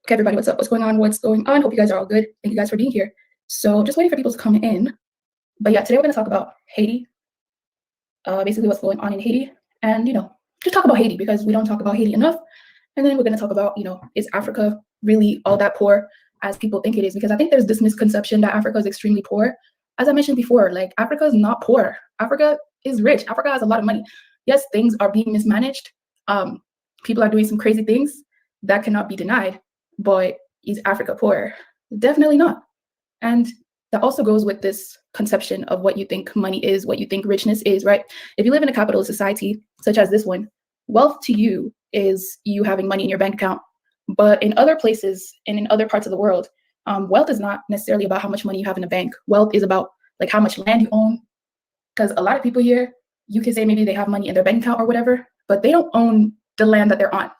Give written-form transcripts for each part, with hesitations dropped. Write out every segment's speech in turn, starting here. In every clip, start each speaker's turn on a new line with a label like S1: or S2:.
S1: Okay, everybody, what's up? What's going on? What's going on? Hope you guys are all good. Thank you guys for being here. So just waiting for people to come in. But yeah, today we're going to talk about Haiti, basically what's going on in Haiti, and, just talk about Haiti because we don't talk about Haiti enough. And then we're going to talk about, is Africa really all that poor as people think it is? Because I think there's this misconception that Africa is extremely poor. As I mentioned before, like, Africa is not poor. Africa is rich. Africa has a lot of money. Yes, things are being mismanaged. People are doing some crazy things that cannot be denied. But is Africa poor? Definitely not. And that also goes with this conception of what you think money is, what you think richness is, right? If you live in a capitalist society, such as this one, wealth to you is you having money in your bank account. But in other places and in other parts of the world, wealth is not necessarily about how much money you have in a bank. Wealth is about like how much land you own. Because a lot of people here, you can say maybe they have money in their bank account or whatever, but they don't own the land that they're on.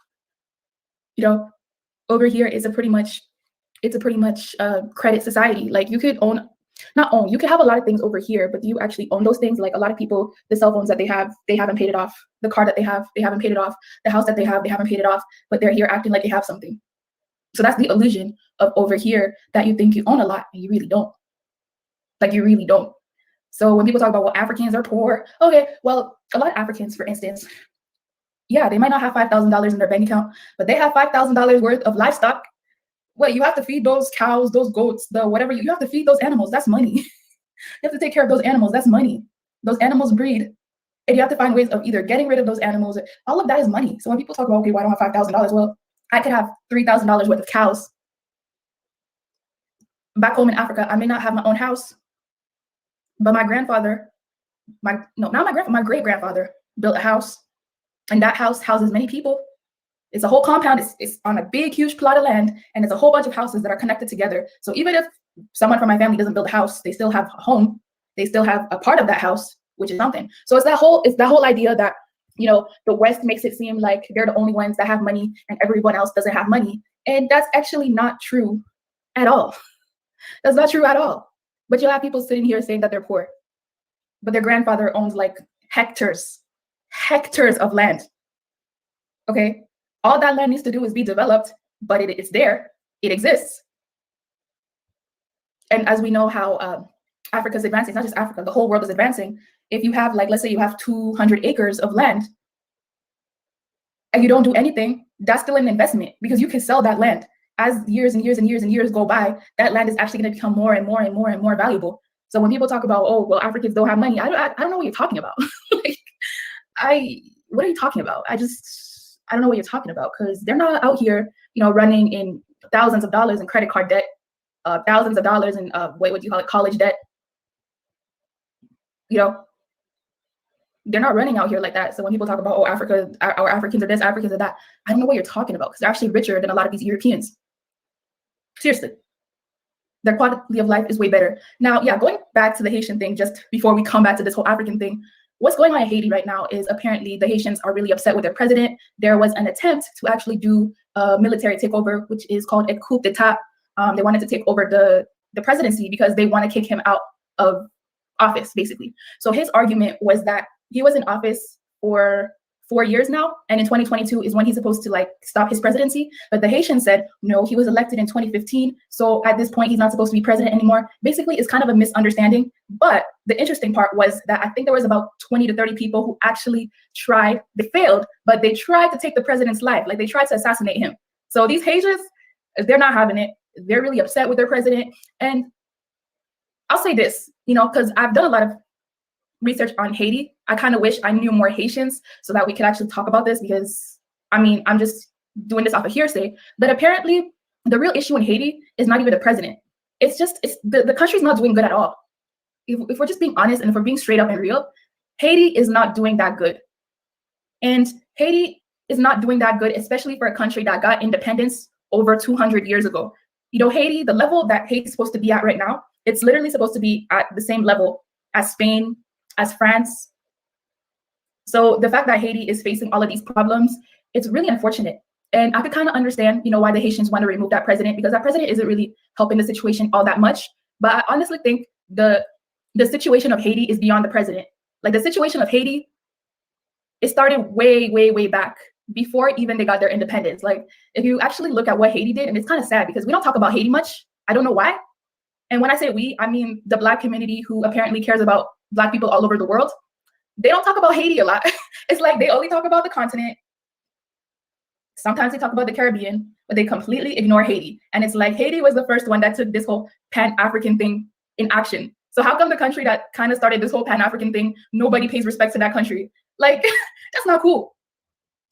S1: Over here it's a pretty much credit society. Like you could you could have a lot of things over here, but do you actually own those things? Like a lot of people, the cell phones that they haven't paid it off. The car that they haven't paid it off. The house that they haven't paid it off, but they're here acting like they have something. So that's the illusion of over here, that you think you own a lot and you really don't. Like you really don't. So when people talk about, well, Africans are poor, okay, well, a lot of Africans, for instance, yeah, they might not have $5,000 in their bank account, but they have $5,000 worth of livestock. Well, you have to feed those cows, those goats, the whatever, you have to feed those animals. That's money. You have to take care of those animals. That's money. Those animals breed. And you have to find ways of either getting rid of those animals. All of that is money. So when people talk about, okay, why don't I have $5,000? Well, I could have $3,000 worth of cows. Back home in Africa, I may not have my own house, but my great-grandfather built a house. And that house houses many people. It's a whole compound. It's on a big, huge plot of land, and it's a whole bunch of houses that are connected together. So even if someone from my family doesn't build a house, they still have a home. They still have a part of that house, which is something. So it's that whole idea that, the West makes it seem like they're the only ones that have money and everyone else doesn't have money. And that's actually not true at all. That's not true at all. But you'll have people sitting here saying that they're poor, but their grandfather owns like hectares of land. Okay, all that land needs to do is be developed, but it's there, it exists. And as we know how Africa's advancing, it's not just Africa, the whole world is advancing. If you have, like, let's say you have 200 acres of land and you don't do anything, that's still an investment, because you can sell that land. As years and years and years and years go by, that land is actually going to become more and more and more and more valuable. So when people talk about, oh, well, Africans don't have money, I don't know what you're talking about. What are you talking about? I don't know what you're talking about, because they're not out here, running in thousands of dollars in credit card debt, thousands of dollars in college debt. They're not running out here like that. So when people talk about, oh, Africa, our Africans are this, Africans are that, I don't know what you're talking about, because they're actually richer than a lot of these Europeans. Seriously. Their quality of life is way better. Now, yeah, going back to the Haitian thing, just before we come back to this whole African thing, what's going on in Haiti right now is apparently the Haitians are really upset with their president. There was an attempt to actually do a military takeover, which is called a coup d'etat. They wanted to take over the presidency because they want to kick him out of office, basically. So his argument was that he was in office for 4 years now, and in 2022 is when he's supposed to stop his presidency. But the Haitians said, no, he was elected in 2015. So at this point, he's not supposed to be president anymore. Basically, it's kind of a misunderstanding. But the interesting part was that I think there was about 20 to 30 people who actually tried, they failed, but they tried to take the president's life. Like, they tried to assassinate him. So these Haitians, they're not having it. They're really upset with their president. And I'll say this, because I've done a lot of research on Haiti. I kind of wish I knew more Haitians so that we could actually talk about this, because I'm just doing this off of hearsay. But apparently the real issue in Haiti is not even the president. It's the country's not doing good at all. If we're just being honest and if we're being straight up and real, Haiti is not doing that good. And Haiti is not doing that good, especially for a country that got independence over 200 years ago. Haiti, the level that Haiti is supposed to be at right now, it's literally supposed to be at the same level as Spain, as France. So the fact that Haiti is facing all of these problems, it's really unfortunate. And I could kind of understand, why the Haitians want to remove that president, because that president isn't really helping the situation all that much. But I honestly think the situation of Haiti is beyond the president. Like, the situation of Haiti, it started way, way, way back before even they got their independence. Like, if you actually look at what Haiti did, and it's kind of sad because we don't talk about Haiti much. I don't know why. And when I say we, I mean the Black community who apparently cares about Black people all over the world. They don't talk about Haiti a lot. It's like they only talk about the continent. Sometimes they talk about the Caribbean, but they completely ignore Haiti. And it's like Haiti was the first one that took this whole Pan-African thing in action. So how come the country that kind of started this whole Pan-African thing, nobody pays respect to that country? Like, that's not cool.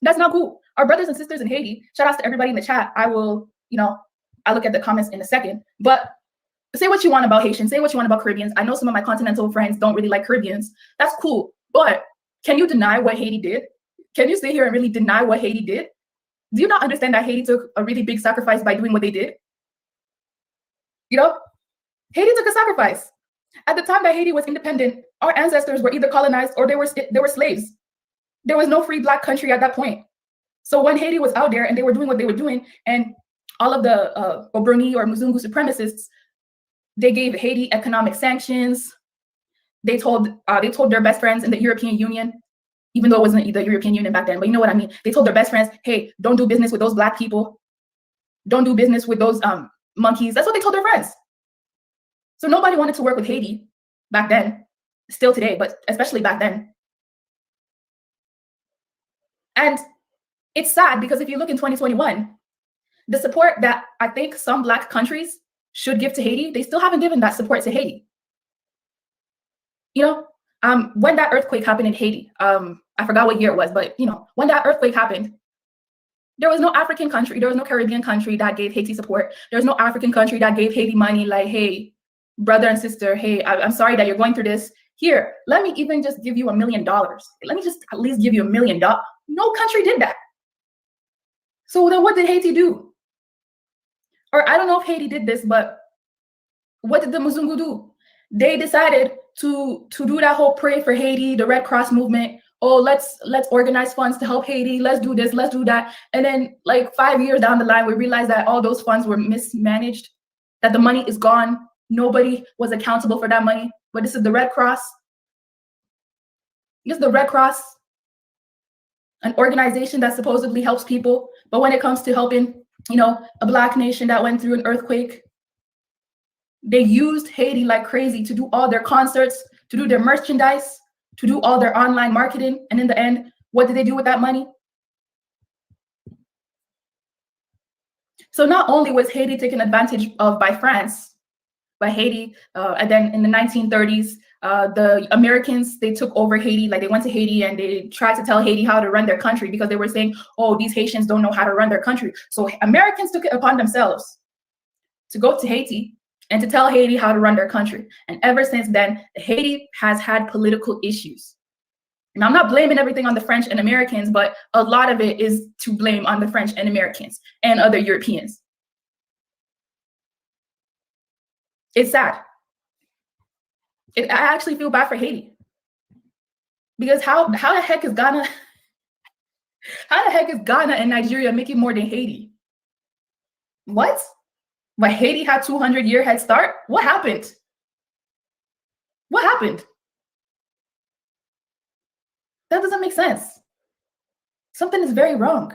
S1: That's not cool. Our brothers and sisters in Haiti, shout outs to everybody in the chat. I will, I'll look at the comments in a second. But say what you want about Haitians, say what you want about Caribbeans. I know some of my continental friends don't really like Caribbeans. That's cool. But can you deny what Haiti did? Can you stay here and really deny what Haiti did? Do you not understand that Haiti took a really big sacrifice by doing what they did? Haiti took a sacrifice. At the time that Haiti was independent, our ancestors were either colonized or they were slaves. There was no free Black country at that point. So when Haiti was out there and they were doing what they were doing, and all of the Obroni or Muzungu supremacists, they gave Haiti economic sanctions. They told their best friends in the European Union, even though it wasn't the European Union back then, but you know what I mean. They told their best friends, hey, don't do business with those Black people. Don't do business with those monkeys. That's what they told their friends. So nobody wanted to work with Haiti back then, still today, but especially back then. And it's sad because if you look in 2021, the support that I think some Black countries should give to Haiti, they still haven't given that support to Haiti. When that earthquake happened in Haiti, I forgot what year it was, but when that earthquake happened, there was no African country, there was no Caribbean country that gave Haiti support. There was no African country that gave Haiti money like, hey, brother and sister, hey, I'm sorry that you're going through this. Here, let me even just give you $1 million. Let me just at least give you $1 million. No country did that. So then what did Haiti do? Or I don't know if Haiti did this, but what did the Muzungu do? They decided to do that whole pray for Haiti, the Red Cross movement. Oh, let's organize funds to help Haiti. Let's do this, let's do that. And then like 5 years down the line, we realized that all those funds were mismanaged, that the money is gone. Nobody was accountable for that money. But this is the Red Cross. This is the Red Cross, an organization that supposedly helps people. But when it comes to helping, a Black nation that went through an earthquake, they used Haiti like crazy to do all their concerts, to do their merchandise, to do all their online marketing. And in the end, what did they do with that money? So not only was Haiti taken advantage of by France, by Haiti, and then in the 1930s, the Americans, they took over Haiti. Like they went to Haiti and they tried to tell Haiti how to run their country because they were saying, oh, these Haitians don't know how to run their country. So Americans took it upon themselves to go to Haiti and to tell Haiti how to run their country. And ever since then, Haiti has had political issues. And I'm not blaming everything on the French and Americans, but a lot of it is to blame on the French and Americans and other Europeans. It's sad. I actually feel bad for Haiti. Because how the heck is Ghana, and Nigeria making more than Haiti? What? But Haiti had 200-year head start? What happened? What happened? That doesn't make sense. Something is very wrong.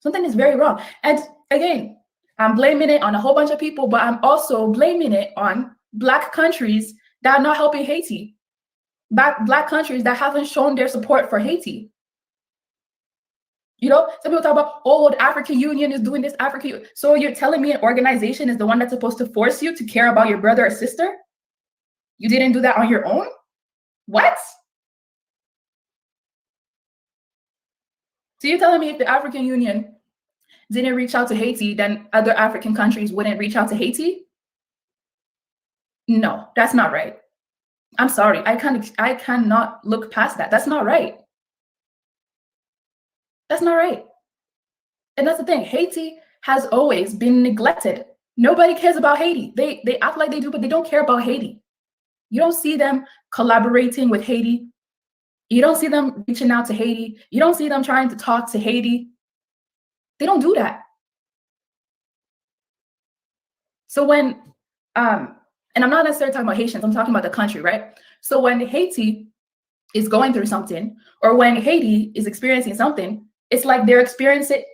S1: Something is very wrong. And again, I'm blaming it on a whole bunch of people, but I'm also blaming it on Black countries that are not helping Haiti. Black countries that haven't shown their support for Haiti. Some people talk about, oh, the African Union is doing this, So you're telling me an organization is the one that's supposed to force you to care about your brother or sister? You didn't do that on your own? What? So you're telling me if the African Union didn't reach out to Haiti, then other African countries wouldn't reach out to Haiti? No, that's not right. I'm sorry. I cannot look past that. That's not right. That's not right. And that's the thing. Haiti has always been neglected. Nobody cares about Haiti. They act like they do, but they don't care about Haiti. You don't see them collaborating with Haiti. You don't see them reaching out to Haiti. You don't see them trying to talk to Haiti. They don't do that. So when, and I'm not necessarily talking about Haitians, I'm talking about the country, right? So when Haiti is going through something, or when Haiti is experiencing something, it's like they're experiencing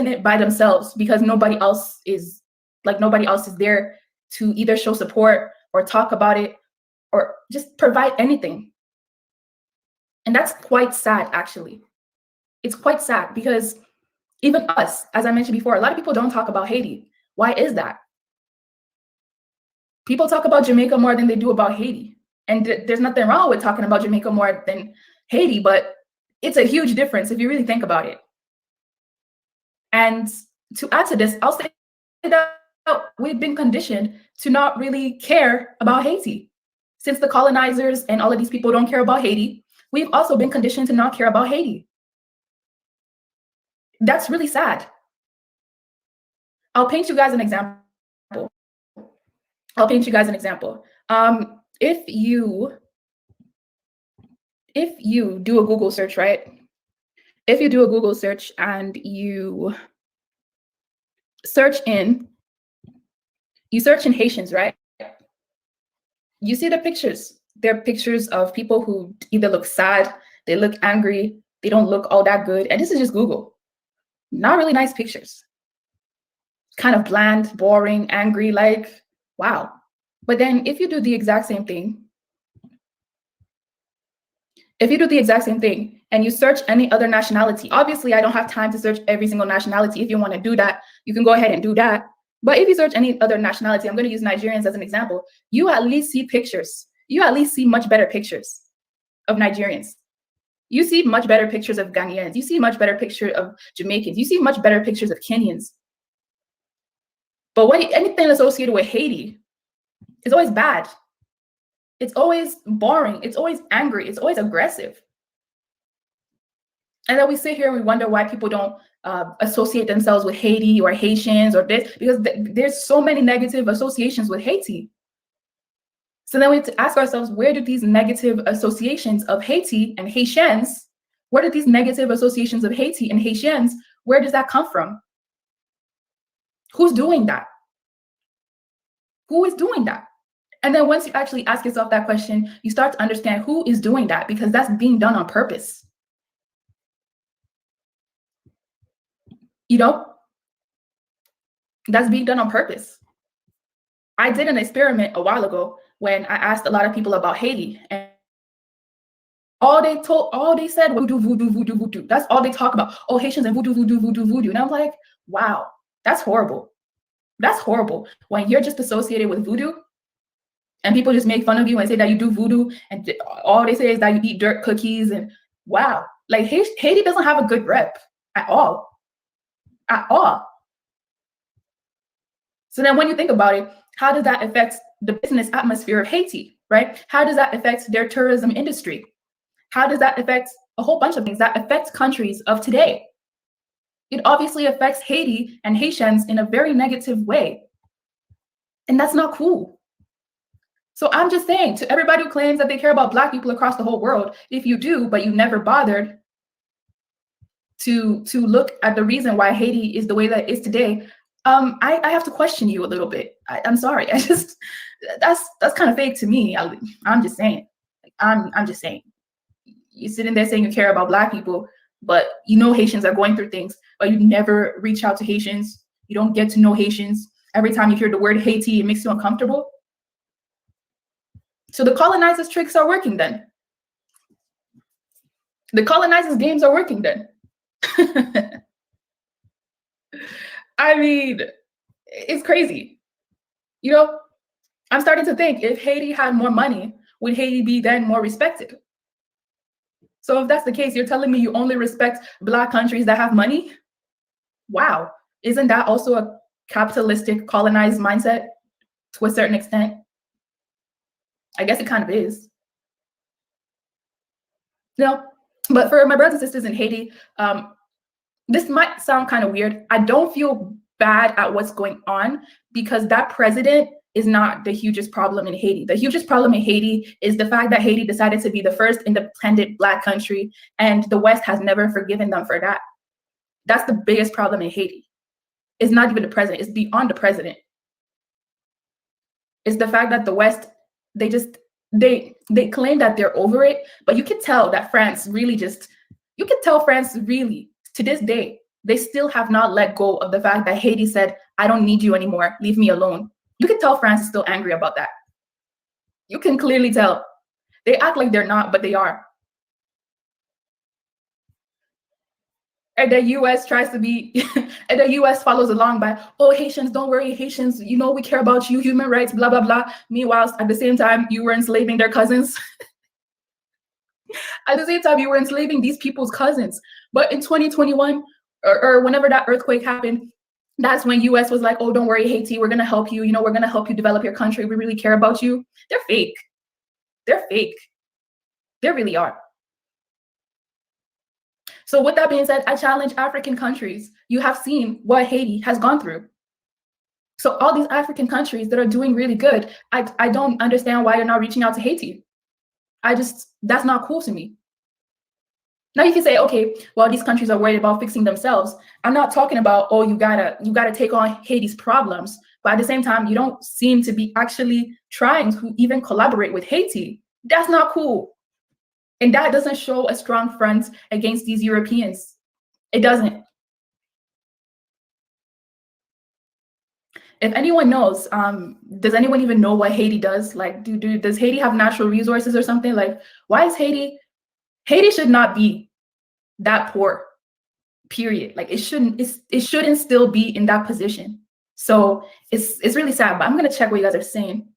S1: it by themselves because nobody else is there to either show support or talk about it or just provide anything. And that's quite sad, actually. It's quite sad because even us, as I mentioned before, a lot of people don't talk about Haiti. Why is that? People talk about Jamaica more than they do about Haiti. And there's nothing wrong with talking about Jamaica more than Haiti, but it's a huge difference if you really think about it. And to add to this, I'll say that we've been conditioned to not really care about Haiti. Since the colonizers and all of these people don't care about Haiti, we've also been conditioned to not care about Haiti. That's really sad. I'll paint you guys an example. If you do a Google search, right? If you do a Google search and you search in Haitians, right? You see the pictures. They're pictures of people who either look sad, they look angry, they don't look all that good. And this is just Google. Not really nice pictures. Kind of bland, boring, angry, like, wow. But then if you do the exact same thing, and you search any other nationality, obviously I don't have time to search every single nationality. If you want to do that, you can go ahead and do that. But if you search any other nationality, I'm going to use Nigerians as an example, you at least see pictures. You at least see much better pictures of Nigerians. You see much better pictures of Ghanaians. You see much better pictures of Jamaicans. You see much better pictures of Kenyans. But anything associated with Haiti is always bad. It's always boring. It's always angry. It's always aggressive. And then we sit here and we wonder why people don't associate themselves with Haiti or Haitians or this, because there's so many negative associations with Haiti. So then we have to ask ourselves, where do these negative associations of Haiti and Haitians, where does that come from? Who's doing that? Who is doing that? And then once you actually ask yourself that question, you start to understand who is doing that, because that's being done on purpose. You know, that's being done on purpose. I did an experiment a while ago when I asked a lot of people about Haiti, and all they said was voodoo, voodoo, voodoo. That's all they talk about. Oh, Haitians and voodoo, voodoo, voodoo, voodoo. And I'm like, wow, that's horrible. That's horrible. When you're just associated with voodoo and people just make fun of you and say that you do voodoo, and all they say is that you eat dirt cookies, and wow, like Haiti doesn't have a good rep at all. At all. So then when you think about it, how does that affect the business atmosphere of Haiti, right? How does that affect their tourism industry? How does that affect a whole bunch of things that affect countries of today? It obviously affects Haiti and Haitians in a very negative way. And that's not cool. So I'm just saying to everybody who claims that they care about Black people across the whole world, if you do, but you never bothered to look at the reason why Haiti is the way that it is today, I have to question you a little bit. I'm sorry. That's kind of fake to me. I'm just saying. I'm just saying. You're sitting there saying you care about Black people, but you know Haitians are going through things, but you never reach out to Haitians. You don't get to know Haitians. Every time you hear the word Haiti, it makes you uncomfortable. So the colonizers' tricks are working then. The colonizers' games are working then. I mean, it's crazy. You know, I'm starting to think, if Haiti had more money, would Haiti be then more respected? So if that's the case, you're telling me you only respect Black countries that have money? Wow. Isn't that also a capitalistic, colonized mindset to a certain extent? I guess it kind of is. No, but for my brothers and sisters in Haiti, this might sound kind of weird. I don't feel bad at what's going on, because that president is not the hugest problem in Haiti. The hugest problem in Haiti is the fact that Haiti decided to be the first independent Black country, and the West has never forgiven them for that. That's the biggest problem in Haiti. It's not even the president, it's beyond the president. It's the fact that the West, they claim that they're over it, but you can tell that France really To this day, they still have not let go of the fact that Haiti said, I don't need you anymore, leave me alone. You can tell France is still angry about that. You can clearly tell. They act like they're not, but they are. And the US tries to be, and the US follows along by, oh, Haitians, don't worry, Haitians, you know, we care about you, human rights, blah, blah, blah. Meanwhile, at the same time, you were enslaving their cousins. At the same time, you were enslaving these people's cousins. But in 2021, or whenever that earthquake happened, that's when US was like, oh, don't worry, Haiti, we're gonna help you. You know, we're gonna help you develop your country. We really care about you. They're fake. They're fake. They really are. So with that being said, I challenge African countries. You have seen what Haiti has gone through. So all these African countries that are doing really good, I don't understand why you're not reaching out to Haiti. That's not cool to me. Now you can say, okay, well, these countries are worried about fixing themselves. I'm not talking about, oh, you gotta take on Haiti's problems, but at the same time, you don't seem to be actually trying to even collaborate with Haiti. That's not cool. And that doesn't show a strong front against these Europeans. It doesn't. If anyone knows, does anyone even know what Haiti does? Like, does Haiti have natural resources or something? Like, why is Haiti should not be that poor, period. Like it shouldn't still be in that position. So it's really sad, but I'm gonna check what you guys are saying.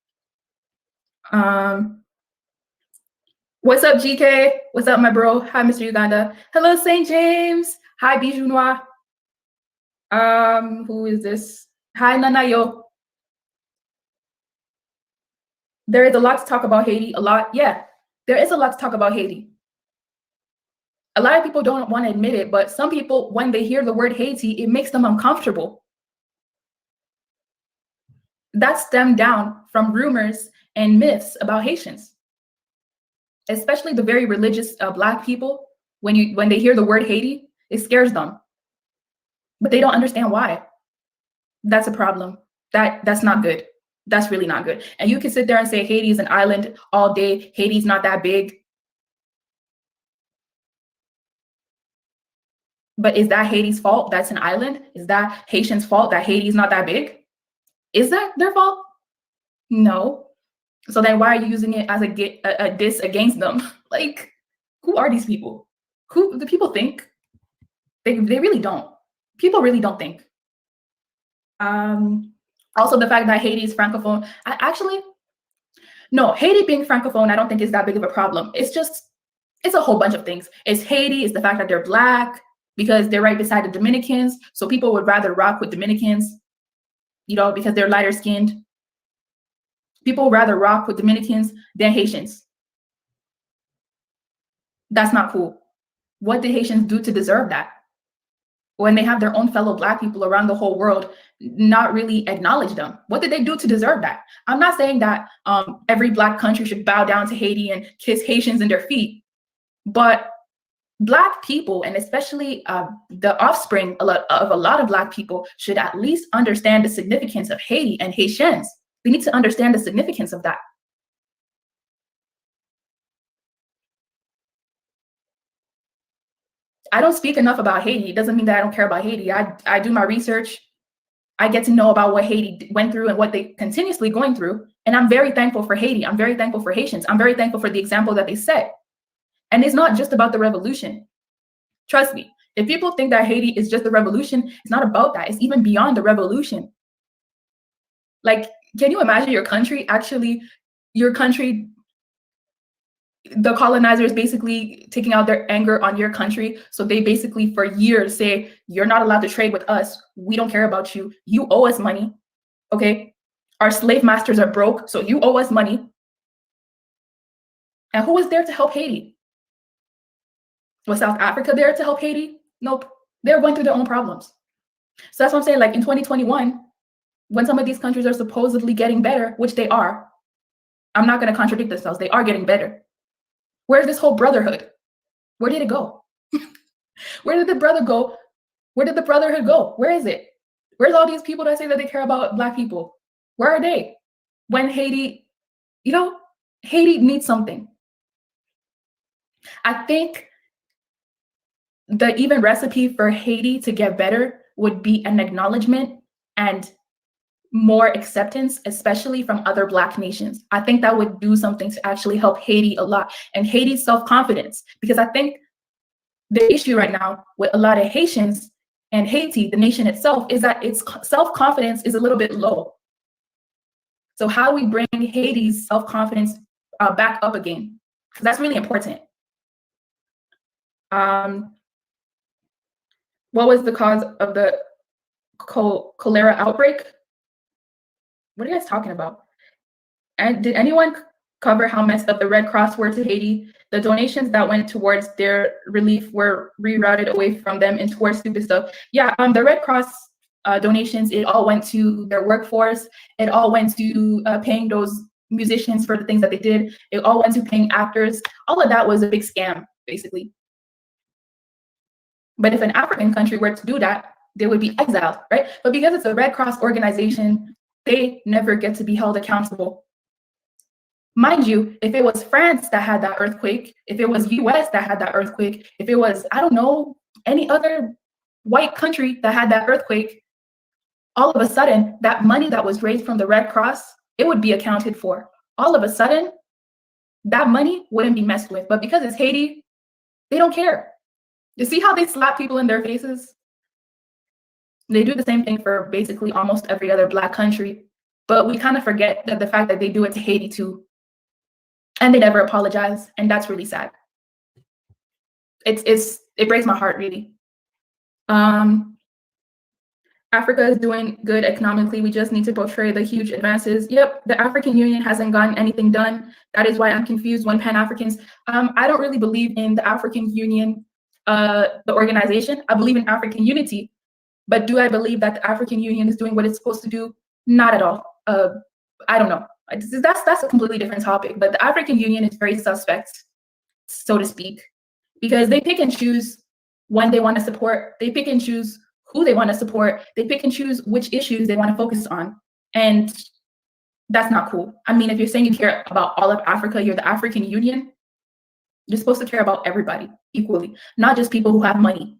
S1: What's up, GK? What's up, my bro? Hi, Mr. Uganda. Hello, St. James. Hi, Bijou Noir. Who is this? Hi, Nanayo. There is a lot to talk about Haiti, a lot. Yeah, there is a lot to talk about Haiti. A lot of people don't want to admit it, but some people, when they hear the word Haiti, it makes them uncomfortable. That stemmed down from rumors and myths about Haitians, especially the very religious Black people. When they hear the word Haiti, it scares them, but they don't understand why. That's a problem. That's not good. That's really not good. And you can sit there and say Haiti is an island all day. Haiti's not that big. But is that Haiti's fault? That's an island? Is that Haitians' fault that Haiti's not that big? Is that their fault? No. So then why are you using it as a diss against them? Like, who are these people? Who do people think? They really don't. People really don't think. Also, the fact that Haiti is Francophone, no, Haiti being Francophone, I don't think is that big of a problem. It's a whole bunch of things. It's Haiti, it's the fact that they're Black, because they're right beside the Dominicans. So people would rather rock with Dominicans, you know, because they're lighter skinned. People would rather rock with Dominicans than Haitians. That's not cool. What did Haitians do to deserve that? When they have their own fellow Black people around the whole world not really acknowledge them. What did they do to deserve that? I'm not saying that every Black country should bow down to Haiti and kiss Haitians in their feet, but Black people, and especially the offspring of a lot of Black people, should at least understand the significance of Haiti and Haitians. We need to understand the significance of that. I don't speak enough about Haiti. It doesn't mean that I don't care about Haiti. I do my research. I get to know about what Haiti went through and what they continuously going through. And I'm very thankful for Haiti. I'm very thankful for Haitians. I'm very thankful for the example that they set. And it's not just about the revolution. Trust me, if people think that Haiti is just the revolution, it's not about that. It's even beyond the revolution. Like, can you imagine your country, the colonizers basically taking out their anger on your country. So they basically for years say, you're not allowed to trade with us. We don't care about you. You owe us money, okay? Our slave masters are broke, so you owe us money. And who was there to help Haiti? Was South Africa there to help Haiti? Nope. They're going through their own problems. So that's what I'm saying, like in 2021, when some of these countries are supposedly getting better, which they are, I'm not going to contradict themselves. They are getting better. Where's this whole brotherhood? Where did it go? Where did the brother go? Where did the brotherhood go? Where is it? Where's all these people that say that they care about Black people? Where are they? When Haiti, you know, Haiti needs something. I think the even recipe for Haiti to get better would be an acknowledgement and more acceptance, especially from other Black nations. I think that would do something to actually help Haiti a lot, and Haiti's self-confidence, because I think the issue right now with a lot of Haitians and Haiti, the nation itself, is that its self-confidence is a little bit low. So how do we bring Haiti's self-confidence back up again? Because that's really important. What was the cause of the cholera outbreak? What are you guys talking about? And did anyone cover how messed up the Red Cross were to Haiti? The donations that went towards their relief were rerouted away from them and towards stupid stuff. Yeah, the Red Cross donations, it all went to their workforce. It all went to paying those musicians for the things that they did. It all went to paying actors. All of that was a big scam, basically. But if an African country were to do that, they would be exiled, right? But because it's a Red Cross organization, they never get to be held accountable. Mind you, if it was France that had that earthquake, if it was US that had that earthquake, if it was, I don't know, any other white country that had that earthquake, all of a sudden, that money that was raised from the Red Cross, it would be accounted for. All of a sudden, that money wouldn't be messed with. But because it's Haiti, they don't care. You see how they slap people in their faces? They do the same thing for basically almost every other Black country, but we kind of forget that the fact that they do it to Haiti too. And they never apologize, and that's really sad. It breaks my heart, really. Africa is doing good economically. We just need to portray the huge advances. Yep, the African Union hasn't gotten anything done. That is why I'm confused when Pan-Africans. I don't really believe in the African Union, the organization. I believe in African unity. But do I believe that the African Union is doing what it's supposed to do? Not at all. I don't know. That's a completely different topic. But the African Union is very suspect, so to speak, because they pick and choose when they want to support. They pick and choose who they want to support. They pick and choose which issues they want to focus on. And that's not cool. I mean, if you're saying you care about all of Africa, you're the African Union, you're supposed to care about everybody equally, not just people who have money.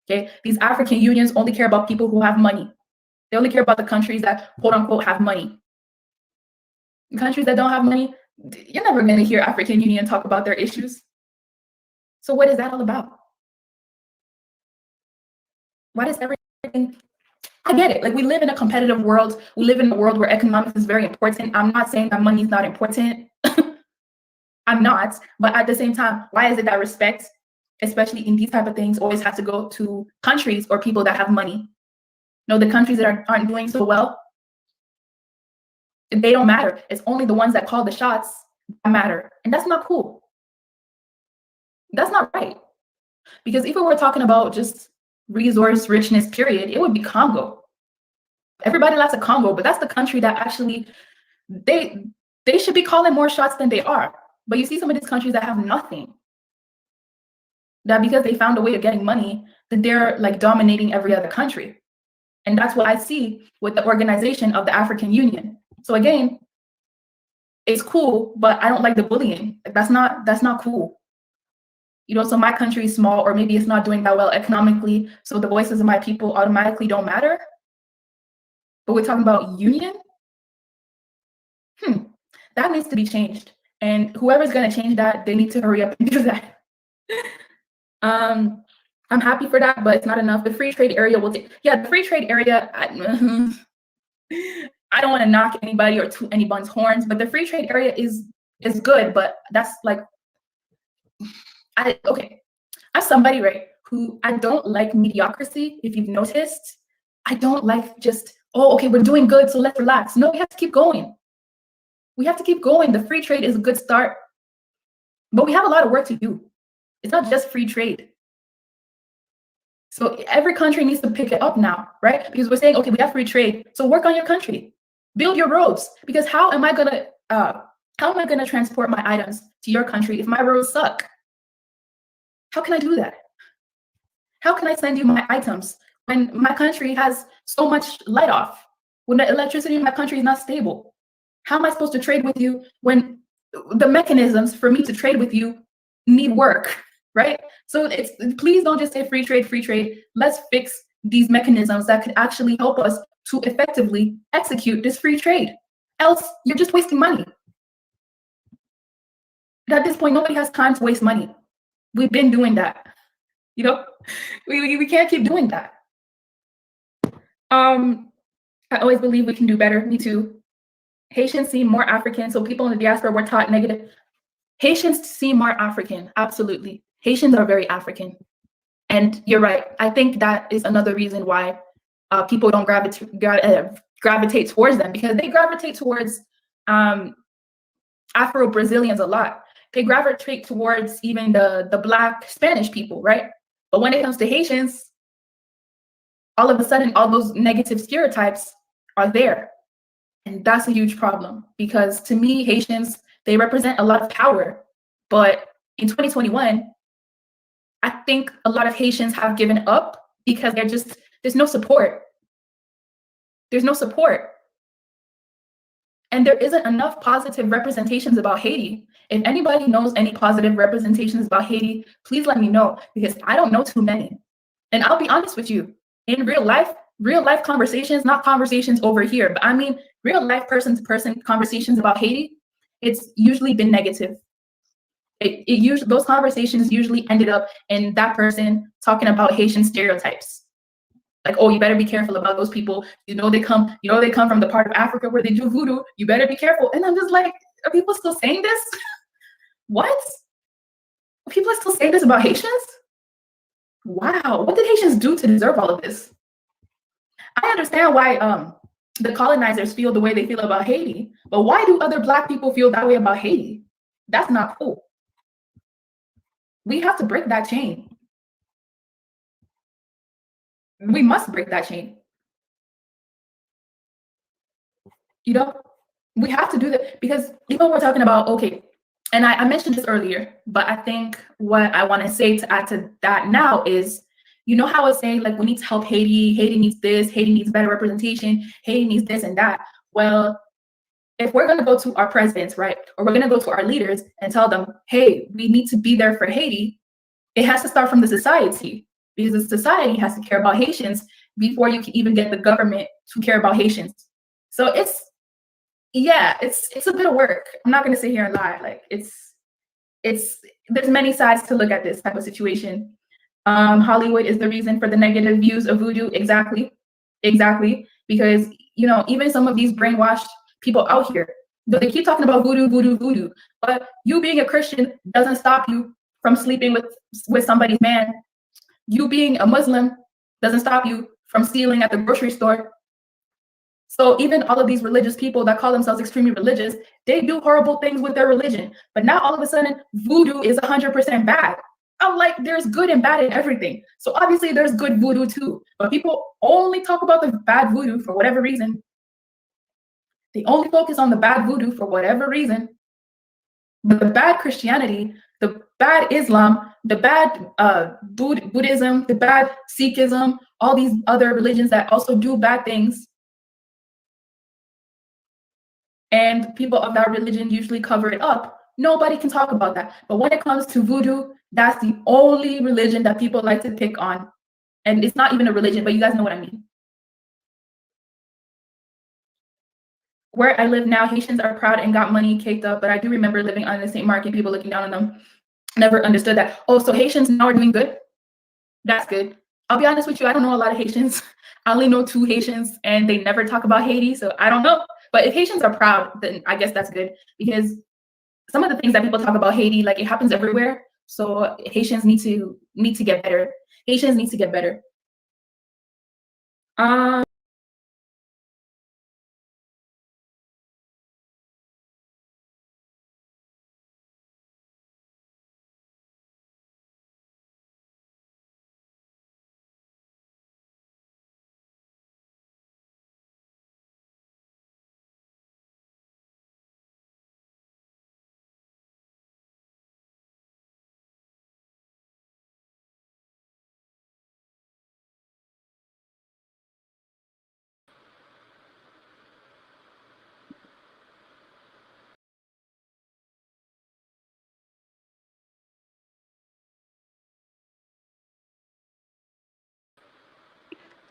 S1: Okay, these African unions only care about people who have money. They only care about the countries that quote unquote have money. The countries that don't have money, you're never going to hear African Union talk about their issues. So what is that all about? Why does everything? I get it. Like, we live in a competitive world. We live in a world where economics is very important. I'm not saying that money is not important. I'm not. But at the same time, why is it that respect, especially in these type of things, always has to go to countries or people that have money? No, the countries that aren't doing so well, they don't matter. It's only the ones that call the shots that matter. And that's not cool. That's not right. Because if we were talking about just resource richness, period, it would be Congo. Everybody likes a Congo, but that's the country that actually, they should be calling more shots than they are. But you see some of these countries that have nothing, that because they found a way of getting money, that they're like dominating every other country. And that's what I see with the organization of the African Union. So again, it's cool, but I don't like the bullying. Like, that's not cool. You know, so my country is small, or maybe it's not doing that well economically, so the voices of my people automatically don't matter. But we're talking about union? That needs to be changed. And whoever's going to change that, they need to hurry up and do that. I'm happy for that, but it's not enough. The free trade area will take, yeah, the free trade area, I don't want to knock anybody or toot anyone's horns, but the free trade area is good, but that's like, okay, as somebody, right, who I don't like mediocrity, if you've noticed. I don't like just, oh, okay, we're doing good, so let's relax. No, we have to keep going. We have to keep going. The free trade is a good start, but we have a lot of work to do. It's not just free trade. So every country needs to pick it up now, right? Because we're saying, okay, we have free trade, so work on your country, build your roads. Because how am I gonna transport my items to your country if my roads suck? How can I do that? How can I send you my items when my country has so much light off? When the electricity in my country is not stable? How am I supposed to trade with you when the mechanisms for me to trade with you need work? right? So it's please don't just say free trade, free trade. Let's fix these mechanisms that could actually help us to effectively execute this free trade. Else, you're just wasting money. And at this point, nobody has time to waste money. We've been doing that. You know, we can't keep doing that. I always believe we can do better. Me too. Haitians seem more African, so people in the diaspora were taught negative. Haitians seem more African, absolutely. Haitians are very African. And you're right. I think that is another reason why people don't gravitate towards them, because they gravitate towards Afro-Brazilians a lot. They gravitate towards even the Black Spanish people, right? But when it comes to Haitians, all of a sudden, all those negative stereotypes are there. And that's a huge problem, because to me, Haitians, they represent a lot of power. But in 2021, I think a lot of Haitians have given up because there's no support. There's no support. And there isn't enough positive representations about Haiti. If anybody knows any positive representations about Haiti, please let me know, because I don't know too many. And I'll be honest with you, in real life conversations, not conversations over here, but I mean real life person-to-person conversations about Haiti, it's usually been negative. Those conversations usually ended up in that person talking about Haitian stereotypes. Like, oh, you better be careful about those people. They come from the part of Africa where they do voodoo. You better be careful. And I'm just like, are people still saying this? What? People are still saying this about Haitians? Wow, what did Haitians do to deserve all of this? I understand why the colonizers feel the way they feel about Haiti, but why do other Black people feel that way about Haiti? That's not cool. We have to break that chain. We must break that chain. We have to do that, because even we're talking about, okay, and I mentioned this earlier, but I think what I want to say to add to that now is, you know how I was saying, like, we need to help Haiti, Haiti needs this, Haiti needs better representation, Haiti needs this and that. Well, if we're going to go to our presidents, right, or we're going to go to our leaders and tell them, hey, we need to be there for Haiti, it has to start from the society, because the society has to care about Haitians before you can even get the government to care about Haitians. So it's a bit of work. I'm not going to sit here and lie. Like, there's many sides to look at this type of situation. Hollywood is the reason for the negative views of voodoo. Exactly. Because, even some of these brainwashed people out here, they keep talking about voodoo, but you being a Christian doesn't stop you from sleeping with somebody's man. You being a Muslim doesn't stop you from stealing at the grocery store. So even all of these religious people that call themselves extremely religious, they do horrible things with their religion. But now all of a sudden, voodoo is 100% bad. I'm like, there's good and bad in everything. So obviously there's good voodoo too. But people only talk about the bad voodoo for whatever reason. They only focus on the bad voodoo for whatever reason. But the bad Christianity, the bad Islam, the bad Buddhism, the bad Sikhism, all these other religions that also do bad things, and people of that religion usually cover it up. Nobody can talk about that. But when it comes to voodoo, that's the only religion that people like to pick on. And it's not even a religion, but you guys know what I mean. Where I live now, Haitians are proud and got money caked up, but I do remember living on the St. Mark and people looking down on them. Never understood that. Oh, so Haitians now are doing good? That's good. I'll be honest with you, I don't know a lot of Haitians. I only know 2 Haitians, and they never talk about Haiti, so I don't know. But if Haitians are proud, then I guess that's good, because some of the things that people talk about Haiti, like, it happens everywhere. So Haitians need to get better. Haitians need to get better.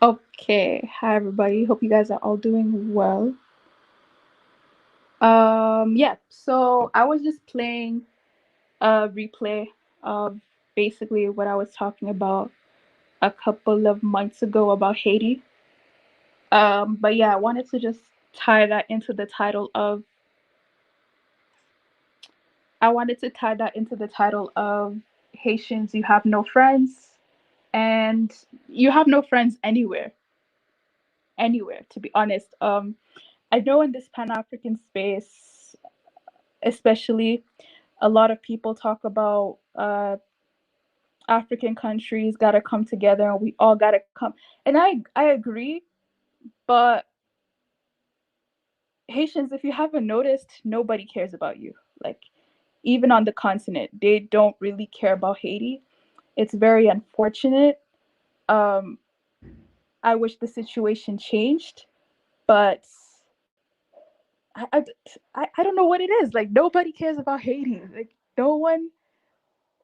S2: Okay, hi everybody. Hope you guys are all doing well. Yeah, so I was just playing a replay of basically what I was talking about a couple of months ago about Haiti. But yeah, I wanted to just tie that into the title of I wanted to tie that into the title of Haitians, you have no friends, and you have no friends anywhere, anywhere. To be honest, I know in this Pan African space, especially a lot of people talk about African countries got to come together and we all got to come. And I agree, but Haitians, if you haven't noticed, nobody cares about you. Like even on the continent, they don't really care about Haiti. It's very unfortunate. Um, I wish the situation changed, but I, I, I don't know what it is. Like nobody cares about Haiti. Like no one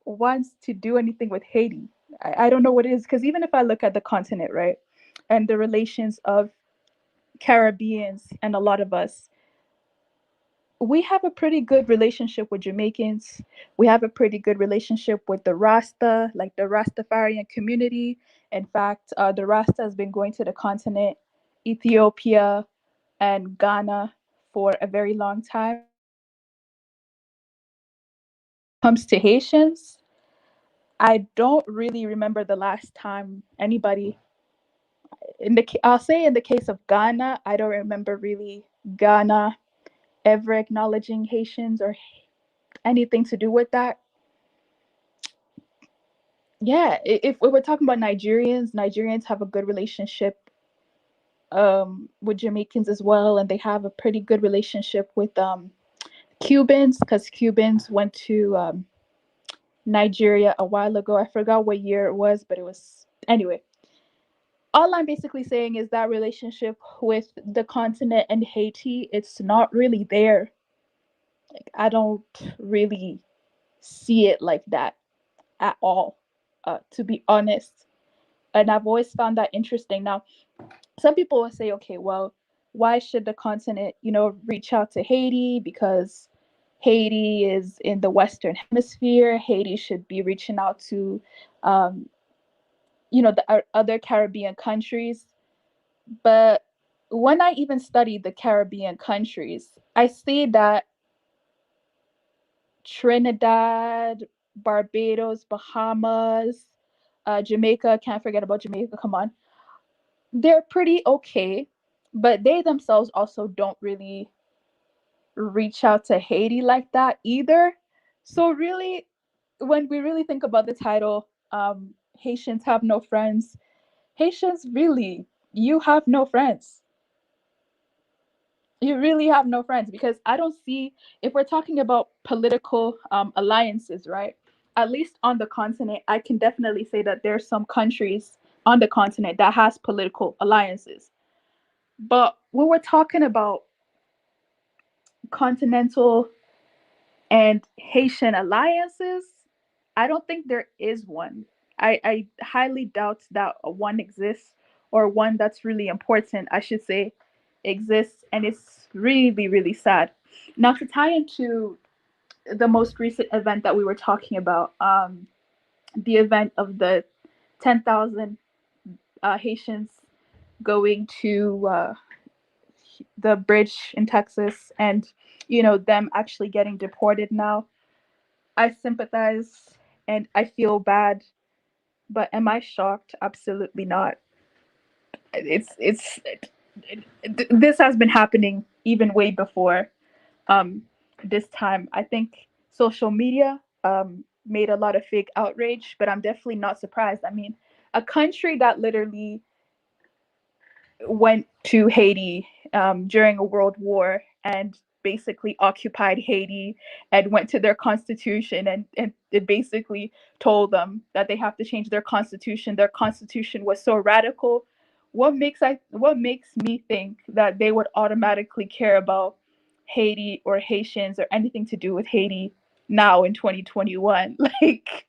S2: wants to do anything with Haiti. I don't know what it is because even if I look at the continent, right, and the relations of Caribbeans and a lot of us, we have a pretty good relationship with Jamaicans. We have a pretty good relationship with the Rasta, like the Rastafarian community. In fact, the Rasta has been going to the continent, Ethiopia, and Ghana for a very long time. But when it comes to Haitians, I don't really remember the last time anybody I'll say in the case of Ghana, I don't remember really Ghana ever acknowledging Haitians or anything to do with that. Yeah, if we were talking about Nigerians, Nigerians have a good relationship with Jamaicans as well, and they have a pretty good relationship with Cubans because Cubans went to Nigeria a while ago. I forgot what year it was, but it was anyway. All I'm basically saying is that relationship with the continent and Haiti, it's not really there. Like I don't really see it like that at all, to be honest. And I've always found that interesting. Now, some people will say, okay, well, why should the continent, reach out to Haiti? Because Haiti is in the Western Hemisphere. Haiti should be reaching out to, um, the other Caribbean countries. But when I even study the Caribbean countries, I see that Trinidad, Barbados, Bahamas, Jamaica, can't forget about Jamaica, come on. They're pretty okay, but they themselves also don't really reach out to Haiti like that either. So, really, when we really think about the title, Haitians have no friends, Haitians really, you have no friends. You really have no friends because I don't see, if we're talking about political alliances, right? At least on the continent, I can definitely say that there's some countries on the continent that has political alliances. But when we're talking about continental and Haitian alliances, I don't think there is one. I highly doubt that one exists or one that's really important, I should say, exists. And it's really, really sad. Now, to tie into the most recent event that we were talking about, the event of the 10,000 Haitians going to the bridge in Texas and, them actually getting deported now. I sympathize and I feel bad, but am I shocked? Absolutely not. This has been happening even way before um, this time. I think social media made a lot of fake outrage, but I'm definitely not surprised. I mean, a country that literally went to Haiti during a world war and basically occupied Haiti and went to their constitution and it basically told them that they have to change their constitution. Their constitution was so radical. What makes me think that they would automatically care about Haiti or Haitians or anything to do with Haiti now in 2021? Like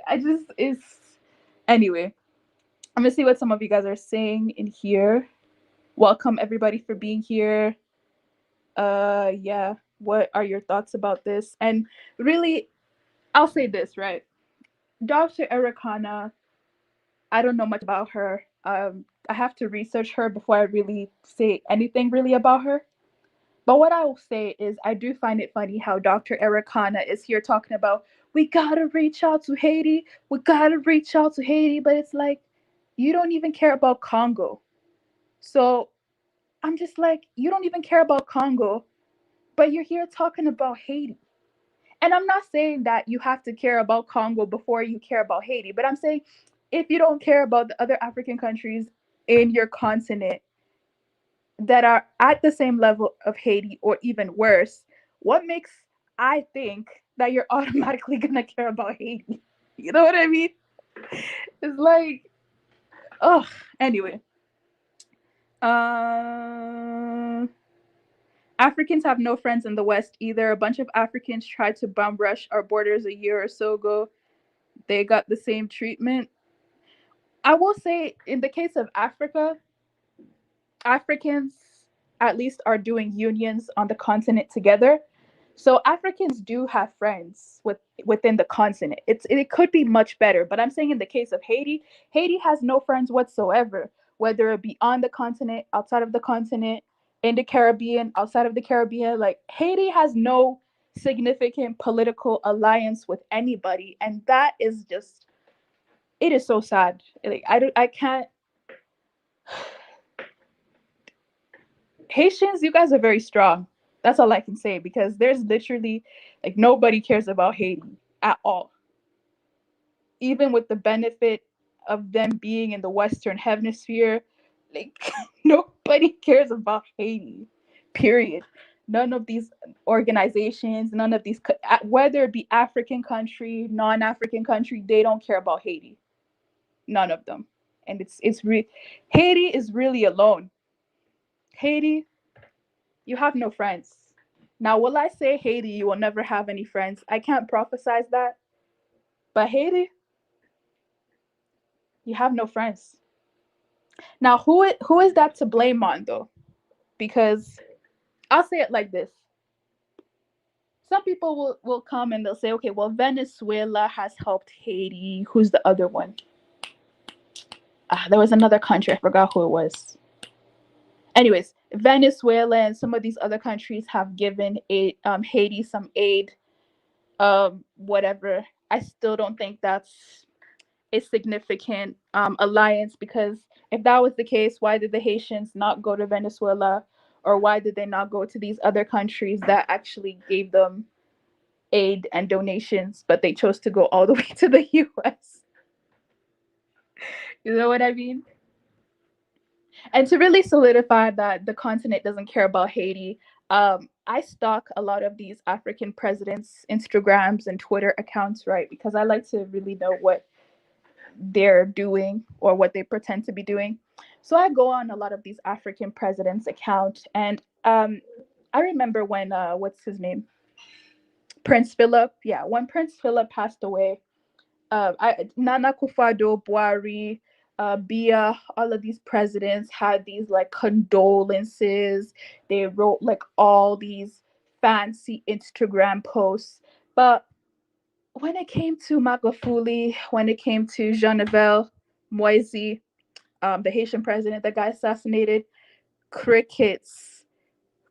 S2: I just it's anyway. I'm gonna see what some of you guys are saying in here. Welcome everybody for being here. Yeah, what are your thoughts about this? And really, I'll say this, right? Dr. Ericana, I don't know much about her. I have to research her before I really say anything really about her. But what I will say is, I do find it funny how Dr. Ericana is here talking about, we gotta reach out to Haiti, we gotta reach out to Haiti, but it's like, you don't even care about Congo. So I'm just like, you don't even care about Congo, but you're here talking about Haiti. And I'm not saying that you have to care about Congo before you care about Haiti, but I'm saying if you don't care about the other African countries in your continent that are at the same level of Haiti or even worse, what makes I think that you're automatically gonna care about Haiti? You know what I mean? It's like, oh, anyway. Africans have no friends in the West either. A bunch of Africans tried to bum rush our borders a year or so ago. They got the same treatment. I will say, in the case of Africa, Africans at least are doing unions on the continent together. So Africans do have friends within the continent. It could be much better, but I'm saying in the case of Haiti, Haiti has no friends whatsoever, whether it be on the continent, outside of the continent, in the Caribbean, outside of the Caribbean. Like, Haiti has no significant political alliance with anybody, and that is just, it is so sad. Like, I can't. Haitians, you guys are very strong. That's all I can say, because there's literally, like, nobody cares about Haiti at all. Even with the benefit of them being in the Western Hemisphere, like, nobody cares about Haiti. Period. None of these organizations, none of these, whether it be African country, non-African country, they don't care about Haiti. None of them. And Haiti is really alone. Haiti, you have no friends. Now, will I say Haiti, you will never have any friends? I can't prophesize that. But Haiti, you have no friends. Now, who is that to blame on, though? Because I'll say it like this. Some people will come and they'll say, okay, well, Venezuela has helped Haiti. Who's the other one? There was another country. I forgot who it was. Anyways, Venezuela and some of these other countries have given Haiti some aid. Whatever. I still don't think that's a significant alliance, because if that was the case, why did the Haitians not go to Venezuela, or why did they not go to these other countries that actually gave them aid and donations, but they chose to go all the way to the US? You know what I mean? And to really solidify that the continent doesn't care about Haiti, I stalk a lot of these African presidents' Instagrams and Twitter accounts, right? Because I like to really know what they're doing or what they pretend to be doing. So I go on a lot of these African presidents' account, and I remember when what's his name? Prince Philip. Yeah, when Prince Philip passed away, Nana Akufo-Addo, Buhari, Bia, all of these presidents had these like condolences. They wrote like all these fancy Instagram posts. But when it came to Magafuli, when it came to Jean-Novel Moise, the Haitian president that got assassinated, crickets,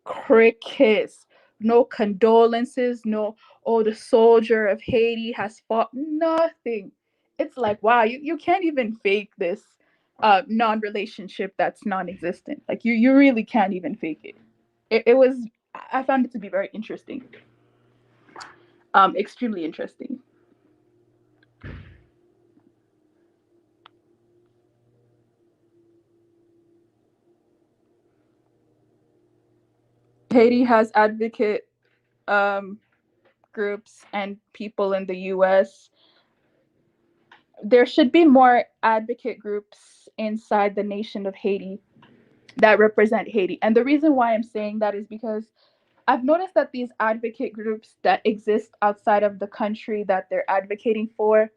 S2: crickets. No condolences, no, oh, the soldier of Haiti has fought, nothing. It's like, wow, you can't even fake this non-relationship that's non-existent. Like, you really can't even fake it. It was, I found it to be very interesting. Extremely interesting. Haiti has advocate groups and people in the US. There should be more advocate groups inside the nation of Haiti that represent Haiti. And the reason why I'm saying that is because I've noticed that these advocate groups that exist outside of the country that they're advocating for,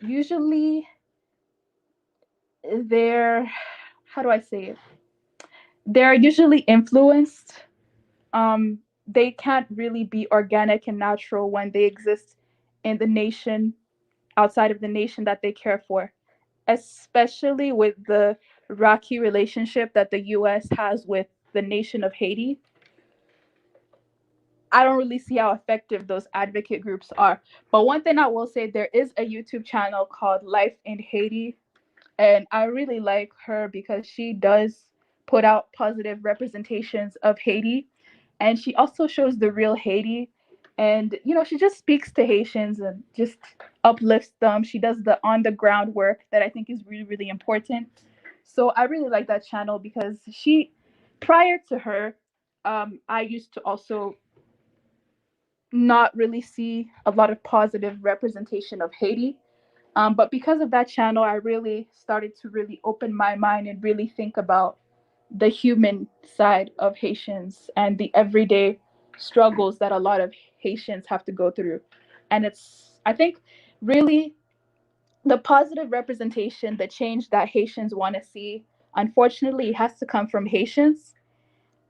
S2: usually they're, how do I say it? They're usually influenced. They can't really be organic and natural when they exist in the nation, outside of the nation that they care for, especially with the rocky relationship that the US has with the nation of Haiti. I don't really see how effective those advocate groups are. But one thing I will say, there is a YouTube channel called Life in Haiti, and I really like her because she does put out positive representations of Haiti, and she also shows the real Haiti. And she just speaks to Haitians and just uplifts them. She does the on the ground work that I think is really, really important. So I really like that channel because prior to her, I used to also not really see a lot of positive representation of Haiti. But because of that channel, I really started to really open my mind and really think about the human side of Haitians and the everyday struggles that a lot of Haitians have to go through. And I think, really the positive representation, the change that Haitians want to see, unfortunately, it has to come from Haitians.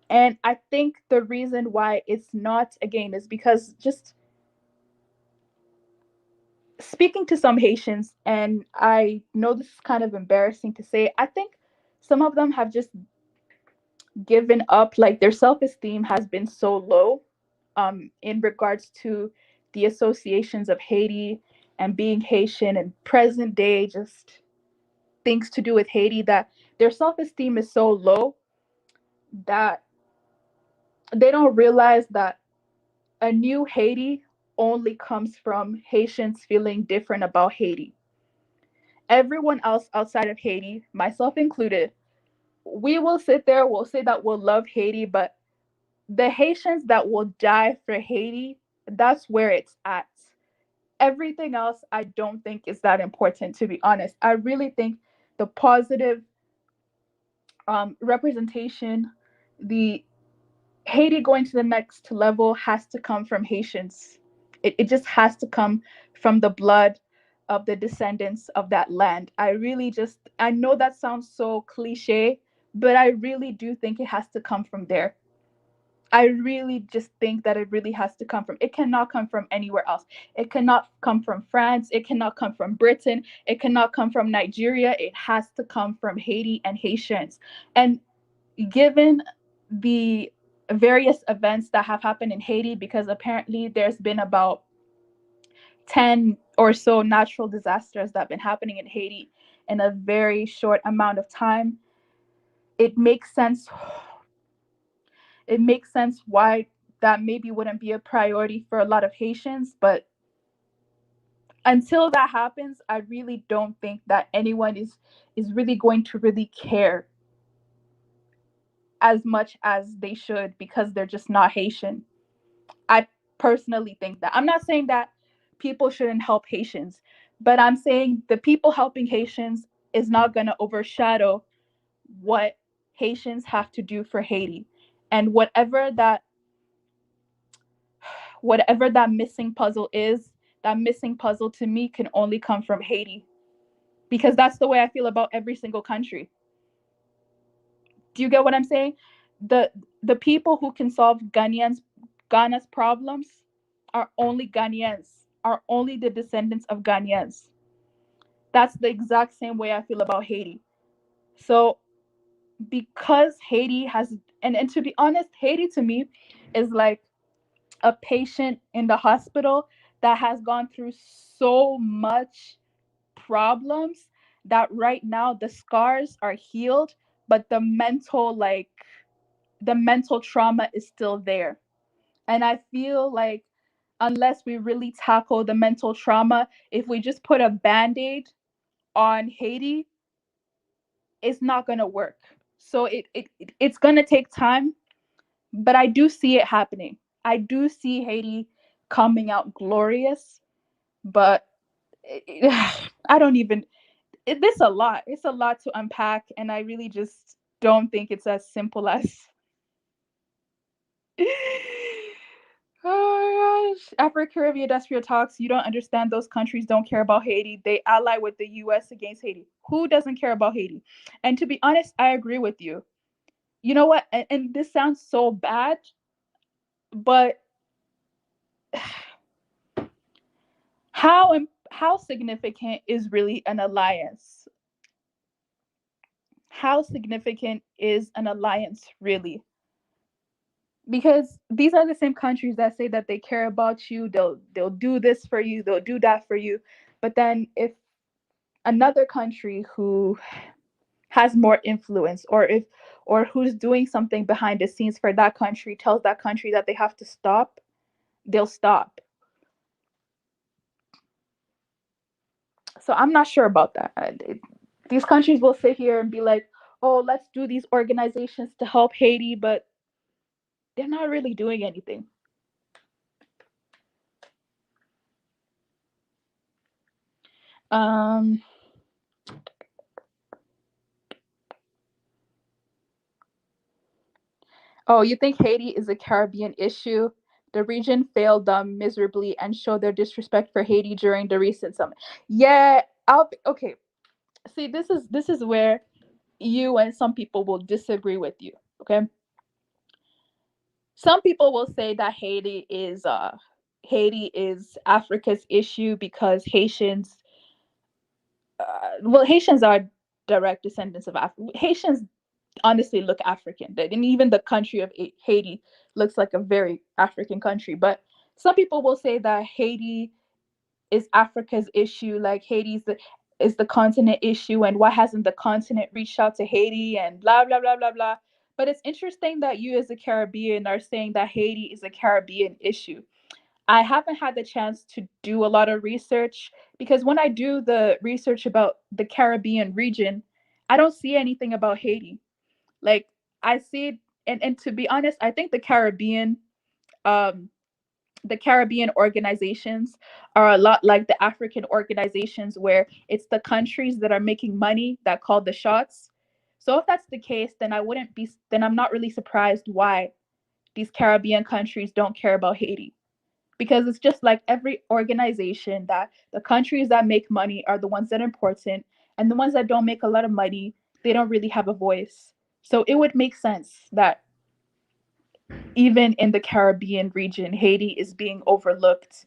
S2: And I think the reason why it's not, again, is because just speaking to some Haitians, and I know this is kind of embarrassing to say, I think some of them have just given up, like their self-esteem has been so low, in regards to the associations of Haiti and being Haitian and present day just things to do with Haiti, that their self-esteem is so low that they don't realize that a new Haiti only comes from Haitians feeling different about Haiti. Everyone else outside of Haiti, myself included, we will sit there, we'll say that we'll love Haiti, but the Haitians that will die for Haiti, that's where it's at. Everything else, I don't think is that important, to be honest. I really think the positive representation, the Haiti going to the next level has to come from Haitians. It just has to come from the blood of the descendants of that land. I know that sounds so cliche, but I really do think it has to come from there. I really just think that it really has to come from. It cannot come from anywhere else. It cannot come from France. It cannot come from Britain. It cannot come from Nigeria. It has to come from Haiti and Haitians. And given the various events that have happened in Haiti, because apparently there's been about 10 or so natural disasters that have been happening in Haiti in a very short amount of time, it makes sense. It makes sense why that maybe wouldn't be a priority for a lot of Haitians. But until that happens, I really don't think that anyone is really going to really care as much as they should, because they're just not Haitian. I personally think that. I'm not saying that people shouldn't help Haitians, but I'm saying the people helping Haitians is not going to overshadow what Haitians have to do for Haiti. And whatever that missing puzzle is, that missing puzzle to me can only come from Haiti, because that's the way I feel about every single country. Do you get what I'm saying? The people who can solve Ghana's problems are only Ghanaians, are only the descendants of Ghanaians. That's the exact same way I feel about Haiti. So because Haiti has, and to be honest, Haiti to me is like a patient in the hospital that has gone through so much problems that right now the scars are healed, but the mental trauma is still there. And I feel like unless we really tackle the mental trauma, if we just put a band-aid on Haiti, it's not going to work. So it's going to take time, but I do see it happening. I do see Haiti coming out glorious, but I don't even this a lot. It's a lot to unpack, and I really just don't think it's as simple as Oh gosh. After Caribbean industrial talks, you don't understand those countries don't care about Haiti. They ally with the US against Haiti. Who doesn't care about Haiti? And to be honest, I agree with you. You know what? And this sounds so bad, but how significant is really an alliance? How significant is an alliance really? Because these are the same countries that say that they care about you, they'll do this for you, they'll do that for you. But then if another country who has more influence, or who's doing something behind the scenes for that country tells that country that they have to stop, they'll stop. So I'm not sure about that. These countries will sit here and be like, "Oh, let's do these organizations to help Haiti," but they're not really doing anything. Um, oh, you think Haiti is a Caribbean issue? The region failed them miserably and showed their disrespect for Haiti during the recent summit. Yeah, okay. See, this is where you and some people will disagree with you. Okay, some people will say that Haiti is Africa's issue because Haitians are direct descendants of Africa. Haitians honestly look African, and even the country of Haiti looks like a very African country. But some people will say that Haiti is Africa's issue, like is the continent issue, and why hasn't the continent reached out to Haiti and blah blah blah blah blah. But it's interesting that you as a Caribbean are saying that Haiti is a Caribbean issue. I haven't had the chance to do a lot of research because when I do the research about the Caribbean region, I don't see anything about Haiti. Like I see, and to be honest, I think um, the Caribbean organizations are a lot like the African organizations where it's the countries that are making money that call the shots. So if that's the case, then I'm not really surprised why these Caribbean countries don't care about Haiti. Because it's just like every organization that the countries that make money are the ones that are important, and the ones that don't make a lot of money, they don't really have a voice. So it would make sense that even in the Caribbean region, Haiti is being overlooked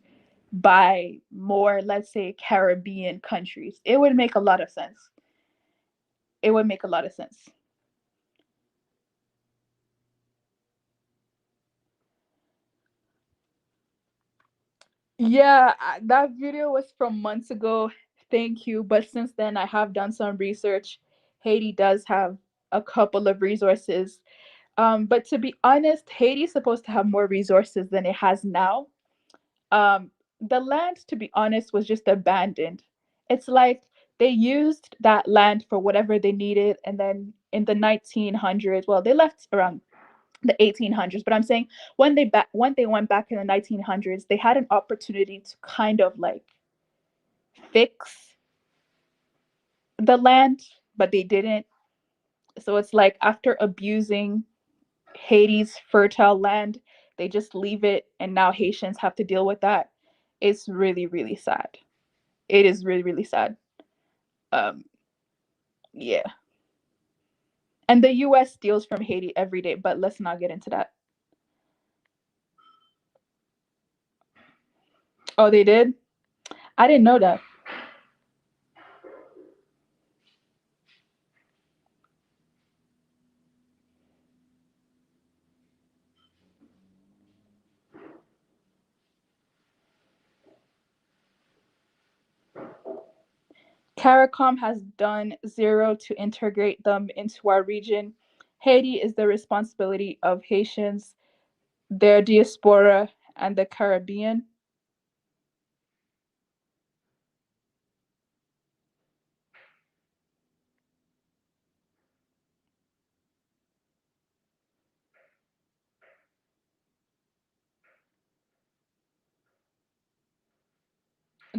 S2: by more, let's say, Caribbean countries. It would make a lot of sense. It would make a lot of sense. Yeah, that video was from months ago. Thank you. But since then, I have done some research. Haiti does have a couple of resources. But to be honest, Haiti's supposed to have more resources than it has now. The land, to be honest, was just abandoned. It's like they used that land for whatever they needed, and then in the 1900s, well, they left around the 1800s, but I'm saying when they went back in the 1900s, they had an opportunity to kind of like fix the land, but they didn't. So it's like after abusing Haiti's fertile land, they just leave it, and now Haitians have to deal with that. It's really, really sad. It is really, really sad. Um, yeah. And the US steals from Haiti every day, but let's not get into that. Oh, they did? I didn't know that. CARICOM has done zero to integrate them into our region. Haiti is the responsibility of Haitians, their diaspora, and the Caribbean.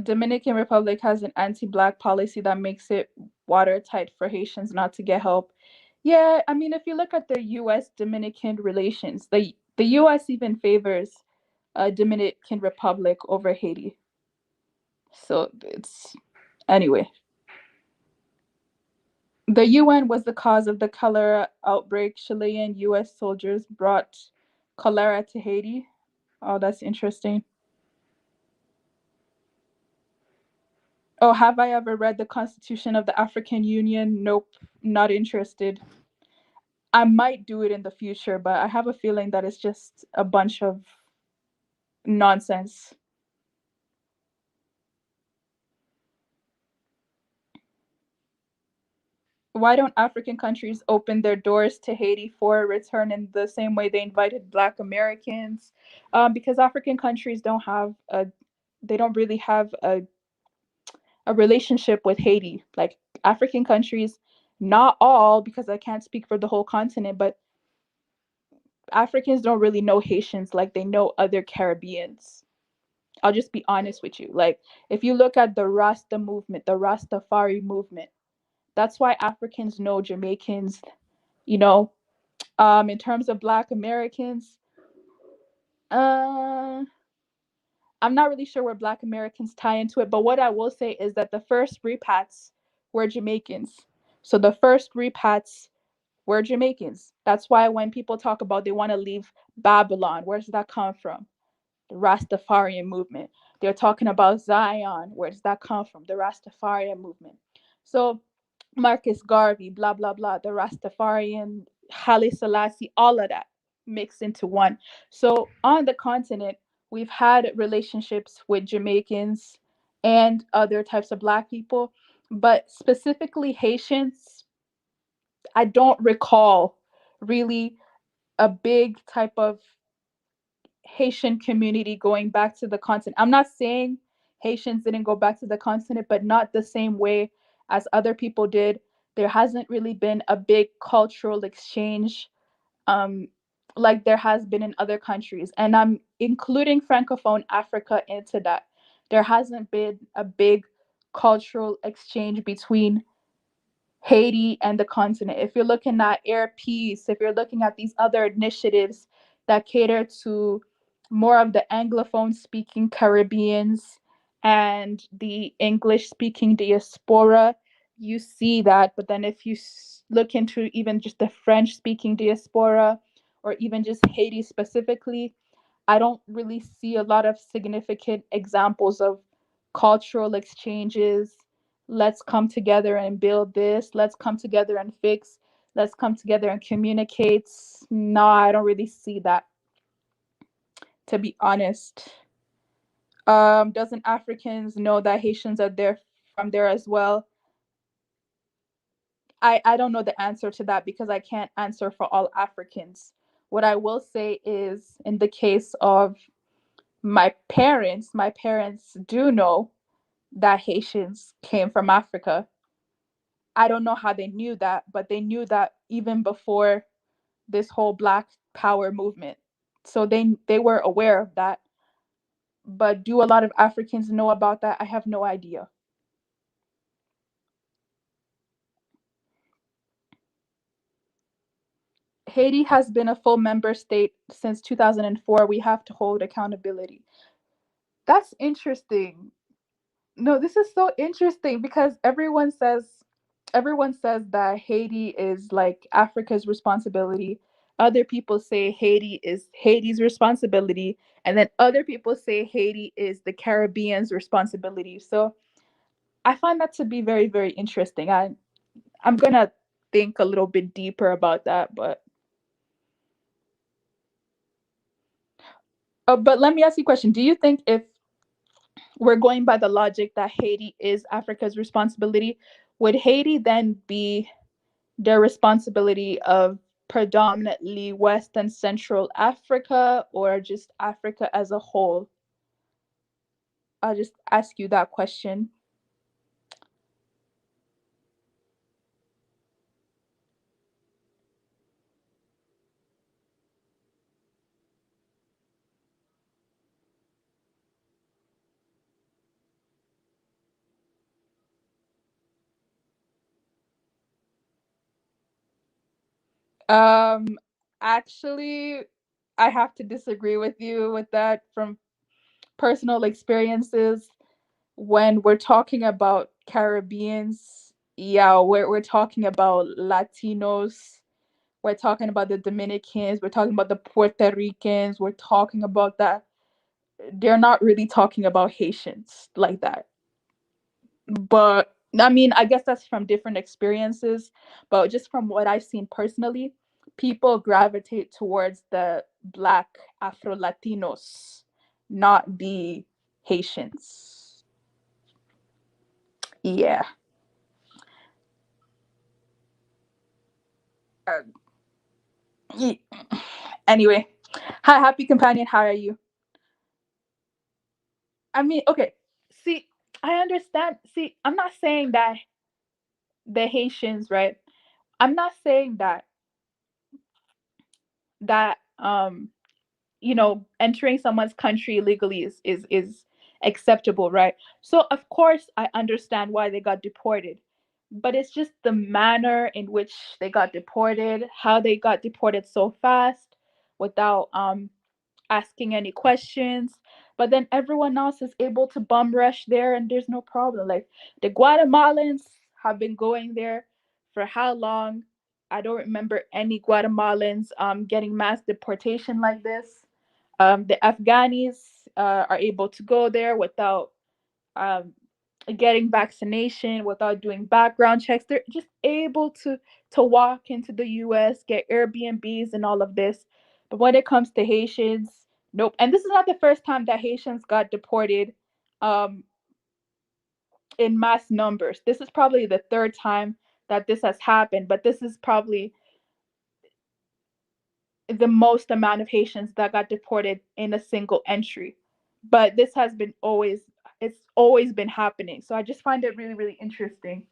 S2: Dominican Republic has an anti-black policy that makes it watertight for Haitians not to get help. Yeah, I mean, if you look at the U.S. Dominican relations, the U.S. even favors Dominican Republic over Haiti. So it's anyway. The UN was the cause of the cholera outbreak. Chilean US soldiers brought cholera to Haiti. Oh, that's interesting. Oh, have I ever read the Constitution of the African Union? Nope, not interested. I might do it in the future, but I have a feeling that it's just a bunch of nonsense. Why don't African countries open their doors to Haiti for a return in the same way they invited Black Americans? Because African countries they don't really have a relationship with Haiti. Like African countries, not all, because I can't speak for the whole continent, but Africans don't really know Haitians like they know other Caribbeans. I'll just be honest with you. Like if you look at the Rasta movement, the Rastafari movement, that's why Africans know Jamaicans, you know. In terms of Black Americans, uh I'm not really sure where Black Americans tie into it, but what I will say is that the first repats were Jamaicans. So the first repats were Jamaicans. That's why when people talk about they want to leave Babylon, where does that come from? The Rastafarian movement. They're talking about Zion. Where does that come from? The Rastafarian movement. So Marcus Garvey, blah, blah, blah, the Rastafarian, Haile Selassie, all of that mixed into one. So on the continent, we've had relationships with Jamaicans and other types of Black people, but specifically Haitians, I don't recall really a big type of Haitian community going back to the continent. I'm not saying Haitians didn't go back to the continent, but not the same way as other people did. There hasn't really been a big cultural exchange um, like there has been in other countries. And I'm including Francophone Africa into that. There hasn't been a big cultural exchange between Haiti and the continent. If you're looking at Air Peace, if you're looking at these other initiatives that cater to more of the Anglophone speaking Caribbeans and the English speaking diaspora, you see that. But then if you look into even just the French speaking diaspora or even just Haiti specifically, I don't really see a lot of significant examples of cultural exchanges. Let's come together and build this. Let's come together and fix. Let's come together and communicate. No, I don't really see that, to be honest. Doesn't Africans know that Haitians are there from there as well? I don't know the answer to that because I can't answer for all Africans. What I will say is, in the case of my parents do know that Haitians came from Africa. I don't know how they knew that, but they knew that even before this whole Black Power movement. So they were aware of that. But do a lot of Africans know about that? I have no idea. Haiti has been a full member state since 2004. We have to hold accountability. That's interesting. No, this is so interesting because everyone says that Haiti is like Africa's responsibility. Other people say Haiti is Haiti's responsibility, and then other people say Haiti is the Caribbean's responsibility. So I find that to be very, very interesting. I'm gonna think a little bit deeper about that, but let me ask you a question. Do you think if we're going by the logic that Haiti is Africa's responsibility, would Haiti then be their responsibility of predominantly West and Central Africa or just Africa as a whole? I'll just ask you that question. Um, actually, I have to disagree with you with that from personal experiences. When we're talking about Caribbeans, yeah, we're talking about Latinos, we're talking about the Dominicans, we're talking about the Puerto Ricans, we're talking about that. They're not really talking about Haitians like that. But I mean, I guess that's from different experiences, but just from what I've seen personally, people gravitate towards the Black Afro Latinos, not the Haitians. Yeah. Uh, ye- anyway, hi, happy companion. How are you? I mean, okay. See, I understand. See, I'm not saying that the Haitians, right? I'm not saying that entering someone's country illegally is acceptable, right? So of course I understand why they got deported, but it's just the manner in which they got deported, how they got deported so fast without asking any questions. But then everyone else is able to bum rush there and there's no problem. Like the Guatemalans have been going there for how long? I don't remember any Guatemalans getting mass deportation like this. The Afghanis are able to go there without um, getting vaccination, without doing background checks. They're just able to walk into the U.S., get Airbnbs, and all of this. But when it comes to Haitians, nope. And this is not the first time that Haitians got deported um, in mass numbers. This is probably the third time that this has happened, but this is probably the most amount of Haitians that got deported in a single entry. But this has been always it's always been happening. So I just find it really, really interesting.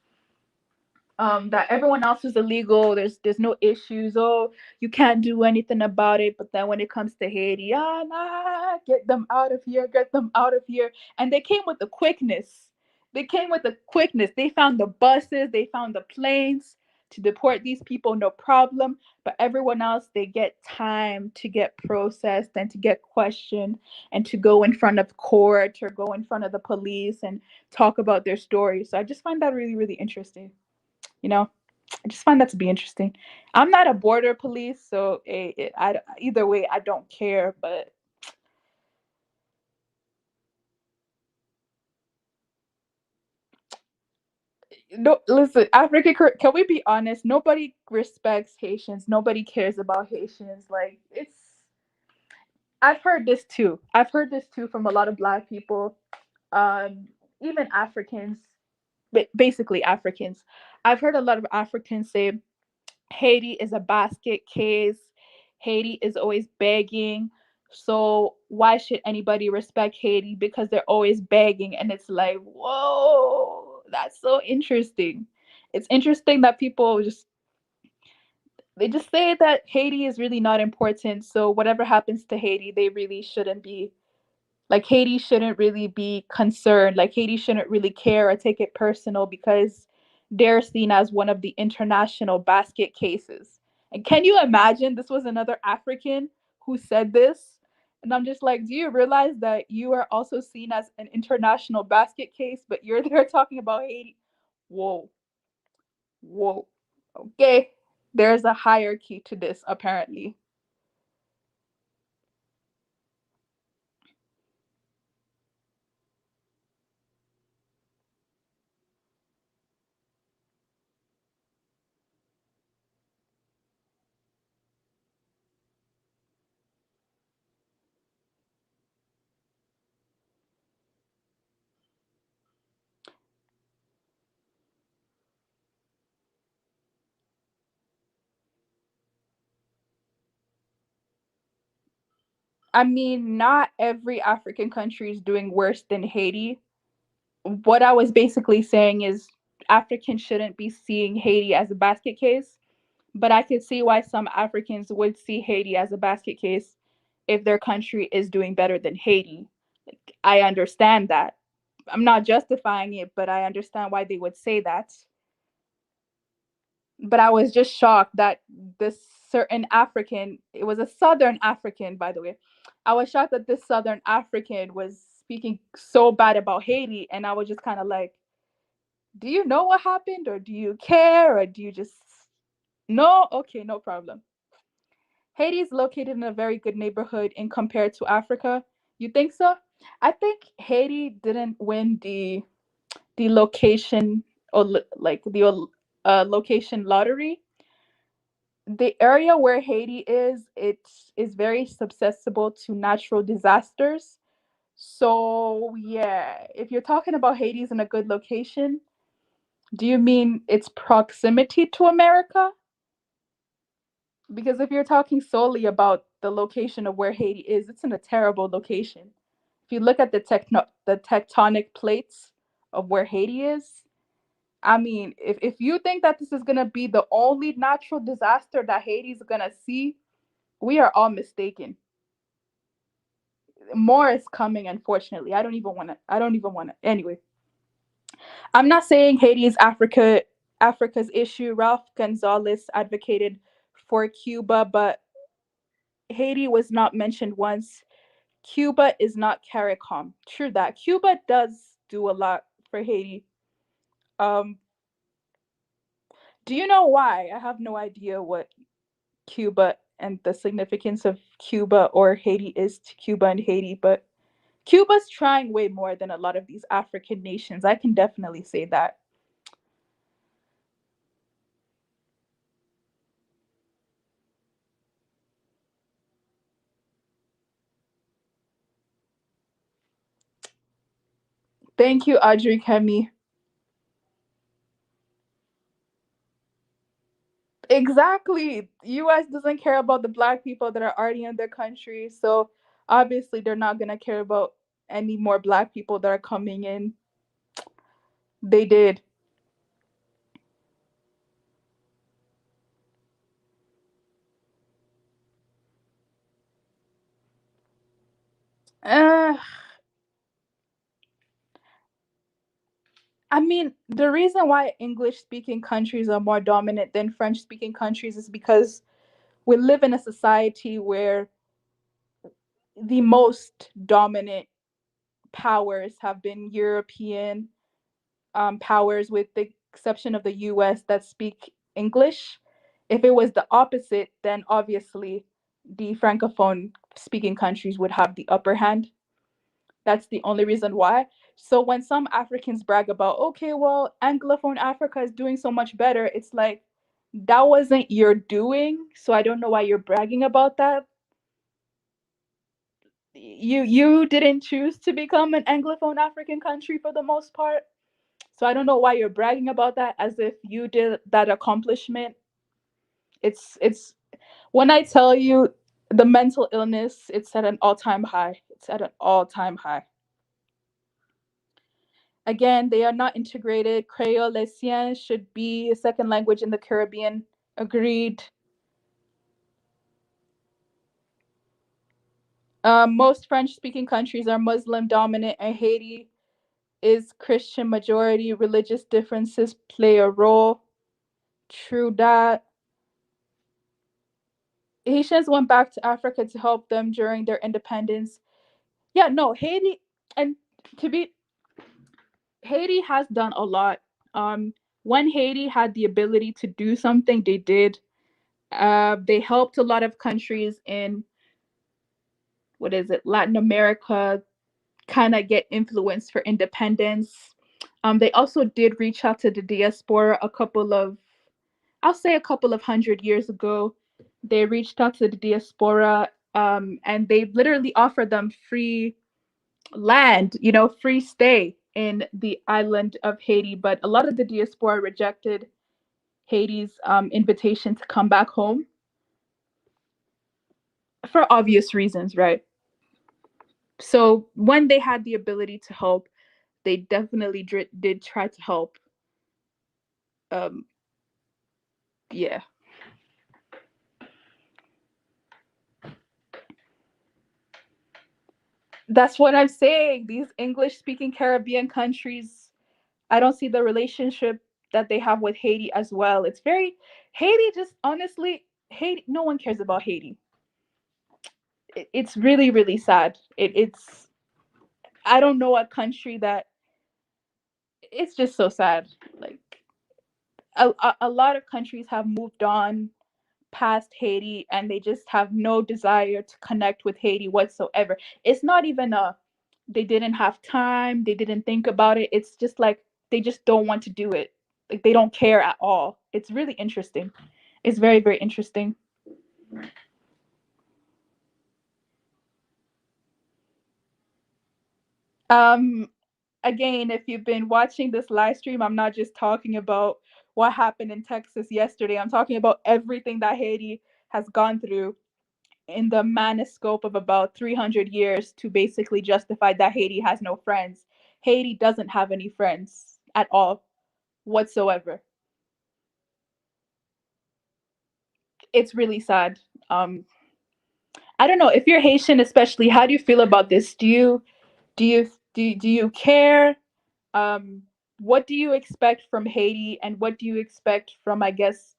S2: That everyone else is illegal. There's no issues. Oh, you can't do anything about it. But then when it comes to Haiti, nah, get them out of here, get them out of here. And they came with the quickness. They came with the quickness. They found the buses, they found the planes to deport these people, no problem. But everyone else, they get time to get processed and to get questioned and to go in front of court or go in front of the police and talk about their story. So I just find that really, really interesting. You know, I just find that to be interesting. I'm not a border police, so either way, I don't care. But no, listen, African, can we be honest? Nobody respects Haitians. Nobody cares about Haitians. Like it's. I've heard this too. I've heard this too from a lot of Black people, um, even Africans, but basically Africans. I've heard a lot of Africans say Haiti is a basket case. Haiti is always begging. So why should anybody respect Haiti? Because they're always begging. And it's like, whoa, that's so interesting. It's interesting that people just say that Haiti is really not important. So whatever happens to Haiti, they really shouldn't be like Haiti shouldn't really be concerned. Like Haiti shouldn't really care or take it personal because they're seen as one of the international basket cases. And can you imagine this was another African who said this? And I'm just like, do you realize that you are also seen as an international basket case, but you're there talking about Haiti? Whoa, whoa. Okay. There's a hierarchy to this, apparently. I mean, not every African country is doing worse than Haiti. What I was basically saying is Africans shouldn't be seeing Haiti as a basket case, but I could see why some Africans would see Haiti as a basket case if their country is doing better than Haiti. Like, I understand that. I'm not justifying it, but I understand why they would say that. But I was just shocked that this certain African. It was a Southern African, by the way. I was shocked that this Southern African was speaking so bad about Haiti, and I was just kind of like, do you know what happened, or do you care, or do you just no? Okay, no problem. Haiti is located in a very good neighborhood in compared to Africa. You think so? I think Haiti didn't win the location or like the location lottery. The area where Haiti is, it is very susceptible to natural disasters. So yeah, if you're talking about Haiti's in a good location, do you mean its proximity to America? Because if you're talking solely about the location of where Haiti is, it's in a terrible location. If you look at the tectonic plates of where Haiti is, I mean, if you think that this is gonna be the only natural disaster that Haiti's gonna see, we are all mistaken. More is coming, unfortunately. I don't even wanna anyway. I'm not saying Haiti is Africa's issue. Ralph Gonzalez advocated for Cuba, but Haiti was not mentioned once. Cuba is not CARICOM. True that. Cuba does do a lot for Haiti. Um, do you know why? I have no idea what Cuba and the significance of Cuba or Haiti is to Cuba and Haiti, but Cuba's trying way more than a lot of these African nations. I can definitely say that. Thank you, Audrey Kemi. Exactly. US doesn't care about the black people that are already in their country, so obviously they're not gonna care about any more black people that are coming in. They did. Uh, I mean, the reason why English speaking countries are more dominant than French speaking countries is because we live in a society where the most dominant powers have been European powers, with the exception of the US that speak English. If it was the opposite, then obviously the Francophone speaking countries would have the upper hand. That's the only reason why. So when some Africans brag about, okay, well, Anglophone Africa is doing so much better, it's like, that wasn't your doing. So I don't know why you're bragging about that. You didn't choose to become an Anglophone African country for the most part. So I don't know why you're bragging about that as if you did that accomplishment. It's when I tell you the mental illness, it's at an all-time high. It's at an all-time high. Again, they are not integrated. Creole should be a second language in the Caribbean. Agreed. Most French speaking countries are Muslim dominant, and Haiti is Christian majority. Religious differences play a role. True that. Haitians went back to Africa to help them during their independence. Yeah, no, Haiti, and to be, Haiti has done a lot. When Haiti had the ability to do something, they did. They helped a lot of countries in, what is it, Latin America, kind of get influence for independence. They also did reach out to the diaspora I'll say a couple of 100 years ago. They reached out to the diaspora, and they literally offered them free land, free stay in the island of Haiti. But a lot of the diaspora rejected Haiti's invitation to come back home for obvious reasons, right? So when they had the ability to help, they definitely did try to help. Um, yeah. That's what I'm saying. These English speaking Caribbean countries, I don't see the relationship that they have with Haiti as well. It's very, Haiti just honestly, Haiti, no one cares about Haiti. It's really, really sad. It's, I don't know a country that, it's just so sad. Like, a lot of countries have moved on past Haiti and they just have no desire to connect with Haiti whatsoever. It's not even a, they didn't have time, they didn't think about it. It's just like they just don't want to do it. Like they don't care at all. It's really interesting. It's very, very interesting. Um Again, if you've been watching this live stream, I'm not just talking about what happened in Texas yesterday. I'm talking about everything that Haiti has gone through in the manoscope of about 300 years to basically justify that Haiti has no friends. Haiti doesn't have any friends at all whatsoever. It's really sad. Um, I don't know if you're Haitian, especially. How do you feel about this? Do you care? Um, what do you expect from Haiti, and what do you expect from, I guess,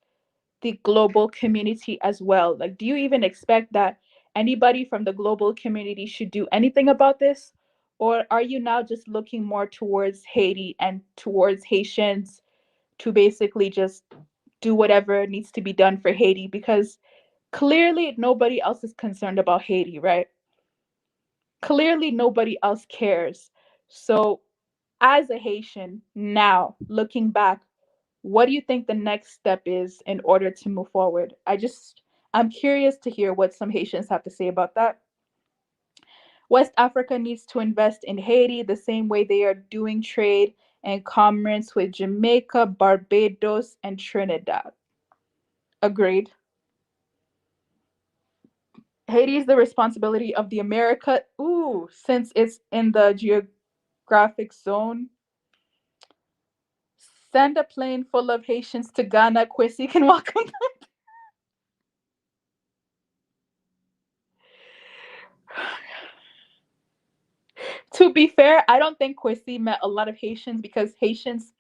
S2: the global community as well? Like, do you even expect that anybody from the global community should do anything about this? Or are you now just looking more towards Haiti and towards Haitians to basically just do whatever needs to be done for Haiti? Because clearly nobody else is concerned about Haiti, right? Clearly nobody else cares. So, as a Haitian, now looking back, what do you think the next step is in order to move forward? I'm curious to hear what some Haitians have to say about that. West Africa needs to invest in Haiti the same way they are doing trade and commerce with Jamaica, Barbados, and Trinidad. Agreed. Haiti is the responsibility of the America. Ooh, since it's in the geographic zone, send a plane full of Haitians to Ghana. Kwesi can welcome. To be fair, I don't think Kwesi met a lot of Haitians because Haitians,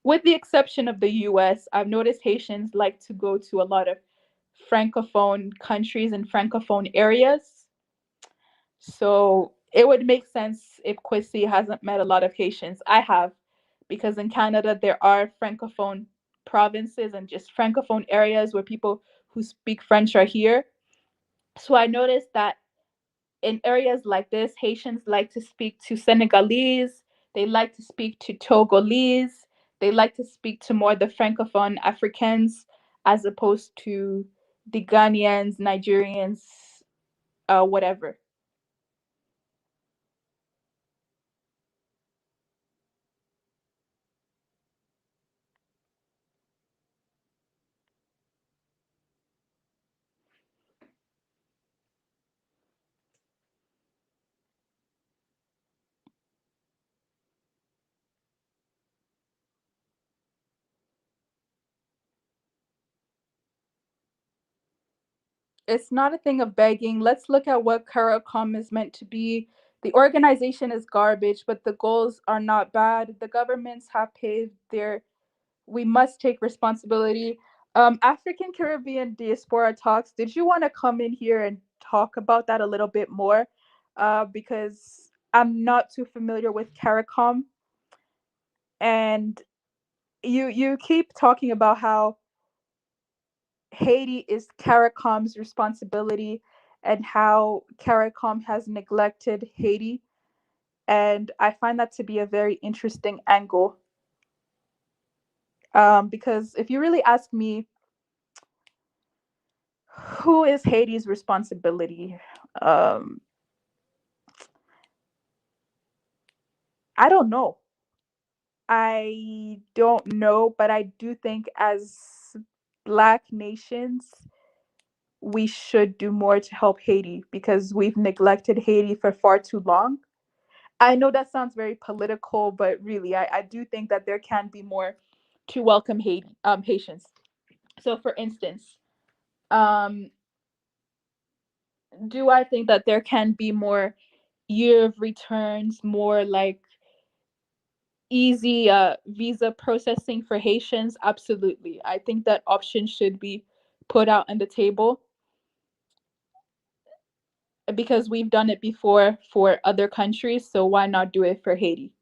S2: with the exception of the US, I've noticed Haitians like to go to a lot of francophone countries and francophone areas. So it would make sense if Kwesi hasn't met a lot of Haitians. I have, because in Canada there are francophone provinces and just francophone areas where people who speak French are here. So I noticed that in areas like this, Haitians like to speak to Senegalese, they like to speak to Togolese, they like to speak to more the Francophone Africans as opposed to the Ghanaians, Nigerians, whatever. It's not a thing of begging. Let's look at what CARICOM is meant to be. The organization is garbage, but the goals are not bad. The governments have paved their, we must take responsibility. African Caribbean diaspora talks. Did you want to come in here and talk about that a little bit more? Because I'm not too familiar with CARICOM, and you keep talking about how Haiti is CARICOM's responsibility and how CARICOM has neglected Haiti, and I find that to be a very interesting angle. Because if you really ask me, who is Haiti's responsibility? Um, I don't know. I don't know, but I do think as Black nations, we should do more to help Haiti because we've neglected Haiti for far too long. I know that sounds very political, but really, I do think that there can be more to welcome Haitians. So, for instance, um, do I think that there can be more year of returns, more like easy visa processing for Haitians? Absolutely. I think that option should be put out on the table, because we've done it before for other countries, so why not do it for Haiti?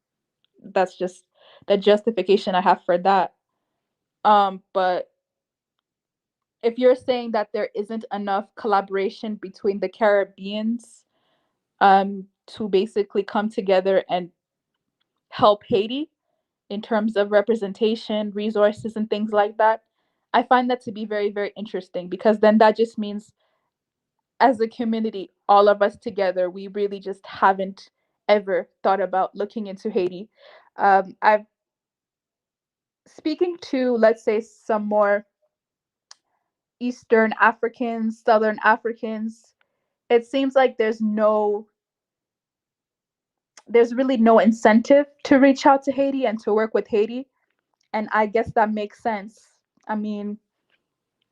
S2: That's just the justification I have for that. But if you're saying that there isn't enough collaboration between the Caribbeans to basically come together and help Haiti in terms of representation, resources, and things like that, I find that to be very, very interesting, because then that just means, as a community, all of us together, we really just haven't ever thought about looking into Haiti. I've Speaking to, let's say, some more Eastern Africans, Southern Africans, it seems like there's really no incentive to reach out to Haiti and to work with Haiti. And I guess that makes sense. I mean,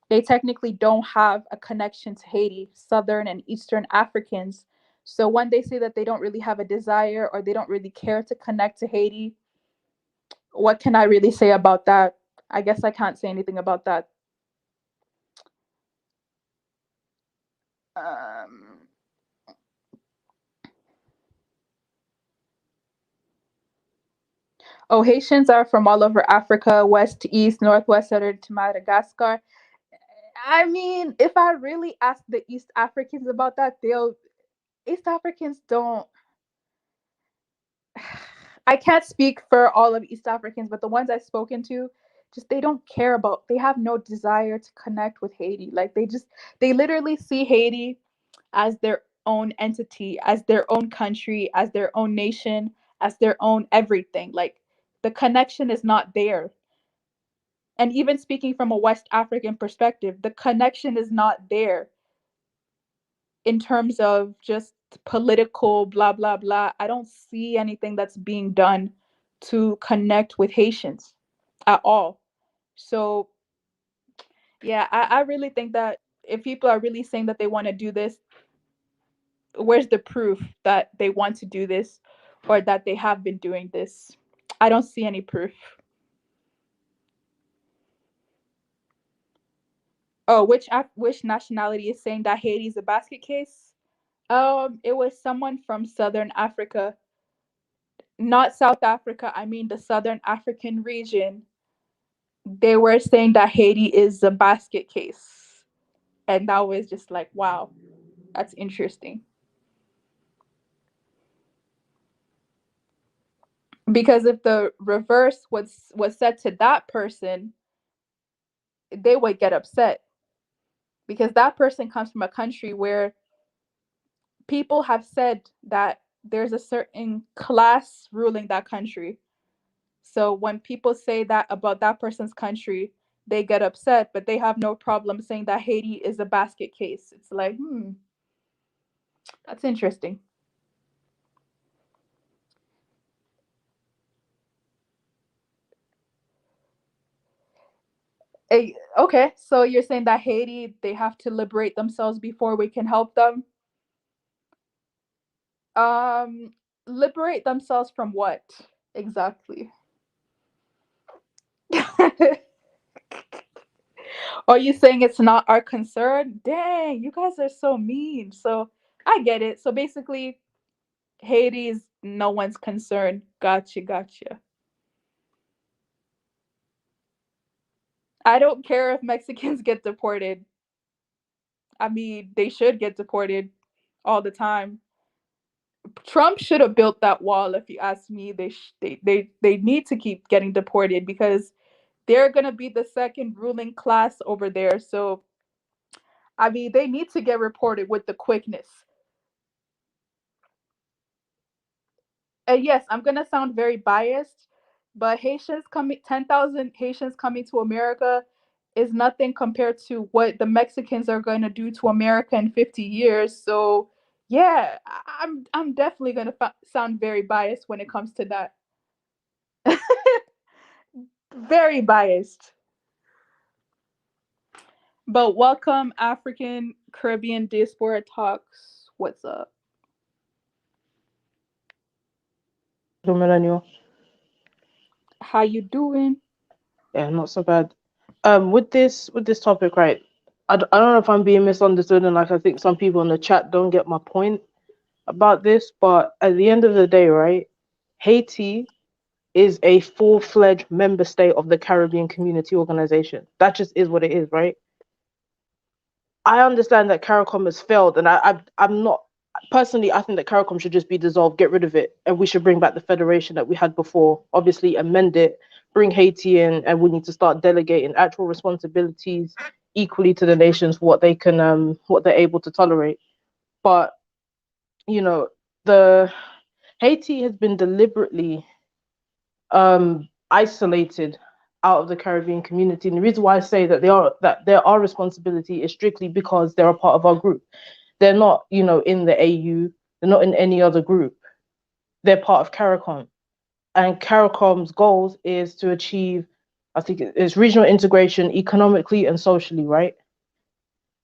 S2: they technically don't have a connection to Haiti, Southern and Eastern Africans. So when they say that they don't really have a desire or they don't really care to connect to Haiti, what can I really say about that? I guess I can't say anything about that. Um, oh, Haitians are from all over Africa, west to east, northwest, southern to Madagascar. I mean, if I really ask the East Africans about that, East Africans don't. I can't speak for all of East Africans, but the ones I've spoken to, just they don't care about. They have no desire to connect with Haiti. Like they literally see Haiti as their own entity, as their own country, as their own nation, as their own everything. Like the connection is not there. And even speaking from a West African perspective, the connection is not there in terms of just political blah blah blah. I don't see anything that's being done to connect with Haitians at all. So yeah, I really think that if people are really saying that they want to do this, where's the proof that they want to do this or that they have been doing this? I don't see any proof. Oh, which nationality is saying that Haiti is a basket case? It was someone from Southern Africa, not South Africa. I mean the Southern African region. They were saying that Haiti is a basket case, and that was just like, wow, that's interesting. Because if the reverse was said to that person, they would get upset, because that person comes from a country where people have said that there's a certain class ruling that country. So when people say that about that person's country, they get upset, but they have no problem saying that Haiti is a basket case. It's like, that's interesting. Okay, so you're saying that Haiti, they have to liberate themselves before we can help them? Um, Liberate themselves from what exactly? Are you saying it's not our concern? Dang, you guys are so mean. So I get it. So basically, Haiti is no one's concern. Gotcha, gotcha. I don't care if Mexicans get deported. I mean, they should get deported all the time. Trump should have built that wall. If you ask me, they need to keep getting deported, because they're gonna be the second ruling class over there. So I mean, they need to get reported with the quickness. And yes, I'm gonna sound very biased, but 10,000 Haitians coming to America is nothing compared to what the Mexicans are going to do to America in 50 years. So yeah, I'm definitely gonna sound very biased when it comes to that. Very biased. But welcome, African Caribbean Diaspora Talks. What's up?
S3: To Melanie.
S2: How you doing?
S3: Yeah, not so bad. With this topic, right? I don't know if I'm being misunderstood, and like I think some people in the chat don't get my point about this, but at the end of the day, right, Haiti is a full-fledged member state of the Caribbean Community Organization. That just is what it is, right? I understand that CARICOM has failed, and I'm not personally. I think that CARICOM should just be dissolved, get rid of it, and we should bring back the federation that we had before. Obviously, amend it, bring Haiti in, and we need to start delegating actual responsibilities equally to the nations for what they're able to tolerate. But you know, the Haiti has been deliberately isolated out of the Caribbean community. And the reason why I say that they're our responsibility is strictly because they're a part of our group. They're not, in the AU. They're not in any other group. They're part of CARICOM. And CARICOM's goals is to achieve, I think it's regional integration economically and socially, right?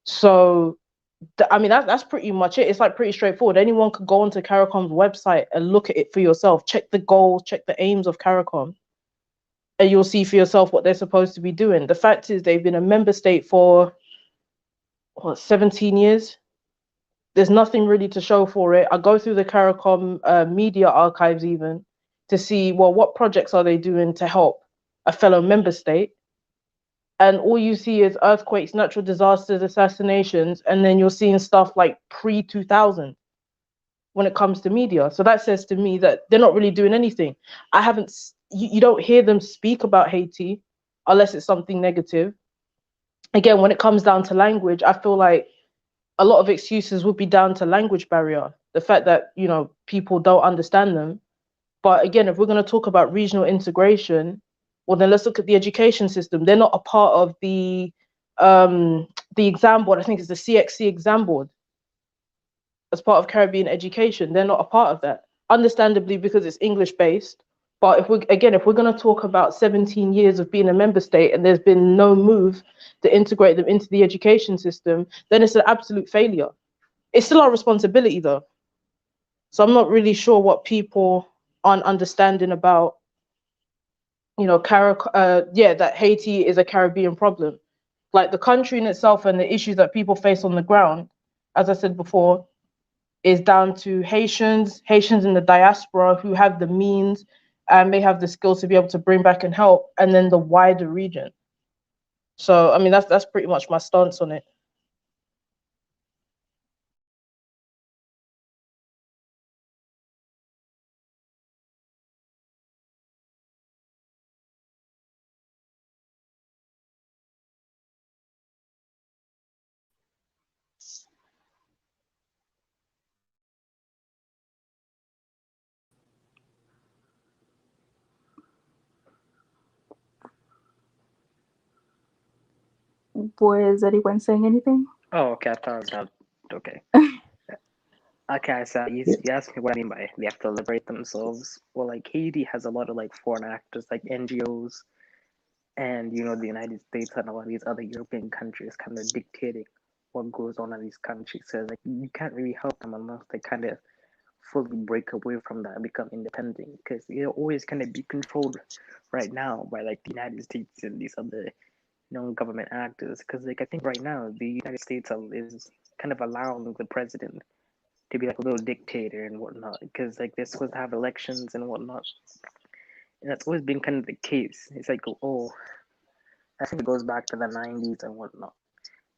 S3: So, I mean, that's pretty much it. It's like pretty straightforward. Anyone could go onto CARICOM's website and look at it for yourself. Check the goals, check the aims of CARICOM, and you'll see for yourself what they're supposed to be doing. The fact is, they've been a member state for 17 years. There's nothing really to show for it. I go through the CARICOM media archives even to see, well, what projects are they doing to help a fellow member state? And all you see is earthquakes, natural disasters, assassinations, and then you're seeing stuff like pre-2000 when it comes to media. So that says to me that they're not really doing anything. You don't hear them speak about Haiti unless it's something negative. Again, when it comes down to language, I feel like a lot of excuses would be down to language barrier, the fact that people don't understand them. But again, if we're going to talk about regional integration, well, then let's look at the education system. They're not a part of the exam board. I think it's the CXC exam board as part of Caribbean education. They're not a part of that, understandably, because it's English based. But if we're going to talk about 17 years of being a member state and there's been no move to integrate them into the education system, then it's an absolute failure. It's still our responsibility, though. So I'm not really sure what people aren't understanding about, that Haiti is a Caribbean problem. Like the country in itself and the issues that people face on the ground, as I said before, is down to Haitians in the diaspora who have the means and may have the skills to be able to bring back and help, and then the wider region. So, I mean, that's pretty much my stance on it.
S2: Was anyone saying anything?
S4: Oh, okay. I thought it was not okay. Okay, so you asked me what I mean by they have to liberate themselves. Well, like Haiti has a lot of like foreign actors, like NGOs, and the United States and a lot of these other European countries kind of dictating what goes on in these countries. So like you can't really help them unless they kind of fully break away from that and become independent, because they're always kind of be controlled right now by like the United States and these other government actors. Because like I think right now the United States is kind of allowing the president to be like a little dictator and whatnot, because like they're supposed to have elections and whatnot, and that's always been kind of the case. It's like, oh, I think it goes back to the 90s and whatnot.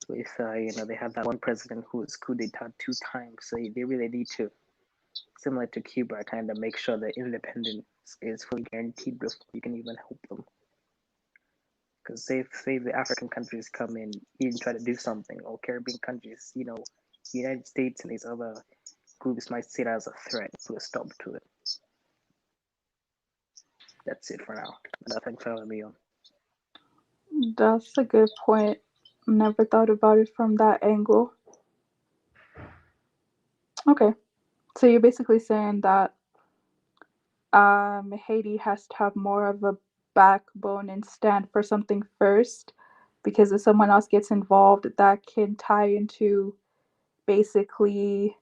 S4: With they have that one president who was coup d'etat 2 times, so they really need to, similar to Cuba, kind of make sure that independence is fully guaranteed before you can even help them. Because say the African countries come in and try to do something, or Caribbean countries, the United States and these other groups might see it as a threat, put a stop to it. That's it for now. Nothing further beyond.
S2: That's a good point. Never thought about it from that angle. Okay. So you're basically saying that Haiti has to have more of a backbone and stand for something first, because if someone else gets involved, that can tie into basically,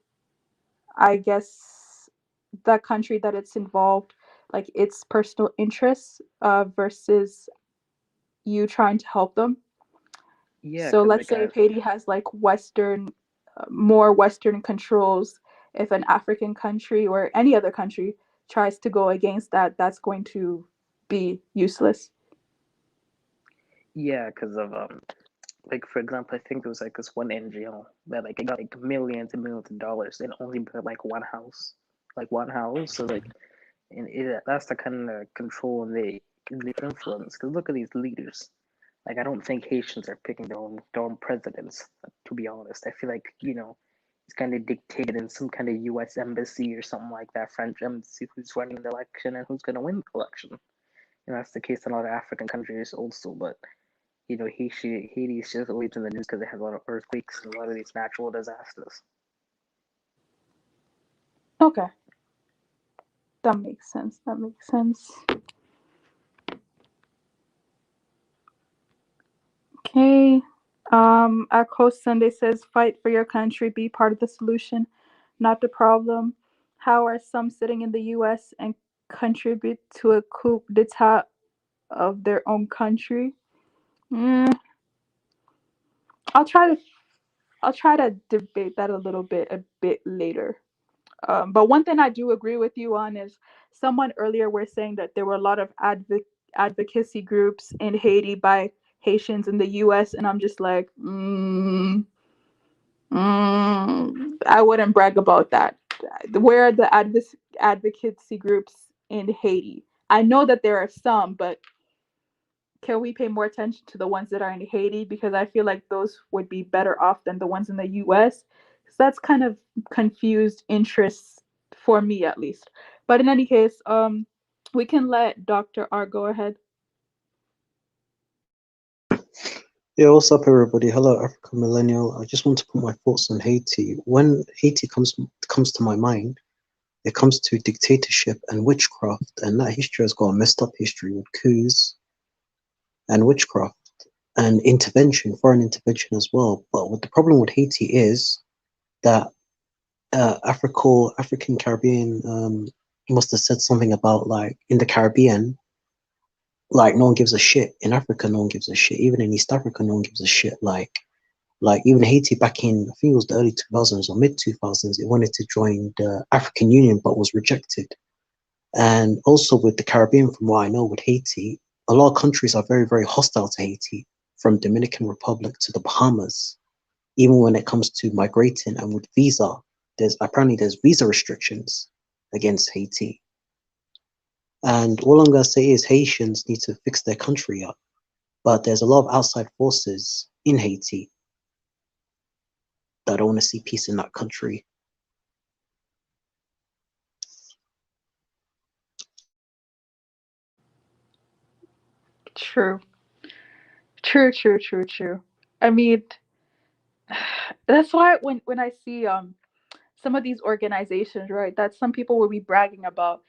S2: I guess, the country that it's involved, like its personal interests versus you trying to help them.
S4: Yeah,
S2: So
S4: 'cause
S2: let's
S4: like
S2: say if Haiti has like more Western controls, if an African country or any other country tries to go against that, that's going to be useless.
S4: yeah, because of like for example, I think there was like this one NGO that like it got like millions and millions of dollars and only built like one house. So like, and that's the kind of control and they influence. Because look at these leaders. Like I don't think Haitians are picking their own presidents. To be honest, I feel like it's kind of dictated in some kind of U.S. embassy or something like that, French embassy, who's running the election and who's going to win the election. And that's the case in a lot of African countries also. But Haiti is just always in the news because it has a lot of earthquakes and a lot of these natural disasters.
S2: Okay, that makes sense. That makes sense. Okay. Our host Sunday says, "Fight for your country. Be part of the solution, not the problem. How are some sitting in the U.S. and contribute to a coup d'état of their own country?" Mm, I'll try to debate that a bit later. But one thing I do agree with you on is someone earlier were saying that there were a lot of advocacy groups in Haiti by Haitians in the U.S. and I'm just like, I wouldn't brag about that. Where are the advocacy groups in Haiti? I know that there are some, but can we pay more attention to the ones that are in Haiti? Because I feel like those would be better off than the ones in the US. Because that's kind of confused interests for me at least. But in any case, we can let Dr. R go ahead.
S5: Yeah, what's up, everybody? Hello, African Millennial. I just want to put my thoughts on Haiti. When Haiti comes to my mind, it comes to dictatorship and witchcraft, and that history has got a messed up history with coups and witchcraft and intervention, foreign intervention as well. But what the problem with Haiti is that African Caribbean must have said something about like in the Caribbean, like no one gives a shit. In Africa, no one gives a shit. Even in East Africa, no one gives a shit. Like even Haiti back in, I think it was the early 2000s or mid 2000s, it wanted to join the African Union but was rejected. And also with the Caribbean, from what I know with Haiti, a lot of countries are very, very hostile to Haiti, from Dominican Republic to the Bahamas, even when it comes to migrating and with visa. There's visa restrictions against Haiti. And all I'm going to say is Haitians need to fix their country up. But there's a lot of outside forces in Haiti that don't want to see peace in that country.
S2: True. True. I mean, that's why when I see some of these organizations, right, that some people will be bragging about,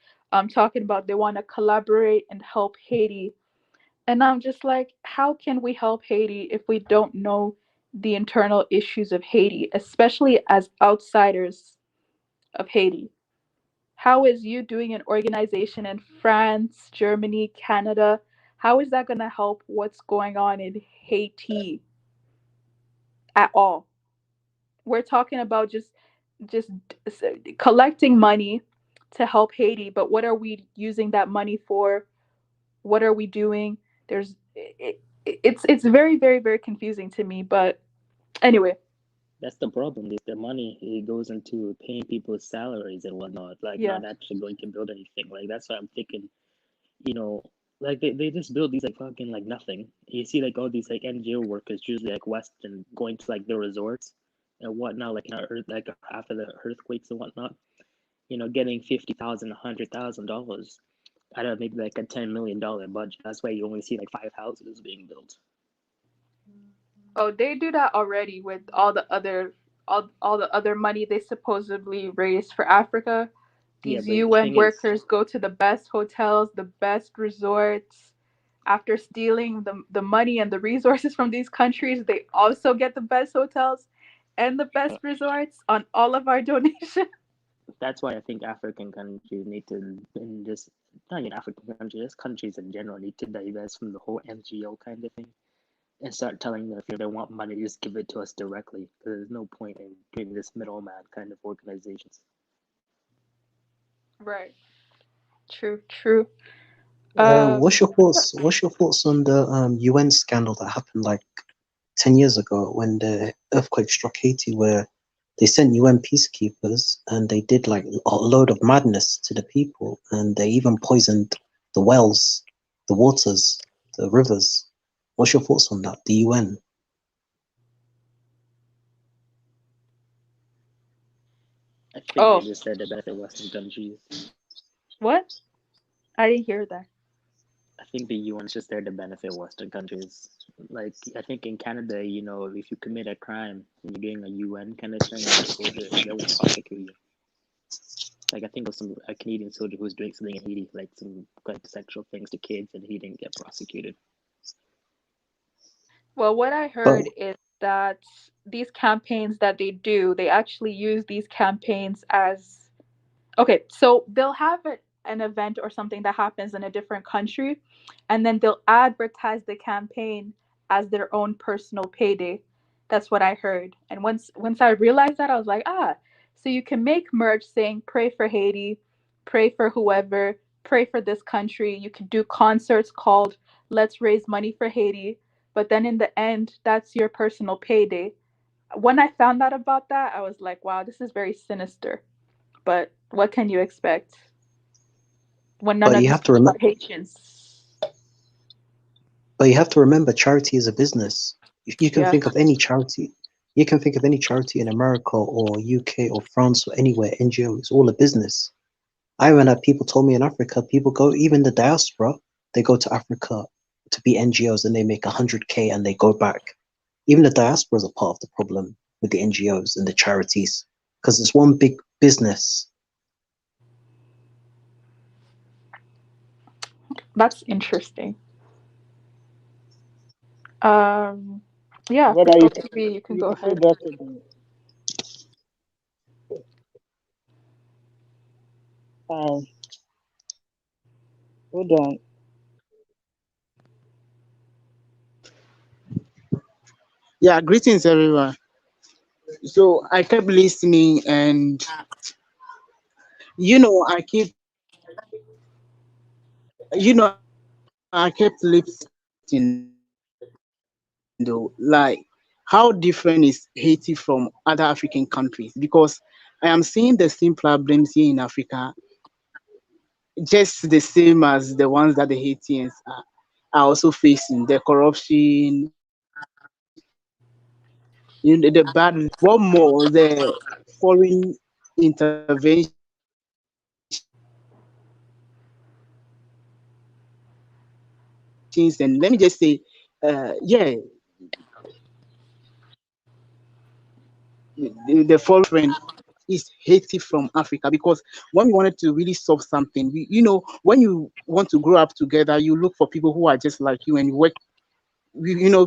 S2: talking about they want to collaborate and help Haiti. And I'm just like, how can we help Haiti if we don't know the internal issues of Haiti, especially as outsiders of Haiti? How is you doing an organization in France, Germany, Canada? How is that going to help what's going on in Haiti at all? We're talking about just collecting money to help Haiti, but what are we using that money for? What are we doing? It's very very confusing to me, but anyway.
S6: That's the problem. Is the money it goes into paying people's salaries and whatnot, like
S2: Yeah.
S6: not actually going to build anything. Like that's why I'm thinking, you know, like they just build these like fucking like nothing. You see like all these like NGO workers, usually like Western, going to like the resorts and whatnot, like like after the earthquakes and whatnot, getting $50,000, $100,000 out of maybe like a $10 million budget. That's why you only see like 5 houses being built.
S2: Oh, they do that already with all the other money they supposedly raise for Africa.
S6: Yeah,
S2: These
S6: but the
S2: UN
S6: thing is,
S2: workers go to the best hotels, the best resorts. After stealing the money and the resources from these countries, they also get the best hotels and the best resorts on all of our donations.
S6: that's why I think African countries need to, and just not even African countries, just countries in general need to divest from the whole NGO kind of thing. and start telling them if they want money, just give it to us directly. Because there's no point in doing this middleman kind of organizations.
S2: Right. True. True. Um.
S5: What's your thoughts? What's your thoughts on the UN scandal that happened like 10 years ago when the earthquake struck Haiti, where they sent UN peacekeepers and they did like a load of madness to the people, and they even poisoned the wells, the waters, the rivers. What's your thoughts on that? The UN.
S6: I think
S2: Oh,
S6: they just said to benefit Western countries.
S2: what? I didn't hear that.
S6: I think the UN's just there to benefit Western countries. Like, I think in Canada, if you commit a crime and you're doing a UN kind of thing, they won't prosecute you. Like, I think it was a Canadian soldier who was doing something in Haiti, like some like sexual things to kids, and he didn't get prosecuted.
S2: Well, what I
S5: But
S2: heard is that these campaigns that they do, they actually use these campaigns as okay, so they'll have an event or something that happens in a different country, and then they'll advertise the campaign as their own personal payday. That's what I heard. And once I realized that, I was like, ah, so you can make merch saying pray for Haiti, pray for whoever, pray for this country. You can do concerts called Let's Raise Money for Haiti, but then in the end, that's your personal payday. When I found out about that, I was like, wow, this is very sinister. But what can you expect when none
S5: but
S2: of
S5: you
S2: these
S5: have to
S2: people are
S5: remember.
S2: Haitians?
S5: But you have to remember, charity is a business. If you can
S2: Yeah.
S5: think of any charity, you can think of any charity in America or UK or France or anywhere, NGO, it's all a business. I even had people told me in Africa, people go, even the diaspora, they go to Africa to be NGOs and they make 100K and they go back. Even the diaspora is a part of the problem with the NGOs and the charities because it's one big business.
S2: That's interesting. Um, yeah, for
S7: Whether
S2: Scope TV, you can
S7: you
S2: go
S7: can say
S2: ahead.
S7: that again. Um, hold on. Yeah, greetings everyone. So I kept listening, and I keep, I kept listening though. Like, how different is Haiti from other African countries? Because I am seeing the same problems here in Africa, just the same as the ones that the Haitians are also facing. The corruption, the bad. What more? The foreign interventions, and let me just say, yeah, the foreign is Haiti from Africa. Because when we wanted to really solve something, when you want to grow up together, you look for people who are just like you and you work,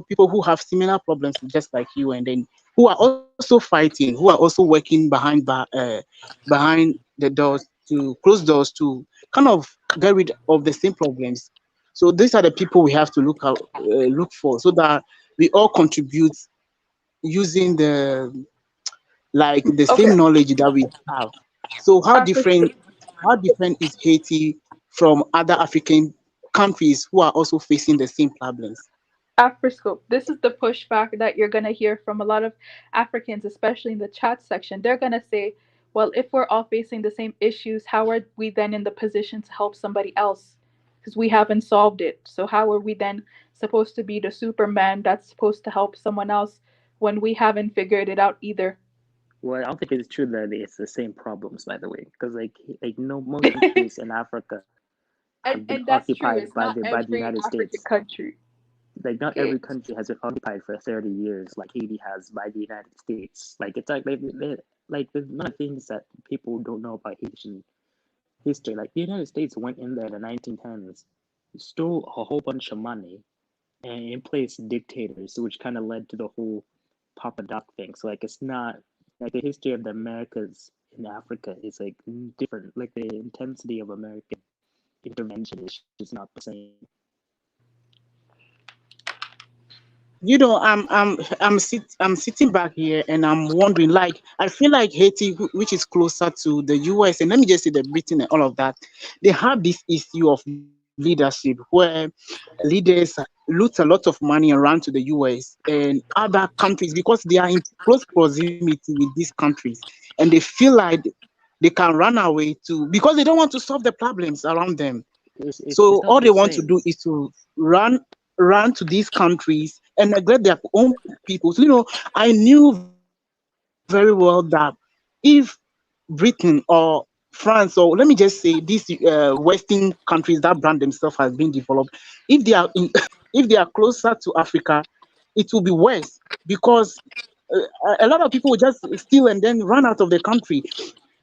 S7: people who have similar problems just like you, and then who are also fighting, who are also working behind the doors, to close doors, to kind of get rid of the same problems. So these are the people we have to look for, so that we all contribute using the
S2: Okay,
S7: same knowledge that we have. So
S2: Afro
S7: how different is Haiti from other African countries who are also facing the same problems?
S2: Afroscope. This is the pushback that you're gonna hear from a lot of Africans, especially in the chat section. They're gonna say, "Well, if we're all facing the same issues, how are we then in the position to help somebody else? Because we haven't solved it. So how are we then supposed to be the Superman that's supposed to help someone else when we haven't figured it out either?"
S6: Well, I don't think it's true that it's the same problems, by the way, because like no, most countries in Africa
S2: and
S6: have been
S2: and that's true.
S6: occupied
S2: It's
S6: by
S2: not
S6: the
S2: every
S6: United
S2: African
S6: States.
S2: country.
S6: Like not
S2: Okay.
S6: every country has been occupied for 30 years, like Haiti has by the United States. Like it's like there's not things that people don't know about Haitian history. Like the United States went in there in the 1910s, stole a whole bunch of money, and in place dictators, which kind of led to the whole Papa Doc thing. So like it's not like the history of the Americas in Africa is like different. Like the intensity of American intervention is just not the same.
S7: I'm sitting back here and I'm wondering, like, I feel like Haiti, which is closer to the US, and let me just say that Britain and all of that, they have this issue of leadership where leaders loot a lot of money around to the US and other countries because they are in close proximity with these countries, and they feel like they can run away to because they don't want to solve the problems around them.
S6: It's
S7: So
S6: not
S7: all
S6: the
S7: they want to
S6: same.
S7: do is to run to these countries and neglect their own people. So, I knew very well that if Britain or France, or let me just say these Western countries that brand themselves as being developed, if they are in, if they are closer to Africa, it will be worse because a lot of people will just steal and then run out of the country.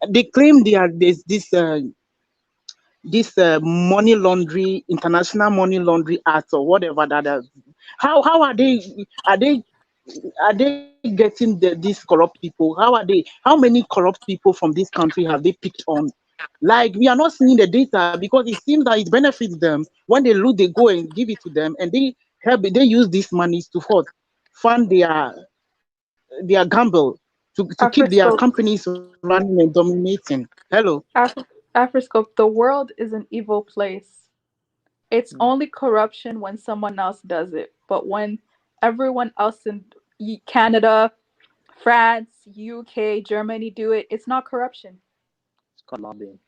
S7: They claim there's this money laundry, international money laundry act or whatever that is. How are they are they getting these corrupt people? How many corrupt people from this country have they picked on? Like, we are not seeing the data because it seems that it benefits them. When they loot, they go and give it to them, and they use these monies to fund their gamble, to keep their
S2: Afroscope.
S7: companies running and dominating. Hello.
S2: Afroscope. The world is an evil place. It's
S6: Mm.
S2: only corruption when someone else does it. But when everyone else in Canada, France, UK, Germany do it, it's not corruption.
S6: It's called lobbying.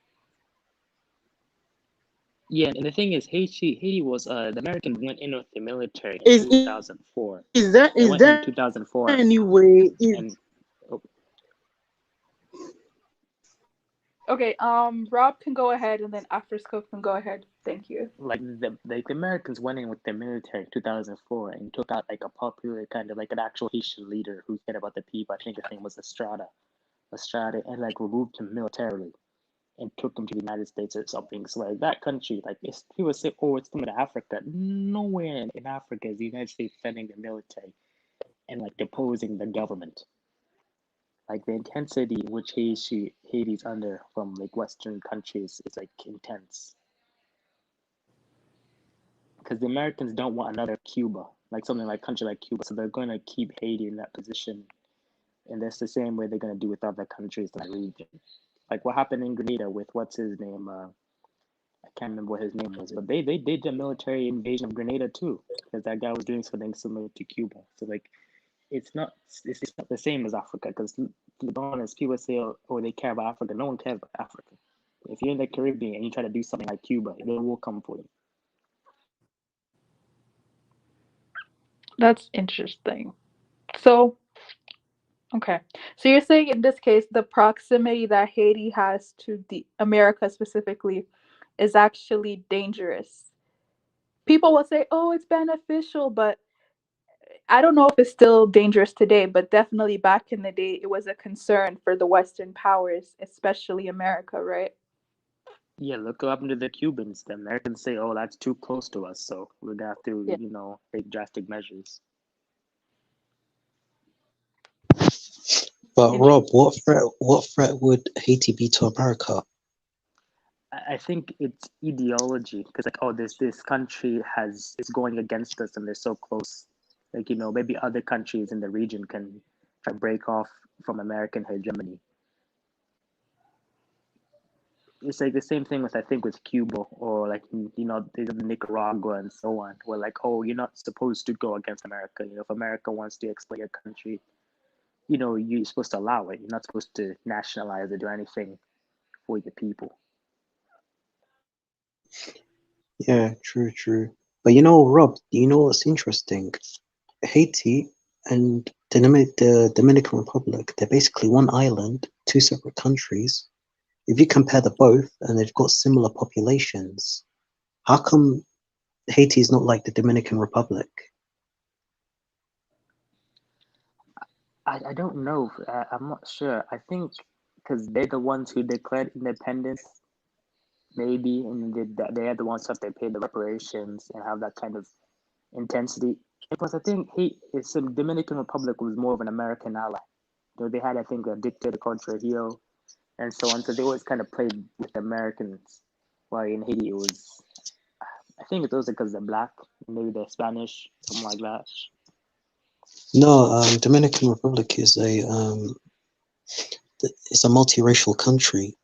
S6: Yeah, and the thing is, Haiti was the Americans went in with the military in
S7: Is there
S6: 2004. They
S7: is
S6: went in
S7: there
S6: 2004,
S7: any way?
S6: and oh,
S2: Okay, Rob can go ahead and then Afroscope can go ahead. Thank you.
S6: the Americans went in with the military in 2004 and took out like a popular kind of like an actual Haitian leader who cared about the people. I think his name was Estrada, and like removed him militarily and took him to the United States or something. So like that country, like people say, oh, it's coming to Africa. Nowhere in Africa is the United States sending the military and like deposing the government. Like the intensity which Haiti's under from like Western countries is like intense because the Americans don't want another Cuba, like something like country like Cuba. So they're going to keep Haiti in that position, and that's the same way they're going to do with other countries in that region. Like what happened in Grenada with what's his name? I can't remember what his name was, but they did the military invasion of Grenada too, because that guy was doing something similar to Cuba. So like it's not the same as Africa, because to be honest, people say oh they care about Africa. No one cares about Africa. If you're in the Caribbean and you try to do something like Cuba, they will come for you.
S2: That's interesting. So, okay. So you're saying in this case, the proximity that Haiti has to the America specifically is actually dangerous. People will say, "Oh, it's beneficial," but I don't know if it's still dangerous today, but definitely back in the day, it was a concern for the Western powers, especially America, right?
S6: Yeah, look what happened to the Cubans. The Americans say, "Oh, that's too close to us, so we're gonna have to,
S2: Yeah.
S6: take drastic measures."
S5: But
S2: Interesting.
S5: Rob, what threat would Haiti be to America?
S6: I think it's ideology because, like, oh, this country is going against us, and they're so close. Like, maybe other countries in the region can try to break off from American hegemony. It's like the same thing with I think with Cuba or like Nicaragua and so on, where like, oh, you're not supposed to go against America. If America wants to exploit your country, you're supposed to allow it. You're not supposed to nationalize or do anything for the people.
S5: Yeah, true, true. But Rob, you know what's interesting? Haiti and the Dominican Republic, they're basically one island, two separate countries. If you compare the both and they've got similar populations, how come Haiti is not like the Dominican Republic?
S6: I don't know. I'm not sure. I think because they're the ones who declared independence, maybe, and they're the ones who have to pay the reparations and have that kind of intensity. Because I think it's the Dominican Republic was more of an American ally. They had, I think, a dictator called Trujillo and so on. So they always kind of played with the Americans. While in Haiti, it was, I think it's also because they're black, maybe they're Spanish, something like that.
S5: No, Dominican Republic is it's a multiracial country.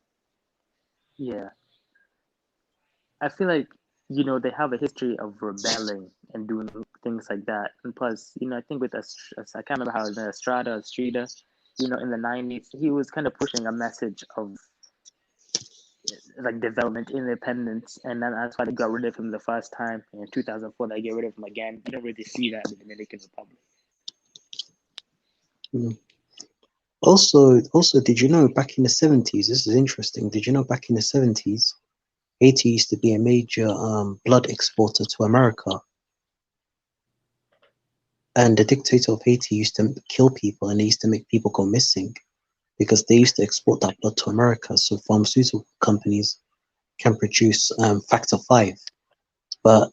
S6: Yeah, I feel like they have a history of rebelling and doing things like that, and plus I think with I can't remember how his name Estrada, in the 90s he was kind of pushing a message of like development, independence, and then that's why they got rid of him the first time. And in 2004, they get rid of him again. You don't really see that in the Dominican Republic.
S5: Mm. Also, did you know back in the 70s? This is interesting. Did you know back in the 70s, Haiti used to be a major blood exporter to America, and the dictator of Haiti used to kill people, and they used to make people go missing because they used to export that blood to America, so pharmaceutical companies can produce factor 5. But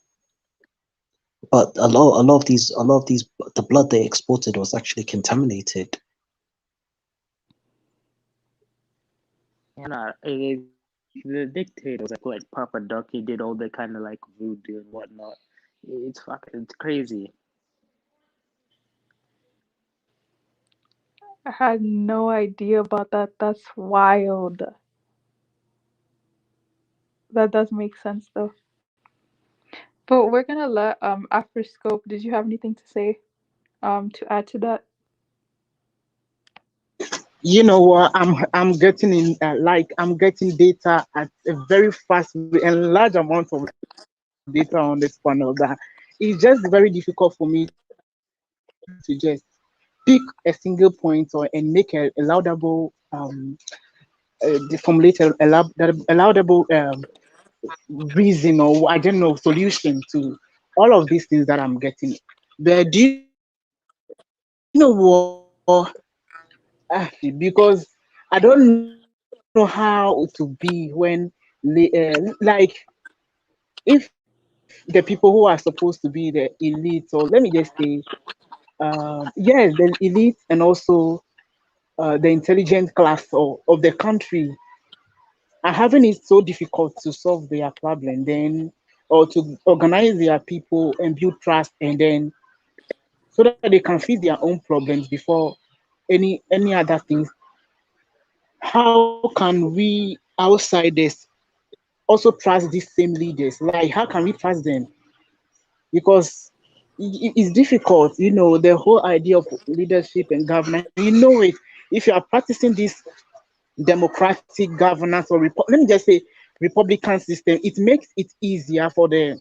S5: a lot of these the blood they exported was actually contaminated.
S6: And the dictator was like Papa Duck. He did all the kind of like voodoo and whatnot. It's crazy.
S2: I had no idea about that. That's wild. That does make sense though. But we're gonna let after scope. Did you have anything to say to add to that?
S7: You know what? I'm getting in I'm getting data at a very fast and large amount of data on this panel that it's just very difficult for me to just pick a single point or and make a laudable formulate a laudable reason or I don't know solution to all of these things that I'm getting. But do you know what? Because I don't know how to be when like if the people who are supposed to be the elite, or let me just say, yes, the elite and also the intelligent class of the country are having it so difficult to solve their problem, then or to organize their people and build trust, and then so that they can fix their own problems before any other things. How can we outsiders also trust these same leaders? Like, how can we trust them? Because it's difficult, the whole idea of leadership and governance. You know it. If you are practicing this democratic governance or let me just say Republican system, it makes it easier for the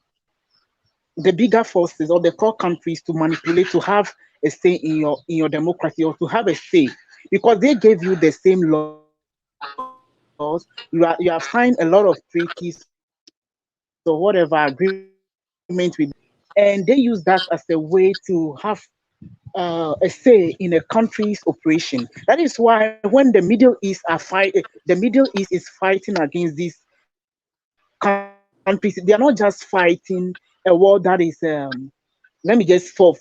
S7: bigger forces or the core countries to manipulate, to have a say in your democracy, or to have a say because they gave you the same laws. You have signed a lot of treaties or whatever agreement with them, and they use that as a way to have a say in a country's operation. That is why when the Middle East the Middle East is fighting against these countries, they are not just fighting a war that is let me just for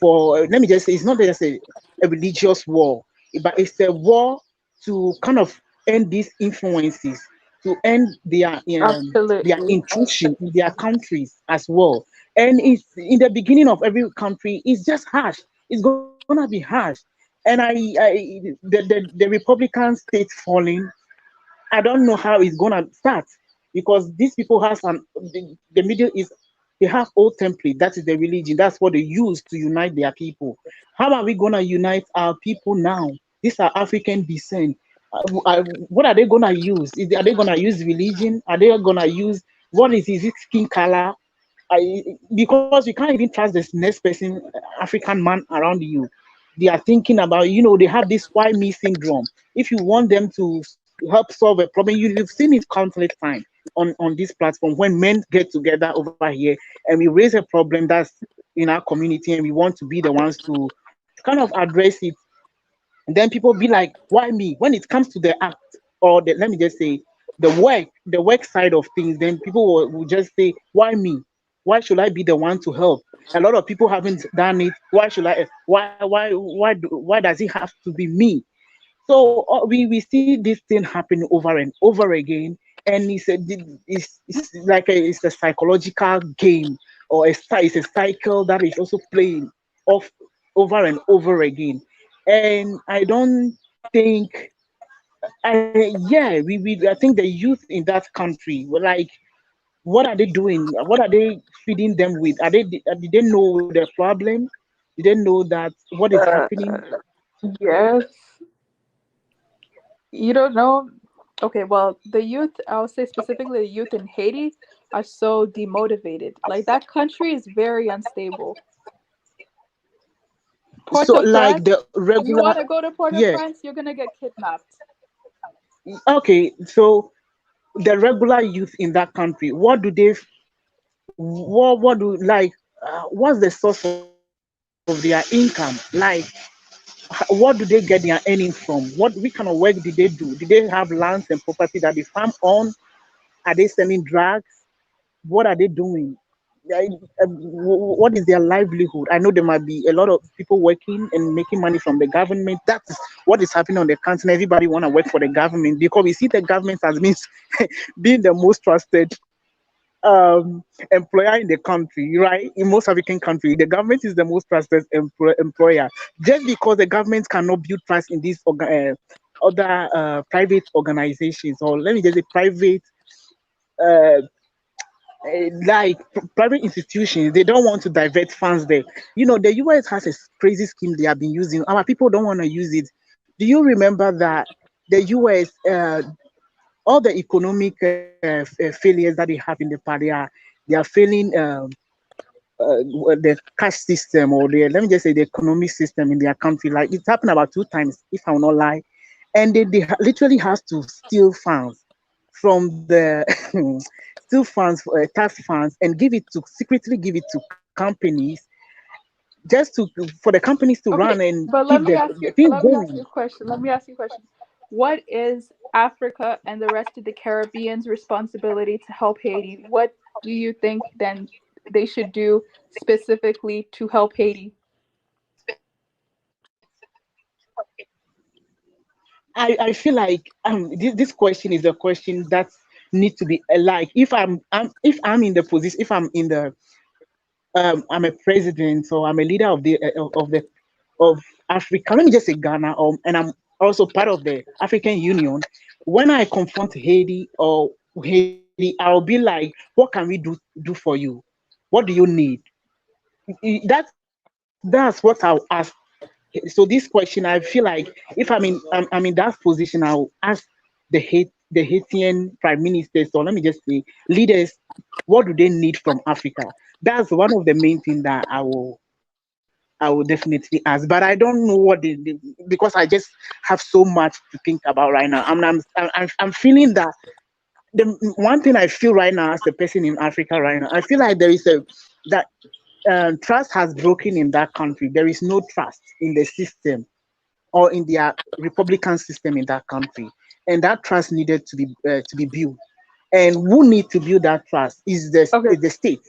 S7: let me just say it's not just a religious war, but it's a war to kind of end these influences, to end their
S2: Absolutely.
S7: intrusion in their countries as well. And it's in the beginning of every country, it's just harsh. It's gonna be harsh. And the Republican state falling, I don't know how it's gonna start because these people has the Middle East, they have old template. That is the religion. That's what they use to unite their people. How are we gonna unite our people now? These are African descent. What are they gonna use? Are they gonna use religion? Are they gonna use is it skin color? Because you can't even trust this next person, African man around you. They are thinking about, they have this why me syndrome. If you want them to help solve a problem, you've seen it countless times on this platform when men get together over here and we raise a problem that's in our community and we want to be the ones to kind of address it. And then people be like, why me? When it comes to the act or let me just say the work side of things, then people will just say, why me? Why should I be the one to help? A lot of people haven't done it. Why should I? Why does it have to be me? So we see this thing happen over and over again, and it's like it's a psychological game, or it's a cycle that is also playing off over and over again. And I don't think, yeah, I think the youth in that country were like, what are they doing? What are they feeding them with? Did they know the problem? Did they know that what is happening?
S2: Yes. You don't know? Okay, well, the youth, I'll say specifically the youth in Haiti are so demotivated. Like that country is very unstable.
S7: So like
S2: Port-au-Prince,
S7: the
S2: you
S7: regular,
S2: want to go to
S7: yeah.
S2: Port-au-Prince, you're gonna get kidnapped.
S7: Okay, so the regular youth in that country, what do they, what do like, what's the source of their income? Like, what do they get their earnings from? What kind of work did they do? Did they have lands and property that they farm on? Are they selling drugs? What are they doing? Like, what is their livelihood? I know there might be a lot of people working and making money from the government. That's what is happening on the continent. Everybody want to work for the government because we see the government as means being the most trusted employer in the country, right? In most African countries, the government is the most trusted employer. Just because the government cannot build trust in these other private organizations, or let me just say private, uh, private institutions, they don't want to divert funds there. You know, the US has a crazy scheme they have been using. Our people don't want to use it. Do you remember that the US, all the economic failures that they have in the past, they are failing the cash system, or the, let me just say, the economic system in their country. Like it's happened about 2 times, if I will not lie, and they literally has to steal funds from the steal funds, tax funds, and give it to secretly give it to companies, just to for the companies to run
S2: Okay,
S7: and
S2: but
S7: keep the thing
S2: let me ask
S7: going.
S2: you a question. Let me ask you a question. What is Africa and the rest of the Caribbean's responsibility to help Haiti? What do you think then they should do specifically to help Haiti?
S7: I feel like this question is a question that needs to be like, if I'm in the position, if I'm in the I'm a president, or I'm a leader of the of Africa. Let me just say Ghana, and I'm also part of the African Union. When I confront Haiti or Haiti, I'll be like, "What can we do for you? What do you need?" That's what I'll ask. So this question, I feel like if I'm in that position, I'll ask the Haitian prime ministers, or let me just say leaders, what do they need from Africa? That's one of the main things that I will definitely ask. But I don't know what because I just have so much to think about right now. I'm feeling that the one thing I feel right now as a person in Africa right now, I feel like there is a that trust has broken in that country. There is no trust in the system or in their republican system in that country, and that trust needed to be built. And who need to build that trust
S2: Okay.
S7: is the state.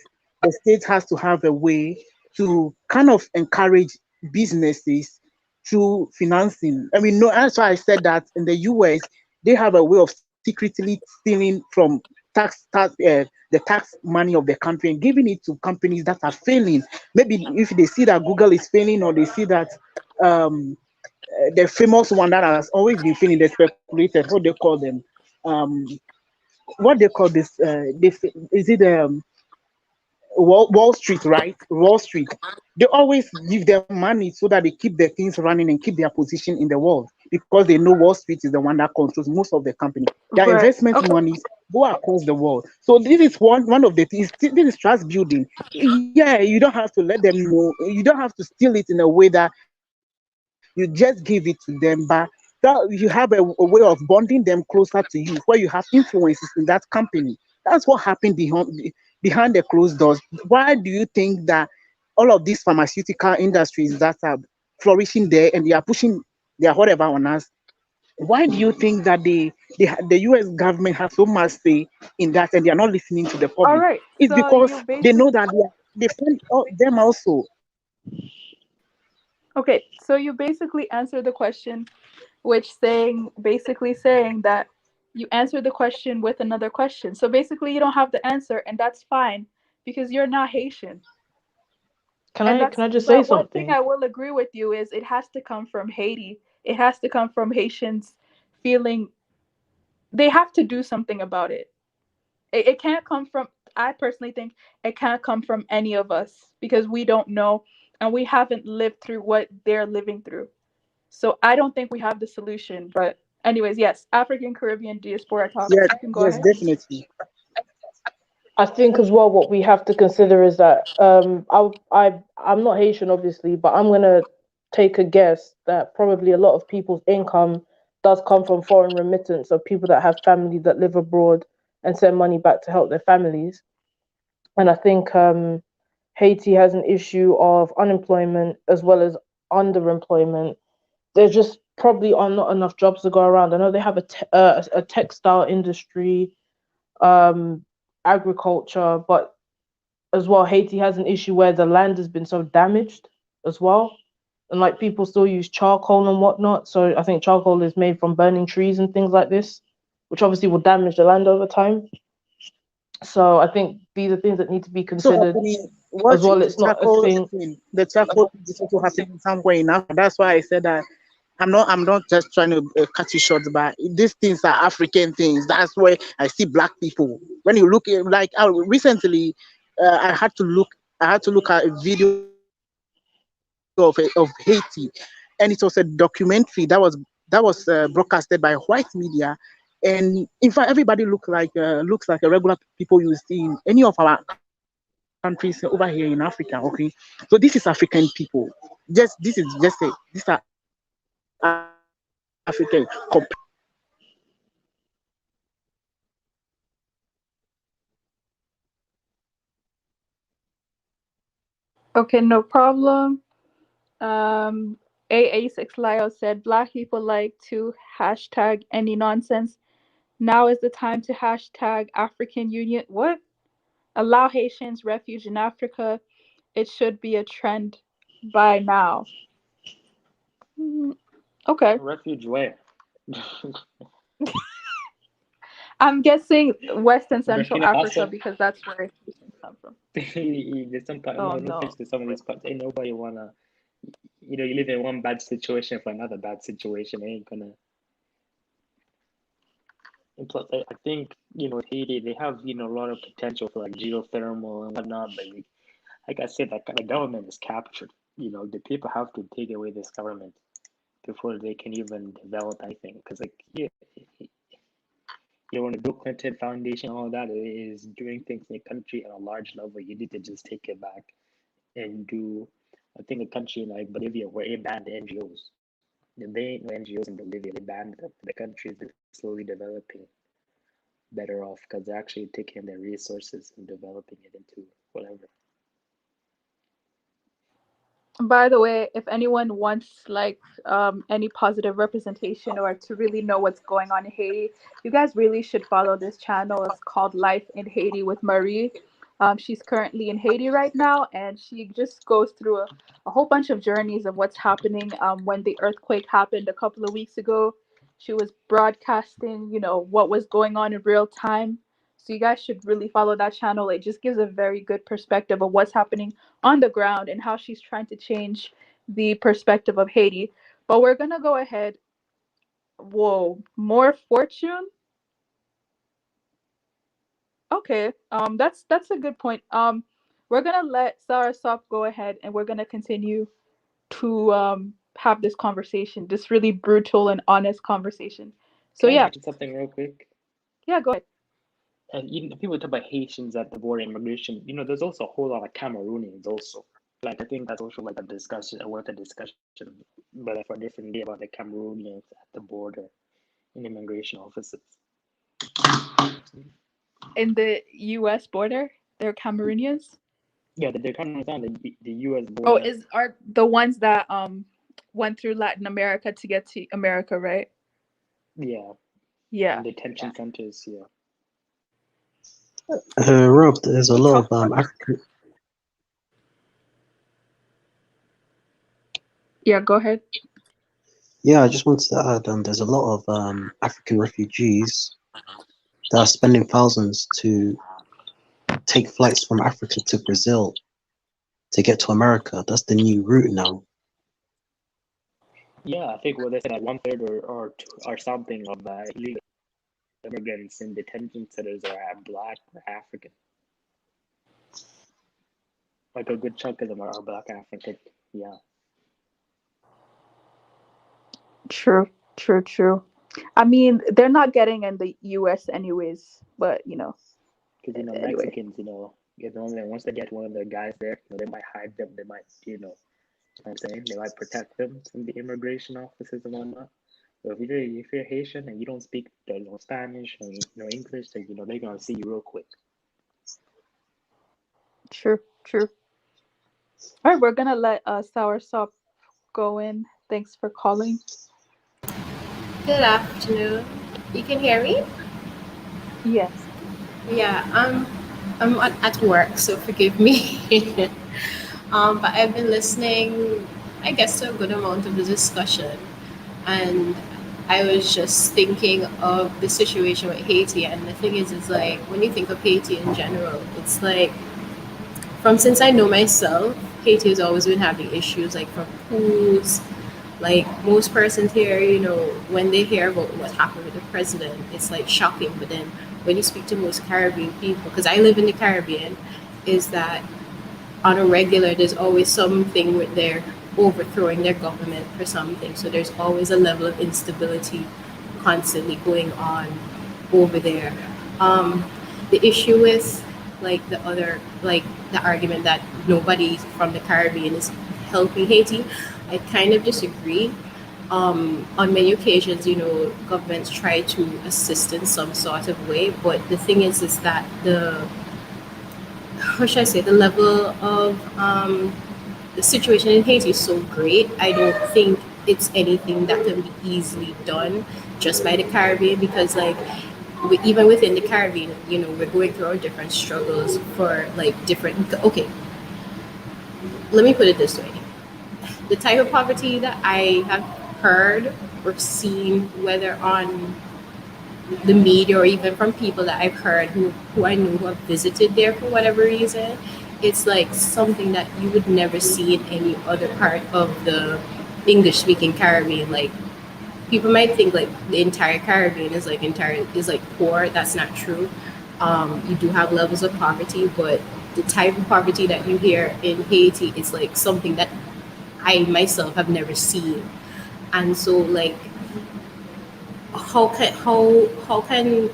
S7: The state has to have a way to kind of encourage businesses through financing. I mean, no, that's why I said that in the US they have a way of secretly stealing from the tax money of the country and giving it to companies that are failing. Maybe if they see that Google is failing, or they see that um, the famous one that has always been feeling, the speculated, what they call them, um, what they call this, is it Wall Street, right? Wall Street. They always give them money so that they keep their things running and keep their position in the world, because they know Wall Street is the one that controls most of the company. Their
S2: Right.
S7: investment
S2: Okay.
S7: monies go across the world. So this is one of the things. This is trust building. Yeah, you don't have to let them know. You don't have to steal it in a way that you just give it to them, but that you have a way of bonding them closer to you, where you have influences in that company. That's what happened behind the closed doors. Why do you think that all of these pharmaceutical industries that are flourishing there and they are pushing their whatever on us? Why do you think that the US government has so much say in that, and they are not listening to the
S2: All
S7: public?
S2: right.
S7: It's
S2: So
S7: because
S2: you
S7: they know
S2: basically
S7: that they fund them also.
S2: okay. So you basically answered the question, which basically saying that you answered the question with another question. So basically, you don't have the answer, and that's fine because you're not Haitian.
S3: Can
S2: And
S3: I just say
S2: but one thing
S3: something?
S2: I will agree with you is it has to come from Haiti. It has to come from Haitians feeling they have to do something about it. It can't come from, I personally think it can't come from any of us because we don't know and we haven't lived through what they're living through. So I don't think we have the solution. But anyways, yes, African Caribbean diaspora talks.
S7: Yes,
S2: You can go
S7: yes,
S2: ahead.
S7: definitely.
S3: I think as well what we have to consider is that I'm not Haitian obviously, but I'm gonna take a guess that probably a lot of people's income does come from foreign remittance of people that have family that live abroad and send money back to help their families. And I think Haiti has an issue of unemployment as well as underemployment. There just probably are not enough jobs to go around. I know they have a textile industry, agriculture, but as well, Haiti has an issue where the land has been so damaged as well. And like people still use charcoal and whatnot. So I think charcoal is made from burning trees and things like this, which obviously will damage the land over time. So I think these are things that need to be
S7: So
S3: considered
S7: happening, what
S3: as well.
S7: the
S3: It's not a
S7: charcoal
S3: thing.
S7: thing, the charcoal is also happening somewhere in Africa. That's why I said that I'm not just trying to cut you short, but these things are African things. That's where I see black people. When you look at, like, recently, I had to look at a video of Haiti, and it was a documentary that was broadcasted by white media, and in fact, everybody looks like a regular people you see in any of our countries over here in Africa. Okay, so this is African people. These are African
S2: Okay, no problem. AA6 Lyle said black people like to hashtag any nonsense. Now is the time to hashtag African Union. What? Allow Haitians refuge in Africa. It should be a trend by now. Okay.
S6: Refuge where?
S2: I'm guessing West and Central
S6: Burkina
S2: Africa
S6: Faso.
S2: because that's where Haitians come from.
S6: There's some part,
S2: Oh
S6: no offense
S2: no.
S6: to some of these parts. Ain't nobody wanna, you live in one bad situation for another bad situation. It ain't gonna. And plus, I think Haiti, they have a lot of potential for like geothermal and whatnot, but like I said, like the government is captured. The people have to take away this government before they can even develop anything. Because like when the Bill Clinton Foundation, all that is doing things in the country at a large level, you need to just take it back and do. I think a country like Bolivia where it banned NGOs. There ain't no NGOs in Bolivia. They banned them. The country is slowly developing better off because they're actually taking their resources and developing it into whatever.
S2: By the way, if anyone wants like any positive representation or to really know what's going on in Haiti, you guys really should follow this channel. It's called Life in Haiti with Marie. She's currently in Haiti right now, and she just goes through a whole bunch of journeys of what's happening. When the earthquake happened a couple of weeks ago, she was broadcasting, what was going on in real time. So you guys should really follow that channel. It just gives a very good perspective of what's happening on the ground and how she's trying to change the perspective of Haiti. But we're gonna go ahead. Whoa, more fortune. Okay, that's a good point. We're gonna let Sarah Sop go ahead, and we're gonna continue to have this conversation, this really brutal and honest conversation. So
S6: Can I
S2: yeah,
S6: mention something real quick?
S2: yeah, go ahead.
S6: And people talk about Haitians at the border immigration. There's also a whole lot of Cameroonians also. Like I think that's also like a discussion, worth a discussion, but for a different day about the Cameroonians at the border in immigration offices.
S2: In the U.S. border, they're Cameroonians.
S6: Yeah, they're coming down the U.S.
S2: Oh,
S6: border.
S2: are the ones that went through Latin America to get to America, right?
S6: Yeah,
S2: Yeah.
S6: in detention centers. Yeah.
S5: Rob, there's a
S2: We
S5: lot
S2: talked
S5: of
S2: about this.
S5: African.
S2: Yeah, go ahead.
S5: Yeah, I just wanted to add, there's a lot of African refugees that are spending thousands to take flights from Africa to Brazil to get to America. That's the new route now.
S6: Yeah, I think what they said, like 1/3 or something of illegal immigrants in detention centers are Black or African. Like a good chunk of them are Black African. Yeah.
S2: True, true, true. I mean, they're not getting in the U.S. anyways, but
S6: Because
S2: anyway.
S6: Mexicans, once they get one of their guys there, they might hide them. They might, what I'm saying, they might protect them from the immigration officers and whatnot. So if you're Haitian and you don't speak Spanish or English, then they're gonna see you real quick.
S2: True, true. All right, we're gonna let Soursop go in. Thanks for calling.
S8: Good afternoon. You can hear me?
S2: Yes.
S8: Yeah, I'm at work, so forgive me. But I've been listening, I guess, to a good amount of the discussion, and I was just thinking of the situation with Haiti. And the thing is, it's like when you think of Haiti in general, it's like since I know myself, Haiti has always been having issues, like from coups. Like most persons here, when they hear about what happened with the president, it's like shocking. But then when you speak to most Caribbean people, because I live in the Caribbean, is that on a regular, there's always something with they're overthrowing their government for something. So there's always a level of instability constantly going on over there. The issue with the argument that nobody from the Caribbean is helping Haiti, I kind of disagree. On many occasions, governments try to assist in some sort of way, but the thing is that the level of the situation in Haiti is so great. I don't think it's anything that can be easily done just by the Caribbean, because even within the Caribbean, we're going through our different struggles for different. Okay, let me put it this way. The type of poverty that I have heard or seen, whether on the media or even from people that I've heard who I knew who have visited there for whatever reason, it's like something that you would never see in any other part of the English-speaking Caribbean. Like people might think the entire Caribbean is poor. That's not true. You do have levels of poverty, but the type of poverty that you hear in Haiti is like something that I myself have never seen. And so how can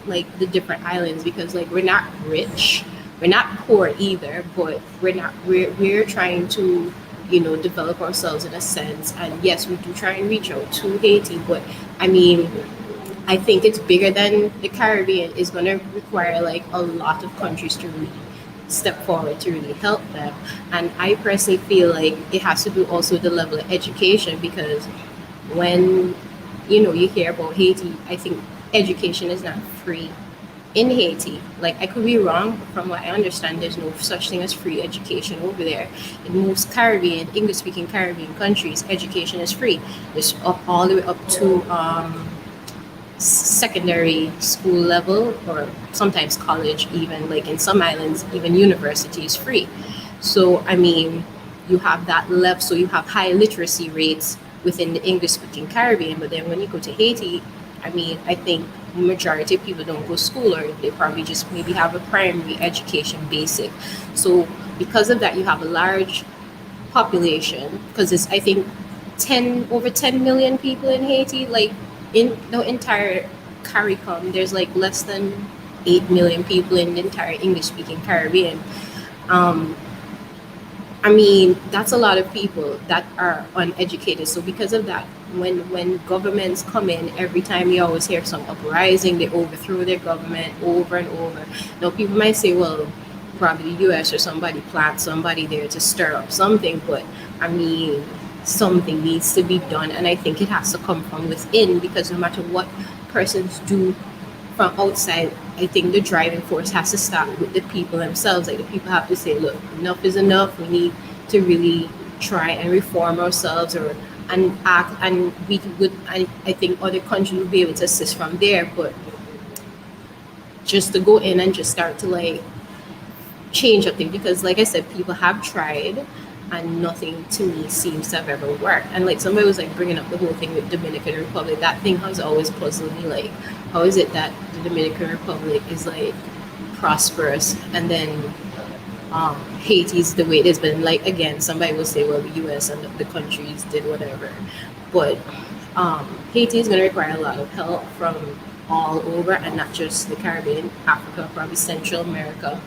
S8: the different islands, because we're not rich, we're not poor either, but we're trying to develop ourselves in a sense. And yes, we do try and reach out to Haiti, but I mean, I think it's bigger than the Caribbean. Is going to require a lot of countries to really step forward to really help them. And I personally feel like it has to do also the level of education, because when you hear about Haiti, I think education is not free in Haiti. I could be wrong, but from what I understand, there's no such thing as free education over there. In most English-speaking Caribbean countries, education is free. It's all the way up to secondary school level, or sometimes college, even in some islands, even university is free. So I mean, you have that left. So you have high literacy rates within the English-speaking Caribbean, but then when you go to Haiti, I mean, I think the majority of people don't go to school, or they probably just maybe have a primary education, basic. So because of that, you have a large population, because it's I think over 10 million people in Haiti. In the entire CARICOM, there's less than 8 million people in the entire English-speaking Caribbean. I mean, that's a lot of people that are uneducated. So because of that, when governments come in, every time you always hear some uprising, they overthrow their government over and over. Now people might say, well, probably the US or somebody plants somebody there to stir up something, but I mean, something needs to be done, and I think it has to come from within, because no matter what persons do from outside, I think the driving force has to start with the people themselves. The people have to say, look, enough is enough. We need to really try and reform ourselves, and act, and I think other countries will be able to assist from there. But just to go in and just start to change up things, because like I said, people have tried, and nothing to me seems to have ever worked. And like somebody was like bringing up the whole thing with Dominican Republic. That thing has always puzzled me. Like, how is it that the Dominican Republic is like prosperous and then Haiti's the way it is? But like again, somebody will say, well, the U.S. and the countries did whatever, but Haiti is going to require a lot of help from all over, and not just the Caribbean, Africa, probably Central America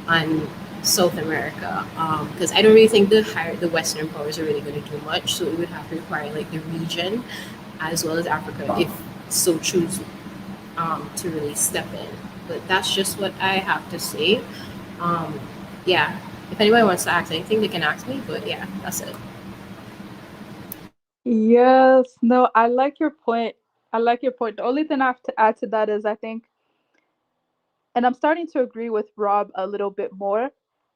S8: and South America, because I don't really think the Western powers are really going to do much. So it would have to require like the region as well as Africa, if so choose, to really step in. But that's just what I have to say. Yeah, if anybody wants to ask anything, they can ask me. But yeah, that's it.
S2: Yes, no, I like your point. I like your point. The only thing I have to add to that is I think, and I'm starting to agree with Rob a little bit more.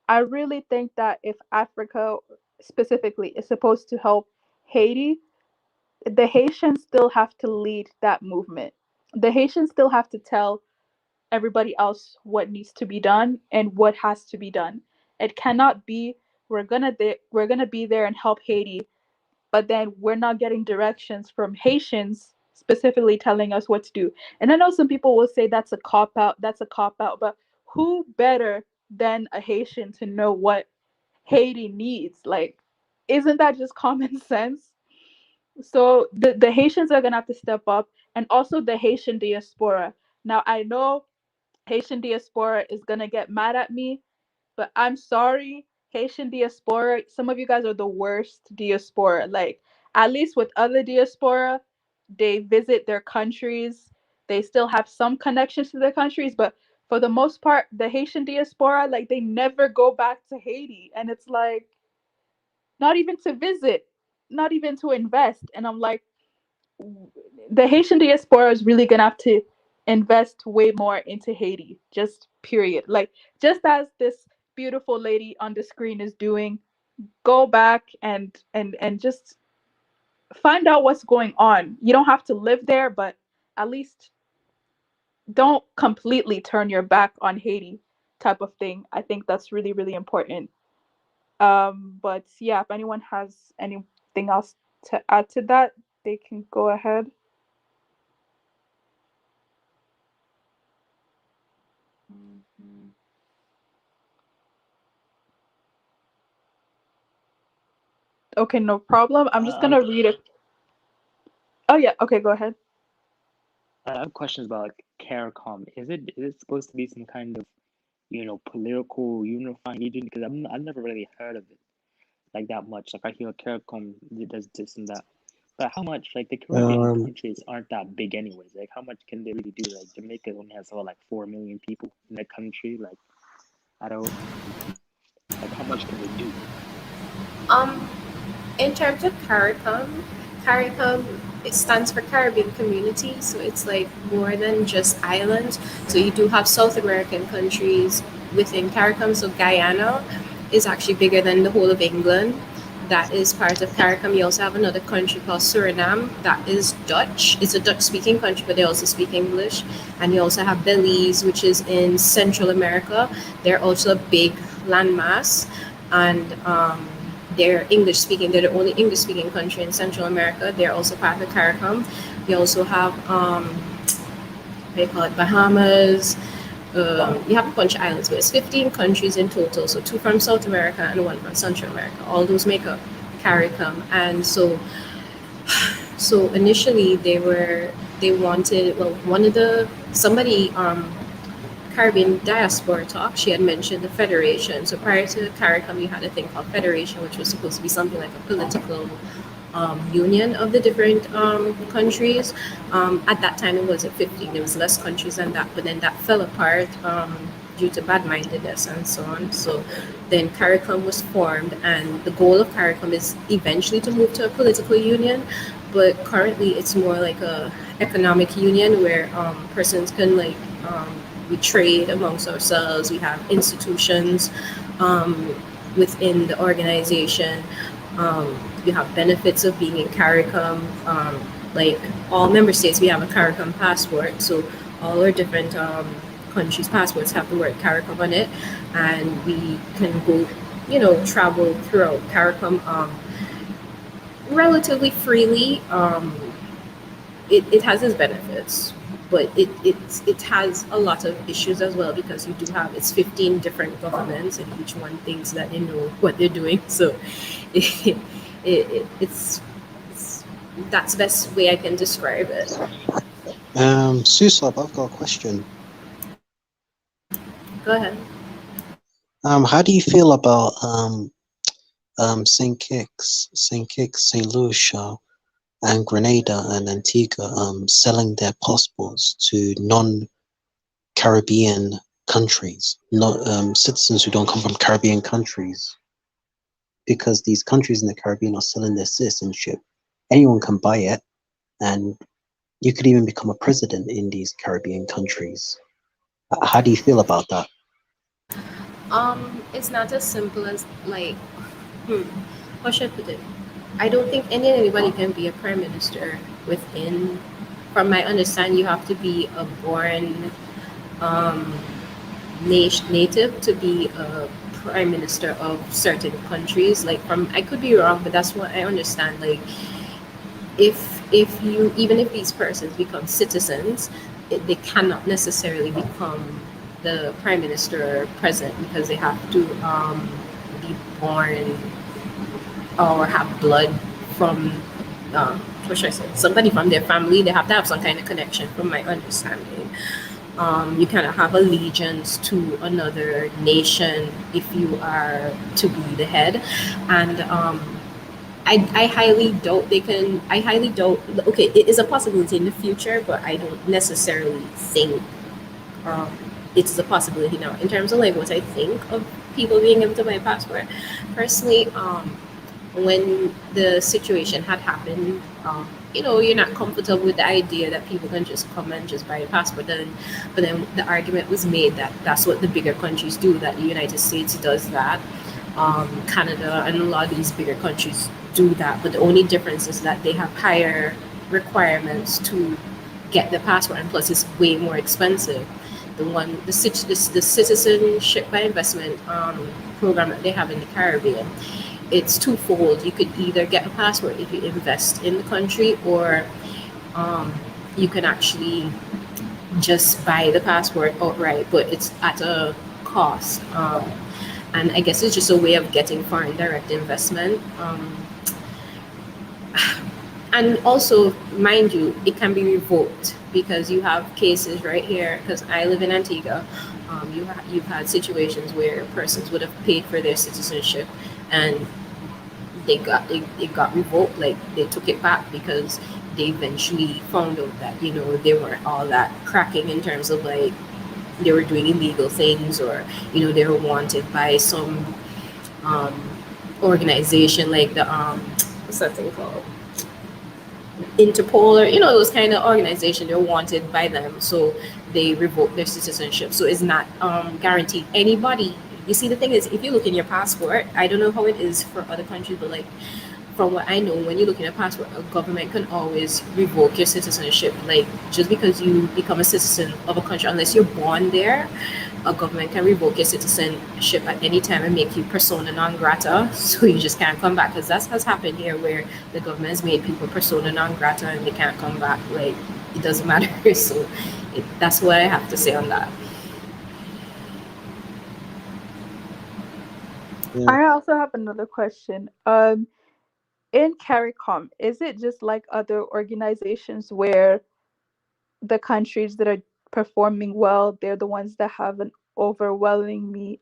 S2: I really think that if Africa specifically is supposed to help Haiti, the Haitians still have to lead that movement. The Haitians still have to tell everybody else what needs to be done and what has to be done. It cannot be we're gonna be there and help Haiti, but then we're not getting directions from Haitians specifically telling us what to do. And I know some people will say that's a cop out, but who better than a Haitian to know what Haiti needs? Like, isn't that just common sense? So the Haitians are gonna have to step up, and also the Haitian diaspora. Now I know Haitian diaspora is gonna get mad at me, but I'm sorry, Haitian diaspora, some of you guys are the worst diaspora. Like, at least with other diaspora, they visit their countries, they still have some connections to their countries, but for the most part, the Haitian diaspora, like, they never go back to Haiti. And it's like, not even to visit, not even to invest. And I'm like, the Haitian diaspora is really gonna have to invest way more into Haiti. Just period. Like, just as this beautiful lady on the screen is doing, go back and just find out what's going on. You don't have to live there, but at least don't completely turn your back on Haiti, type of thing. I think that's really, really important. But yeah, if anyone has anything else to add to that, they can go ahead. Okay, no problem. I'm just gonna read it. Oh yeah, okay, go ahead.
S6: I have questions about like CARICOM. Is it supposed to be some kind of, political unifying agent? Because I've never really heard of it like that much. Like I hear CARICOM does this and that, but how much? Like the Caribbean countries aren't that big anyways. Like how much can they really do? Like Jamaica only has like 4 million people in the country. Like I don't like how much can they do?
S8: In terms of CARICOM, it stands for Caribbean Community, so it's like more than just islands. So you do have South American countries within CARICOM. So Guyana is actually bigger than the whole of England. That is part of CARICOM. You also have another country called Suriname that is Dutch. It's a Dutch-speaking country, but they also speak English. And you also have Belize, which is in Central America. They're also a big landmass, and they're English speaking. They're the only English speaking country in Central America. They're also part of CARICOM. You also have they call it Bahamas. You have a bunch of islands, but it's 15 countries in total. So 2 from South America and 1 from Central America. All those make up CARICOM. And so initially they wanted, well, somebody Caribbean diaspora talk, she had mentioned the federation. So prior to CARICOM, you had a thing called federation, which was supposed to be something like a political union of the different countries. At that time, it wasn't 15. There was less countries than that, but then that fell apart due to bad-mindedness and so on. So then CARICOM was formed, and the goal of CARICOM is eventually to move to a political union, but currently it's more like a economic union where persons can we trade amongst ourselves. We have institutions within the organization. You have benefits of being in CARICOM. Like all member states, we have a CARICOM passport. So all our different countries' passports have the word CARICOM on it, and we can go travel throughout CARICOM relatively freely. It has its benefits, but it has a lot of issues as well, because you do have it's 15 different governments, and each one thinks that they know what they're doing. So it's that's the best way I can describe it.
S5: Susab, I've got a question.
S8: Go ahead.
S5: How do you feel about St. Kitts, St. Lucia, and Grenada and Antigua selling their passports to non-Caribbean countries, not citizens who don't come from Caribbean countries, because these countries in the Caribbean are selling their citizenship. Anyone can buy it, and you could even become a president in these Caribbean countries. How do you feel about that?
S8: It's not as simple as how should I put it? I don't think anybody can be a prime minister within. From my understanding, you have to be a born native to be a prime minister of certain countries. I could be wrong, but that's what I understand. Like, if even if these persons become citizens, they cannot necessarily become the prime minister or president, because they have to be born or have blood from what should I say, somebody from their family. They have to have some kind of connection, from my understanding. You cannot have allegiance to another nation if you are to be the head. And I highly doubt they can. I highly doubt. Okay, it is a possibility in the future, but I don't necessarily think it's a possibility now. In terms of what I think of people being able to buy a passport, personally, when the situation had happened, you're not comfortable with the idea that people can just come and just buy a passport. But then the argument was made that that's what the bigger countries do, that the United States does that, Canada and a lot of these bigger countries do that. But the only difference is that they have higher requirements to get the passport, and plus it's way more expensive. The citizenship by investment program that they have in the Caribbean, it's twofold. You could either get a passport if you invest in the country, or you can actually just buy the passport outright, but it's at a cost. And I guess it's just a way of getting foreign direct investment. And also, mind you, it can be revoked, because you have cases right here, because I live in Antigua. You've had situations where persons would have paid for their citizenship, and it got revoked. Like, they took it back because they eventually found out that they weren't all that cracking, in terms of they were doing illegal things, or they were wanted by some organization, like the what's that thing called, Interpol, or those kind of organization. They're wanted by them, so they revoke their citizenship. So it's not guaranteed. Anybody, you see, the thing is, if you look in your passport, I don't know how it is for other countries, but from what I know, when you look in a passport, a government can always revoke your citizenship. Just because you become a citizen of a country, unless you're born there, a government can revoke your citizenship at any time and make you persona non grata, so you just can't come back. Because that has happened here, where the government has made people persona non grata and they can't come back. It doesn't matter. So that's what I have to say on that.
S5: Yeah.
S2: I also have another question. In CARICOM, is it just like other organizations where the countries that are performing well, they're the ones that have an overwhelmingly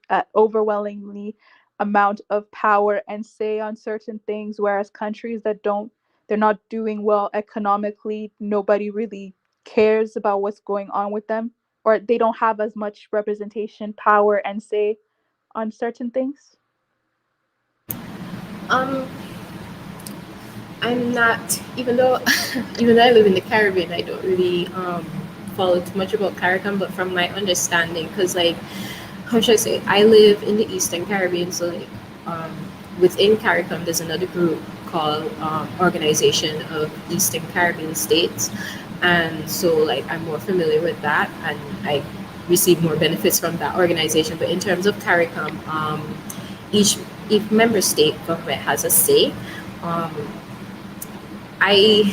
S2: amount of power and say on certain things, whereas countries that they're not doing well economically, nobody really cares about what's going on with them, or they don't have as much representation, power, and say on certain things?
S8: I'm not, even though I live in the Caribbean, I don't really follow too much about CARICOM. But from my understanding, because how should I say, I live in the Eastern Caribbean, so within CARICOM there's another group called Organization of Eastern Caribbean States, and so I'm more familiar with that, and I receive more benefits from that organization. But in terms of CARICOM, each if member state government has a say, um, I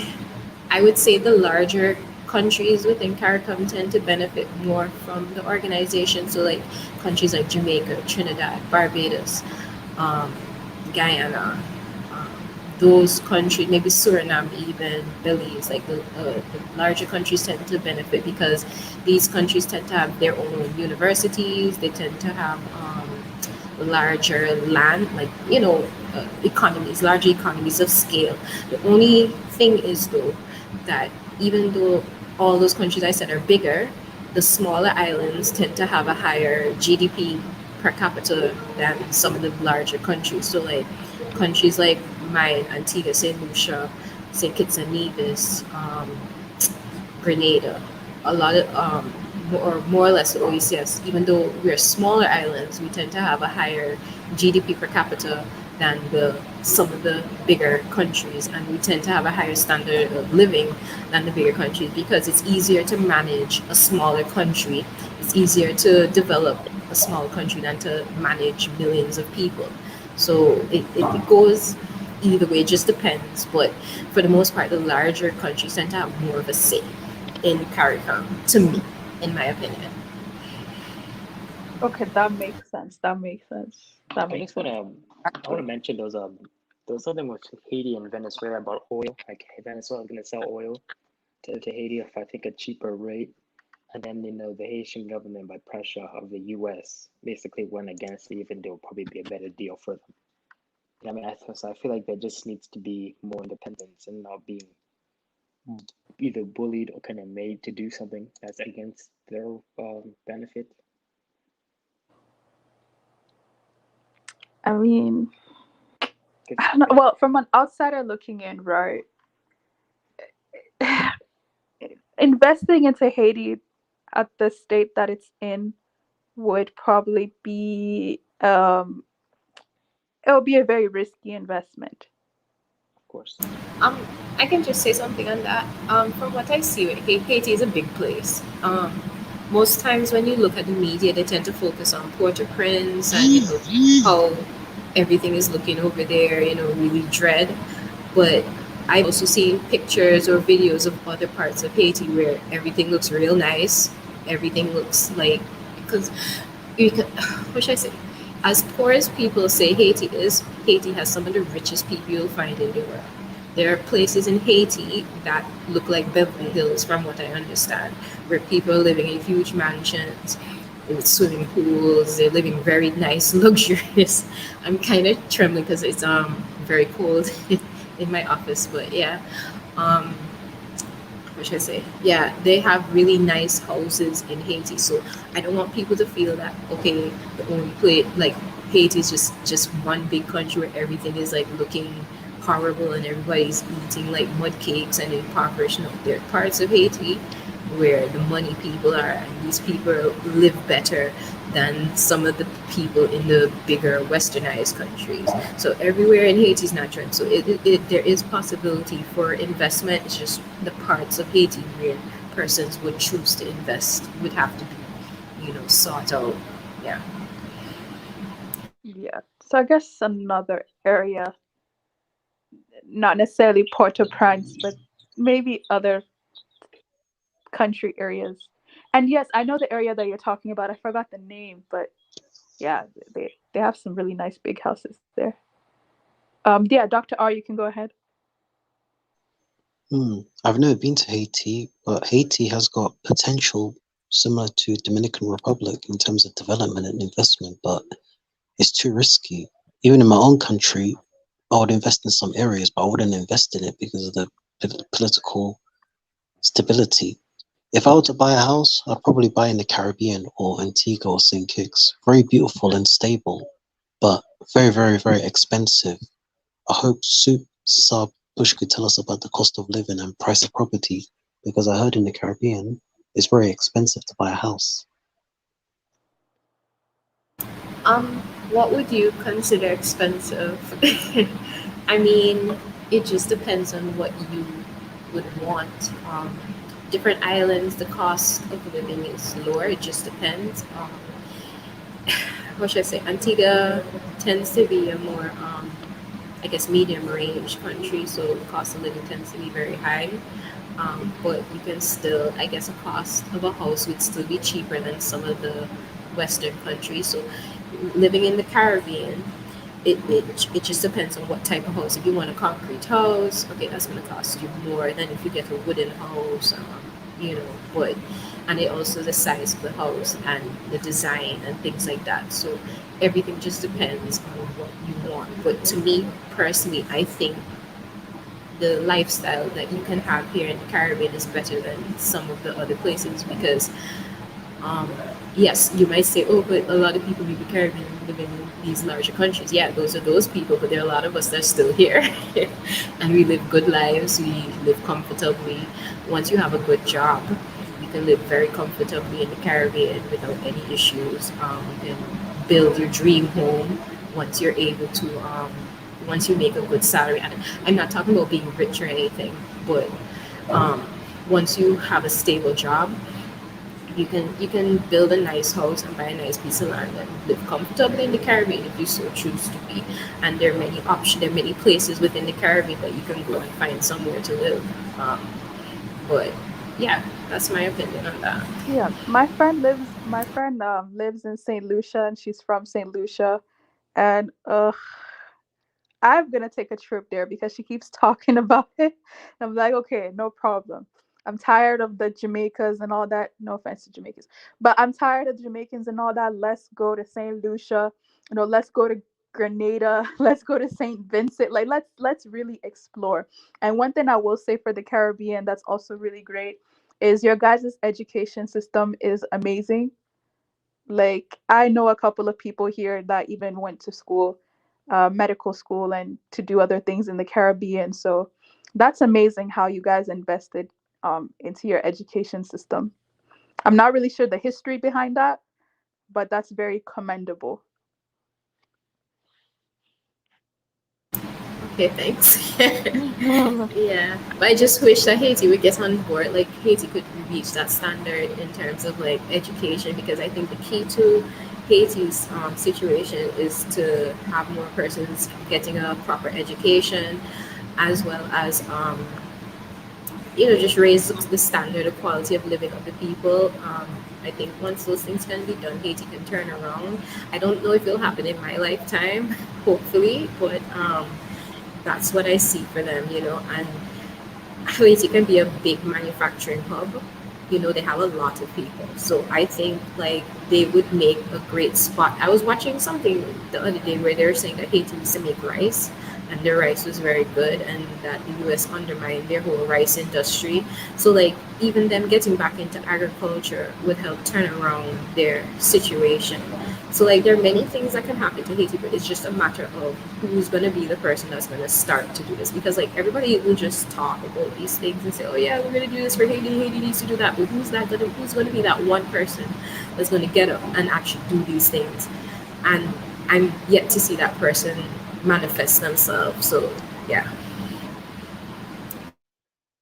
S8: I would say the larger countries within CARICOM tend to benefit more from the organization. So like countries like Jamaica, Trinidad, Barbados, um, Guyana, um, those countries, maybe Suriname, even Belize, like the larger countries tend to benefit because these countries tend to have their own universities. They tend to have larger land, like economies, larger economies of scale. The only thing is though that even though all those countries I said are bigger, the smaller islands tend to have a higher GDP per capita than some of the larger countries. So like countries like mine, Antigua, St. Lucia, St. Kitts and Nevis, Grenada, a lot of more or less the OECS, even though we're smaller islands, we tend to have a higher GDP per capita than some of the bigger countries, and we tend to have a higher standard of living than the bigger countries because it's easier to manage a smaller country. It's easier to develop a small country than to manage millions of people. So it goes either way, it just depends. But for the most part, the larger countries tend to have more of a say in CARICOM, to me, in my opinion.
S2: Okay, that makes sense. That makes sense. That
S6: I
S2: makes
S6: just
S2: sense.
S6: want to mention those something with Haiti and Venezuela about oil. Like Venezuela going to sell oil to Haiti for I think a cheaper rate, and then the Haitian government by pressure of the U.S. basically went against it, even though it would probably be a better deal for them. I mean, so I feel like there just needs to be more independence and not being either bullied or kind of made to do something that's against their benefit.
S2: I mean,
S6: 'Cause,
S2: I don't know. Well, from an outsider looking in, right? Investing into Haiti at the state that it's in would probably be it would be a very risky investment.
S6: of course,
S8: I can just say something on that. From what I see, Haiti is a big place. Most times when you look at the media, they tend to focus on Port-au-Prince and how everything is looking over there, really dread. But I've also seen pictures or videos of other parts of Haiti where everything looks real nice. Everything looks like, because you can, what should I say? As poor as people say Haiti is, Haiti has some of the richest people you'll find in the world. There are places in Haiti that look like Beverly Hills, from what I understand, where people are living in huge mansions with swimming pools. They're living very nice, luxurious. I'm kind of trembling because it's very cold in my office, but yeah. What should I say? Yeah, they have really nice houses in Haiti. So I don't want people to feel that okay, the only place like Haiti is just one big country where everything is like looking horrible and everybody's eating like mud cakes and impoverished. No, there are parts of Haiti where the money people are, and these people live better than some of the people in the bigger westernized countries. So everywhere in Haiti is not trend. So there is possibility for investment. It's just the parts of Haiti where persons would choose to invest would have to be, sought out. Yeah.
S2: Yeah. So I guess another area, not necessarily Port-au-Prince, but maybe other country areas. And yes, I know the area that you're talking about. I forgot the name, but yeah, they have some really nice big houses there. Yeah, Dr. R, you can go ahead.
S5: I've never been to Haiti, but Haiti has got potential similar to Dominican Republic in terms of development and investment, but it's too risky. Even in my own country, I would invest in some areas, but I wouldn't invest in it because of the political stability. If I were to buy a house, I'd probably buy in the Caribbean or Antigua or St. Kitts. Very beautiful and stable, but very, very, very expensive. I hope Sab Bush could tell us about the cost of living and price of property, because I heard in the Caribbean it's very expensive to buy a house.
S8: What would you consider expensive? I mean, it just depends on what you would want. Different islands, the cost of living is lower. It just depends. what should I say? Antigua tends to be a more, I guess, medium range country, so the cost of living tends to be very high. But you can still, I guess, a cost of a house would still be cheaper than some of the Western countries. So living in the Caribbean, it just depends on what type of house. If you want a concrete house, okay, that's going to cost you more than if you get a wooden house, you know, but, and it also the size of the house and the design and things like that. So everything just depends on what you want. But to me personally, I think the lifestyle that you can have here in the Caribbean is better than some of the other places because um, yes, you might say, oh, but a lot of people in the Caribbean live in these larger countries. Yeah, those are those people, but there are a lot of us that are still here. And we live good lives, we live comfortably. Once you have a good job, you can live very comfortably in the Caribbean without any issues. You can build your dream home once you're able to, once you make a good salary. And I'm not talking about being rich or anything, but um, once you have a stable job, you can build a nice house and buy a nice piece of land and live comfortably in the Caribbean if you so choose to be. And there are many options. There are many places within the Caribbean that you can go and find somewhere to live. But yeah, that's my opinion on that.
S2: Yeah, my friend lives in St. Lucia and she's from St. Lucia and I'm gonna take a trip there because she keeps talking about it. I'm like, okay, no problem. I'm tired of the Jamaicas and all that. No offense to Jamaicans, but I'm tired of Jamaicans and all that. Let's go to Saint Lucia. You know, let's go to Grenada. Let's go to Saint Vincent. Like, let's really explore. And one thing I will say for the Caribbean that's also really great is your guys' education system is amazing. Like I know a couple of people here that even went to school, medical school, and to do other things in the Caribbean. So that's amazing how you guys invested into your education system. I'm not really sure the history behind that, but that's very commendable.
S8: Okay, thanks. Yeah, but I just wish that Haiti would get on board. Like Haiti could reach that standard in terms of like education, because I think the key to Haiti's situation is to have more persons getting a proper education, as well as just raise the standard of quality of living of the people. I think once those things can be done, Haiti can turn around. I don't know if it'll happen in my lifetime, hopefully, but that's what I see for them, and Haiti can be a big manufacturing hub. They have a lot of people. So I think like they would make a great spot. I was watching something the other day where they were saying that Haiti used to make rice and their rice was very good, and that the US undermined their whole rice industry. So like even them getting back into agriculture would help turn around their situation. So like there are many things that can happen to Haiti, but it's just a matter of who's going to be the person that's going to start to do this. Because like everybody will just talk about these things and say, oh yeah, we're going to do this for Haiti. Haiti needs to do that. But who's going to be that one person that's going to get up and actually do these things? And I'm yet to see that person manifest themselves. So yeah.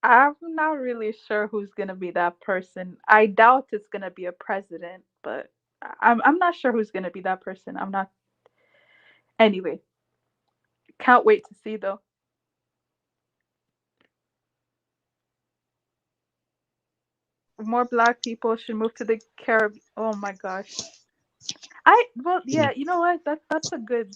S2: I'm not really sure who's gonna be that person. I doubt it's gonna be a president, but I'm not sure who's gonna be that person. I'm not. Anyway, can't wait to see though. More black people should move to the Caribbean. Oh my gosh. Yeah, you know what? That's a good.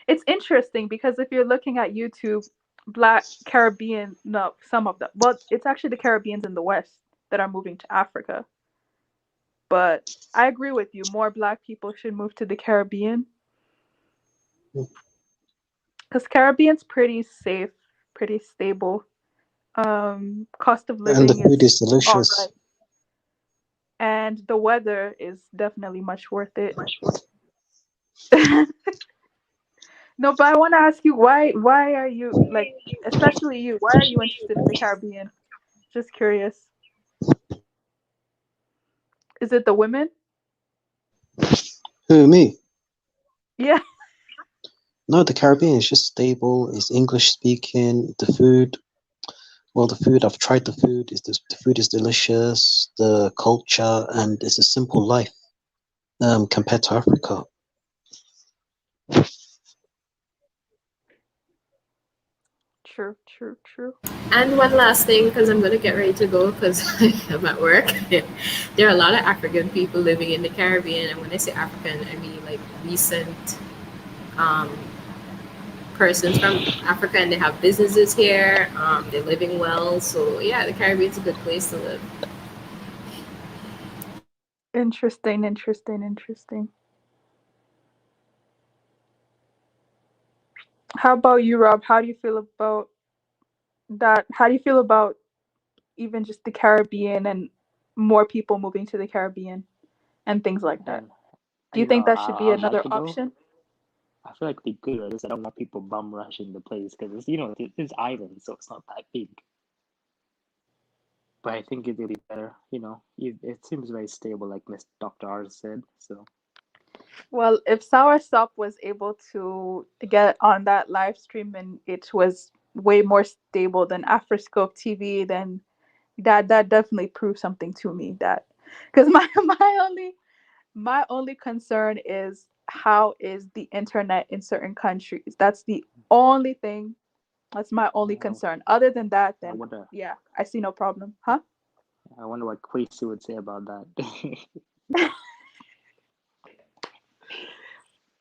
S2: It's interesting because if you're looking at YouTube, black Caribbean, no, some of them. Well, it's actually the Caribbeans in the West that are moving to Africa. But I agree with you. More black people should move to the Caribbean because Caribbean's pretty safe, pretty stable. Cost of
S5: And the
S2: living
S5: food
S2: is
S5: is
S2: all
S5: delicious.
S2: right, and the weather is definitely much worth it. No, but I want to ask you why are you like, especially you, why are you interested in the Caribbean? Just curious. Is it the women?
S5: Who, me?
S2: Yeah.
S5: No, the Caribbean is just stable. It's English speaking. The food, well, the food, I've tried the food. The food is delicious. The culture, and it's a simple life. compared to Africa.
S2: True, true, true.
S8: And one last thing, because I'm going to get ready to go because I'm at work. There are a lot of African people living in the Caribbean. And when I say African, I mean like recent um, persons from Africa, and they have businesses here. They're living well. So, yeah, the Caribbean's a good place to live.
S2: Interesting, interesting, interesting. How about you, Rob? How do you feel about that? How do you feel about even just the Caribbean and more people moving to the Caribbean and things like that?
S6: And
S2: Do you think that should be
S6: I'd like
S2: another
S6: to go.
S2: option?
S6: I feel like they could. I just I don't want people bum rushing the place because it's it's island, so it's not that big. But I think it'll be better. It seems very stable, like Miss Dr. R said. So
S2: Well, if Soursop was able to get on that live stream and it was way more stable than Afroscope TV, then that definitely proves something to me. That because my only concern is how is the internet in certain countries. That's the only thing. That's my only
S6: I,
S2: concern. Other than that,
S6: I
S2: then
S6: wonder.
S2: yeah, I see no problem. Huh?
S6: I wonder what Quasi would say about that.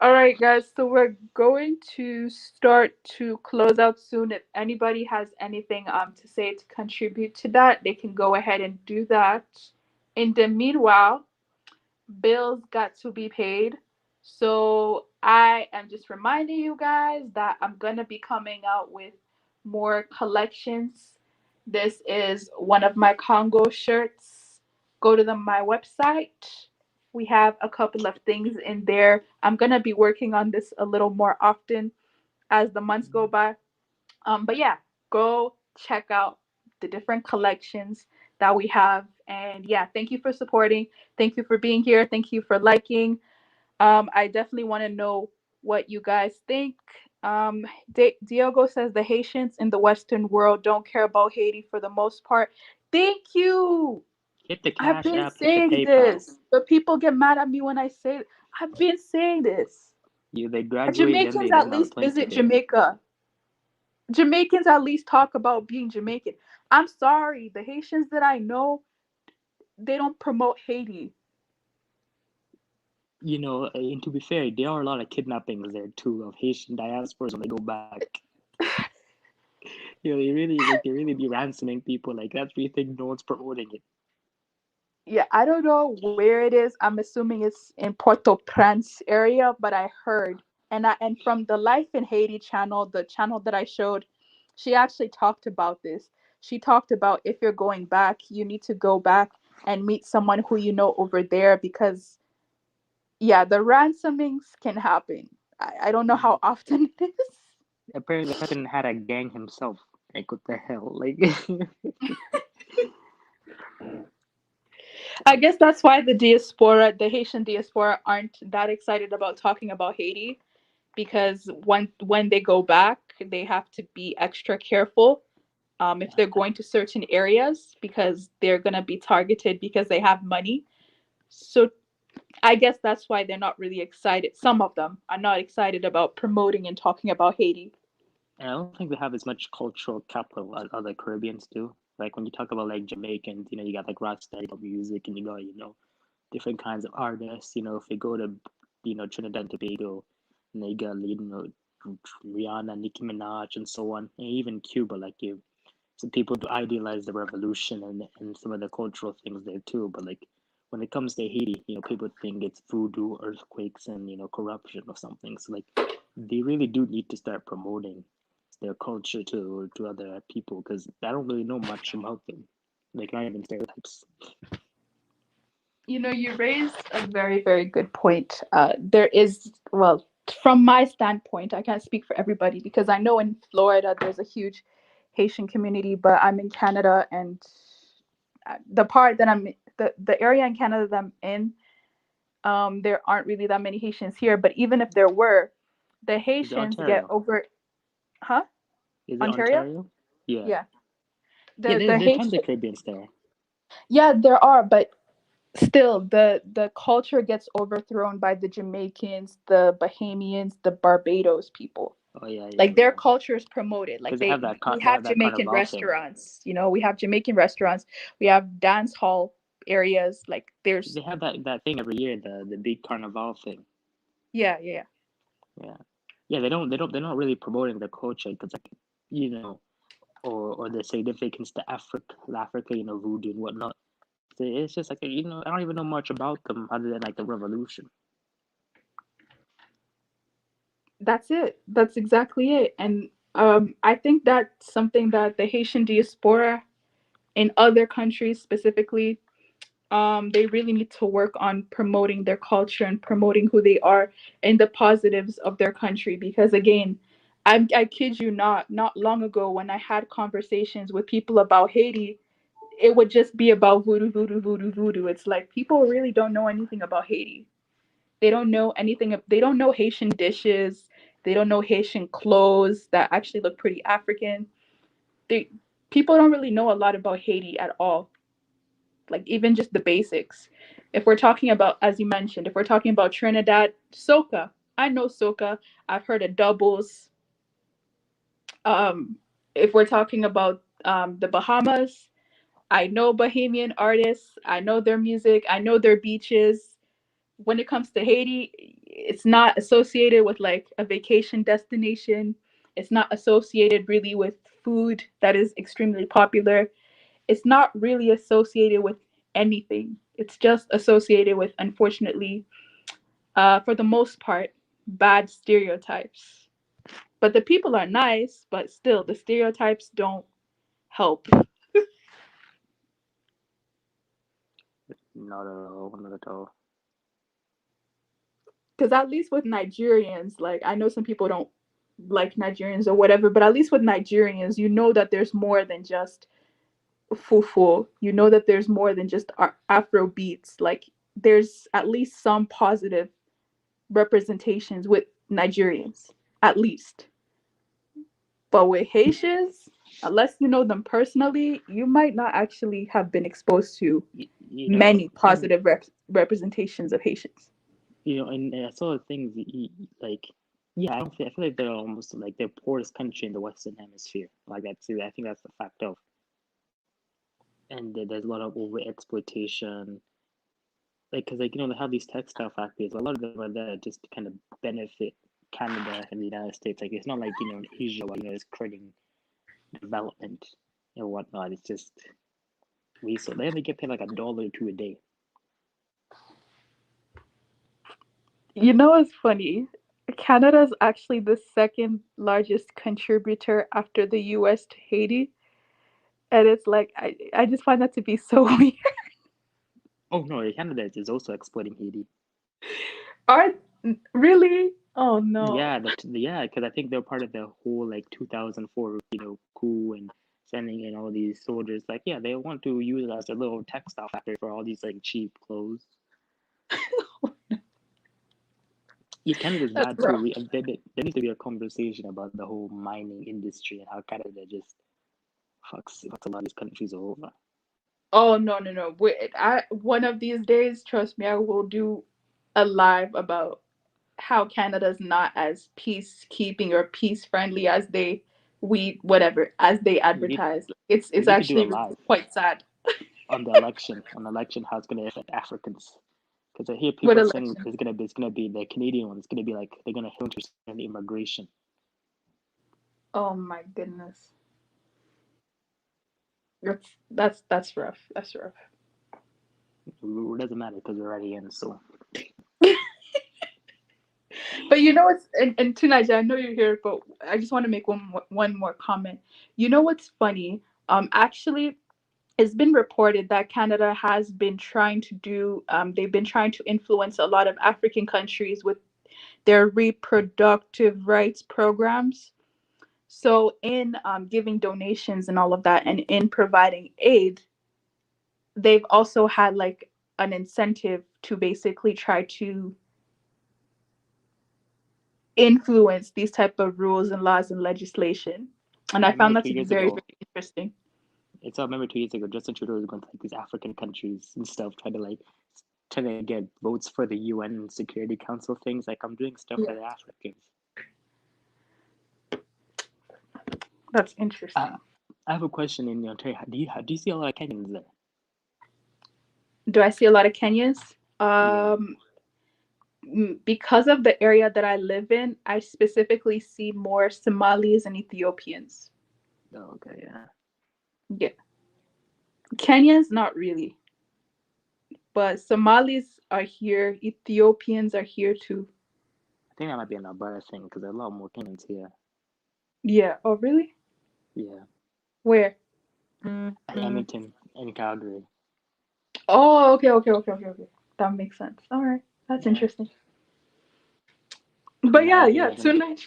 S2: All right, guys. So we're going to start to close out soon. If anybody has anything to say to contribute to that, they can go ahead and do that. In the meanwhile, bills got to be paid. So I am just reminding you guys that I'm gonna be coming out with more collections. This is one of my Congo shirts. Go to my website. We have a couple of things in there. I'm gonna be working on this a little more often as the months go by. But yeah, go check out the different collections that we have. And yeah, thank you for supporting. Thank you for being here. Thank you for liking. I definitely want to know what you guys think. Diogo says the Haitians in the Western world don't care about Haiti for the most part. Thank you.
S6: Hit the
S2: I've
S6: Cash
S2: been
S6: App, hit the
S2: saying
S6: PayPal.
S2: this, but people get mad at me when I say it. I've been saying this.
S6: They graduate, then
S2: Jamaicans
S6: they
S2: at
S6: learn how to
S2: least
S6: play
S2: visit
S6: today.
S2: Jamaica. Jamaicans at least talk about being Jamaican. I'm sorry, the Haitians that I know, they don't promote Haiti.
S6: And to be fair, there are a lot of kidnappings there too of Haitian diasporas when they go back. They really be ransoming people. Like that's where you think no one's promoting it.
S2: Yeah, I don't know where it is. I'm assuming it's in Port-au-Prince area, but I heard and from the Life in Haiti channel, the channel that I showed, she actually talked about this. She talked about if you're going back, you need to go back and meet someone who you know over there because yeah, the ransomings can happen. I don't know how often it is.
S6: Apparently, the person had a gang himself. Like what the hell? Like
S2: I guess that's why the Haitian diaspora aren't that excited about talking about Haiti because when they go back, they have to be extra careful if they're going to certain areas because they're gonna be targeted because they have money. So I guess that's why they're not really excited. Some of them are not excited about promoting and talking about Haiti.
S6: I don't think they have as much cultural capital as other Caribbeans do. Like when you talk about like Jamaicans, you got like Rasta music, and you got different kinds of artists. If you go to Trinidad and Tobago, and you got Rihanna, Nicki Minaj, and so on, and even Cuba, like some people do idealize the revolution and some of the cultural things there too. But like when it comes to Haiti, people think it's voodoo, earthquakes, and corruption or something. So like they really do need to start promoting their culture to other people because I don't really know much about them. Like not even stereotypes.
S2: You raised a very, very good point. There is, well, from my standpoint, I can't speak for everybody because I know in Florida there's a huge Haitian community, but I'm in Canada and the part that the area in Canada that I'm in, there aren't really that many Haitians here. But even if there were, the
S6: Is it
S2: Haitians get
S6: Ontario?
S2: over, huh?
S6: Is it
S2: Ontario?
S6: Ontario? Yeah.
S2: Yeah.
S6: Yeah,
S2: The
S6: there are tons
S2: Haitian,
S6: of Caribbeans there.
S2: yeah, there are, but still the culture gets overthrown by the Jamaicans, the Bahamians, the Barbados people.
S6: Oh yeah, yeah.
S2: Like their
S6: Yeah.
S2: culture is promoted. Like
S6: Because they have that
S2: we
S6: they
S2: have
S6: have that
S2: Jamaican
S6: carnival thing.
S2: restaurants. You know, we have Jamaican restaurants. We have dance hall areas. Like there's
S6: They have that thing every year, the big carnival thing.
S2: yeah.
S6: Yeah, yeah. They're not really promoting the culture because, like, you know, or the significance to Africa, you know, voodoo and whatnot. It's just like, you know, I don't even know much about them other than like the revolution.
S2: That's it. That's exactly it. And I think that's something that the Haitian diaspora in other countries specifically, they really need to work on promoting their culture and promoting who they are and the positives of their country. Because again, I kid you not long ago when I had conversations with people about Haiti, it would just be about voodoo, voodoo, voodoo, voodoo. It's like people really don't know anything about Haiti. They don't know anything. They don't know Haitian dishes. They don't know Haitian clothes that actually look pretty African. They People don't really know a lot about Haiti at all. Like even just the basics. If we're talking about, as you mentioned, if we're talking about Trinidad, soca. I know soca. I've heard of doubles. Um, if we're talking about the Bahamas, I know Bahamian artists. I know their music. I know their beaches. When it comes to Haiti, it's not associated with like a vacation destination. It's not associated really with food that is extremely popular. It's not really associated with anything. It's just associated with, unfortunately, for the most part, bad stereotypes. But the people are nice, but still, the stereotypes don't help.
S6: Not at all, not at all.
S2: Because at least with Nigerians, like I know some people don't like Nigerians or whatever, but at least with Nigerians, you know that there's more than just fufu. You know that there's more than just Afro beats. Like there's at least some positive representations with Nigerians, at least. But with Haitians, unless you know them personally, you might not actually have been exposed to
S6: You know,
S2: many positive representations of Haitians.
S6: you know, and I saw things like, yeah, I feel like they're almost like the poorest country in the Western Hemisphere. Like that's, I think that's the fact of, and there's a lot of over exploitation. Like, because, like, you know, they have these textile factories. A lot of them are there just to kind of benefit Canada and the United States. Like, it's not like, you know, in Asia where, you know, it's creating development and whatnot. It's just resource. They only get paid like $1 or $2 a day.
S2: You know what's funny? Canada is actually the second largest contributor after the US to Haiti. And it's like, I just find that to be so weird.
S6: Oh no, Canada is also exploiting Haiti.
S2: Are really? Oh no.
S6: Yeah, because I think they're part of the whole like 2004, you know, coup and sending in all these soldiers. Like, yeah, they want to use it as a little textile factory for all these like cheap clothes. Yeah, Canada's
S2: That's
S6: bad too.
S2: rough.
S6: There needs to be a conversation about the whole mining industry and how Canada just fucks a lot of these countries over.
S2: Oh no. One of these days, trust me, I will do a live about how Canada's not as peacekeeping or peace friendly as they
S6: We need
S2: advertise. It's
S6: we need to do a
S2: actually really
S6: live
S2: quite sad.
S6: on the election, how it's gonna affect Africans. Because I hear
S2: What
S6: people saying
S2: election?
S6: it's gonna be the Canadian one. It's gonna be like they're gonna interest in immigration.
S2: Oh my goodness. That's rough. That's rough.
S6: It doesn't matter because we're already in. So
S2: But you know what's and Tunaja, I know you're here, but I just want to make one more comment. You know what's funny? Actually, it's been reported that Canada has been trying to do. They've been trying to influence a lot of African countries with their reproductive rights programs. So, in giving donations and all of that, and in providing aid, they've also had like an incentive to basically try to influence these type of rules and laws and legislation. And
S6: I
S2: I found
S6: remember
S2: that
S6: two
S2: to be
S6: years
S2: very,
S6: ago.
S2: very interesting.
S6: I remember 2 years ago, Justin Trudeau was going to like these African countries and stuff, trying to like trying to get votes for the UN Security Council things. Like I'm doing stuff for the Africans.
S2: That's interesting.
S6: I have a question in Ontario. Do you see a lot of Kenyans there?
S2: Do I see a lot of Kenyans? Because of the area that I live in, I specifically see more Somalis and Ethiopians.
S6: Oh, okay, yeah.
S2: Yeah. Kenyans, not really. But Somalis are here. Ethiopians are here too.
S6: I think that might be an Alberta thing because there are a lot more Kenyans here.
S2: Yeah. Oh, really?
S6: Yeah.
S2: Where?
S6: Edmonton and Calgary.
S2: Oh, okay. That makes sense. All right. That's interesting. But yeah, Sunaj.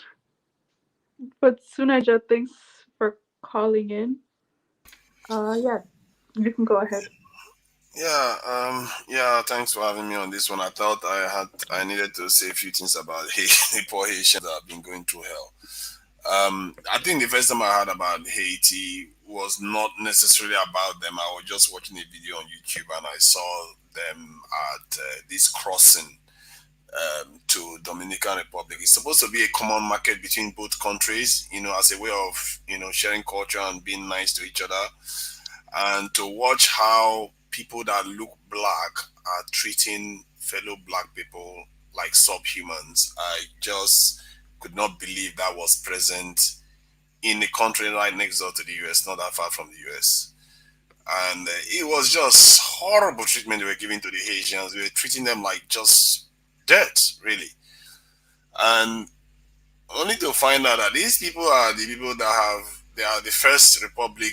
S2: But Sunaja, thanks for calling in. Yeah, you can go ahead.
S9: Yeah, thanks for having me on this one. I thought I needed to say a few things about the poor Haitians that have been going through hell. I think the first time I heard about Haiti was not necessarily about them. I was just watching a video on YouTube and I saw them at this crossing to Dominican Republic. It's supposed to be a common market between both countries, as a way of, sharing culture and being nice to each other. And to watch how people that look black are treating fellow black people like subhumans, I just could not believe that was present in a country right next door to the US, not that far from the US. And it was just horrible treatment they were giving to the Haitians. We were treating them like just dirt, really. And only to find out that these people are the people they are the first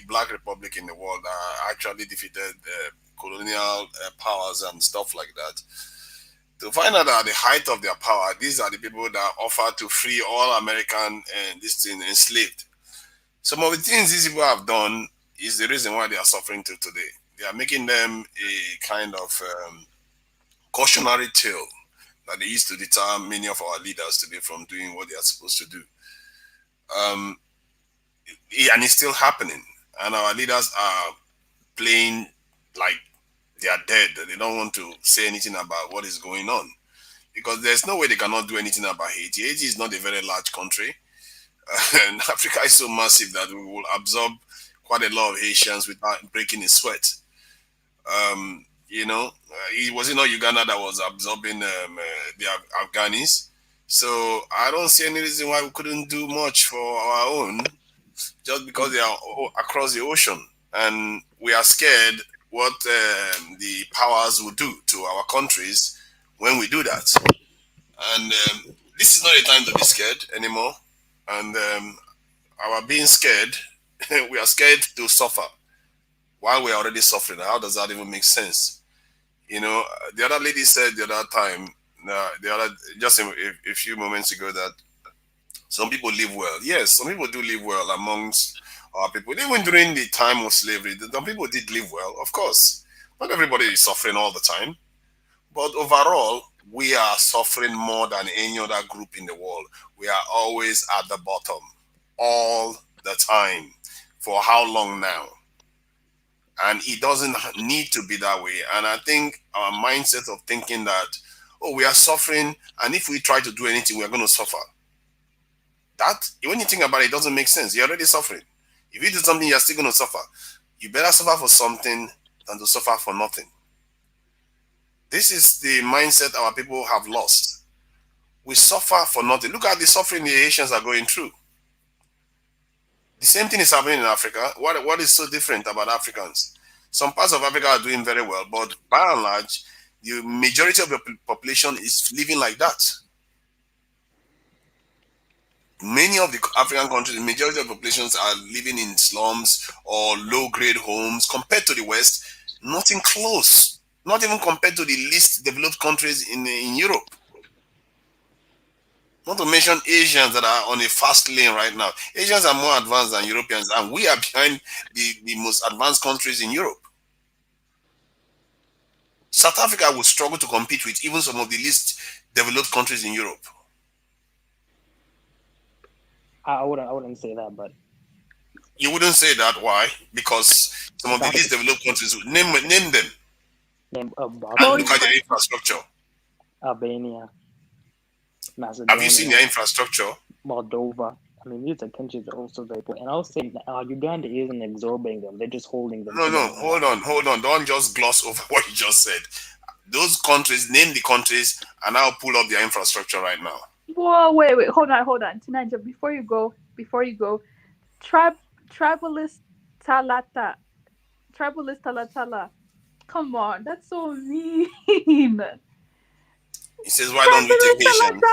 S9: black republic in the world that actually defeated colonial powers and stuff like that. To find out that at the height of their power, these are the people that offer to free all American enslaved. Some of the things these people have done is the reason why they are suffering till today. They are making them a kind of cautionary tale that they used to deter many of our leaders today from doing what they are supposed to do. And it's still happening. And our leaders are playing like they are dead. They don't want to say anything about what is going on. Because there's no way they cannot do anything about Haiti. Haiti is not a very large country. And Africa is so massive that we will absorb quite a lot of Haitians without breaking a sweat. It wasn't not Uganda that was absorbing the Afghanis. So I don't see any reason why we couldn't do much for our own, just because they are across the ocean. And we are scared what the powers will do to our countries when we do that. And this is not a time to be scared anymore. And our being scared, we are scared to suffer while we are already suffering. How does that even make sense? The other lady said the other time, just a few moments ago, that some people live well. Yes, some people do live well amongst our people. Even during the time of slavery, some people did live well, of course. Not everybody is suffering all the time. But overall, we are suffering more than any other group in the world. We are always at the bottom, all the time. For how long now? And it doesn't need to be that way. And I think our mindset of thinking that, we are suffering, and if we try to do anything, we're going to suffer. That, when you think about it, it doesn't make sense. You're already suffering. If you do something, you're still going to suffer. You better suffer for something than to suffer for nothing. This is the mindset our people have lost. We suffer for nothing. Look at the suffering the Haitians are going through. The same thing is happening in Africa. What is so different about Africans? Some parts of Africa are doing very well, but by and large, the majority of the population is living like that. Many of the African countries, the majority of populations are living in slums or low-grade homes. Compared to the West, nothing close. Not even compared to the least developed countries in Europe. Not to mention Asians that are on a fast lane right now. Asians are more advanced than Europeans, and we are behind the most advanced countries in Europe. South Africa will struggle to compete with even some of the least developed countries in Europe.
S6: I wouldn't say that, but
S9: you wouldn't say that. Why? Because some of the least developed countries, name them.
S6: Name
S9: And look
S2: Chloe,
S9: at their infrastructure.
S6: Albania,
S9: Have you seen
S6: Macedonia,
S9: their infrastructure?
S6: Moldova. I mean, these are countries that are also very important. And I'll say Uganda isn't absorbing them; they're just holding them.
S9: No, hold on. Don't just gloss over what you just said. Those countries, name the countries, and I'll pull up their infrastructure right now.
S2: whoa, wait, hold on. Tinaja, before you go, tribalist talatala. Come on, that's so mean.
S9: He says, why don't we take Haitians?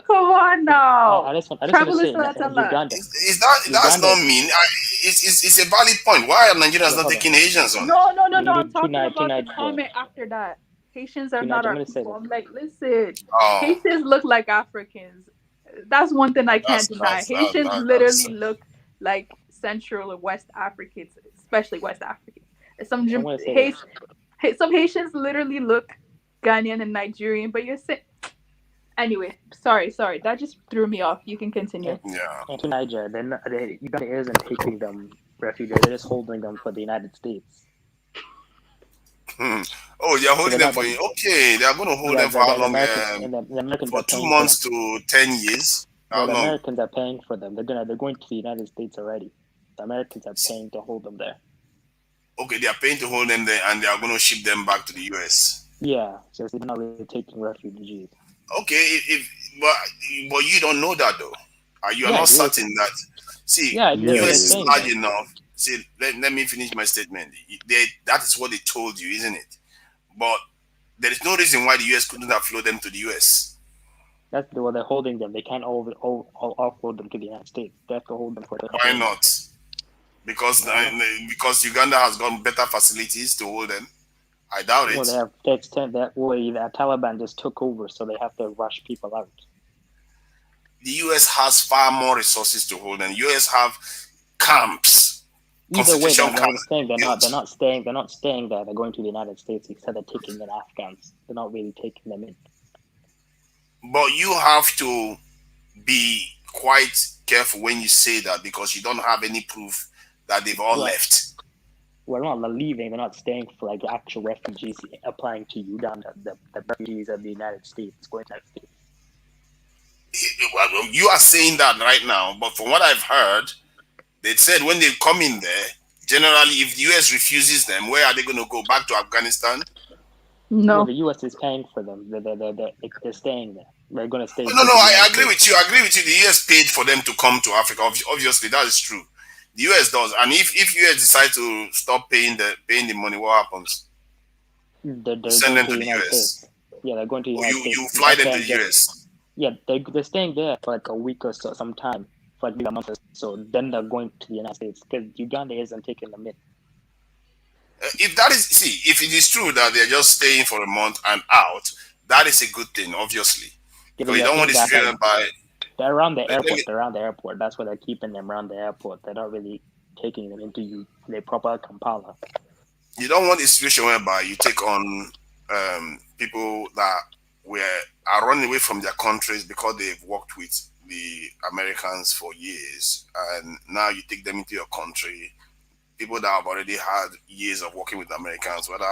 S2: Come on now.
S6: I just want to say, Uganda.
S9: Is that's not mean? It's a valid point. Why are Nigerians not taking Haitians on?
S2: No. I'm talking about the comment after that. Haitians are not our people. I'm like, listen, Haitians look like Africans. That's one thing I can't deny. Haitians literally look like Central and West Africans, especially West Africans. Some Haitians literally look Ghanaian and Nigerian, but you're saying anyway. Sorry, that just threw me off. You can continue.
S9: Yeah.
S6: And to Niger, Uganda isn't taking them refugees; they're just holding them for the United States.
S9: Oh, they're holding them for you. Okay, they're going to hold them for how long? For 2 months to 10 years.
S6: The Americans are paying for them. They're going to the United States already. The Americans are paying to hold them there.
S9: Okay, they are paying to hold them there, and they are going to ship them back to the US.
S6: Yeah, so they're not really taking refugees.
S9: Okay, but you don't know that though. You are not certain that. See, US is large enough. See, let me finish my statement. That is what they told you, isn't it? But there is no reason why the US couldn't have flown them to the US.
S6: That's what they're holding them. They can't offload them to the United States. They have to hold them for the
S9: Why not? Because Uganda has got better facilities to hold them. I doubt it.
S6: Well, they have to extend that way. The Taliban just took over, so they have to rush people out.
S9: The US has far more resources to hold them. The US have camps.
S6: Either way, they're not staying there. They're going to the United States instead of taking in Afghans. They're not really taking them in.
S9: But you have to be quite careful when you say that because you don't have any proof that they've all left.
S6: We're not leaving. They're not staying for like actual refugees applying to Uganda. The refugees of the United States going to the United States.
S9: You are saying that right now, but from what I've heard, they said when they come in there, generally, if the US refuses them, where are they going to go? Back to Afghanistan?
S2: No.
S6: Well, the US is paying for them. They're staying there. They're going to stay.
S9: No, I agree with you. The US paid for them to come to Africa. Obviously, that is true. The US does. And if US decide to stop paying the money, what happens?
S6: They're
S9: send them
S6: to
S9: the US.
S6: Yeah, they're going to the United States.
S9: You fly them to the US.
S6: Yeah, they're staying there for like a week or so, some time, for like a month or so. Then they're going to the United States because Uganda isn't taking them in.
S9: If it is true that they're just staying for a month and out, that is a good thing, obviously. Because you don't want to be by.
S6: They're around the airport. They're around the airport. That's why they're keeping them around the airport. They're not really taking them into the proper Kampala.
S9: You don't want a situation whereby you take on people that are running away from their countries because they've worked with the Americans for years, and now you take them into your country. People that have already had years of working with Americans, whether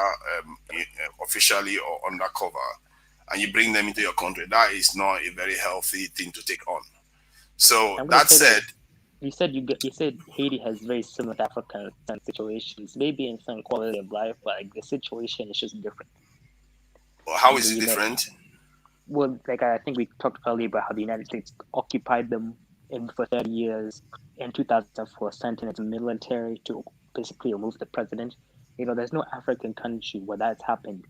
S9: officially or undercover, and you bring them into your country. That is not a very healthy thing to take on. So that said,
S6: you said Haiti has very similar to African situations, maybe in some quality of life, but like the situation is just different.
S9: Well, how is it different?
S6: Well, like I think we talked earlier about how the United States occupied them for 30 years. In 2004, sent in its military to basically remove the president. There's no African country where that's happened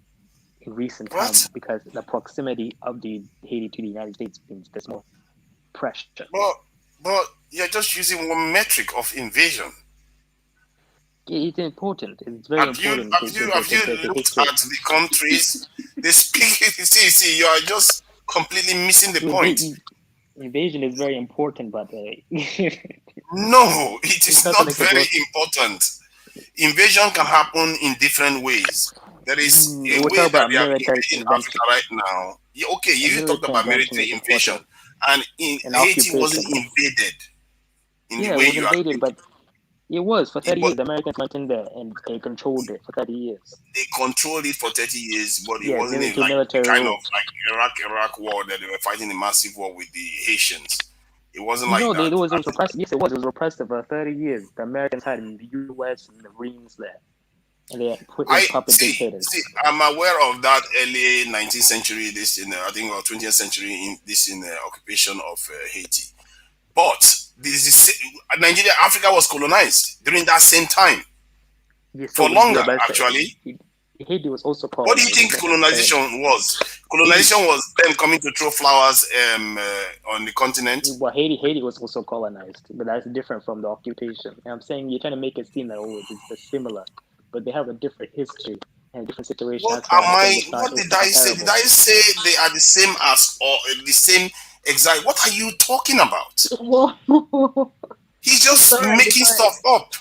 S6: in recent times because the proximity of the Haiti to the United States means there's more pressure.
S9: But you're just using one metric of invasion.
S6: It's important. It's very important.
S9: Have you looked at the countries? They speak. See, you are just completely missing the point.
S6: Invasion is very important, but
S9: no, it is not very important. Invasion can happen in different ways. There is a way that we are in Africa right now. Okay, you talked about military invasion, and Haiti wasn't invaded in the way you are thinking.
S6: It was for 30
S9: But
S6: years. The Americans went in there and they controlled it for 30 years.
S9: they controlled it for 30 years, but it
S6: Yeah,
S9: wasn't
S6: through
S9: like the
S6: military
S9: kind of
S6: rule.
S9: like Iraq war that they were fighting a massive war with the Haitians. It wasn't like
S6: No,
S9: that.
S6: it was repressed. Yes, it was. It was repressed for 30 years. The Americans had the U.S. and the Marines there, and they had put in puppet dictators.
S9: See, I'm aware of that early 19th century, this in I think, or 20th century in this in occupation of Haiti. But this is Nigeria, Africa was colonized during that same time.
S6: Yes,
S9: For longer, actually.
S6: Haiti was also colonized.
S9: What do you think colonization was? Colonization was them coming to throw flowers on the continent.
S6: Well, Haiti was also colonized, but that's different from the occupation. And I'm saying you're trying to make it seem that it's similar, but they have a different history and a different situation.
S9: What did I say? Did I say they are the same as or the same exact? What are you talking about? He's just making stuff up.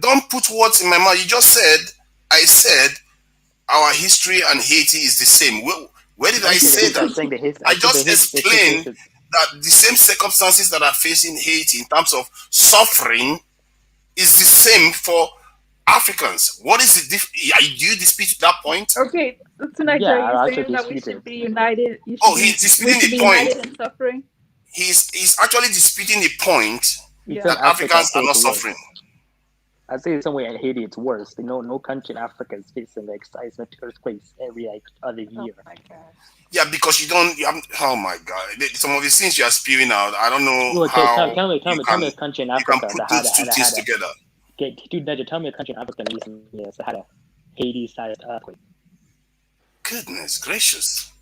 S9: Don't put words in my mouth. You just said, I said, our history and Haiti is the same. Where did I say that? I just explained that the same circumstances that are facing Haiti in terms of suffering is the same for Africans. What is it? Do you dispute that point?
S2: Okay, tonight you're saying that we should be united.
S9: He's disputing the point.
S2: United in suffering.
S9: He's actually disputing the point that
S6: Africa
S9: Africans are not suffering.
S6: I'd say somewhere in Haiti it's worse. No country in Africa is facing like seismic earthquakes every other year.
S2: Oh my God.
S9: Yeah, because oh my God. Some of the things you are spewing out, I don't know how
S6: tell me a country in Africa
S9: that had two things together.
S6: Tell me a country in Africa in recent years that had a Haiti-sized earthquake.
S9: Goodness gracious.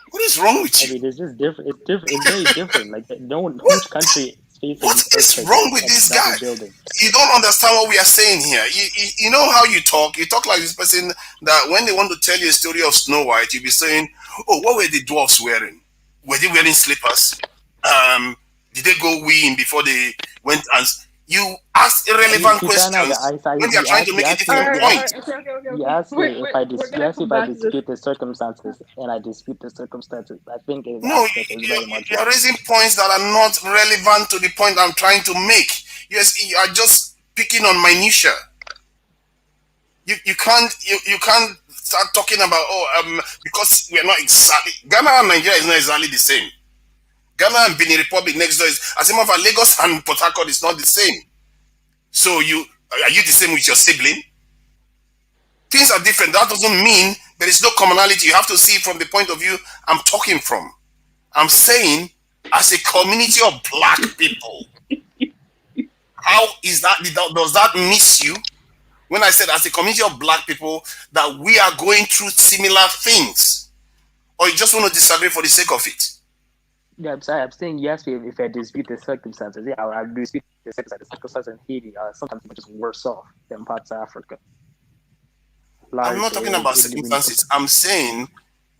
S9: What is wrong with you?
S6: I mean, it's just different. It's different. It's very different. Like which country
S9: what is wrong with this guy? You don't understand what we are saying here. You know how you talk? You talk like this person that when they want to tell you a story of Snow White, you'll be saying, oh, what were the dwarfs wearing? Were they wearing slippers? Did they go weeing before they went? And you ask irrelevant questions when they are trying to make a different point.
S2: Okay.
S6: You ask me if I dispute the circumstances, and I dispute the circumstances. I think it's very much.
S9: You are raising points that are not relevant to the point I'm trying to make. Yes, you are just picking on minutia. You can't start talking about because we are not exactly Ghana and Nigeria is not exactly the same. Ghana and Benin Republic next door is, as a matter of fact, Lagos and Port Harcourt is not the same. So are you the same with your sibling? Things are different. That doesn't mean there is no commonality. You have to see it from the point of view I'm talking from. I'm saying, as a community of black people, how is that? Does that miss you? When I said as a community of black people that we are going through similar things, or you just want to disagree for the sake of it?
S6: Yeah, I'm saying yes. If I dispute the circumstances, I dispute the circumstances. The circumstances in Haiti are sometimes just worse off than parts of Africa.
S9: I'm not talking about circumstances. I'm saying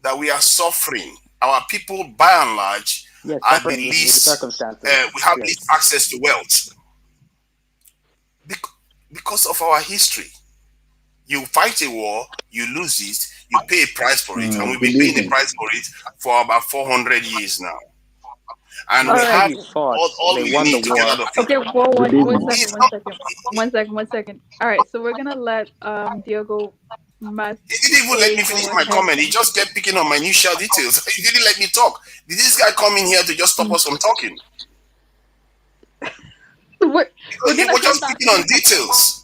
S9: that we are suffering. Our people, by and large, are the least. We have least access to wealth because of our history. You fight a war, you lose it, you pay a price for it, and we've been paying the price for it for about 400 years now. And we have all we need together.
S2: Okay, one second. All right, so we're gonna let Diogo.
S9: He didn't even let me finish my comment. He just kept picking on minutiae details. He didn't let me talk. Did this guy come in here to just stop us from talking? We're just picking on details.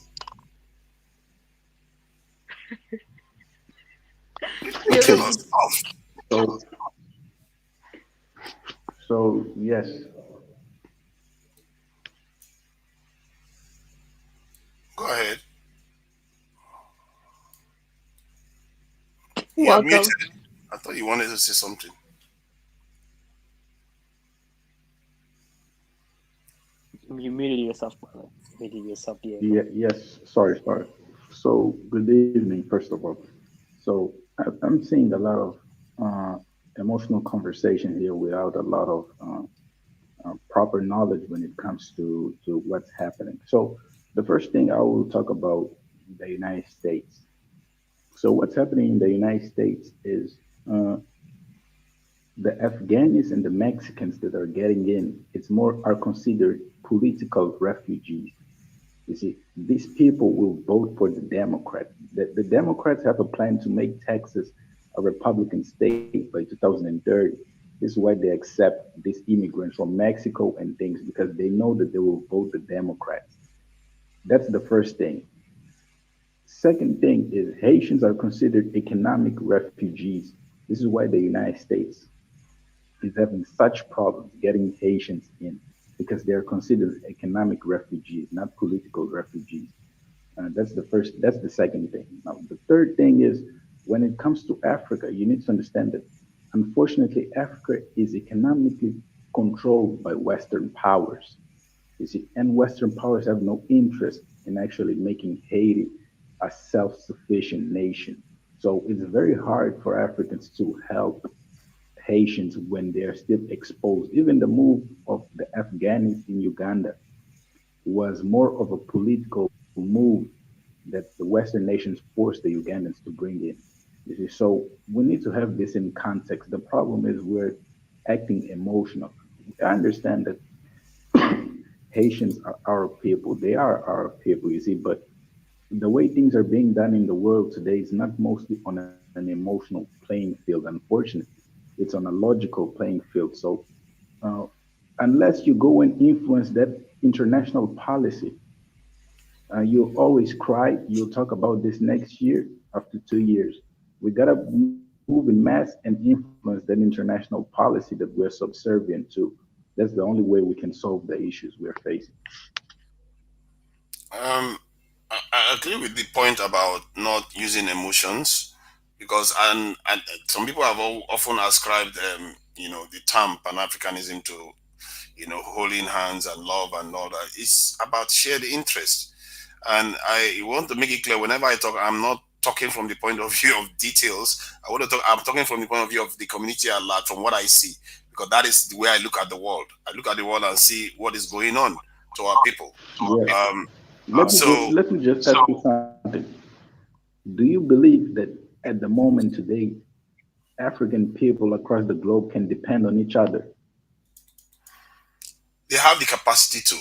S10: So yes.
S9: Go ahead.
S2: Welcome.
S9: I thought you wanted to say something.
S6: You muted yourself, brother. Muted yourself,
S10: yeah. Yes. Sorry. So good evening, first of all. So I'm seeing a lot of emotional conversation here without a lot of proper knowledge when it comes to what's happening. So the first thing I will talk about the United States. So what's happening in the United States is the Afghans and the Mexicans that are getting in, it's more are considered political refugees. You see, these people will vote for the Democrats. The Democrats have a plan to make Texas a Republican state by 2030. This is why they accept these immigrants from Mexico and things because they know that they will vote the Democrats. That's the first thing. Second thing is Haitians are considered economic refugees. This is why the United States is having such problems getting Haitians in because they are considered economic refugees, not political refugees. That's the first. That's the second thing. Now, the third thing is when it comes to Africa, you need to understand that unfortunately, Africa is economically controlled by Western powers. You see, and Western powers have no interest in actually making Haiti a self-sufficient nation. So it's very hard for Africans to help Haitians when they're still exposed. Even the move of the Afghans in Uganda was more of a political move that the Western nations forced the Ugandans to bring in. You see, so we need to have this in context. The problem is we're acting emotional. I understand that Haitians are our people. They are our people, you see, but the way things are being done in the world today is not mostly on an emotional playing field, unfortunately. It's on a logical playing field. So, uh, unless you go and influence that international policy, you'll always cry. You'll talk about this next year after 2 years. We got to move in mass and influence that international policy that we're subservient to. That's the only way we can solve the issues we're facing.
S9: Um, I agree with the point about not using emotions because and some people have often ascribed the term Pan-Africanism to holding hands and love and all that. It's about shared interest, and I want to make it clear whenever I talk, I'm not talking from the point of view of details. I'm talking from the point of view of the community at large, from what I see, because that is the way I look at the world. I look at the world and see what is going on to our people.
S10: Yeah.
S9: Um,
S10: Let
S9: so
S10: me just ask you something. Do you believe that at the moment today, African people across the globe can depend on each other?
S9: they have the capacity to.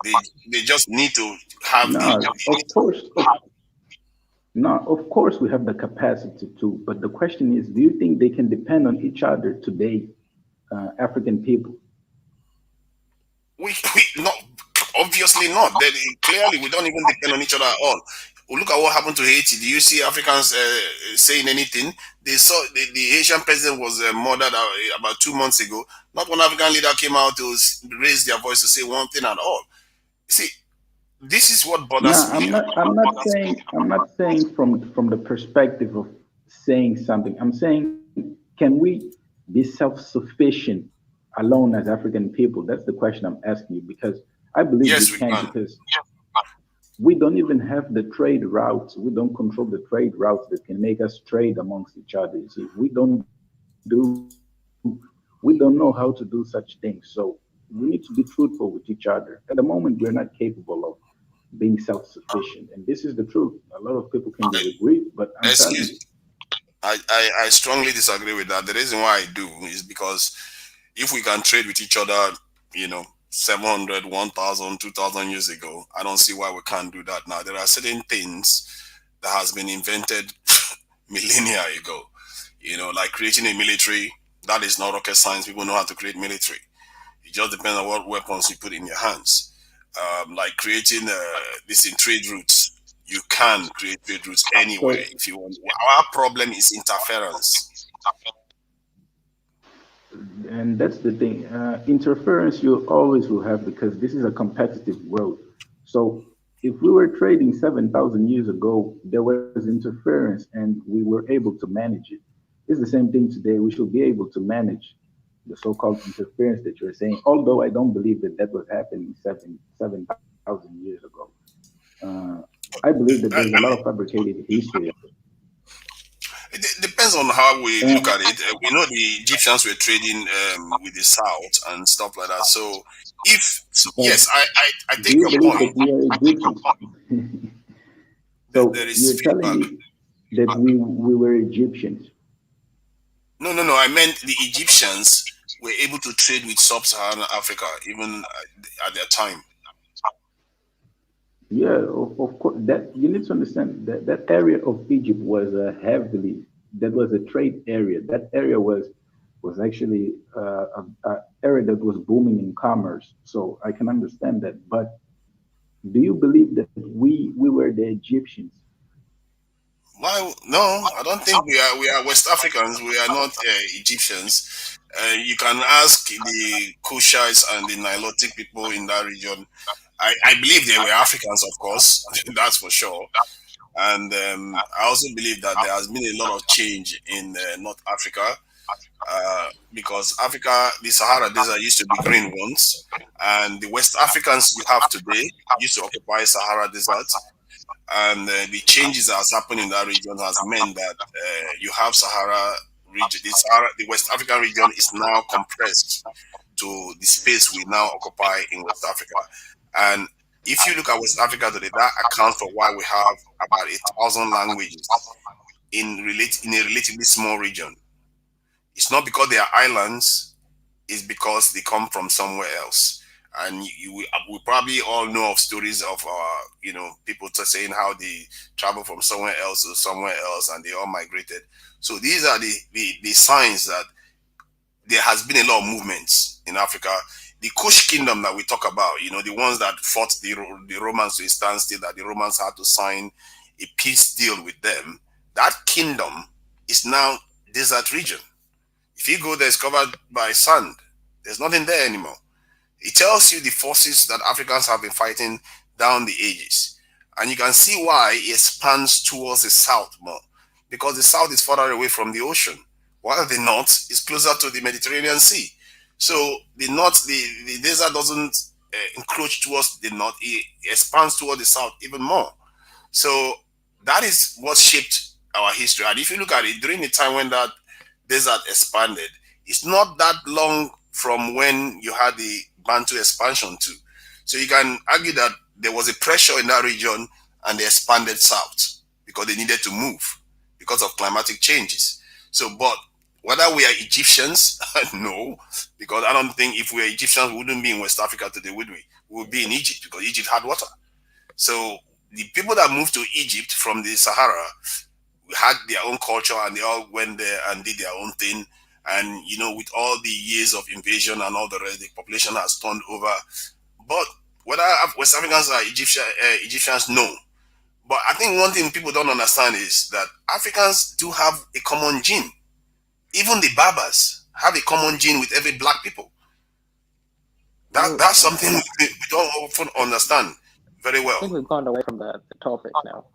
S9: They they just need to have
S10: No, of course, no, of course we have the capacity to. But the question is, do you think they can depend on each other today, African people?
S9: we not obviously not. Clearly, we don't even depend on each other at all. Look at what happened to Haiti. Do you see Africans saying anything? They saw the Haitian president was murdered about 2 months ago. Not one African leader came out to raise their voice to say one thing at all. See, this is what
S10: No,
S9: bothers me.
S10: I'm not saying from the perspective of saying something. I'm saying, can we be self-sufficient alone as African people? That's the question I'm asking you because I believe we
S9: Yes, we
S10: can
S9: can.
S10: because we don't even have the trade routes. We don't control the trade routes that can make us trade amongst each other. You see, we don't know how to do such things. So we need to be truthful with each other. At the moment, we're not capable of being self-sufficient, and this is the truth. A lot of people can disagree, but I'm telling you.
S9: Excuse. I strongly disagree with that. The reason why I do is because if we can trade with each other, 700, 1,000, 2,000 years ago, I don't see why we can't do that now. There are certain things that has been invented millennia ago, like creating a military. That is not rocket science. People know how to create military. It just depends on what weapons you put in your hands. Like creating this in trade routes. You can create trade routes anywhere
S10: So,
S9: if you want. Our problem is interference.
S10: and that's the thing. Interference you always will have because this is a competitive world. So, if we were trading 7,000 years ago, there was interference, and we were able to manage it. It's the same thing today. We should be able to manage the so-called interference that you're saying. Although I don't believe that that was happening 7,000 years ago. Uh, I believe that there's a lot of fabricated history.
S9: It depends on how we
S10: And
S9: look at it. We know the Egyptians were trading with the South and stuff like that. So, yes, I
S10: do
S9: take
S10: you
S9: your
S10: believe that
S9: point.
S10: we are Egyptians?
S9: There
S10: So
S9: is
S10: you're telling
S9: feedback.
S10: me that we were Egyptians.
S9: No, no, no. I meant the Egyptians were able to trade with sub-Saharan Africa even at their time.
S10: Yeah, of course. That you need to understand that that area of Egypt was heavily. That was a trade area. That area was actually a area that was booming in commerce. So I can understand that. But do you believe that we were the Egyptians?
S9: Why? No, I don't think we are. We are West Africans. We are not Egyptians. You can ask the Kushites and the Nilotic people in that region. I believe they were Africans, of course. That's for sure. And I also believe that there has been a lot of change in North Africa because Africa, the Sahara Desert used to be green once, and the West Africans you have today used to occupy Sahara Desert, and the changes that has happened in that region has meant that you have Sahara region, the West African region is now compressed to the space we now occupy in West Africa. And if you look at West Africa today, that accounts for why we have about 1,000 languages in a relatively small region. It's not because they are islands; it's because they come from somewhere else. And we probably all know of stories of people saying how they travel from somewhere else to somewhere else, and they all migrated. So these are the signs that there has been a lot of movements in Africa. The Kush kingdom that we talk about, the ones that fought the Romans to a standstill, that the Romans had to sign a peace deal with them, that kingdom is now desert region. If you go there, it's covered by sand. There's nothing there anymore. It tells you the forces that Africans have been fighting down the ages. And you can see why it expands towards the south more. Because the south is further away from the ocean, while the north is closer to the Mediterranean Sea. So the north, the desert doesn't encroach towards the north, it expands toward the south even more. So that is what shaped our history. And if you look at it, during the time when that desert expanded, it's not that long from when you had the Bantu expansion too. So you can argue that there was a pressure in that region and they expanded south because they needed to move because of climatic changes. So, but whether we are Egyptians, no, because I don't think if we are Egyptians, we wouldn't be in West Africa today, would we? We would be in Egypt because Egypt had water. So the people that moved to Egypt from the Sahara had their own culture and they all went there and did their own thing. And, with all the years of invasion and all the rest, the population has turned over. But whether West Africans are Egyptians, no. But I think one thing people don't understand is that Africans do have a common gene. Even the Berbers have a common gene with every black people. That's something we don't often understand very well.
S4: I think we've gone away from the topic now.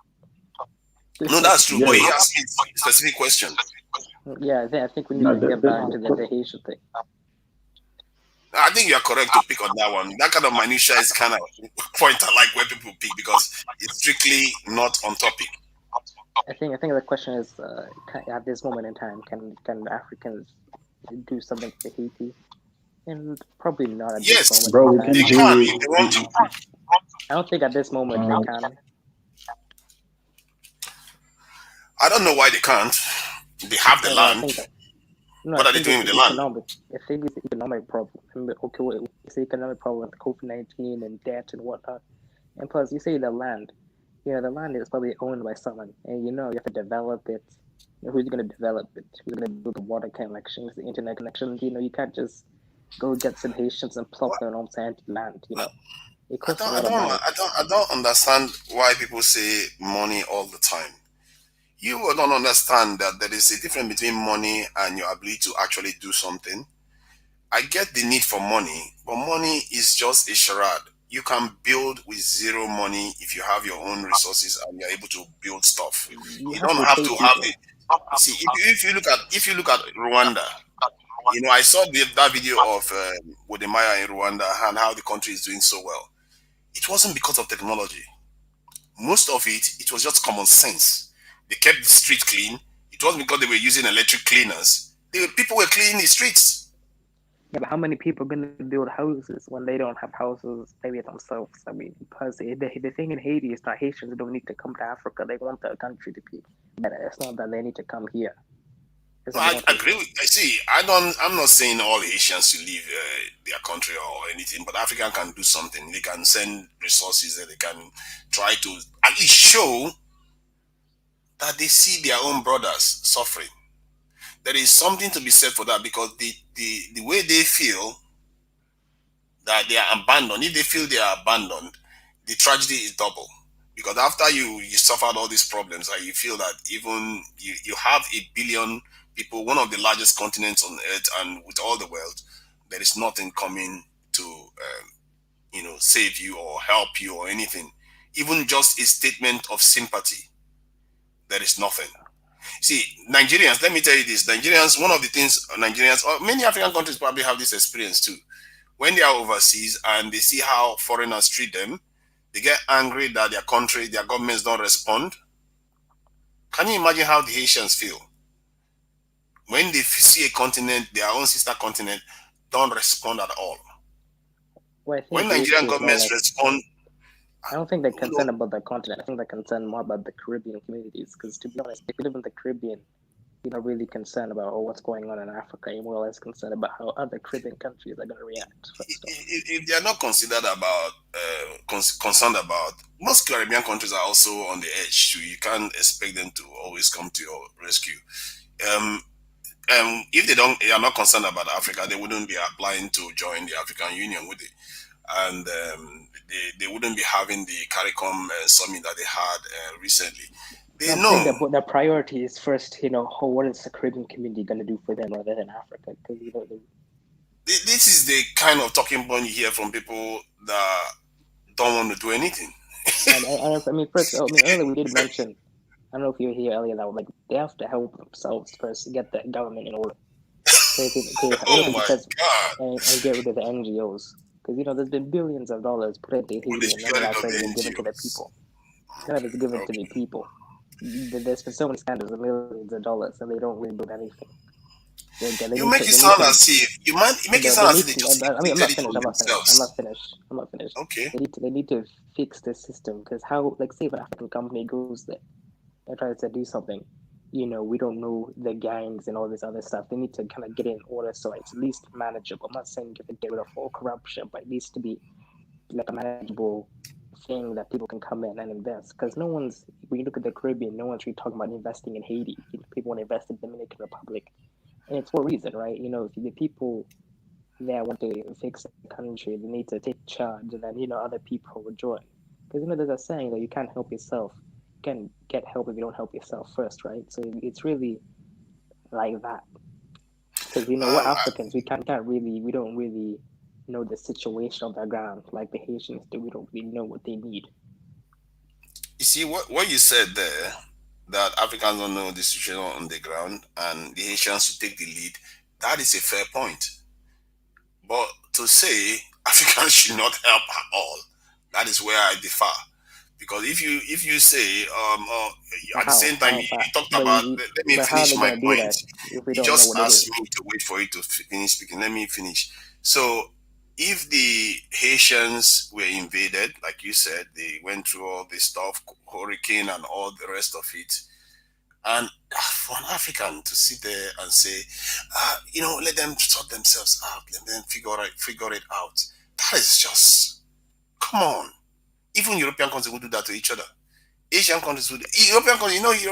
S9: No, that's true.
S10: Yeah.
S9: But he asked me a specific question.
S4: Yeah, I think we need to get back to the Haitian thing.
S9: I think you are correct to pick on that one. That kind of minutia is kind of point I like where people pick because it's strictly not on topic.
S4: I think the question is, at this moment in time, can Africans do something for Haiti? And probably not at this moment.
S10: Bro,
S4: in time.
S9: They can if they want to.
S4: I don't think at this moment they can.
S9: I don't know why they can't. They have the land. What are they doing with the land?
S4: I think it's an economic problem. Okay, it's an economic problem with COVID-19 and debt and whatnot. And plus, you say the land. The land is probably owned by someone, and you have to develop it. Who's going to develop it? Who's going to do the water connections, the internet connections? You can't just go get some Haitians and plop their own sandy land. It costs a lot of money.
S9: I don't understand why people say money all the time. You will not understand that there is a difference between money and your ability to actually do something. I get the need for money, but money is just a charade. You can build with zero money if you have your own resources and you're able to build stuff. You don't have to have it. See, if you look at Rwanda, I saw that video of Wodemaya in Rwanda and how the country is doing so well. It wasn't because of technology. Most of it was just common sense. They kept the street clean. It wasn't because they were using electric cleaners. People were cleaning the streets.
S4: Yeah, but how many people are going to build houses when they don't have houses maybe themselves? I mean, because the thing in Haiti is that Haitians don't need to come to Africa. They want their country to be better. It's not that they need to come here.
S9: I agree with. I see. I'm not saying all Haitians should leave their country or anything, but Africa can do something. They can send resources, and they can try to at least show that they see their own brothers suffering. There is something to be said for that, because the way they feel that they are abandoned, if they feel they are abandoned, the tragedy is double. Because after you suffered all these problems, and you feel that even you have 1 billion people, one of the largest continents on earth, and with all the wealth, there is nothing coming to save you or help you or anything. Even just a statement of sympathy, there is nothing. See, Nigerians, let me tell you this. Nigerians, one of the things Nigerians, or many African countries probably have this experience too. When they are overseas and they see how foreigners treat them, they get angry that their country, their governments don't respond. Can you imagine how the Haitians feel? When they see a continent, their own sister continent, don't respond at all.
S4: Well,
S9: when Nigerian governments respond,
S4: I don't think they're concerned about the continent. I think they're concerned more about the Caribbean communities. Because to be honest, if you live in the Caribbean, you're not really concerned about what's going on in Africa. You're more or less concerned about how other Caribbean countries are going to react.
S9: If they are not considered about, concerned about, most Caribbean countries are also on the edge too. You can't expect them to always come to your rescue. If they are not concerned about Africa, they wouldn't be applying to join the African Union, would they? And they wouldn't be having the CARICOM summit that they had recently. They know
S4: that the priority is first, what is the Caribbean community going to do for them rather than Africa? Because
S9: this is the kind of talking point you hear from people that don't want to do anything.
S4: Earlier we did mention, I don't know if you were here earlier, that they have to help themselves first to get the government in order.
S9: Oh my God!
S4: And get rid of the NGOs. Because, there's been billions of dollars put into Haiti and none of that's been given to the people. None of it's given to the people. There's been so many scandals of millions of dollars and they don't really do anything.
S9: You make it sound as if you make it sound as if they just
S4: I'm not finished.
S9: Okay.
S4: They need to fix the system, because how, say if an African company goes there and tries to do something, we don't know the gangs and all this other stuff. They need to kind of get it in order so it's at least manageable. I'm not saying get rid of all corruption, but it needs to be like a manageable thing that people can come in and invest. Because when you look at the Caribbean, no one's really talking about investing in Haiti. People want to invest in the Dominican Republic. And it's for a reason, right? If the people there want to fix the country, they need to take charge, and then, other people will join. Because, there's a saying that you can't help yourself. You can't get help if you don't help yourself first, right? So it's really like that. Because, we're Africans, we don't really know the situation on the ground like the Haitians do. We don't really know what they need.
S9: You see, what you said there, that Africans don't know the situation on the ground and the Haitians should take the lead, that is a fair point. But to say Africans should not help at all, that is where I differ. Because if you say at the same time you talked about, let me finish my point. You just asked me to wait for you to finish speaking. Let me finish. So if the Haitians were invaded, like you said, they went through all this stuff, hurricane and all the rest of it, and for an African to sit there and say, let them sort themselves out, let them figure it out, that is just, come on. Even European countries would do that to each other. Asian countries would. European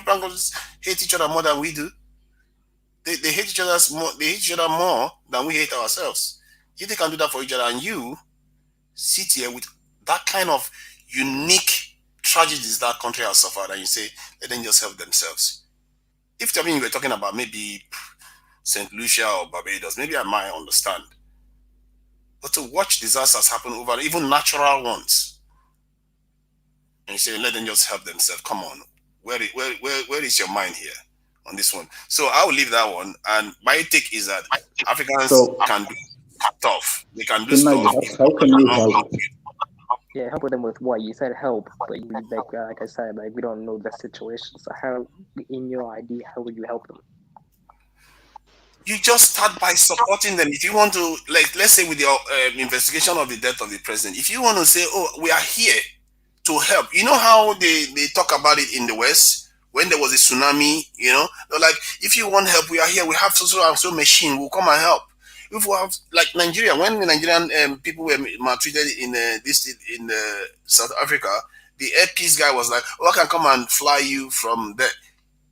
S9: countries hate each other more than we do. They hate each other more. They hate each other more than we hate ourselves. If they can do that for each other, and you sit here with that kind of unique tragedies that country has suffered, and you say, let them just help themselves. If you were talking about maybe St. Lucia or Barbados, maybe I might understand. But to watch disasters happen over, even natural ones, and you say, let them just help themselves. Come on. Where is your mind here on this one? So I will leave that one. And my take is that Africans can do stuff. They can do stuff.
S10: How can we help?
S4: Yeah, help them with what? You said help, but like I said, we don't know the situation. So how, in your idea, how would you help them?
S9: You just start by supporting them. If you want to, let's say with your investigation of the death of the president, if you want to say, we are here to help. You know how they talk about it in the West? when there was a tsunami, they're like, if you want help, we are here. We have so machine. We'll come and help. If we have like Nigeria, when the Nigerian people were maltreated in South Africa, the Air Peace guy was like, "Oh, I can come and fly you from there."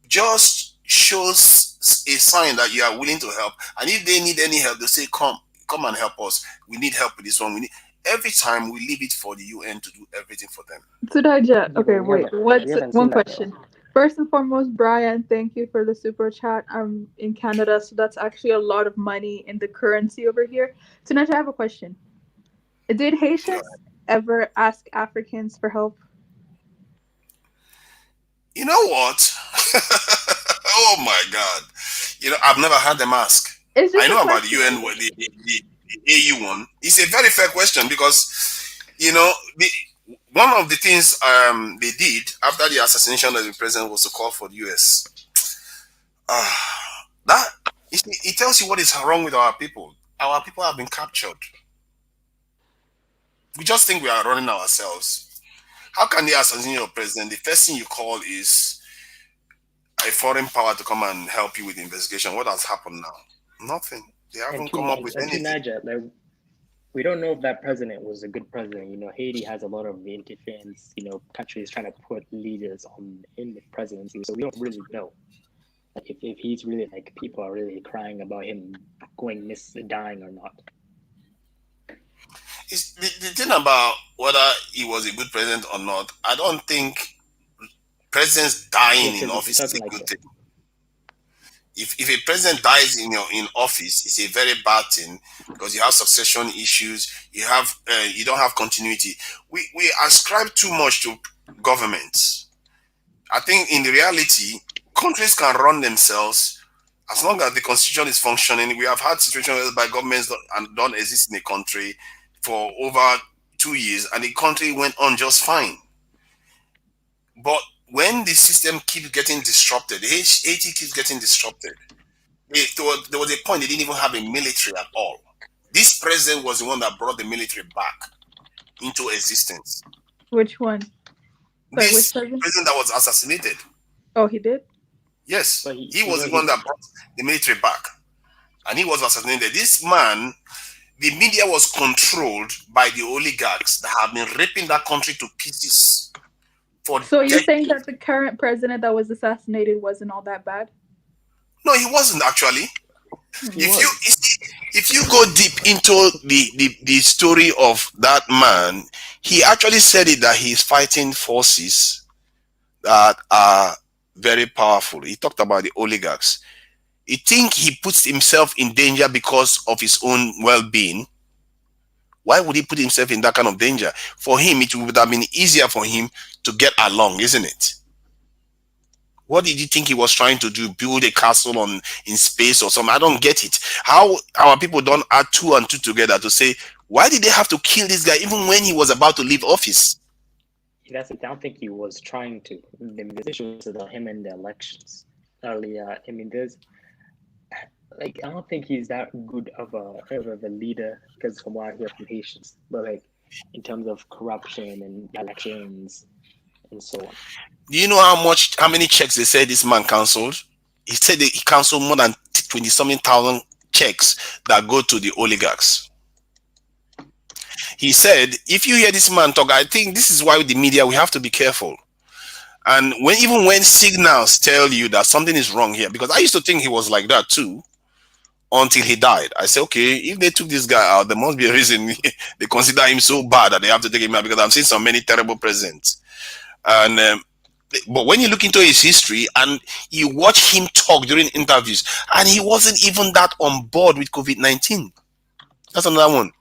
S9: Just shows a sign that you are willing to help. And if they need any help, they say, "Come and help us. We need help with this one. We need." Every time we leave it for the UN to do everything for them.
S2: Sudaja, okay,
S4: we
S2: wait.
S4: haven't
S2: One
S4: seen that,
S2: question? First and foremost, Brian, thank you for the super chat. I'm in Canada, so that's actually a lot of money in the currency over here. Sudaja, I have a question. Did Haitians ever ask Africans for help?
S9: You know what? Oh my God! I've never had them ask. I know about the UN, the AU one. It's a very fair question because, one of the things they did after the assassination of the president was to call for the US. That it tells you what is wrong with our people. Our people have been captured. We just think we are running ourselves. How can they assassinate your president? The first thing you call is a foreign power to come and help you with the investigation. What has happened now? Nothing. They haven't come up with anything.
S6: Naja, we don't know if that president was a good president. Haiti has a lot of interference. Countries trying to put leaders in the presidency, so we don't really know. Like if he's really people are really crying about him dying or not.
S9: The thing about whether he was a good president or not, I don't think presidents dying in office is a good thing. If a president dies in office, it's a very bad thing because you have succession issues. You don't have continuity. We ascribe too much to governments. I think in the reality, countries can run themselves as long as the constitution is functioning. We have had situations whereby governments don't exist in a country for over 2 years, and the country went on just fine. But when the system keeps getting disrupted, Haiti keeps getting disrupted. There was a point they didn't even have a military at all. This president was the one that brought the military back into existence.
S2: Which one?
S9: This president that was assassinated.
S2: Oh, he did?
S9: Yes. He was the one that brought the military back. And he was assassinated. This man, the media was controlled by the oligarchs that have been ripping that country to pieces.
S2: So you're saying that the current president that was assassinated wasn't all that bad?
S9: No, he wasn't actually. If you go deep into the story of that man, he actually said it that he's fighting forces that are very powerful. He talked about the oligarchs. You think he puts himself in danger because of his own well-being? Why would he put himself in that kind of danger? For him, it would have been easier for him to get along, isn't it? What did you think he was trying to do? Build a castle in space or something? I don't get it. How our people don't add 2 and 2 together to say, why did they have to kill this guy even when he was about to leave office?
S6: I don't think he was trying to. The issue was about him in the elections earlier. I don't think he's that good of a leader because from what I hear from Haitians, but in terms of corruption and elections and so on.
S9: Do you know how many checks they said this man cancelled? He said that he cancelled more than 20-something thousand checks that go to the oligarchs. He said, if you hear this man talk, I think this is why with the media we have to be careful. And even when signals tell you that something is wrong here, because I used to think he was like that too, until he died. I said, okay, if they took this guy out, there must be a reason they consider him so bad that they have to take him out, because I've seen so many terrible presidents. And but when you look into his history and you watch him talk during interviews, and he wasn't even that on board with COVID-19. That's another one.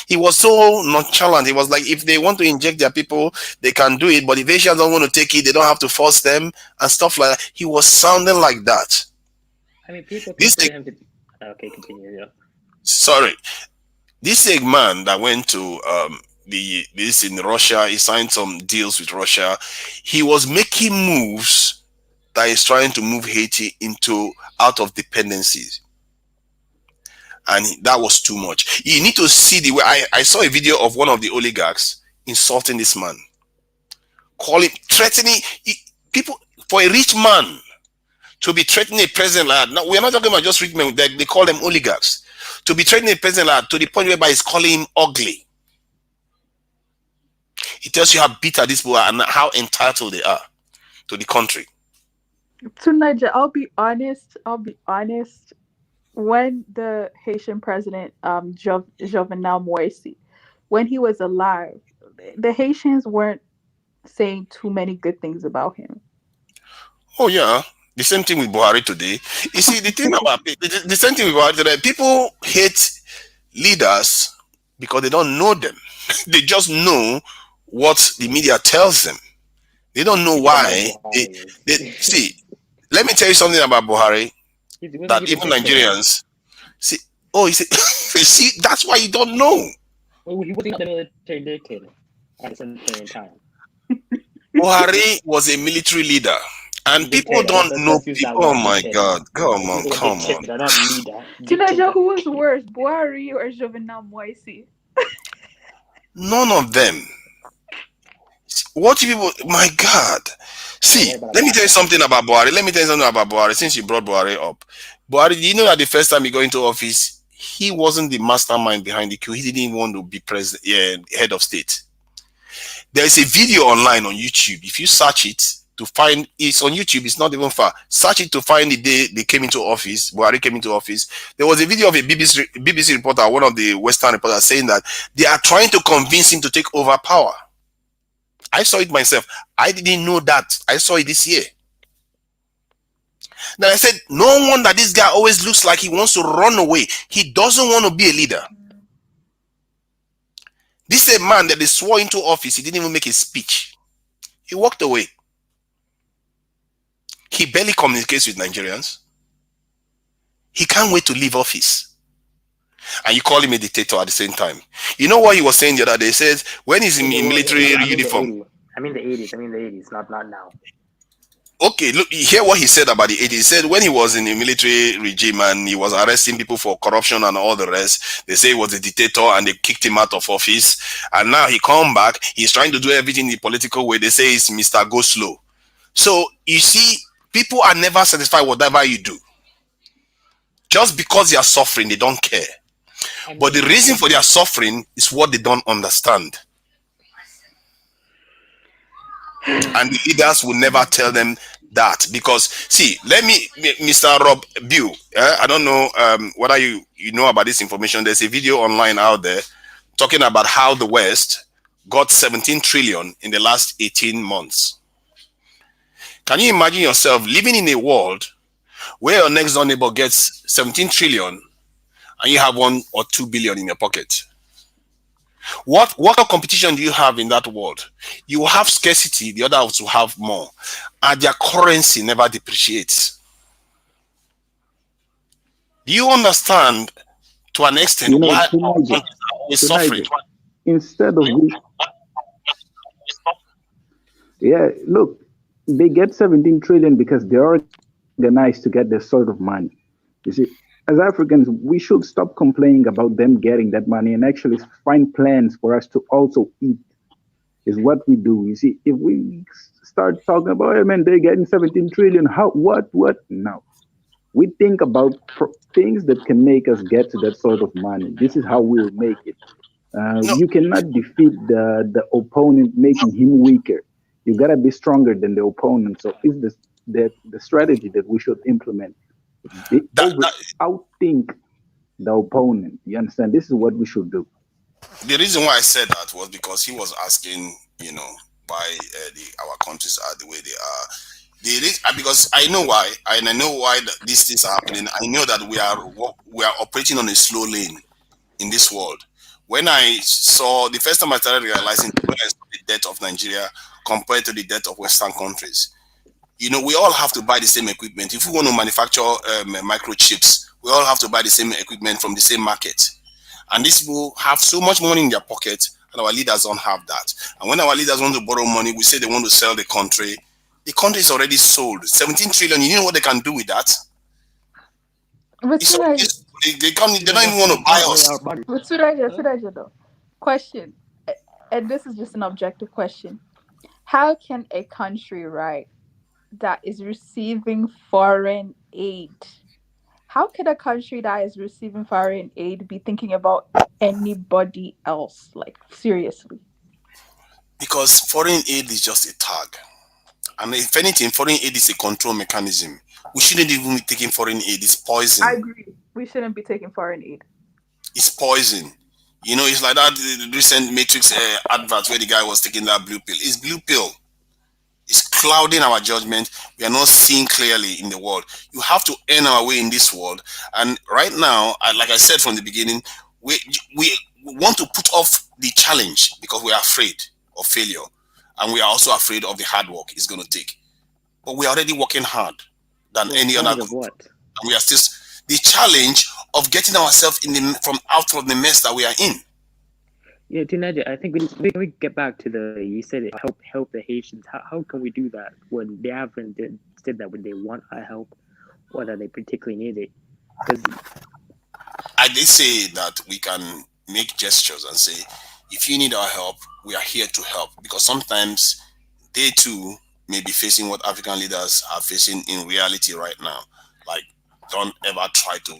S9: He was so nonchalant. He was like, if they want to inject their people, they can do it. But if Asians don't want to take it, they don't have to force them and stuff like that. He was sounding like that.
S6: People consider him to... Okay, continue. Yeah.
S9: Sorry. This man that went to this in Russia, he signed some deals with Russia. He was making moves that is trying to move Haiti out of dependencies. And that was too much. You need to see the way I saw a video of one of the oligarchs insulting this man, threatening people. For a rich man to be threatening a president like that, now we're not talking about just rich men, they call them oligarchs. To be threatening a president like that to the point whereby he's calling him ugly. It tells you how bitter these people are and how entitled they are to the country.
S2: To Niger, I'll be honest. When the Haitian president, Jovenel Moïse, when he was alive, the Haitians weren't saying too many good things about him.
S9: Oh yeah, the same thing with Buhari today. You see, the thing about the same thing with Buhari today. People hate leaders because they don't know them. They just know what the media tells them. They don't know why. They see. Let me tell you something about Buhari that even Nigerians see. Oh, you see, that's why you don't know.
S6: Well, he was not the military dictator at the same time.
S9: Buhari was a military leader, and people don't know. Oh my God! Come on!
S2: Teenager, who was worse, Buhari or Jovenel Moïse?
S9: None of them. What people? My God! See, let me tell you something about Buhari. Since you brought Buhari up, Buhari, do you know that the first time he got into office, he wasn't the mastermind behind the coup. He didn't even want to be head of state. There is a video online on YouTube. If you search it to find, it's on YouTube. It's not even far. Search it to find the day they came into office. Buhari came into office. There was a video of a BBC reporter, one of the Western reporters, saying that they are trying to convince him to take over power. I saw it myself. I didn't know that. I saw it this year. Then I said, no wonder this guy always looks like he wants to run away. He doesn't want to be a leader. This is a man that they swore into office. He didn't even make a speech. He walked away. He barely communicates with Nigerians. He can't wait to leave office. And you call him a dictator at the same time. You know what he was saying the other day? He says, when he's in military uniform.
S4: I mean the 80s, not now.
S9: Okay, look, you hear what he said about the 80s. He said when he was in the military regime and he was arresting people for corruption and all the rest, they say he was a dictator and they kicked him out of office. And now he come back, he's trying to do everything the political way. They say he's Mr. Go Slow. So, you see, people are never satisfied whatever you do. Just because they are suffering, they don't care. But the reason for their suffering is what they don't understand. And the leaders will never tell them that. Because, see, let me, Mr. Rob Bew, I don't know whether you know about this information. There's a video online out there talking about how the West got 17 trillion in the last 18 months. Can you imagine yourself living in a world where your next door neighbor gets 17 trillion and you have 1 or 2 billion in your pocket? What competition do you have in that world? You have scarcity, the others will have more, and their currency never depreciates. Do you understand to an extent why our countries are always suffering?
S10: Instead of look, they get 17 trillion because they're organized to get this sort of money. You see, as Africans, we should stop complaining about them getting that money and actually find plans for us to also eat, is what we do. You see, if we start talking about, hey man, they're getting 17 trillion, how, what? No. We think about things that can make us get to that sort of money. This is how we'll make it. You cannot defeat the opponent, making him weaker. You gotta be stronger than the opponent. So it's the strategy that we should implement. Outthink the opponent. You understand? This is what we should do.
S9: The reason why I said that was because he was asking, why our countries are the way they are. Because I know why, and I know why these things are happening. I know that we are operating on a slow lane in this world. When I saw the first time I started realizing when I saw the debt of Nigeria compared to the debt of Western countries. We all have to buy the same equipment. If we want to manufacture microchips, we all have to buy the same equipment from the same market. And these people have so much money in their pocket, and our leaders don't have that. And when our leaders want to borrow money, we say they want to sell the country. The country is already sold. 17 trillion, you know what they can do with that? They don't even want to buy us.
S2: But question, and this is just an objective question. How can a country, right, that is receiving foreign aid. How could a country that is receiving foreign aid be thinking about anybody else? Like, seriously.
S9: Because foreign aid is just a tag. And if anything, foreign aid is a control mechanism. We shouldn't even be taking foreign aid. It's poison.
S2: I agree. We shouldn't be taking foreign aid.
S9: It's poison. You know, it's like that recent Matrix advert where the guy was taking that blue pill. It's blue pill. It's clouding our judgment. We are not seeing clearly in the world. You have to earn our way in this world. And right now, like I said from the beginning, we want to put off the challenge because we are afraid of failure. And we are also afraid of the hard work it's going to take. But we are already working hard than any other group.
S6: What?
S9: And we are still the challenge of getting ourselves from out of the mess that we are in.
S6: Yeah, Tinaja, I think we get back to you said it, help the Haitians. How can we do that when they haven't said that when they want our help or that they particularly need it? Because
S9: I did say that we can make gestures and say, if you need our help, we are here to help. Because sometimes they too may be facing what African leaders are facing in reality right now. Like, don't ever try to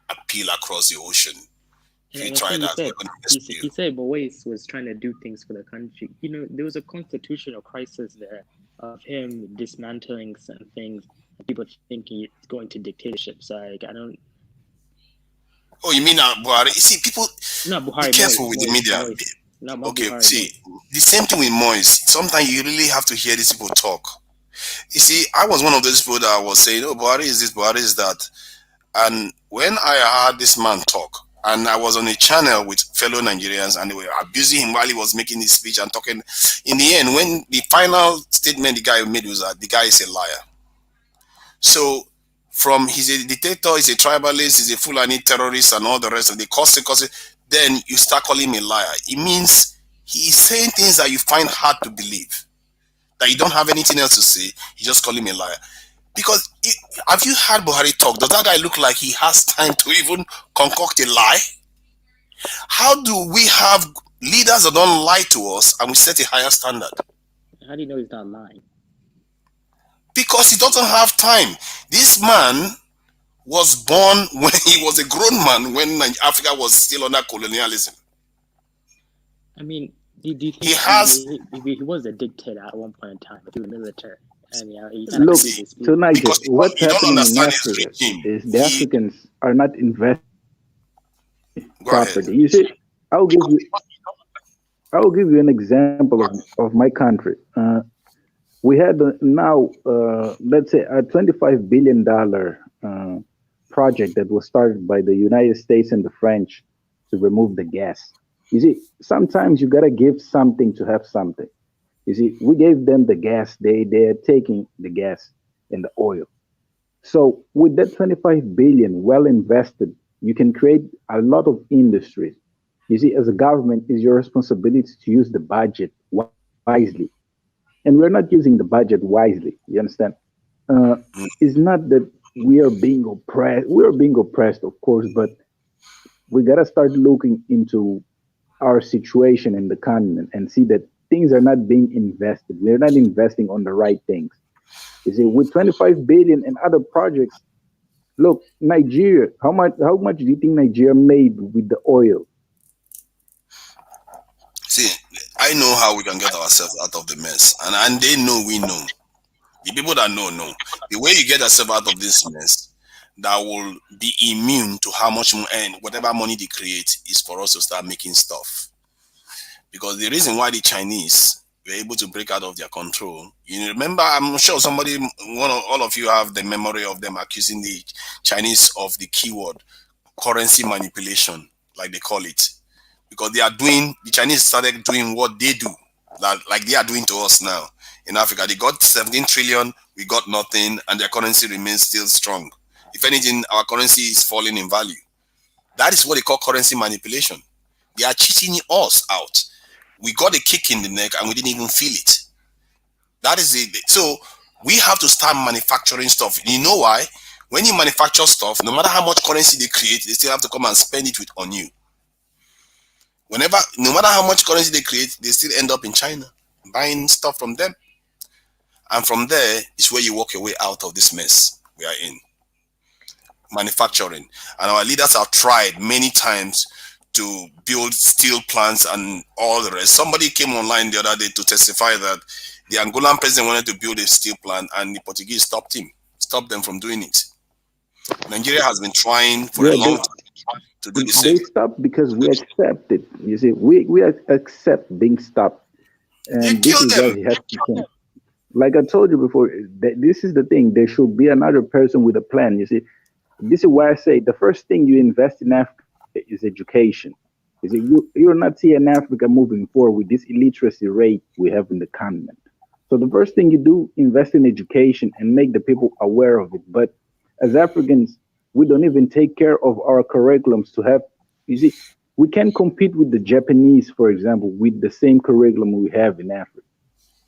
S9: appeal across the ocean. If you try that,
S6: he said Boas was trying to do things for the country. You know, there was a constitutional crisis there of him dismantling some things and people thinking it's going to dictatorship. So I don't.
S9: Oh, you mean Buhari? You see, people.
S6: No, Buhari.
S9: Be careful with the media. Okay, Buhari, see, the same thing with Moise. Sometimes you really have to hear these people talk. You see, I was one of those people that was saying, "Oh, Buhari is this, Buhari is that," and when I heard this man talk, and I was on a channel with fellow Nigerians, and they were abusing him while he was making his speech and talking. In the end, when the final statement the guy made was that the guy is a liar. So, from he's a dictator, he's a tribalist, he's a Fulani terrorist, and all the rest of the cause, then you start calling him a liar. It means he's saying things that you find hard to believe, that you don't have anything else to say. You just call him a liar. Because have you heard Buhari talk? Does that guy look like he has time to even concoct a lie? How do we have leaders that don't lie to us and we set a higher standard?
S6: How do you know he's not lying?
S9: Because he doesn't have time. This man was born when he was a grown man, when Africa was still under colonialism.
S6: I mean, do you think he was a dictator at one point in time through the military? I mean,
S10: look, so Nigel, what's happening in Africa is the Africans are not investing in property. You see, I'll give you an example of my country. We had let's say a $25 billion project that was started by the United States and the French to remove the gas. You see, sometimes you gotta give something to have something. You see, we gave them the gas, they're taking the gas and the oil. So with that 25 billion well invested, you can create a lot of industries. You see, as a government, it's your responsibility to use the budget wisely. And we're not using the budget wisely. You understand? It's not that we are being oppressed. We are being oppressed, of course, but we gotta start looking into our situation in the continent and see that things are not being invested. We're not investing on the right things. You see, with 25 billion and other projects, look, Nigeria, how much do you think Nigeria made with the oil?
S9: See, I know how we can get ourselves out of the mess, and they know we know. The people that know. The way you get yourself out of this mess that will be immune to how much and whatever money they create is for us to start making stuff. Because the reason why the Chinese were able to break out of their control, you remember, I'm sure all of you have the memory of them accusing the Chinese of the keyword currency manipulation, like they call it. Because the Chinese started doing what they do, like they are doing to us now in Africa. They got 17 trillion, we got nothing, and their currency remains still strong. If anything, our currency is falling in value. That is what they call currency manipulation. They are cheating us out. We got a kick in the neck and we didn't even feel it. That is it. So we have to start manufacturing stuff. You know why? When you manufacture stuff, no matter how much currency they create, they still have to come and spend it on you. No matter how much currency they create, they still end up in China buying stuff from them. And from there is where you walk your way out of this mess we are in. Manufacturing. And our leaders have tried many times to build steel plants and all the rest. Somebody came online the other day to testify that the Angolan president wanted to build a steel plant and the Portuguese stopped them from doing it. Nigeria has been trying for a long time to do the same.
S10: They stopped because we accept it. You see, we accept being stopped. And this is what he has to change. Like I told you before, this is the thing. There should be another person with a plan. You see, this is why I say the first thing you invest in Africa is education. You see, you're not seeing Africa moving forward with this illiteracy rate we have in the continent. So the first thing you do, invest in education and make the people aware of it. But as Africans, we don't even take care of our curriculums to have, you see, we can compete with the Japanese, for example, with the same curriculum we have in Africa.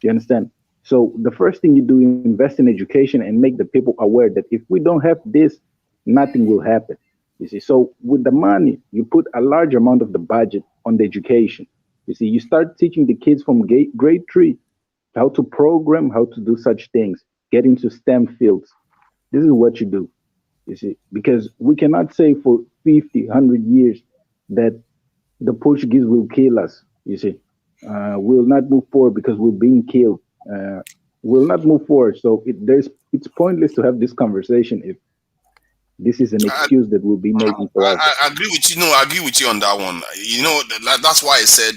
S10: Do you understand? So the first thing you do, invest in education and make the people aware that if we don't have this, nothing will happen. You see, so with the money, you put a large amount of the budget on the education. You see, you start teaching the kids from grade 3 how to program, how to do such things, get into STEM fields. This is what you do, you see, because we cannot say for 50, 100 years that the Portuguese will kill us, you see. We'll not move forward because we're being killed. We'll not move forward. So it's pointless to have this conversation if this is an excuse that we'll be making for us.
S9: I agree with you. No, I agree with you on that one. You know, that's why I said,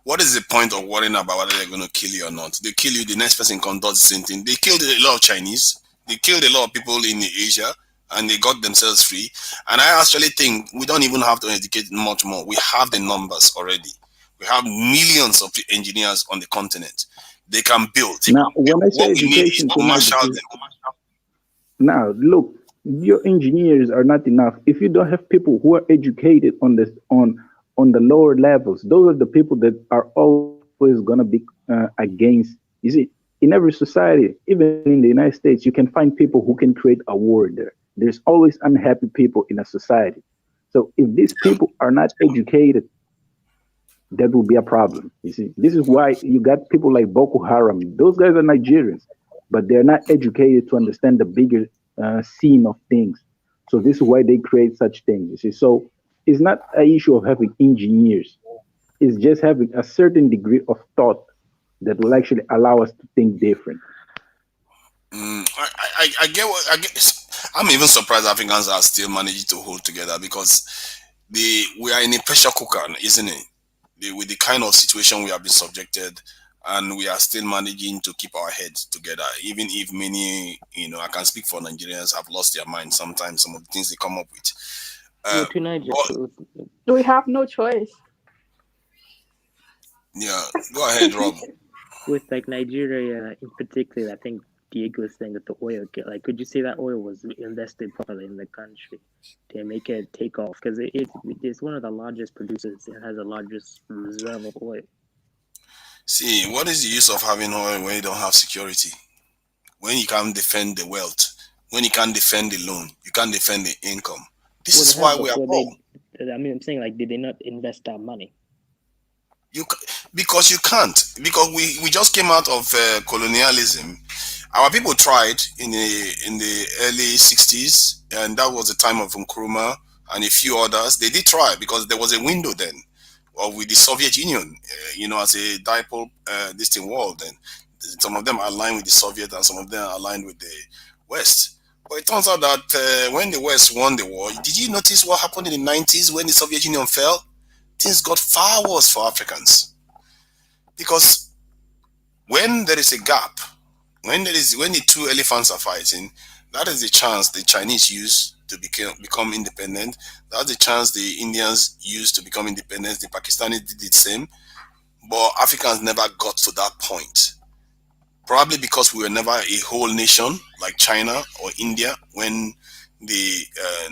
S9: what is the point of worrying about whether they're going to kill you or not? They kill you, the next person can do the same thing. They killed a lot of Chinese. They killed a lot of people in Asia, and they got themselves free. And I actually think we don't even have to educate much more. We have the numbers already. We have millions of engineers on the continent. They can build.
S10: Now, when I say
S9: what we need is
S10: education,
S9: to marshal them.
S10: Now, look, your engineers are not enough. If you don't have people who are educated on this, on the lower levels, those are the people that are always going to be against. You see, in every society, even in the United States, you can find people who can create a war there. There's always unhappy people in a society. So if these people are not educated, that will be a problem. You see, this is why you got people like Boko Haram. Those guys are Nigerians, but they're not educated to understand the bigger scene of things. So this is why they create such things. You see, so it's not an issue of having engineers. It's just having a certain degree of thought that will actually allow us to think different.
S9: I get what I get. I'm even surprised Africans are still managing to hold together because we are in a pressure cooker, isn't it? With the kind of situation we have been subjected, and we are still managing to keep our heads together, even if many, I can speak for Nigerians, have lost their mind sometimes, some of the things they come up with.
S2: We have no choice.
S9: Yeah, go ahead, Rob.
S6: With like Nigeria in particular, I think Diego was saying that the oil, like, could you say that oil was invested properly in the country to make it take off? Because it's one of the largest producers. It has the largest reserve of oil.
S9: See, what is the use of having oil when you don't have security? When you can't defend the wealth, when you can't defend the loan, you can't defend the income. This is why we are poor.
S6: I'm saying, like, did they not invest that money?
S9: Because you can't. Because we just came out of colonialism. Our people tried in the early 60s, and that was the time of Nkrumah and a few others. They did try because there was a window then, with the Soviet Union, as a dipole distant world. Then some of them aligned with the Soviet, and some of them aligned with the West. But it turns out that when the West won the war, did you notice what happened in the 90s when the Soviet Union fell? Things got far worse for Africans, because when there is a gap, when the two elephants are fighting, that is the chance the Chinese use to become independent. That's the chance the Indians used to become independent. The Pakistanis did the same, but Africans never got to that point. Probably because we were never a whole nation like China or India when the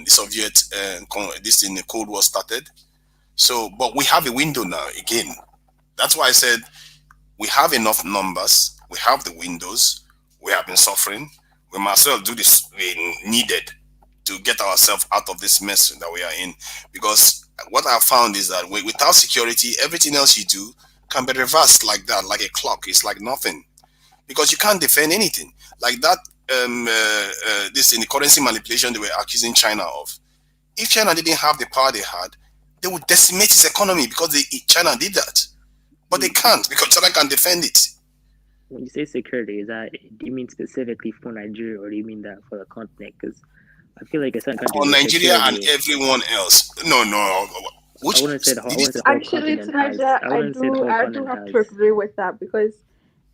S9: Soviet the Cold War started. So, but we have a window now again. That's why I said we have enough numbers. We have the windows. We have been suffering. We must do this we needed to get ourselves out of this mess that we are in. Because what I found is that without security, everything else you do can be reversed like that, like a clock. It's like nothing. because you can't defend anything like that. This in the currency manipulation they were accusing China of. If China didn't have the power they had, they would decimate its economy because China did that. But they can't because China can defend it.
S6: When you say security, do you mean specifically for Nigeria, or do you mean that for the continent? Because I feel like a certain country
S9: For Nigeria and everyone else. No. Which,
S6: I wouldn't say the whole
S2: Actually,
S6: continent
S2: Tunisia,
S6: I wouldn't say the whole
S2: I do
S6: continent
S2: have to agree with that, because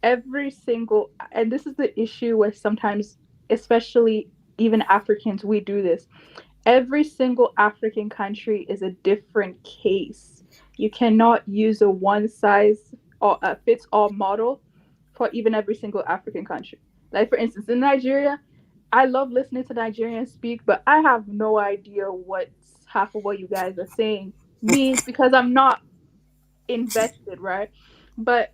S2: every single, and this is the issue with sometimes, especially even Africans, we do this. Every single African country is a different case. You cannot use a one size or a fits all model for even every single African country. Like, for instance, in Nigeria, I love listening to Nigerians speak, but I have no idea what half of what you guys are saying means because I'm not invested, right? But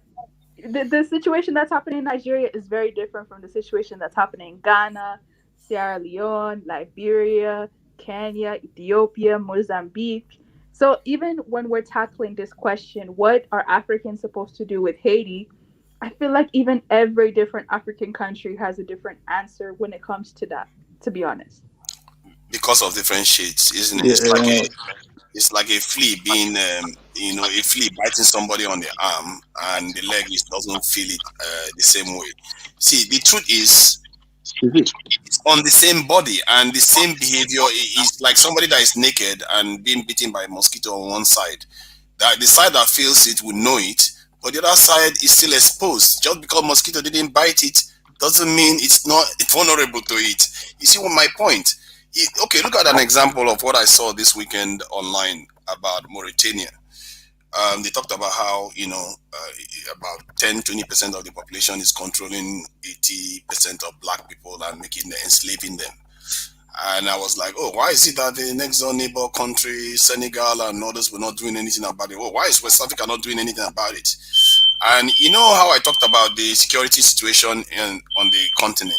S2: the situation that's happening in Nigeria is very different from the situation that's happening in Ghana, Sierra Leone, Liberia, Kenya, Ethiopia, Mozambique. So even when we're tackling this question, what are Africans supposed to do with Haiti? I feel like even every different African country has a different answer when it comes to that, to be honest.
S9: Because of different shades, isn't it? It's like a flea being, a flea biting somebody on the arm, and the leg doesn't feel it the same way. See, the truth is, it's on the same body and the same behavior. Is like somebody that is naked and being bitten by a mosquito on one side. That the side that feels it will know it, but the other side is still exposed. Just because mosquito didn't bite it doesn't mean it's not vulnerable to it. You see what my point? Okay, look at an example of what I saw this weekend online about Mauritania. They talked about how, about 10-20% of the population is controlling 80% of black people and enslaving them. And I was like, oh, why is it that the next door neighbor country, Senegal and others, were not doing anything about it? Oh, why is West Africa not doing anything about it? And you know how I talked about the security situation on the continent.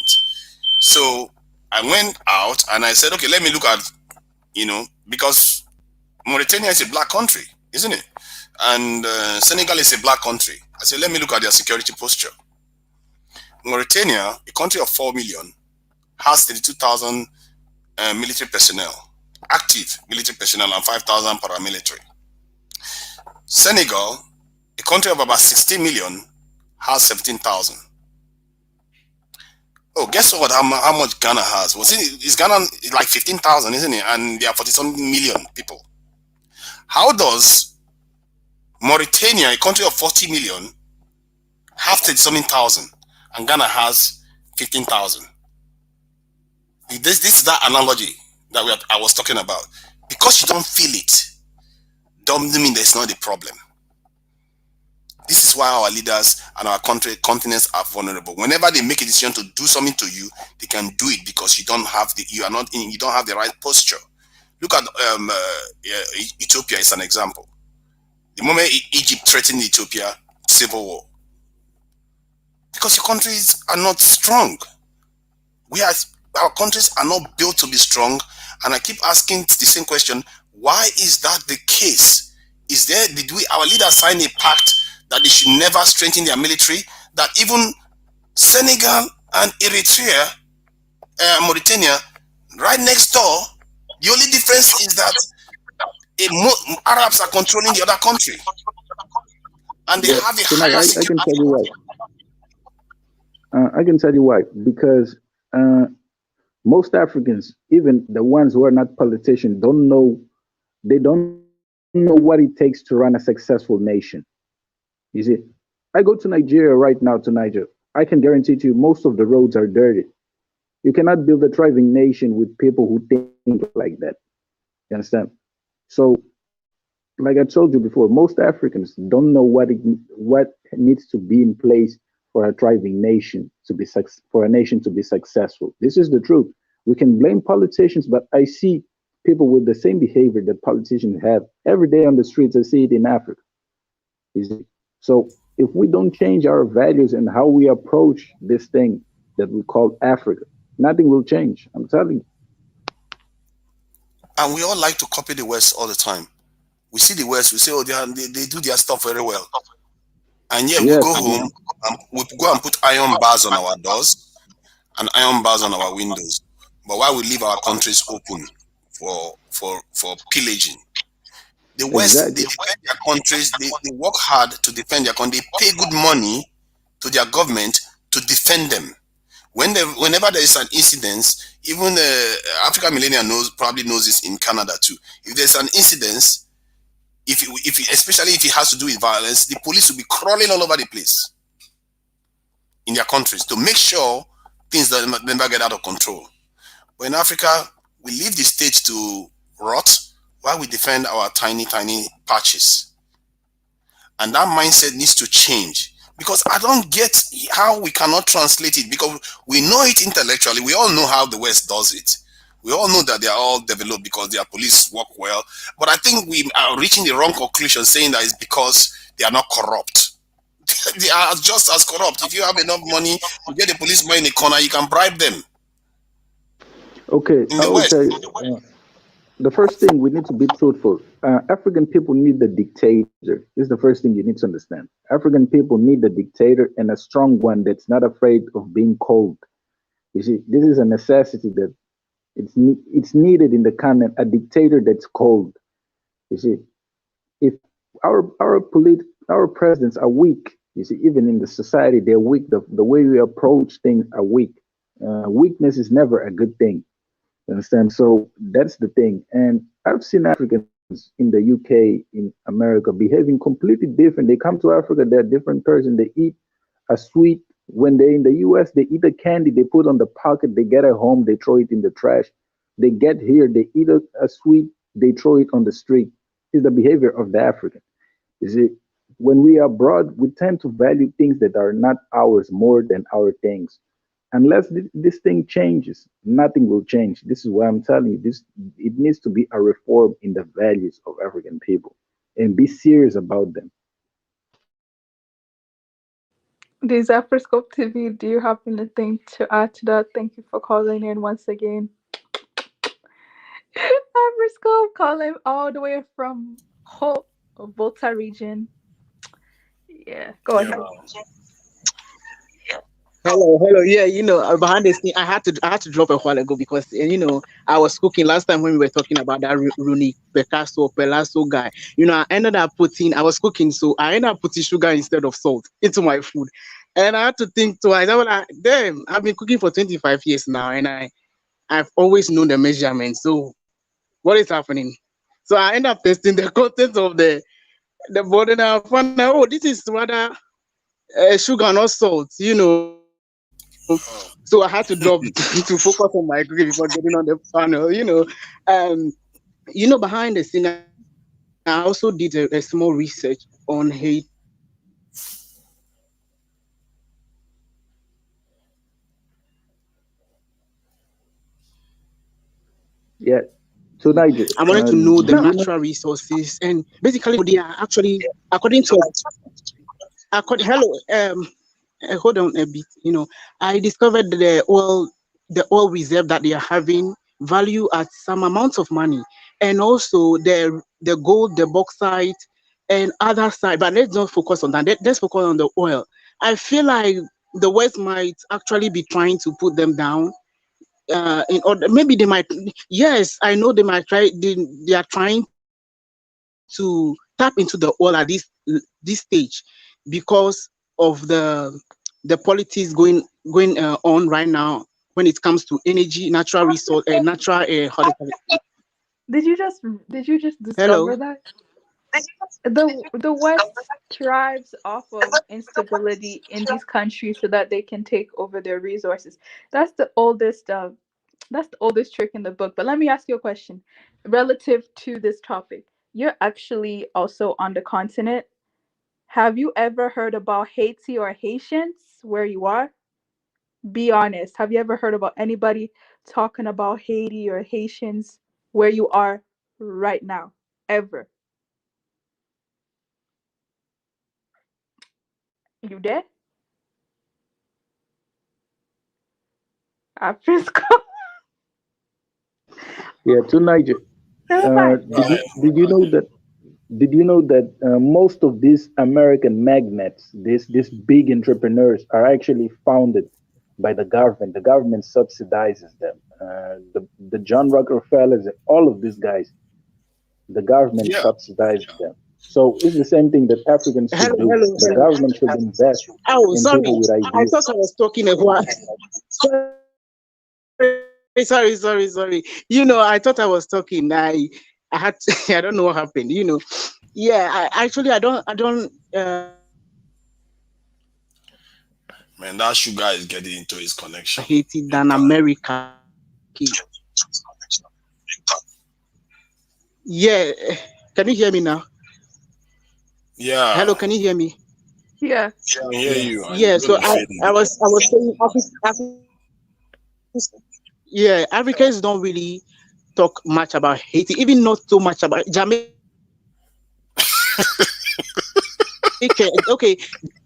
S9: So I went out and I said, okay, let me look at, because Mauritania is a black country, isn't it? And Senegal is a black country. I said, let me look at their security posture. Mauritania, a country of 4 million, has 32,000 military personnel, active military personnel, and 5,000 paramilitary. Senegal, a country of about 16 million, has 17,000. Oh, guess what? How much Ghana has? Is Ghana like 15,000, isn't it? And there are 40-something million people. How does Mauritania, a country of 40 million, have 30-something thousand, and Ghana has 15,000? This is that analogy that I was talking about. Because you don't feel it, doesn't mean there's not a problem. This is why our leaders and our continents are vulnerable. Whenever they make a decision to do something to you, they can do it because you don't have the right posture. Look at Ethiopia as an example. The moment Egypt threatened Ethiopia, civil war. Because your countries are not strong. Our countries are not built to be strong, and I keep asking the same question: why is that the case? Did our leaders sign a pact that they should never strengthen their military? That even Senegal and Eritrea, Mauritania, right next door, the only difference is that Arabs are controlling the other country, and they have a higher security.
S10: I can tell you why. I can tell you why. Because most Africans, even the ones who are not politicians, don't know what it takes to run a successful nation. You see, I go to Nigeria right now, to Niger. I can guarantee to you most of the roads are dirty. You cannot build a thriving nation with people who think like that. You understand? So, like I told you before, most Africans don't know what needs to be in place for a thriving nation to be successful. This is the truth. We can blame politicians, but I see people with the same behavior that politicians have every day on the streets. I see it in Africa. So if we don't change our values and how we approach this thing that we call Africa, nothing will change. I'm telling you.
S9: And we all like to copy the West all the time. We see the West, we say, oh, they do their stuff very well. And yeah, we
S10: Yes,
S9: go home and we go and put iron bars on our doors and iron bars on our windows. But why we leave our countries open for pillaging? The West, they
S10: exactly.
S9: defend their countries, they work hard to defend their country, they pay good money to their government to defend them. Whenever there is an incident, even African millennial probably knows this in Canada too. If there's an incident, especially if it has to do with violence, the police will be crawling all over the place in their countries to make sure things don't never get out of control. But in Africa, we leave the state to rot while we defend our tiny patches. And that mindset needs to change, because I don't get how we cannot translate it, because we know it intellectually. We all know how the West does it. We all know that they are all developed because their police work well. But I think we are reaching the wrong conclusion saying that it's because they are not corrupt. They are just as corrupt. If you have enough money, you get the policeman in a corner, you can bribe them.
S10: Okay,
S9: In
S10: I
S9: the
S10: will
S9: West,
S10: say the first thing we need to be truthful. African people need the dictator. This is the first thing you need to understand. African people need the dictator, and a strong one that's not afraid of being cold. You see, this is a necessity that it's needed in the continent. A dictator that's cold. You see, if our presidents are weak, you see, even in the society they're weak. The way we approach things are weak. Weakness is never a good thing. Understand? So that's the thing. And I've seen Africans in the UK, in America, behaving completely different. They come to Africa, they're a different person. They eat a sweet. When they're in the US, they eat a candy, they put on the pocket, they get it home, they throw it in the trash. They get here, they eat a sweet, they throw it on the street. It's the behavior of the African. You see, when we are abroad, we tend to value things that are not ours more than our things. Unless this thing changes, nothing will change. This is why I'm telling you this. It needs to be a reform in the values of African people, and be serious about them.
S2: This Afroscope TV, do you have anything to add to that? Thank you for calling in once again. Afroscope calling all the way from Volta region. Yeah, go
S9: yeah.
S2: ahead.
S7: Hello. Yeah, behind this thing, I had to drop a while ago because I was cooking last time when we were talking about that Rooney Picasso Pelasso guy. I was cooking, so I ended up putting sugar instead of salt into my food, and I had to think twice. I was like, damn, I've been cooking for 25 years now, and I've always known the measurement. So what is happening? So I end up testing the content of the board, and I found out, oh, this is rather sugar, not salt. So I had to drop to focus on my cooking before getting on the panel. Behind the scene, I also did a small research on Haiti.
S10: Yeah. So Niger,
S7: I wanted to know the
S10: did you know?
S7: natural resources, and basically they are actually, according to hello, hold on a bit. I discovered the oil reserve that they are having value at some amount of money, and also the gold, the bauxite, and other side. But let's not focus on that. Let's focus on the oil. I feel like the West might actually be trying to put them down. In order, maybe they might. Yes, I know they might try. They are trying to tap into the oil at this stage because of the politics going on right now when it comes to energy, natural resource, natural how do you call it?
S2: Did you just discover
S7: Hello.
S2: that the West thrives off of instability in these countries so that they can take over their resources? That's the oldest that's the oldest trick in the book. But let me ask you a question relative to this topic. You're actually also on the continent. Have you ever heard about Haiti or Haitians where you are? Be honest. Have you ever heard about anybody talking about Haiti or Haitians where you are right now? Ever? You did? After school?
S10: Yeah. To Niger,
S2: Never mind.
S10: did you know that? Did you know that most of these American magnates, these big entrepreneurs, are actually founded by the government? The government subsidizes them. The John Rockefellers, all of these guys, the government
S9: Yeah.
S10: subsidizes them. So it's the same thing that Africans should
S7: Hello,
S10: do.
S7: hello,
S10: The
S7: hello.
S10: government should invest
S7: Oh,
S10: in
S7: sorry.
S10: people with
S7: I
S10: ideas.
S7: thought I was talking a while. Sorry. I thought I was talking. I had to, I don't know what happened. Yeah. I don't.
S9: Man, that sugar is getting into his connection.
S7: Haiti
S9: Big
S7: than
S9: time.
S7: America. Yeah. Can you hear me now?
S9: Yeah,
S7: Hello. Can you hear me?
S2: Yeah.
S9: I can hear you. And
S7: Yeah.
S9: you're
S7: So
S9: going to fade in.
S7: I was saying yeah, Africans don't really talk much about Haiti, even not so much about Jamaica. Okay,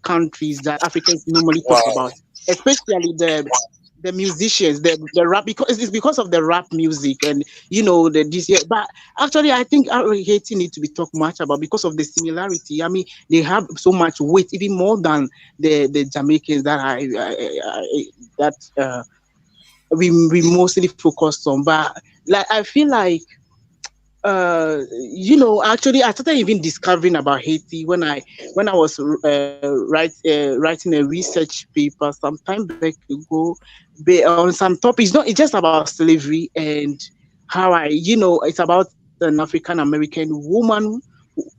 S7: countries that Africans normally talk
S9: Wow.
S7: about, especially the musicians, the rap, because it's because of the rap music and the this year. But actually, I think Haiti need to be talked much about because of the similarity. I mean, they have so much weight, even more than the Jamaicans that we mostly focus on. But like I feel like actually I started even discovering about Haiti when I was writing a research paper some time back ago on some topics. It's just about slavery and how it's about an African American woman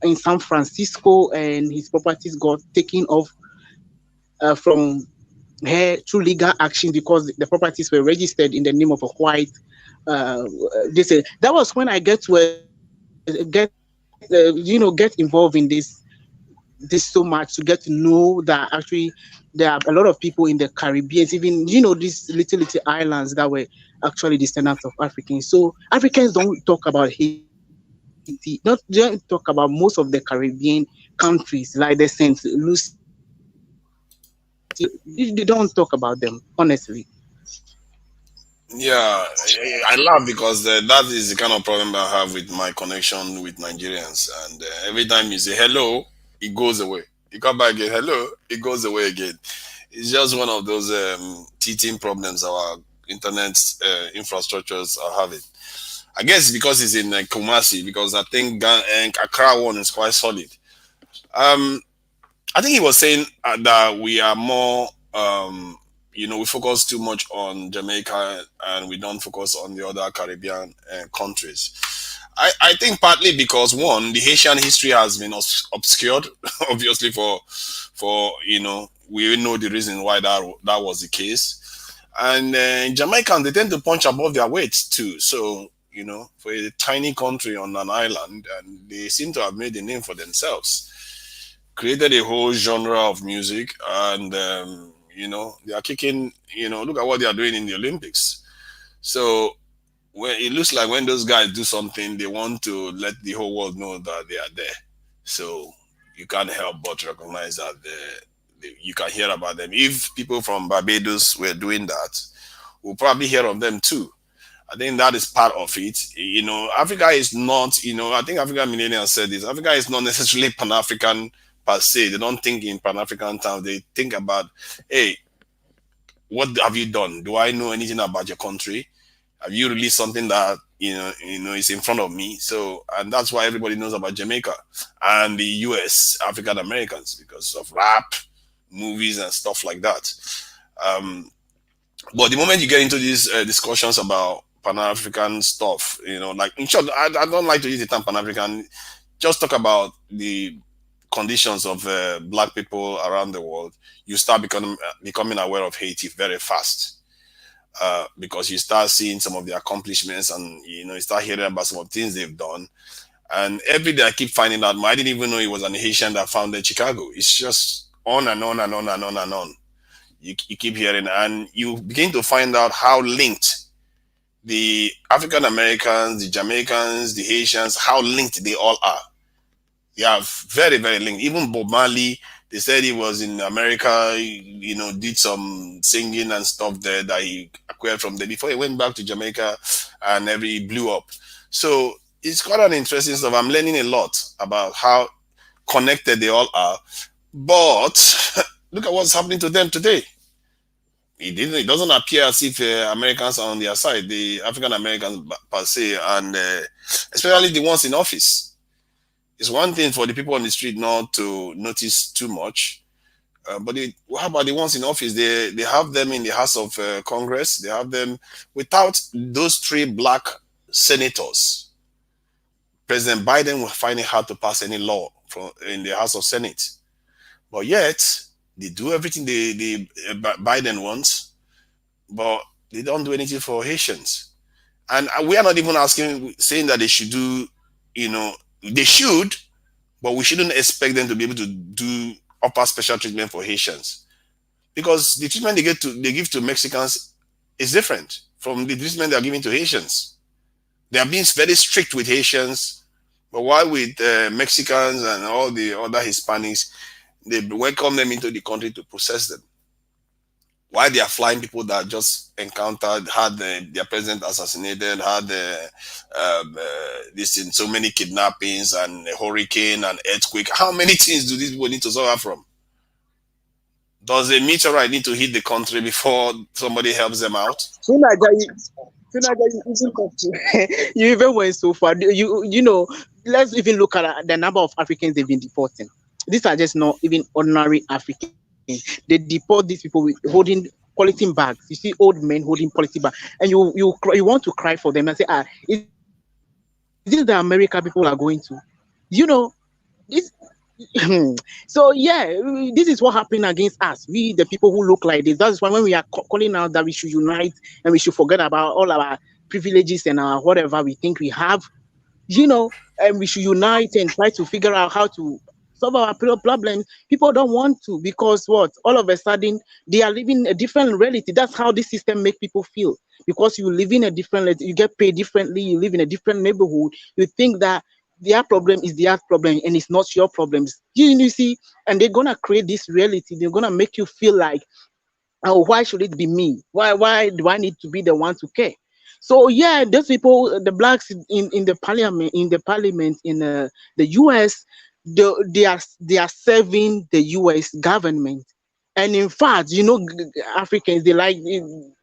S7: in San Francisco, and his properties got taken off from her through legal action because the properties were registered in the name of a white. That was when I get involved in this so much to get to know that actually there are a lot of people in the Caribbean, even these little islands that were actually descendants of Africans. So Africans don't talk about Haiti, they don't talk about most of the Caribbean countries like the Saint Lucia. They don't talk about them, honestly.
S9: Yeah, I laugh because that is the kind of problem I have with my connection with Nigerians. And every time you say hello, it goes away. You come back again, hello, it goes away again. It's just one of those teething problems our internet infrastructures are having. I guess because it's in Kumasi, because I think Accra one is quite solid. Um, I think he was saying that we are more, we focus too much on Jamaica and we don't focus on the other Caribbean countries. I think partly because one, the Haitian history has been obscured, obviously we know the reason why that was the case, and Jamaicans they tend to punch above their weight too. So for a tiny country on an island, and they seem to have made a name for themselves, created a whole genre of music, and they are kicking. Look at what they are doing in the Olympics. So when it looks like when those guys do something, they want to let the whole world know that they are there. So you can't help but recognize that you can hear about them. If people from Barbados were doing that, we'll probably hear of them too. I think that is part of it. Africa is not, I think African millennials said this. Africa is not necessarily Pan-African per se. They don't think in Pan-African terms. They think about, hey, what have you done? Do I know anything about your country? Have you released something that is in front of me? So, and that's why everybody knows about Jamaica and the US African Americans because of rap, movies, and stuff like that. But the moment you get into these discussions about Pan-African stuff, like in short, I don't like to use the term Pan-African. Just talk about the conditions of black people around the world. You start becoming aware of Haiti very fast. Because you start seeing some of the accomplishments, and you start hearing about some of the things they've done. And every day I keep finding out more. I didn't even know it was an Haitian that founded Chicago. It's just on and on and on and on and on. You keep hearing, and you begin to find out how linked the African Americans, the Jamaicans, the Haitians, how linked they all are. They are very, very linked. Even Bob Marley, they said he was in America, did some singing and stuff there that he acquired from there before he went back to Jamaica and he blew up. So it's quite an interesting stuff. I'm learning a lot about how connected they all are. But look at what's happening to them today. It doesn't appear as if Americans are on their side, the African Americans per se, and especially the ones in office. It's one thing for the people on the street not to notice too much, but how about the ones in office? They have them in the House of Congress. They have them without those 3 black senators. President Biden will find it hard to pass any law in the House of Senate. But yet, they do everything Biden wants, but they don't do anything for Haitians. And we are not even saying that they should do, they should, but we shouldn't expect them to be able to do upper special treatment for Haitians. Because the treatment they give to Mexicans is different from the treatment they are giving to Haitians. They are being very strict with Haitians, but while with Mexicans and all the other Hispanics, they welcome them into the country to process them. While they are flying people that just encountered, had their president assassinated, had so many kidnappings and a hurricane and earthquake. How many things do these people need to suffer from? Does a meteorite need to hit the country before somebody helps them out?
S7: You even went so far. You know, let's even look at the number of Africans they've been deporting. These are just not even ordinary Africans. They deport these people with holding polythene bags. You see old men holding polythene bags, and you want to cry for them and say, is this the America people are going to? This. So yeah, this is what happened against us. We, the people who look like this. That's why when we are calling out that we should unite and we should forget about all our privileges and our whatever we think we have, and we should unite and try to figure out how to solve our problems. People don't want to, because what? All of a sudden they are living a different reality. That's how this system make people feel. Because you live in a different, you get paid differently, you live in a different neighborhood, you think that their problem is their problem and it's not your problems. You see, and they're gonna create this reality. They're gonna make you feel like, oh, why should it be me? Why do I need to be the one to care? So yeah, those people, the blacks in the parliament in the US, they are serving the US government. And in fact, Africans, they like, in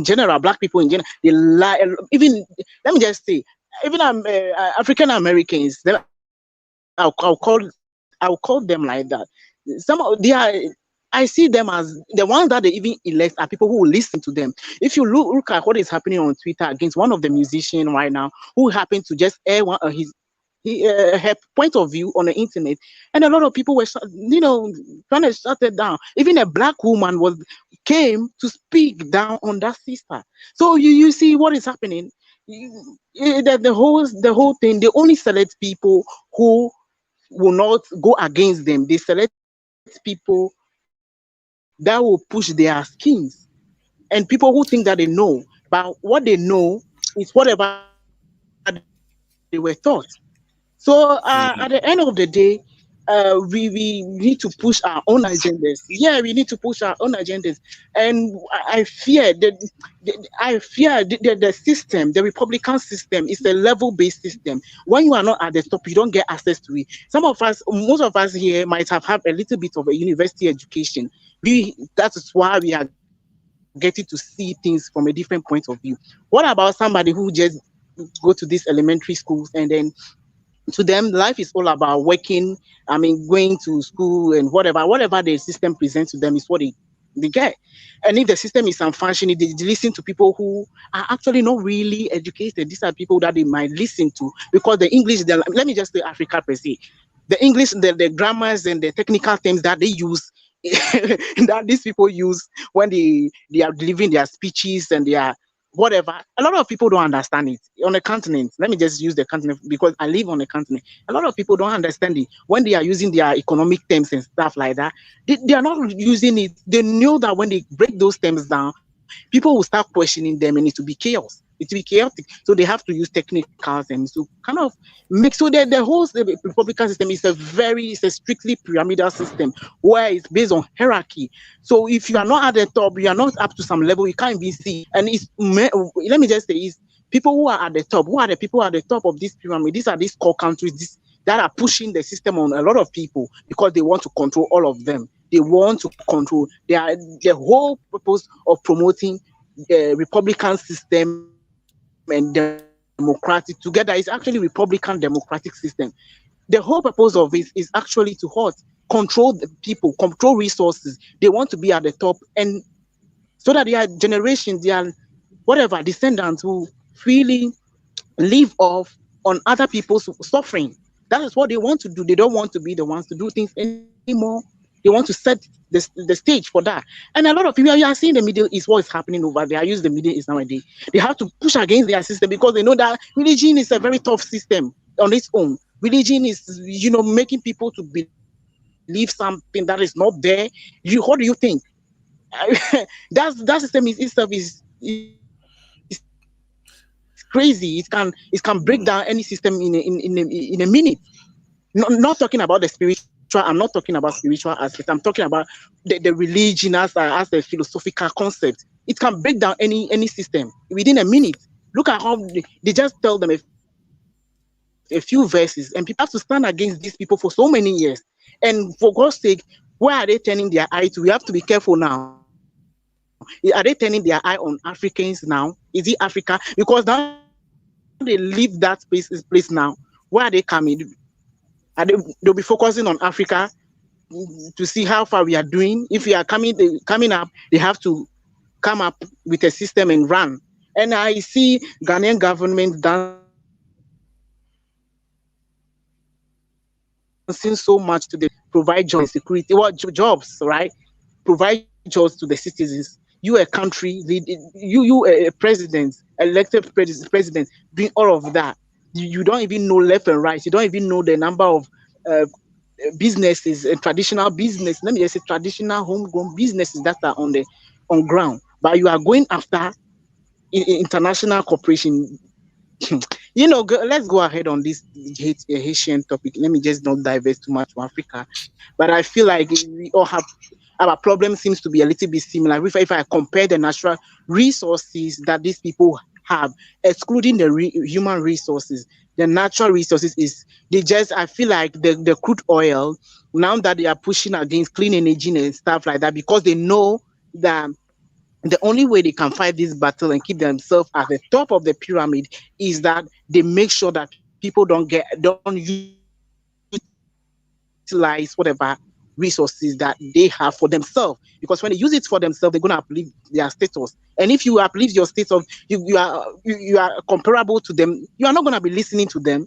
S7: general, black people in general, they like, even, let me just say, even African Americans, I'll call them like that. I see them as the ones that they even elect are people who will listen to them. If you look at what is happening on Twitter against one of the musicians right now, who happened to just air her point of view on the internet, and a lot of people were, trying to shut it down. Even a black woman came to speak down on that sister. So you see what is happening. The whole thing, they only select people who will not go against them. They select people that will push their skins, and people who think that they know, but what they know is whatever they were taught. So at the end of the day, we need to push our own agendas. Yeah, we need to push our own agendas, and I fear that the system, the Republican system, is a level-based system. When you are not at the top, you don't get access to it. Most of us here might have had a little bit of a university education. That is why we are getting to see things from a different point of view. What about somebody who just go to these elementary schools, and then to them, life is all about working, going to school and whatever the system presents to them is what they get. And if the system is unfunctioning, they listen to people who are actually not really educated. These are people that they might listen to, because the English, let me just say Africa per se, the English, the grammars and the technical terms that they use, that these people use when they are delivering their speeches and their whatever, a lot of people don't understand it. On the continent, let me just use the continent because I live on the continent. A lot of people don't understand it when they are using their economic terms and stuff like that. They are not using it. They know that when they break those terms down, people will start questioning them, and it will be chaos. It will be chaotic. So they have to use technical terms to kind of make so that the whole Republican system is a strictly pyramidal system where it's based on hierarchy. So if you are not at the top, you are not up to some level, you can't even see. And let me just say, people who are at the top. Who are the people at the top of this pyramid? These are these core countries that are pushing the system on a lot of people because they want to control all of them. They want to control. The whole purpose of promoting the Republican system and democratic together is actually Republican democratic system. The whole purpose of it is actually to what? Control the people, control resources. They want to be at the top, and so that their generation, their whatever descendants will freely live off on other people's suffering. That is what they want to do. They don't want to be the ones to do things anymore. They want to set the stage for that. And a lot of people, you are seeing the Middle East, what is happening over there. I use the Middle East nowadays. They have to push against their system because they know that religion is a very tough system on its own. Religion is, making people to believe something that is not there. What do you think? That system is itself is crazy. It can break down any system in a minute. Not talking about the spiritual. I'm not talking about spiritual aspect. I'm talking about the religion as a philosophical concept. It can break down any system within a minute. Look at how they just tell them a few verses, and people have to stand against these people for so many years. And for God's sake, where are they turning their eye to? We have to be careful now. Are they turning their eye on Africans now? Is it Africa? Because now they leave that space place now. Where are they coming? They'll be focusing on Africa they'll be focusing on Africa to see how far we are doing. If we are coming up, they have to come up with a system and run. And I see Ghanaian government dancing so much to the provide jobs and security. Provide jobs, right? Provide jobs to the citizens. You a country, you a president, elected president, doing all of that. You don't even know left and right. You don't even know the number of uh, businesses, traditional business. Let me just say traditional homegrown businesses that are on ground. But you are going after international corporation. Let's go ahead on this Haitian topic. Let me just not divert too much to Africa, but I feel like we all have our problem seems to be a little bit similar. If I compare the natural resources that these people have, excluding the human resources, the natural resources is they just. I feel like the crude oil now that they are pushing against clean energy and stuff like that because they know that the only way they can fight this battle and keep themselves at the top of the pyramid is that they make sure that people don't utilize whatever resources that they have for themselves. Because when they use it for themselves, they're gonna uplift their status. And if you uplift your status, you are comparable to them. You are not gonna be listening to them.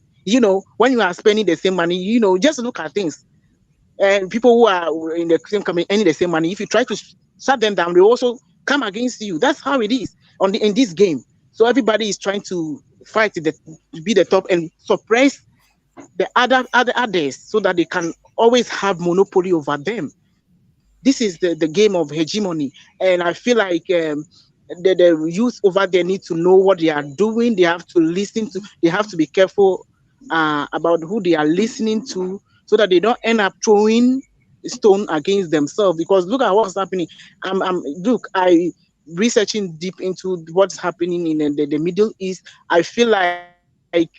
S7: When you are spending the same money, just look at things and people who are in the same company earning the same money, if you try to shut them down, they also come against you. That's how it is in this game. So everybody is trying to fight to be the top and suppress the others so that they can always have monopoly over them. This is the game of hegemony, and I feel like the youth over there need to know what they are doing. They have to listen to. They have to be careful about who they are listening to, so that they don't end up throwing stone against themselves. Because look at what's happening. I researching deep into what's happening in the Middle East. I feel like I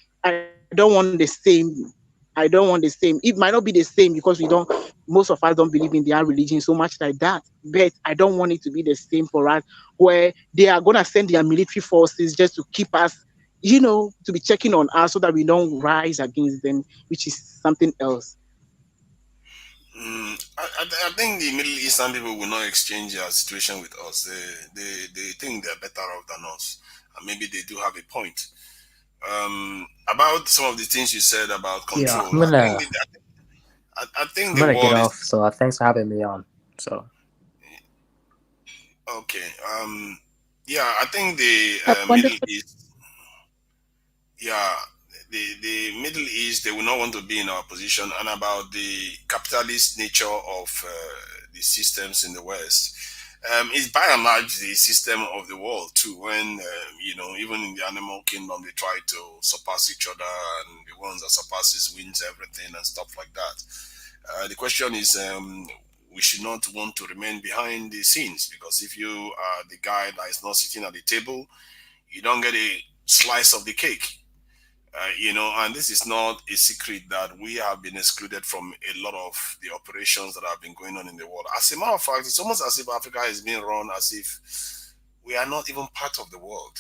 S7: don't want the same. I don't want the same. It might not be the same because most of us don't believe in their religion so much like that. But I don't want it to be the same for us, where they are gonna send their military forces just to keep us, to be checking on us so that we don't rise against them, which is something else.
S9: I think the Middle Eastern people will not exchange their situation with us. They think they're better off than us, and maybe they do have a point. About some of the things you said about
S11: Yeah,
S9: control, I think
S11: I'm
S9: the
S11: gonna get
S9: world
S11: off.
S9: is
S11: So thanks for having me on. So
S9: okay. Yeah, I think the
S2: Have a
S9: Middle
S2: wonderful
S9: East. Yeah, the Middle East, they will not want to be in our position, and about the capitalist nature of the systems in the West. It's by and large the system of the world too. When even in the animal kingdom, they try to surpass each other, and the ones that surpasses wins everything and stuff like that. The question is, we should not want to remain behind the scenes, because if you are the guy that is not sitting at the table, you don't get a slice of the cake. You know, and this is not a secret that we have been excluded from a lot of the operations that have been going on in the world. As a matter of fact, it's almost as if Africa is being run as if we are not even part of the world.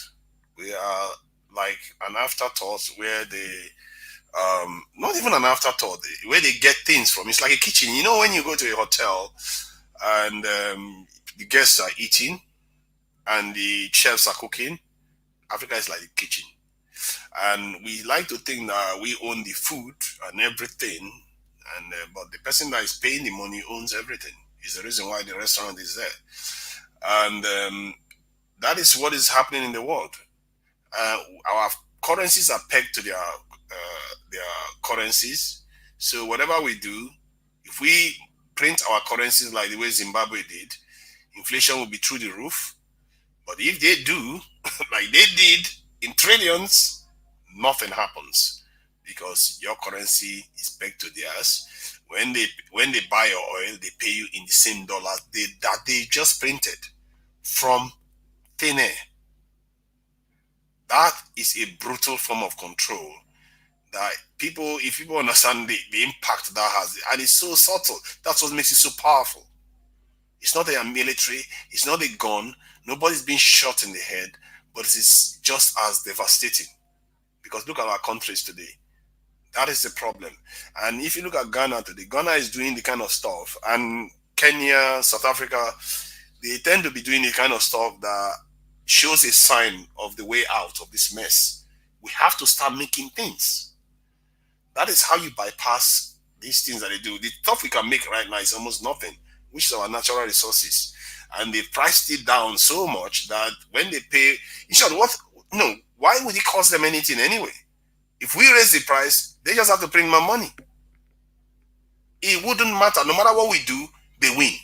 S9: We are like an afterthought where they, not even an afterthought, where they get things from. It's like a kitchen. You know, when you go to a hotel and the guests are eating and the chefs are cooking, Africa is like the kitchen. And we like to think that we own the food and everything, and but the person that is paying the money owns everything. Is the reason why the restaurant is there, and that is what is happening in the world. Our currencies are pegged to their currencies. So whatever we do, if we print our currencies like the way Zimbabwe did, inflation will be through the roof. But if they do, like they did in trillions, nothing happens because your currency is pegged to theirs. When they buy your oil, they pay you in the same dollars that they just printed from thin air. That is a brutal form of control that if people understand the impact that has, and it's so subtle, that's what makes it so powerful. It's not a military, it's not a gun, nobody's being shot in the head, but it is just as devastating. Because look at our countries today. That is the problem. And if you look at Ghana today, Ghana is doing the kind of stuff, and Kenya, South Africa, they tend to be doing the kind of stuff that shows a sign of the way out of this mess. We have to start making things. That is how you bypass these things that they do. The stuff we can make right now is almost nothing, which is our natural resources. And they priced it down so much that when they pay, in short, why would it cost them anything anyway? If we raise the price, they just have to bring more money. It wouldn't matter. No matter what we do, they win.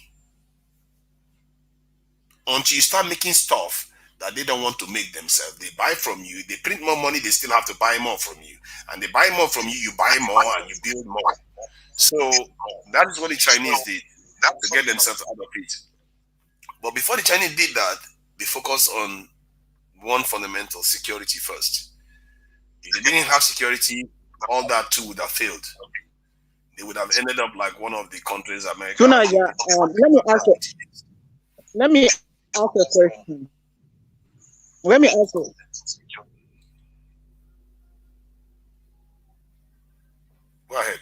S9: Until you start making stuff that they don't want to make themselves. They buy from you, they print more money, they still have to buy more from you. And they buy more from you, you buy more and you build more. So that is what the Chinese did to get themselves out of it. But before the Chinese did that, they focused on one fundamental: security first. If they didn't have security, all that too would have failed. They would have ended up like one of the countries America.
S7: Tunaja, let me ask a question. Let me ask you.
S9: Go ahead.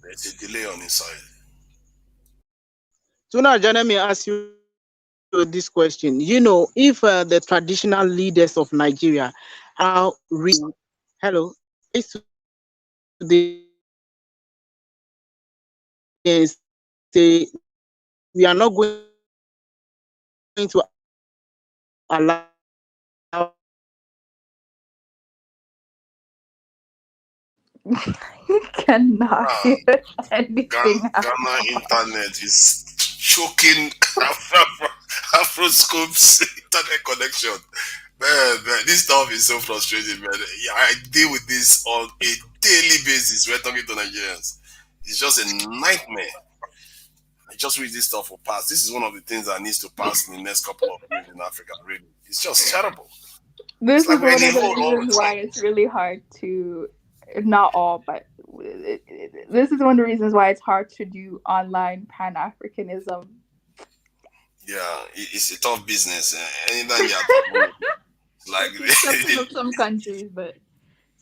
S9: There's a delay on his side.
S7: Tunaja, let me ask you this question. You know, if the traditional leaders of Nigeria are hello, they say we are not going to allow
S2: You cannot hear anything.
S9: Ghana internet is choking Afroscope's internet connection. Man, this stuff is so frustrating, man. Yeah, I deal with this on a daily basis. We're talking to Nigerians. It's just a nightmare. I just wish this stuff will pass. This is one of the things that needs to pass in the next couple of years in Africa, really. It's just terrible.
S2: This is
S9: like
S2: one of
S9: we're
S2: the
S9: in a hole all the
S2: reasons why
S9: time.
S2: it's really hard to, not all, but this is one of the reasons why it's hard to do online Pan-Africanism.
S9: Yeah, it's a tough business. Anytime you are like
S2: Exception of some countries, but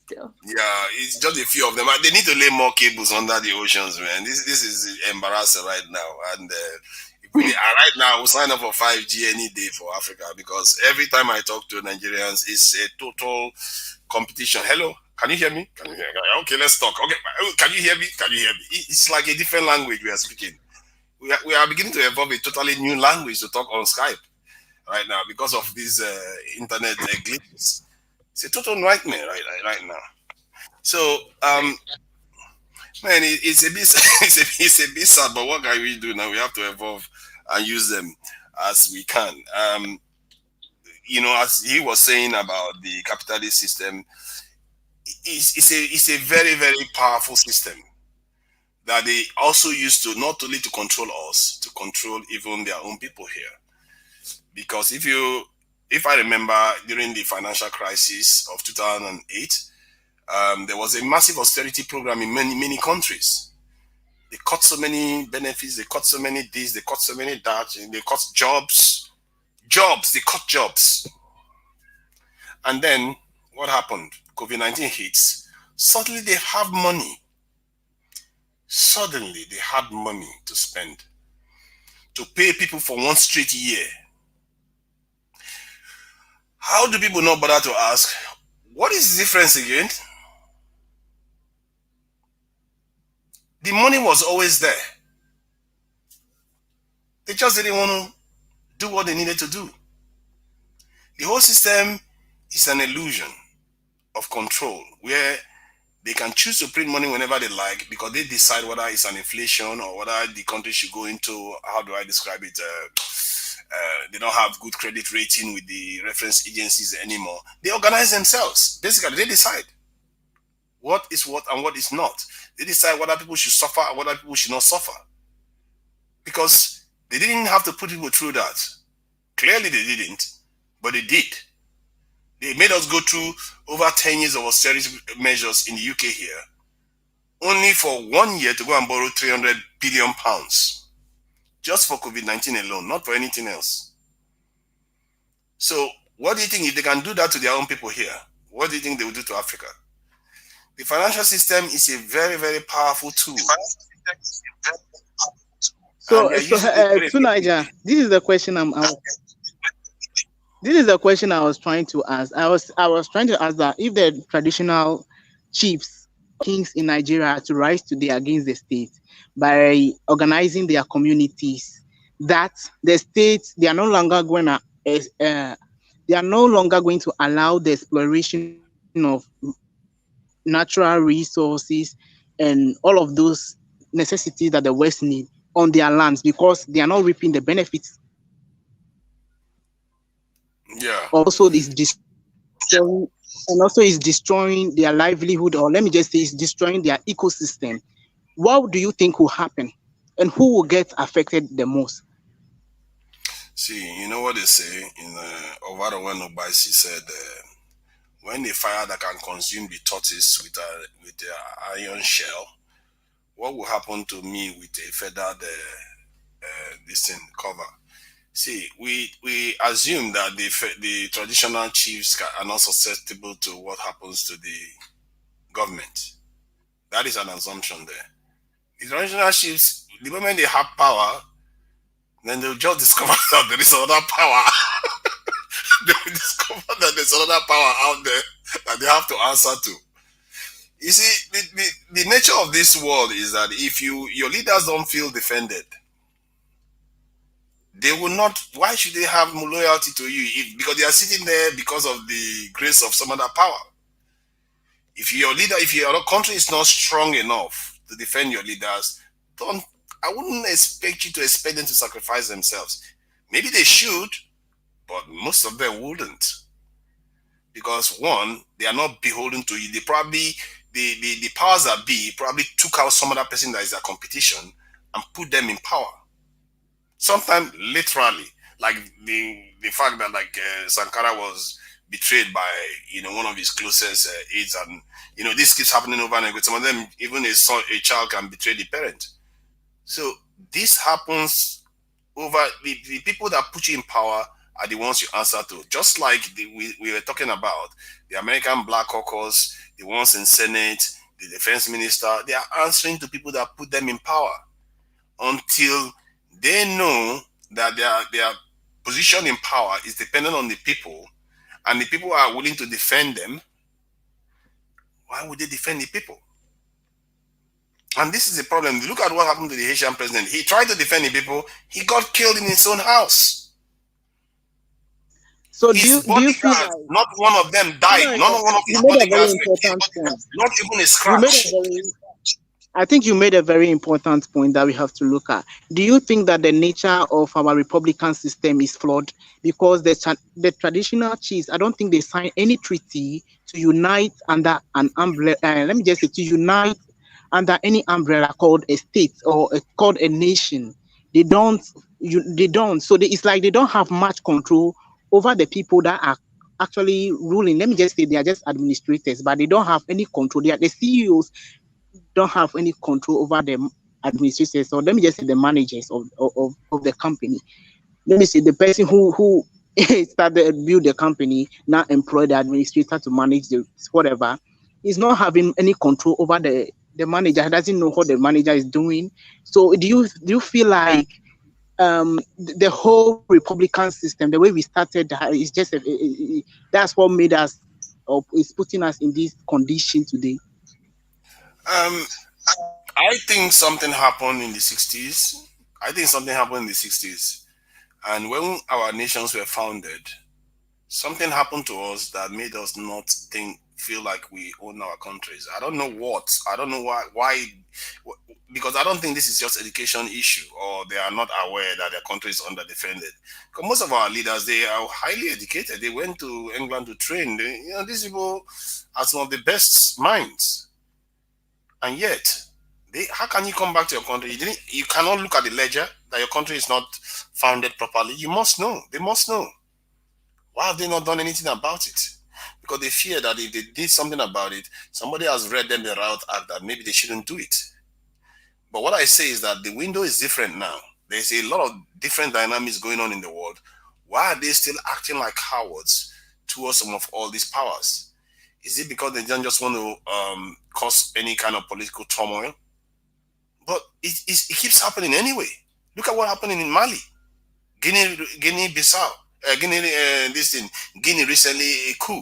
S2: still.
S9: yeah, it's just a few of them. They need to lay more cables under the oceans, man. This is embarrassing right now. And right now, we'll sign up for 5G any day for Africa, because every time I talk to Nigerians, it's a total competition. Hello, can you hear me? Can you hear me? Okay, let's talk. Okay, can you hear me? Can you hear me? It's like a different language we are speaking. We are beginning to evolve a totally new language to talk on Skype right now because of these internet glitches. It's a total nightmare right now. So, man, it's a bit it's a bit sad, but what can we do now? We have to evolve and use them as we can. You know, as he was saying about the capitalist system, it's a very, very powerful system that they also use to not only to control us, to control even their own people here. Because if I remember during the financial crisis of 2008, there was a massive austerity program in many countries. They cut so many benefits, they cut so many this, they cut so many that, and they cut jobs, they cut jobs. And then what happened? COVID-19 hits. Suddenly they have money. Suddenly they had money to spend, to pay people for one straight year. How do people not bother to ask, what is the difference again? The money was always there. They just didn't want to do what they needed to do. The whole system is an illusion of control where they can choose to print money whenever they like because they decide whether it's an inflation or whether the country should go into, how do I describe it? They don't have good credit rating with the reference agencies anymore. They organize themselves. Basically, they decide what is what and what is not. They decide whether people should suffer and whether people should not suffer. Because they didn't have to put people through that. Clearly they didn't, but they did. They made us go through over 10 years of austerity measures in the UK here, only for 1 year to go and borrow 300 billion pounds, just for COVID-19 alone, not for anything else. So what do you think if they can do that to their own people here? What do you think they will do to Africa? The financial system is a very, very powerful tool.
S7: So Niger, this is the question this is the question I was trying to ask. I was trying to ask that if the traditional chiefs, kings in Nigeria are to rise today against the state by organizing their communities, that the state they are no longer going to allow the exploration of natural resources and all of those necessities that the West need on their lands because they are not reaping the benefits.
S9: Yeah.
S7: Also, is destroying their livelihood, or let me just say, it's destroying their ecosystem. What do you think will happen, and who will get affected the most?
S9: See, you know what they say in Ovado when Obaisi said, when the fire that can consume the tortoise with an iron shell, what will happen to me with a feathered this thing cover? See, we assume that the traditional chiefs are not susceptible to what happens to the government. That is an assumption there. The traditional chiefs, the moment they have power, then they'll just discover that there is another power. They will discover that there's another power out there that they have to answer to. You see, the nature of this world is that if your leaders don't feel defended, they will not. Why should they have loyalty to you? Because they are sitting there because of the grace of some other power. If your country is not strong enough to defend your leaders, I wouldn't expect you to expect them to sacrifice themselves. Maybe they should, but most of them wouldn't. Because one, they are not beholden to you. They probably, the powers that be probably took out some other person that is their competition and put them in power. Sometimes literally, like the fact that Sankara was betrayed by one of his closest aides, and this keeps happening over and over. Some of them, even a child can betray the parent. So this happens over the people that put you in power are the ones you answer to. Just like we were talking about the American Black Caucus, the ones in Senate, the defense minister, they are answering to people that put them in power until they know that their position in power is dependent on the people, and the people are willing to defend them. Why would they defend the people? And this is the problem. Look at what happened to the Haitian president. He tried to defend the people. He got killed in his own house.
S7: So do you feel like
S9: not one of them died? None of one of his bodyguards were killed. Not even a scratch.
S7: I think you made a very important point that we have to look at. Do you think that the nature of our Republican system is flawed? Because the traditional chiefs, I don't think they signed any treaty to unite under an umbrella. Let me just say to unite under any umbrella called a state or called a nation. They don't. They don't. So it's like they don't have much control over the people that are actually ruling. Let me just say they are just administrators, but they don't have any control. They are the CEOs don't have any control over the administrators, or let me just say the managers of the company. Let me say the person who started build the company now employ the administrator to manage the whatever. Is not having any control over the manager. Doesn't know what the manager is doing. So do you feel like the whole Republican system, the way we started, is just that's what made us or is putting us in this condition today?
S9: Um, I think something happened in the 60s. I think something happened in the 60s. And when our nations were founded, something happened to us that made us not feel like we own our countries. I don't know what. I don't know why because I don't think this is just education issue, or they are not aware that their country is under defended. Because most of our leaders, they are highly educated. They went to England to train. These people are some of the best minds. And yet, how can you come back to your country? You cannot look at the ledger that your country is not founded properly. You must know. They must know. Why have they not done anything about it? Because they fear that if they did something about it, somebody has read them the Riot Act that maybe they shouldn't do it. But what I say is that the window is different now. There's a lot of different dynamics going on in the world. Why are they still acting like cowards towards some of all these powers? Is it because they don't just want to cause any kind of political turmoil? But it keeps happening anyway. Look at what happened in Mali, Guinea-Bissau, Guinea recently a coup.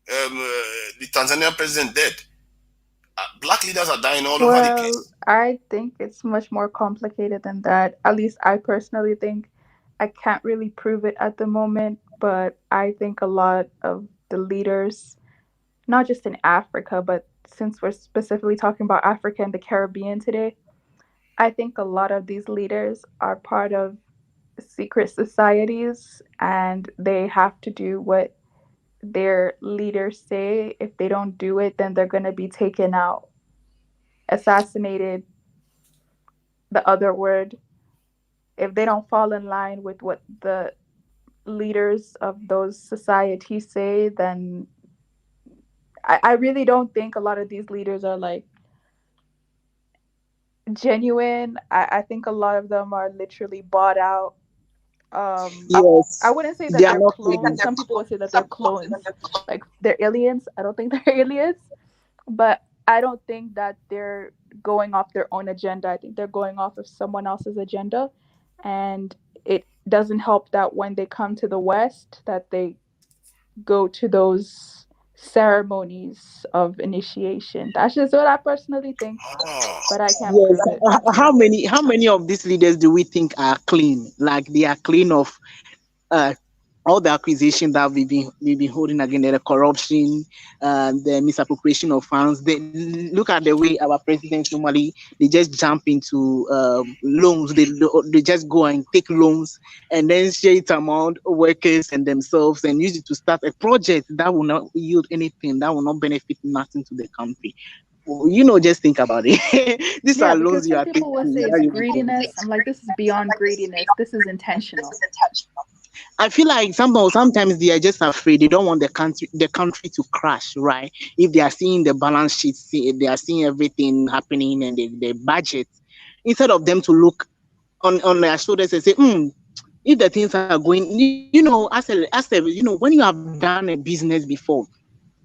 S9: The Tanzanian president dead. Black leaders are dying all over the place.
S2: Well, I think it's much more complicated than that. At least I personally think. I can't really prove it at the moment, but I think a lot of the leaders, not just in Africa, but since we're specifically talking about Africa and the Caribbean today, I think a lot of these leaders are part of secret societies and they have to do what their leaders say. If they don't do it, then they're going to be taken out, assassinated, the other word. If they don't fall in line with what the leaders of those societies say, then I really don't think a lot of these leaders are like genuine. I think a lot of them are literally bought out.
S7: Yes,
S2: I wouldn't say that
S7: they are
S2: they're
S7: not
S2: clones. Some people would say that they're clones, like they're aliens. I don't think they're aliens, but I don't think that they're going off their own agenda. I think they're going off of someone else's agenda, and it doesn't help that when they come to the West, that they go to those ceremonies of initiation. That's just what I personally think, but I can't
S7: Yes.
S2: prove it.
S7: How many of these leaders do we think are clean? Like they are clean of uh, all the accusations that we've been holding against the corruption, the misappropriation of funds. They look at the way our presidents normally they just jump into loans. They just go and take loans and then share it among workers and themselves and use it to start a project that will not yield anything, that will not benefit nothing to the country. Just think about it. These
S2: Yeah,
S7: are
S2: because
S7: loans you
S2: some
S7: are
S2: people will
S7: taking.
S2: say it's greediness. I'm like, this is beyond greediness. This is intentional.
S7: I feel like sometimes they are just afraid. They don't want the country to crash, right? If they are seeing the balance sheet, they are seeing everything happening and the budget, instead of them to look on their shoulders and say, if the things are going, when you have done a business before,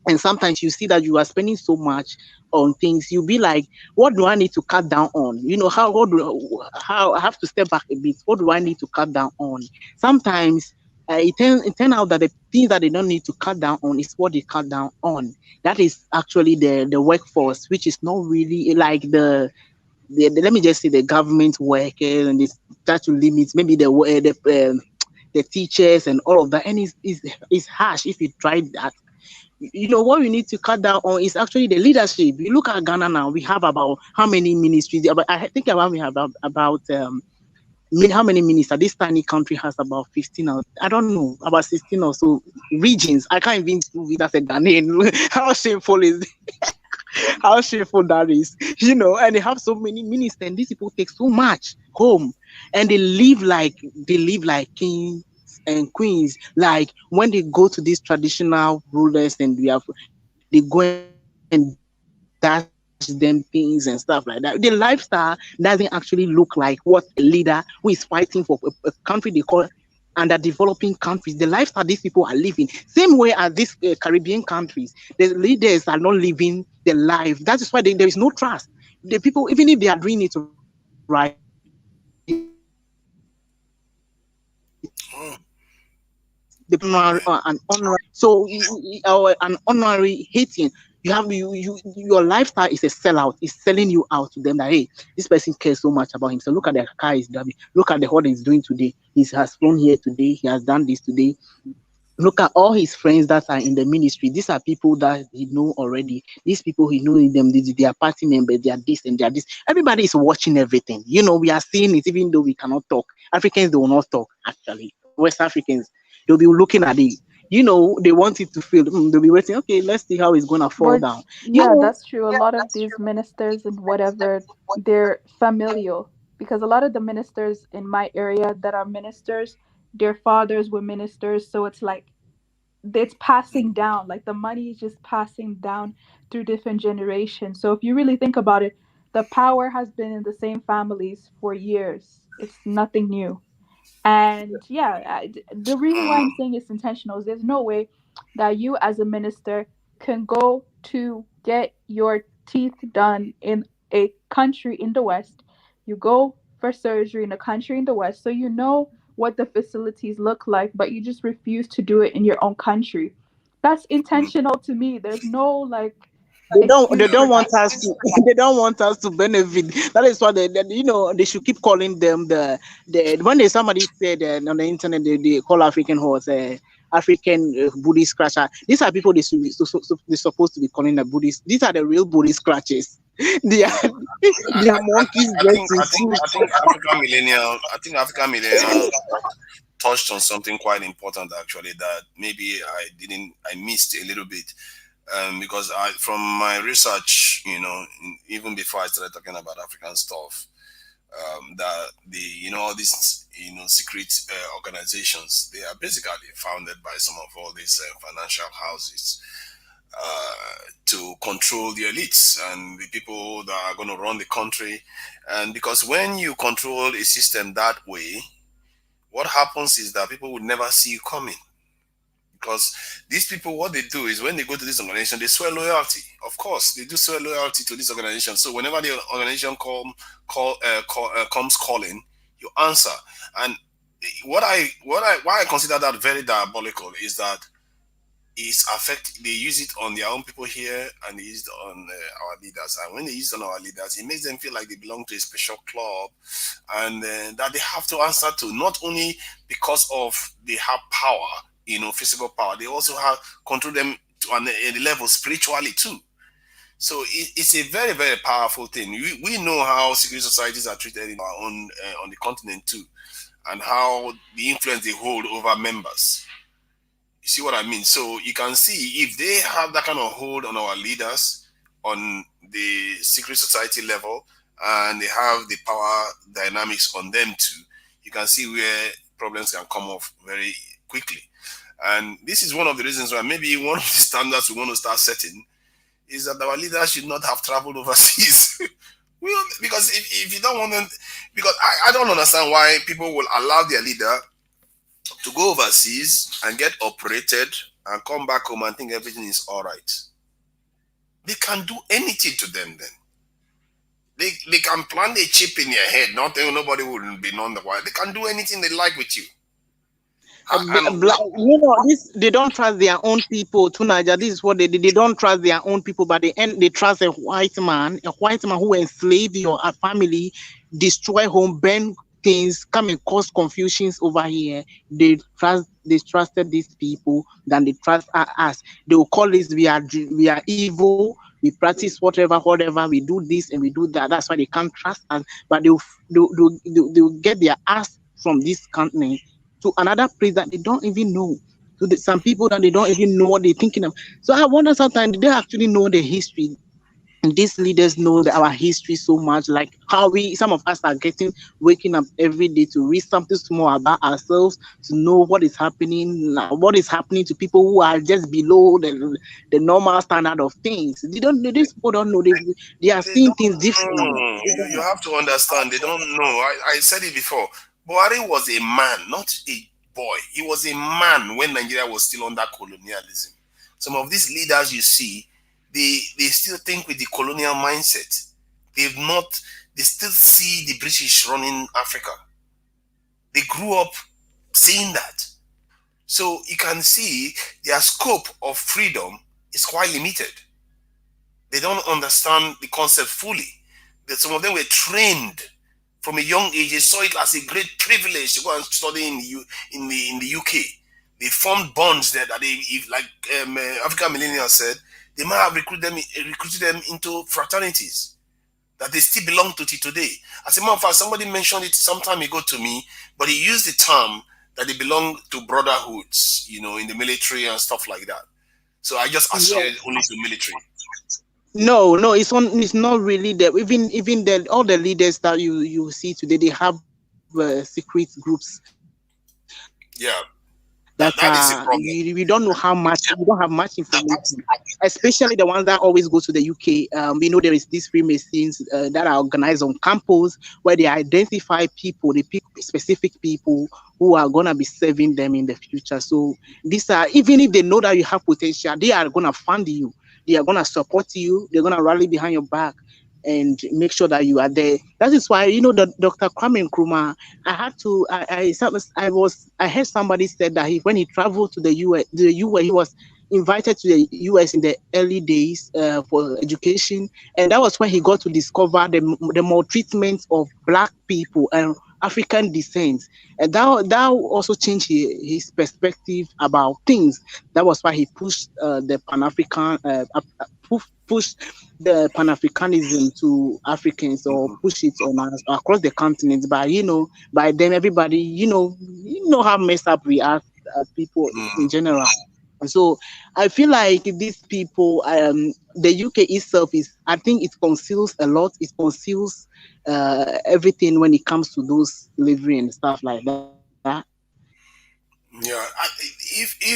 S7: and sometimes you see that you are spending so much on things, you'll be like, what do I need to cut down on? How I have to step back a bit. What do I need to cut down on? Sometimes it turn out that the things that they don't need to cut down on is what they cut down on. That is actually the workforce, which is not really like let me just say the government workers, and they start to limit maybe the teachers and all of that, and it's harsh if you try that. What we need to cut down on is actually the leadership. You look at Ghana now, we have about how many ministries? I think about we have about how many ministers? This tiny country has about 15 or I don't know, about 16 or so regions. I can't even do it as a Ghanaian. How shameful is how shameful that is, and they have so many ministers, and these people take so much home, and they live like kings and queens. Like when they go to these traditional rulers and they go and dash them things and stuff like that. The lifestyle doesn't actually look like what a leader who is fighting for a country they call under developing countries. The lifestyle these people are living, same way as these Caribbean countries, the leaders are not living the life. That is why there is no trust. The people, even if they are doing it right, they don't have trust. They don't have trust.
S9: Oh,
S7: The an honorary, so an honorary Haitian, your lifestyle is a sellout. It's selling you out to them that, hey, this person cares so much about himself. Look at the car he's driving. Look at what he's doing today. He has flown here today. He has done this today. Look at all his friends that are in the ministry. These are people that he know already. These people he know them. They are party members. They are this and they are this. Everybody is watching everything. We are seeing it, even though we cannot talk. Africans, they will not talk. Actually, West Africans, they'll be looking at it. They want it to feel. They'll be waiting. Okay, let's see how it's gonna fall
S2: But
S7: down.
S2: yeah, that's true. A lot of these ministers and whatever, they're familial because a lot of the ministers in my area that are ministers, their fathers were ministers, so it's like it's passing down. Like the money is just passing down through different generations. So if you really think about it, the power has been in the same families for years. It's nothing new. And yeah, the reason why I'm saying it's intentional is there's no way that you as a minister can go to get your teeth done in a country in the West. You go for surgery in a country in the West, so you know what the facilities look like, but you just refuse to do it in your own country. That's intentional to me. There's no like
S7: They don't. They
S2: excuse for
S7: don't want
S2: that.
S7: us to. They don't want us to benefit. That is why they should keep calling them the when they somebody said on the internet they call African horse African Buddhist scratcher. These are people they should be they're supposed to be calling the Buddhist. These are the real Buddhist scratches. They are they are monkeys
S9: I think
S7: dressed in
S9: I think I
S7: suits.
S9: think African millennial touched on something quite important actually that maybe I missed a little bit. Because from my research, even before I started talking about African stuff, that all these secret organizations, they are basically founded by some of all these financial houses to control the elites and the people that are going to run the country. And because when you control a system that way, what happens is that people would never see you coming. Because these people, what they do is when they go to this organization, they swear loyalty. Of course, they do swear loyalty to this organization. So whenever the organization comes calling, you answer. And why I consider that very diabolical is that they use it on their own people here and they use it on our leaders. And when they use it on our leaders, it makes them feel like they belong to a special club and that they have to answer to, not only because of they have power, physical power, they also have control them on a level spiritually too. So it's a very, very powerful thing. We know how secret societies are treated in our own on the continent too, and how the influence they hold over members. You see what I mean? So you can see if they have that kind of hold on our leaders on the secret society level, and they have the power dynamics on them too, you can see where problems can come off very quickly. And this is one of the reasons why maybe one of the standards we want to start setting is that our leaders should not have traveled overseas. Because if you don't want them, because I don't understand why people will allow their leader to go overseas and get operated and come back home and think everything is all right. They can do anything to them then. They can plant a chip in your head, nobody will be known the why. They can do anything they like with you.
S7: They don't trust their own people. To Niger, this is what they did. They don't trust their own people, but they trust a white man who enslave your family, destroy home, burn things, come and cause confusions over here. They trusted these people than they trust us. They will call us we are evil. we practice whatever, we do this and we do that. That's why they can't trust us. But they'll get their ass from this continent to another place that they don't even know. To some people that they don't even know what they're thinking of. So I wonder sometimes, do they actually know the history? And these leaders know our history so much, like how some of us are waking up every day to read something small about ourselves, to know what is happening to people who are just below the normal standard of things. These people don't know, they are
S9: They
S7: seeing
S9: don't
S7: things differently.
S9: know. You have to understand, they don't know. I said it before. Buhari was a man, not a boy. He was a man when Nigeria was still under colonialism. Some of these leaders you see, they still think with the colonial mindset. They still see the British running Africa. They grew up seeing that. So you can see their scope of freedom is quite limited. They don't understand the concept fully. That some of them were trained from a young age. They saw it as a great privilege to go and study in the UK. They formed bonds there that like African Millennials said, they might have recruited them into fraternities that they still belong to today. As a matter of fact, somebody mentioned it some time ago to me, but he used the term that they belong to brotherhoods, in the military and stuff like that. So I just associated only to military.
S7: No, it's not really that. Even all the leaders that you see today, they have secret groups.
S9: Yeah.
S7: That
S9: is the problem.
S7: We don't know how much. We don't have much information, especially the ones that always go to the UK. We know there is these Freemasons that are organized on campus where they identify people, they pick specific people who are gonna be serving them in the future. So these are, even if they know that you have potential, they are gonna fund you, they are gonna support you, they're gonna rally behind your back and make sure that you are there. That is why, Dr. Kwame Nkrumah, I heard somebody said that when he traveled to the US, he was invited to the US in the early days for education, and that was when he got to discover the maltreatment of Black people and African descent, and that also changed his perspective about things. That was why he pushed the Pan-African pushed the Pan-Africanism to Africans, or push it on us across the continent. But by then everybody, how messed up we are, people in general. And so I feel like these people, the UK itself I think it conceals a lot. It conceals everything when it comes to those slavery and stuff like that.
S9: Yeah,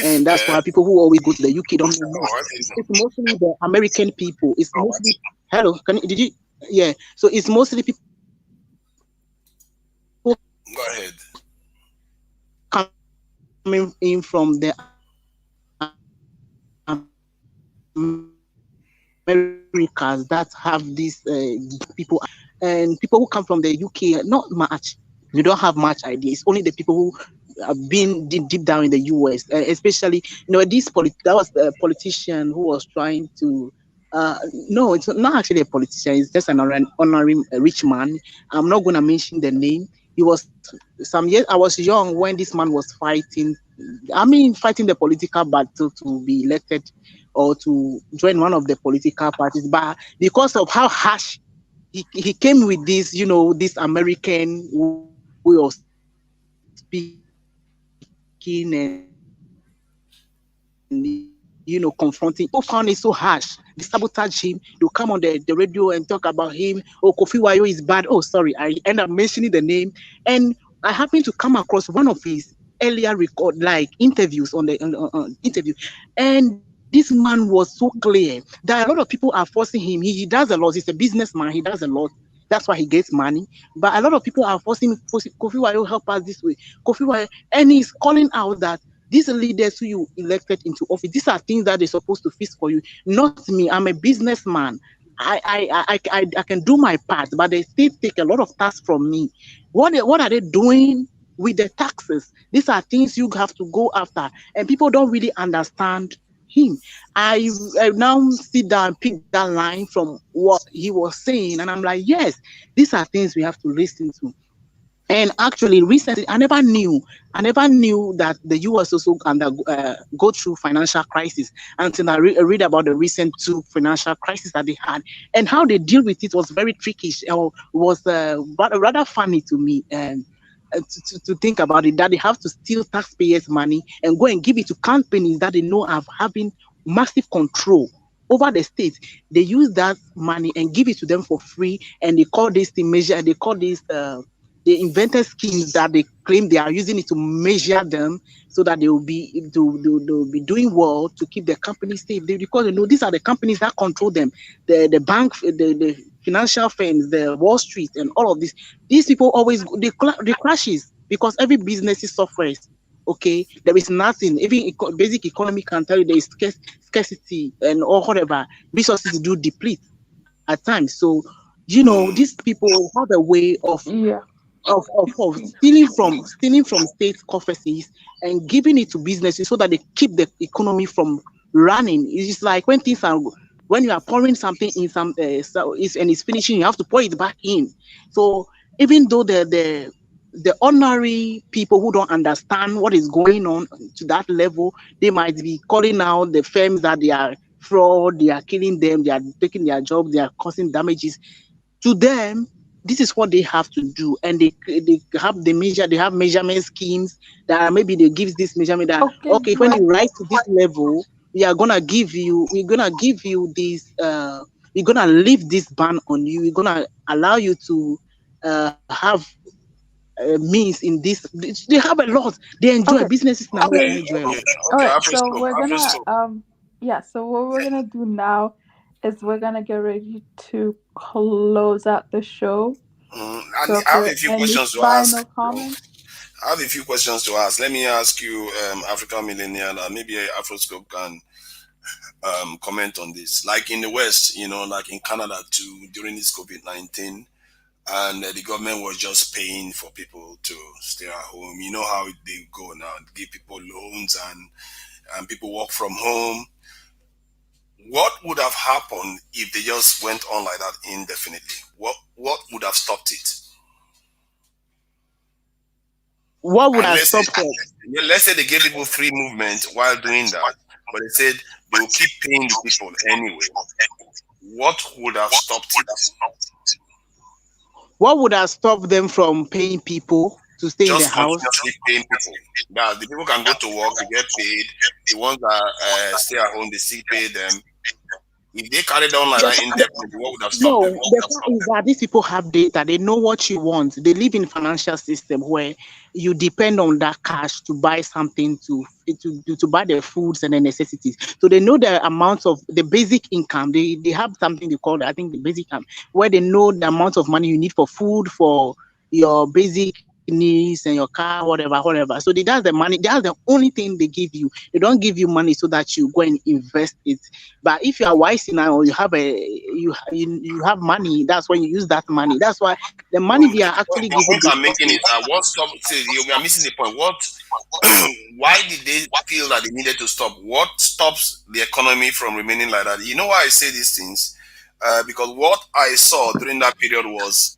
S7: and that's why people who always go to the UK don't know. It's mostly the American people. It's mostly So it's mostly people.
S9: Go ahead.
S7: Coming in from the Americas that have these people, and people who come from the UK, not much. You don't have much idea. It's only the people who have been deep down in the US, especially that was the politician who was trying to. No, it's not actually a politician. It's just an honorary rich man. I'm not going to mention the name. He was some years. I was young when this man was fighting. Fighting the political battle to be elected or to join one of the political parties. But because of how harsh he came with this, this American way of speaking and confronting. People found it so harsh. They sabotage him. They'll come on the radio and talk about him. Oh, Kofi Wayo is bad. Oh, sorry, I end up mentioning the name. And I happened to come across one of his earlier interviews on the interview, and this man was so clear that a lot of people are forcing him. He does a lot. He's a businessman. He does a lot. That's why he gets money. But a lot of people are forcing Kofi Wayo, help us this way. Kofi Wayo, and he's calling out that these leaders who you elected into office, these are things that they're supposed to fix for you. Not me. I'm a businessman. I can do my part, but they still take a lot of tasks from me. What are they doing with the taxes? These are things you have to go after, and people don't really understand him. I now sit down and pick that line from what he was saying, and I'm like, yes, these are things we have to listen to. And actually, recently, I never knew that the U.S. also go through financial crisis until I read about the recent two financial crises that they had, and how they deal with it was very tricky. Was rather funny to me. And to think about it, that they have to steal taxpayers' money and go and give it to companies that they know are having massive control over the state. They use that money and give it to them for free, and they call this the measure. They call this they invented schemes that they claim they are using it to measure them so that they will they'll be doing well to keep their companies safe. Because they know these are the companies that control them, the bank, the financial firms, the Wall Street, and all of this. These people always they crashes because every business suffers. Okay, there is nothing. Even basic economy can tell you there is scarcity and or whatever resources do deplete at times. So these people have a way of
S2: Yeah.
S7: stealing from state coffers and giving it to businesses so that they keep the economy from running. It's like when you are pouring something in and it's finishing, you have to pour it back in. So even though the ordinary people who don't understand what is going on to that level, they might be calling out the firms that they are fraud, they are killing them, they are taking their jobs, they are causing damages to them. This is what they have to do, and they have measurement schemes that maybe they give this measurement that
S2: Okay,
S7: okay, when you rise to this level, we're gonna give you this we're gonna lift this ban on you, we're gonna allow you to have means in this. They have a lot. They enjoy
S2: okay,
S7: businesses now.
S2: okay,
S7: They enjoy a lot.
S2: all right.
S9: Afro
S2: So
S9: stop,
S2: we're
S9: Afro
S2: gonna
S9: stop.
S2: yeah. So what we're gonna do now is we're gonna get ready to close out the show. So if
S9: I have
S2: there
S9: a
S2: are
S9: few
S2: any
S9: questions to
S2: final
S9: ask.
S2: comments,
S9: I have a few questions to ask. Let me ask you, African Millennial, and maybe Afroscope can comment on this. Like in the West, like in Canada too, during this COVID-19, and the government was just paying for people to stay at home. You know how they go now, give people loans and people work from home. What would have happened if they just went on like that indefinitely? What would have stopped it?
S7: What would
S9: And
S7: have stopped it?
S9: let's say they gave people free movement while doing that, but they said they will keep paying the people anyway. What would have stopped it?
S7: What would have stopped them from paying people to stay in the
S9: Just
S7: house?
S9: continuously paying people. That the people can go to work, they get paid. The ones that stay at home, they still pay them. If they carried on like that indefinitely, what would have stopped
S7: No,
S9: them?
S7: the fact is that these people have data. They know what you want. They live in financial system where you depend on that cash to buy something to buy the foods and the necessities. So they know the amount of the basic income. They have something they call, I think, the basic income, where they know the amount of money you need for food, for your basic needs and your car, whatever. So that's the money. That's the only thing they give you. They don't give you money so that you go and invest it. But if you are wise enough or you have money, that's when you use that money. That's why the money they are actually
S9: The
S7: giving
S9: point I'm making is that what stopped? See, you are missing the point. What? Why did they feel that they needed to stop? What stops the economy from remaining like that? You know why I say these things? Because what I saw during that period was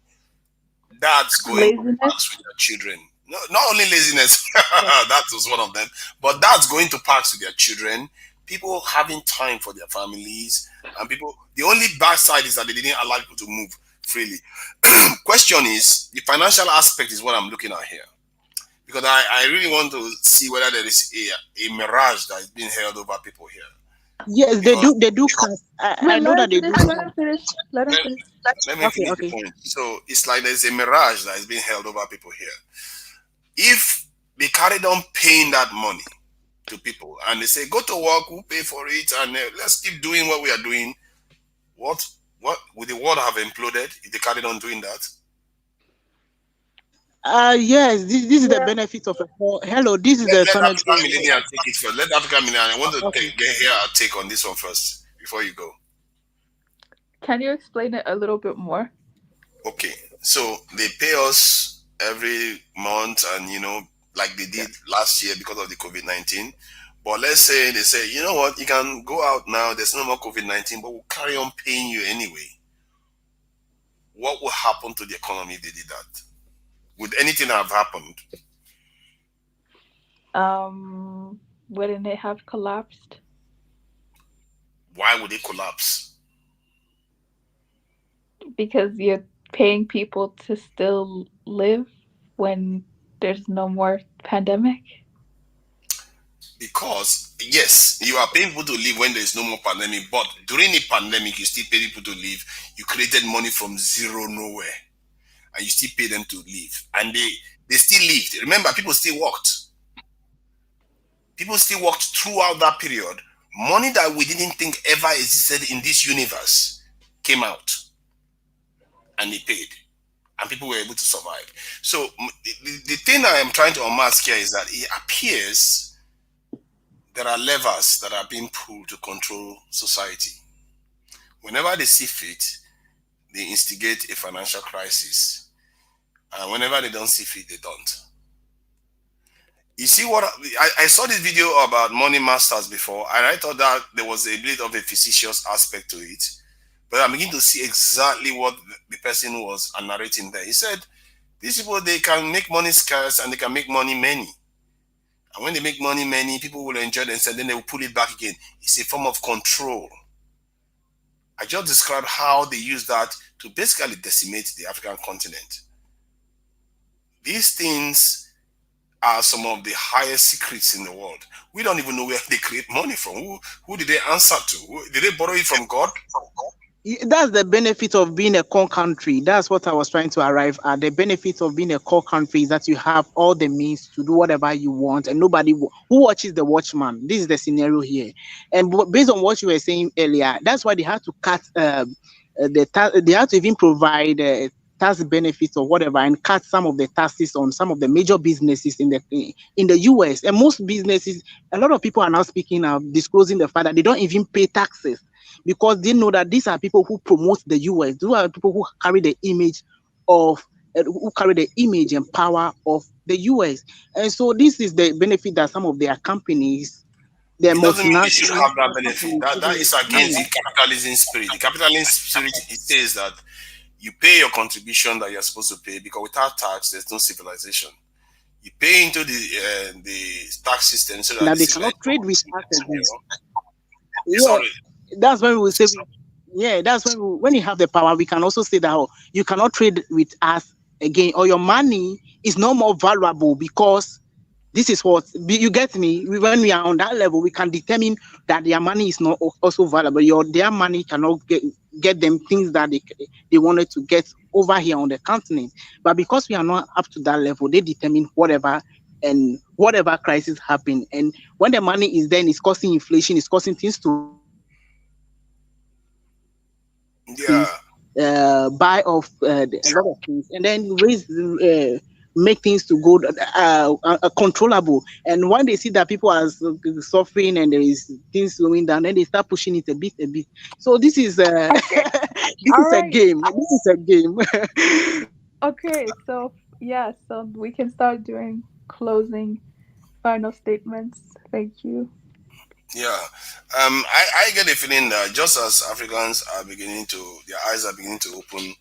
S9: dads going to
S2: laziness.
S9: parks with their children. No, not only laziness, that was one of them, but dads going to parks with their children, people having time for their families, and people. The only bad side is that they didn't allow people to move freely. Question is, the financial aspect is what I'm looking at here. Because I really want to see whether there is a mirage that is being held over people here.
S7: Yes,
S9: Because
S7: they do cast. I know that they do.
S2: Let him finish. Let him
S9: let,
S2: finish.
S9: let me
S7: Okay,
S9: finish the
S7: okay.
S9: point. So it's like there's a mirage that is being held over people here. If they carried on paying that money to people and they say, go to work, we'll pay for it, and let's keep doing what we are doing, what would the world have imploded if they carried on doing that?
S7: Yes, this is the benefit of a whole. Hello, this is
S9: Let,
S7: the
S9: let
S7: tunnel.
S9: African Millennial take it first. Let African Millennial, I want to
S7: Okay.
S9: get here a take on this one first before you go.
S2: Can you explain it a little bit more?
S9: Okay, so they pay us every month, and like they did last year because of the COVID-19. But let's say they say, you know what, you can go out now, there's no more COVID-19, but we'll carry on paying you anyway. What will happen to the economy if they did that? Would anything have happened?
S2: Wouldn't it have collapsed?
S9: Why would it collapse?
S2: Because you're paying people to still live when there's no more pandemic.
S9: Because yes, you are paying people to live when there is no more pandemic, but during the pandemic, you still pay people to live. You created money from zero nowhere, and you still pay them to live, and they still lived. Remember, people still worked. People still worked throughout that period. Money that we didn't think ever existed in this universe came out, and they paid, and people were able to survive. So the thing I am trying to unmask here is that it appears there are levers that are being pulled to control society. Whenever they see fit, they instigate a financial crisis. And whenever they don't see fit, they don't. You see what I saw this video about money masters before, and I thought that there was a bit of a facetious aspect to it. But I'm beginning to see exactly what the person was narrating there. He said, these people, they can make money scarce and they can make money many. And when they make money many, people will enjoy themselves, then they will pull it back again. It's a form of control. I just described how they use that to basically decimate the African continent. These things are some of the highest secrets in the world. We don't even know where they create money from. Who did they answer to? Did they borrow it from God?
S7: That's the benefit of being a core country. That's what I was trying to arrive at. The benefit of being a core country is that you have all the means to do whatever you want, and nobody who watches the watchman. This is the scenario here. And based on what you were saying earlier, that's why they had to cut they had to even provide tax benefits or whatever, and cut some of the taxes on some of the major businesses in the US. And most businesses, a lot of people are now speaking of disclosing the fact that they don't even pay taxes, because they know that these are people who promote the US. These are people who carry the image and power of the US. And so this is the benefit that some of their companies, their
S9: It doesn't mean they should
S7: multinational
S9: have that benefit. That is against the
S7: companies,
S9: capitalism spirit. The capitalism spirit, it says that you pay your contribution that you're supposed to pay, because without tax, there's no civilization. You pay into the tax system so that
S7: that
S9: the
S7: they cannot trade with us
S9: civilization,
S7: again.
S9: yeah, sorry.
S7: That's when we will say, that's when you have the power, we can also say that you cannot trade with us again, or your money is no more valuable, because this is what you get me. When we are on that level, we can determine that their money is not also valuable. Their money cannot get them things that they wanted to get over here on the continent. But because we are not up to that level, they determine whatever crisis happen. And when the money is then, it's causing inflation, it's causing things to buy off a lot of things, and then make things to go controllable. And when they see that people are suffering and there is things going down, then they start pushing it a bit. So this is
S2: Okay.
S7: a game. This is a game.
S2: Okay, so we can start doing closing final statements. Thank you.
S9: Yeah, I get a feeling that just as Africans are their eyes are beginning to open,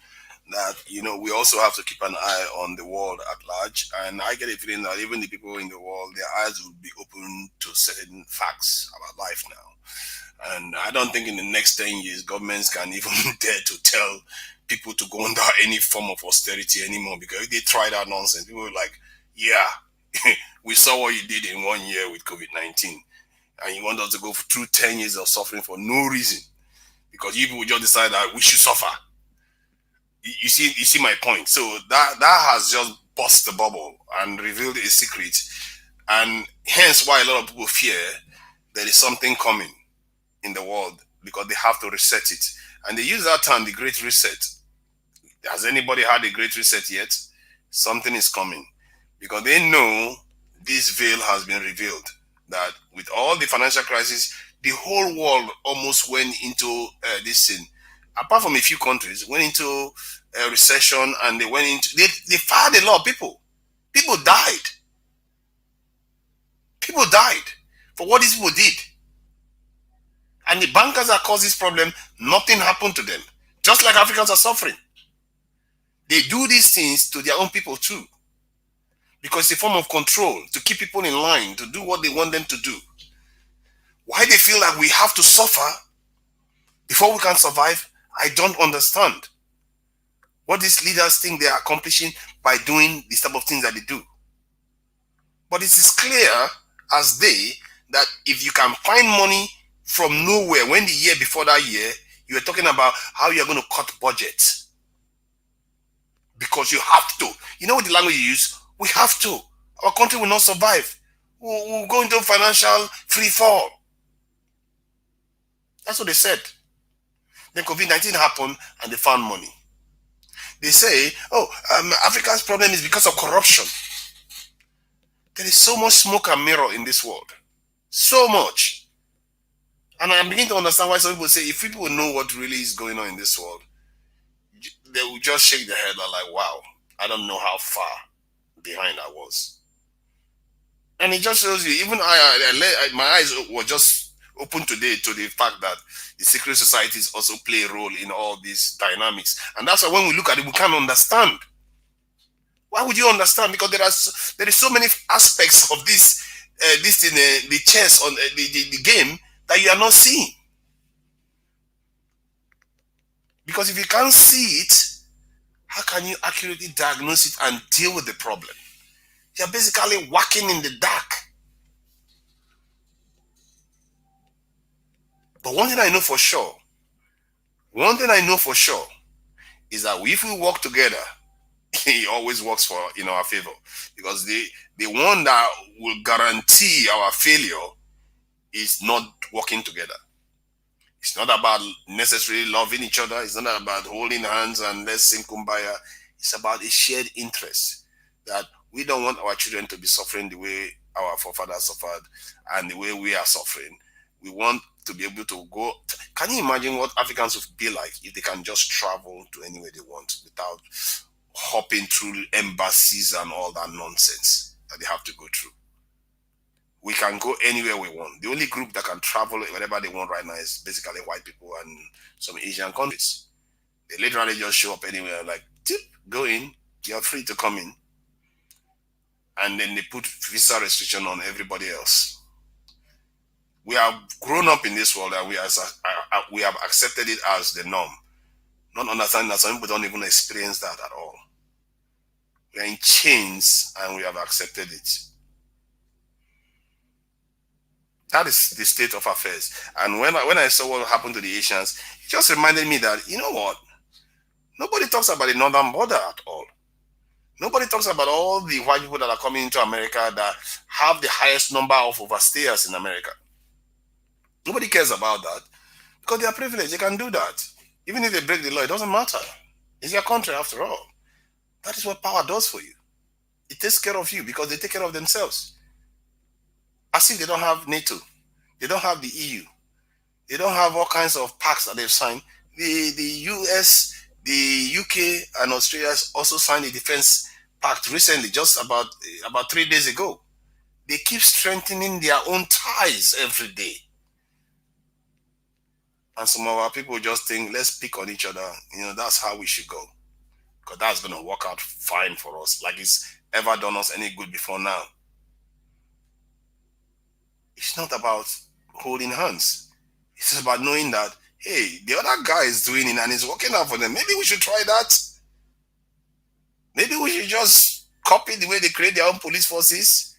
S9: that we also have to keep an eye on the world at large. And I get a feeling that even the people in the world, their eyes will be open to certain facts about life now. And I don't think in the next 10 years, governments can even dare to tell people to go under any form of austerity anymore, because if they try that nonsense, people are like, yeah, we saw what you did in 1 year with COVID-19. And you want us to go through 10 years of suffering for no reason, because you people just decide that we should suffer. You see my point. So that has just burst the bubble and revealed a secret, and hence why a lot of people fear there is something coming in the world, because they have to reset it. And they use that term, the Great Reset. Has anybody had a Great Reset yet? Something is coming, because they know this veil has been revealed, that with all the financial crisis, the whole world almost went into this thing. Apart from a few countries, went into a recession, and they fired a lot of people. People died. People died for what these people did. And the bankers that caused this problem, nothing happened to them. Just like Africans are suffering. They do these things to their own people too. because it's a form of control to keep people in line to do what they want them to do. Why they feel like we have to suffer before we can survive, I don't understand. What these leaders think they are accomplishing by doing this type of things that they do. But it is clear as day that if you can find money from nowhere, when the year before that year, you were talking about how you're going to cut budgets. Because you have to. You know what the language you use? We have to. Our country will not survive. We'll go into financial free fall. That's what they said. Then COVID-19 happened and they found money. They say, oh, Africa's problem is because of corruption. There is so much smoke and mirror in this world. So much. And I'm beginning to understand why some people say, if people know what really is going on in this world, they will just shake their head and like, wow, I don't know how far behind I was. And it just shows you, even my eyes were just open today to the fact that the secret societies also play a role in all these dynamics. And that's why when we look at it, we can't understand. Why would you understand? Because there is so many aspects of this thing, the chess on the game that you are not seeing. Because if you can't see it, how can you accurately diagnose it and deal with the problem? You're basically walking in the dark. But one thing I know for sure is that if we work together, it always works in our favor. Because the one that will guarantee our failure is not working together. It's not about necessarily loving each other. It's not about holding hands and let's sing kumbaya. It's about a shared interest that we don't want our children to be suffering the way our forefathers suffered and the way we are suffering. We want to be able to go. Can you imagine what Africans would be like if they can just travel to anywhere they want without hopping through embassies and all that nonsense that they have to go through? We can go anywhere we want. The only group that can travel wherever they want right now is basically white people and some Asian countries. They literally just show up anywhere like, tip, go in, you're free to come in. And then they put visa restriction on everybody else. We have grown up in this world and we have accepted it as the norm. Not understanding that some people don't even experience that at all. We are in chains and we have accepted it. That is the state of affairs. And when I saw what happened to the Haitians, it just reminded me that, you know what? Nobody talks about the northern border at all. Nobody talks about all the white people that are coming into America that have the highest number of overstayers in America. Nobody cares about that because they are privileged. They can do that. Even if they break the law, it doesn't matter. It's your country after all. That is what power does for you. It takes care of you because they take care of themselves. As if they don't have NATO. They don't have the EU. They don't have all kinds of pacts that they've signed. The US, the UK, and Australia also signed a defense pact recently, just about 3 days ago. They keep strengthening their own ties every day. And some of our people just think, let's pick on each other. You know, that's how we should go. Because that's going to work out fine for us, like it's ever done us any good before now. It's not about holding hands. It's about knowing that, hey, the other guy is doing it and it's working out for them. Maybe we should try that. Maybe we should just copy the way they create their own police forces.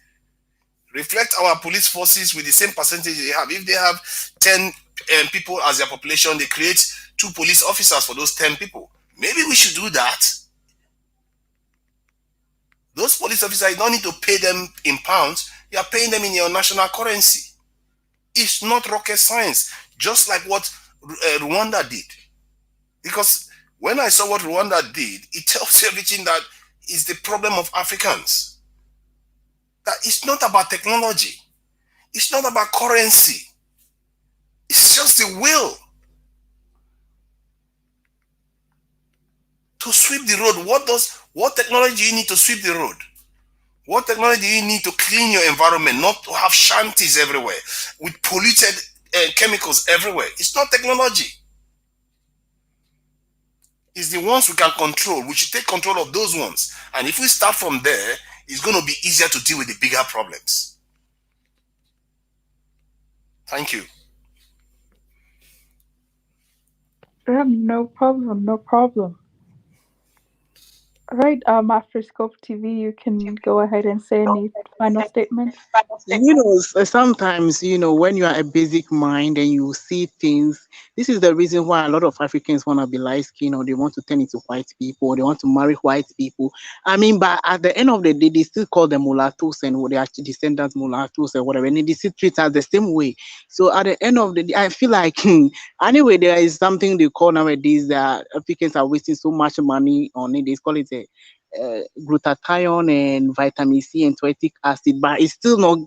S9: Reflect our police forces with the same percentage they have. If they have 10 people as their population, they create 2 police officers for those 10 people. Maybe we should do that. Those police officers, you don't need to pay them in pounds. You are paying them in your national currency. It's not rocket science, just like what Rwanda did. Because when I saw what Rwanda did, it tells you everything that is the problem of Africans. That it's not about technology. It's not about currency. It's just the will to sweep the road. What technology do you need to sweep the road? What technology do you need to clean your environment, not to have shanties everywhere with polluted chemicals everywhere? It's not technology. It's the ones we can control. We should take control of those ones. And if we start from there, it's going to be easier to deal with the bigger problems. Thank you.
S2: No problem, no problem. All right, after Scope TV, you can go ahead and say any final statements.
S7: Sometimes, when you are a basic mind and you see things, this is the reason why a lot of Africans want to be light skinned, or they want to turn into white people, or they want to marry white people. I mean, but at the end of the day, they still call them mulattoes, and they are actually descendants mulattoes or whatever, and they still treat us the same way. So at the end of the day, I feel like, anyway, there is something they call nowadays that Africans are wasting so much money on it. They call it a glutathione and vitamin C and toitic acid, but it's not,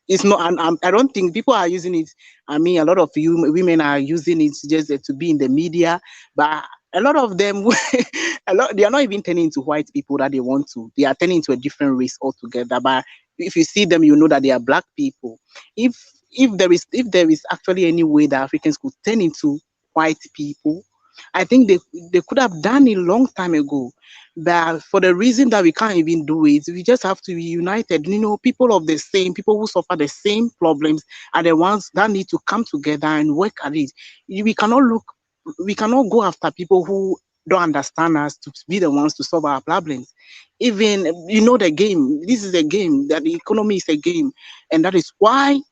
S7: and I don't think people are using it. I mean, a lot of women are using it just to be in the media, but a lot of them, they are not even turning into white people that they want to. They are turning into a different race altogether. But if you see them, you know that they are black people. If there is actually any way that Africans could turn into white people, I think they could have done it long time ago. But for the reason that we can't even do it, we just have to be united. People who suffer the same problems are the ones that need to come together and work at it. We cannot go after people who don't understand us to be the ones to solve our problems. Even, the game. This is a game. That the economy is a game, and that is why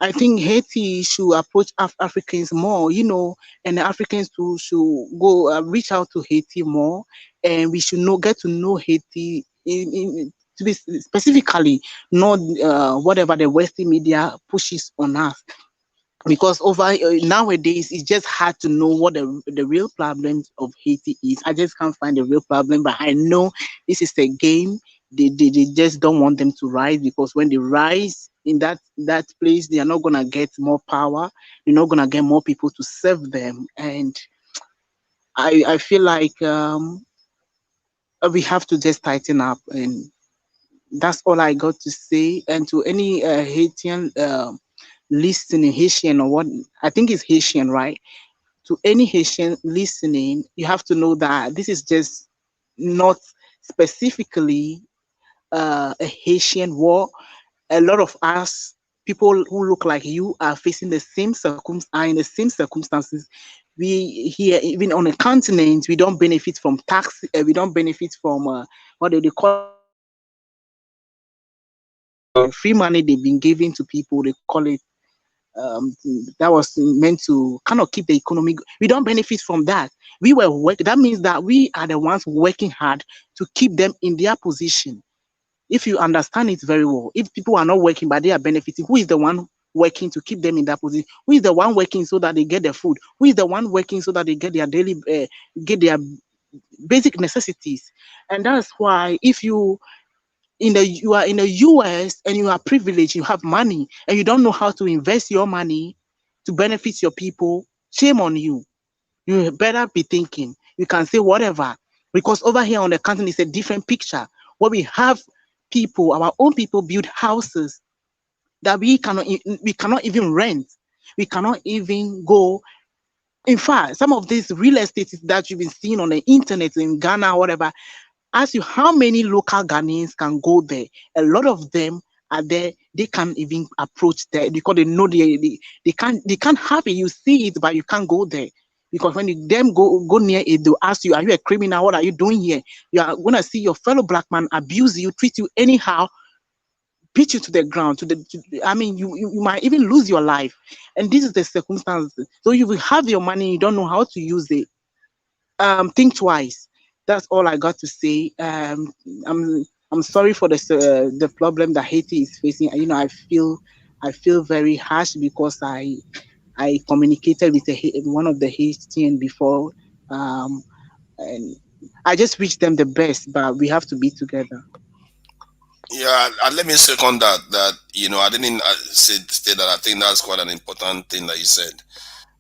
S7: I think Haiti should approach Africans more, and the Africans too should go reach out to Haiti more, and we should get to know Haiti to be specifically, not whatever the Western media pushes on us. Because nowadays it's just hard to know what the real problems of Haiti is. I just can't find the real problem, but I know this is a game. They just don't want them to rise, because when they rise in that place, they are not gonna get more power. They're not gonna get more people to serve them, and I feel like we have to just tighten up, and that's all I got to say. And to any Haitian listening, Haitian or what, I think it's Haitian, right? To any Haitian listening, you have to know that this is just not specifically a Haitian war. A lot of us, people who look like you, are facing in the same circumstances. We here, even on a continent, we don't benefit from tax. We don't benefit from what do they call free money they've been giving to people. They call it that was meant to kind of keep the economy. We don't benefit from that. That means that we are the ones working hard to keep them in their position. If you understand it very well, if people are not working but they are benefiting, who is the one working to keep them in that position? Who is the one working so that they get their food? Who is the one working so that they get their get their basic necessities? And that's why if you are in the US and you are privileged, you have money, and you don't know how to invest your money to benefit your people, shame on you. You better be thinking. You can say whatever, because over here on the continent is a different picture, where we have our own people build houses that we cannot even rent. We cannot even go. In fact, some of these real estate that you've been seeing on the internet in Ghana, whatever, ask you how many local Ghanaians can go there. A lot of them are there. They can't even approach there because they know they can't have it. You see it, but you can't go there. Because when them go near it, they'll ask you, are you a criminal? What are you doing here? You are gonna see your fellow black man abuse you, treat you anyhow, pitch you to the ground. I mean, you might even lose your life. And this is the circumstances. So you will have your money, you don't know how to use it. Think twice. That's all I got to say. I'm sorry for the problem that Haiti is facing. I feel very harsh because I communicated with one of the Haitian before, and I just wish them the best. But we have to be together.
S9: Yeah, and let me second that I didn't say that. I think that's quite an important thing that you said,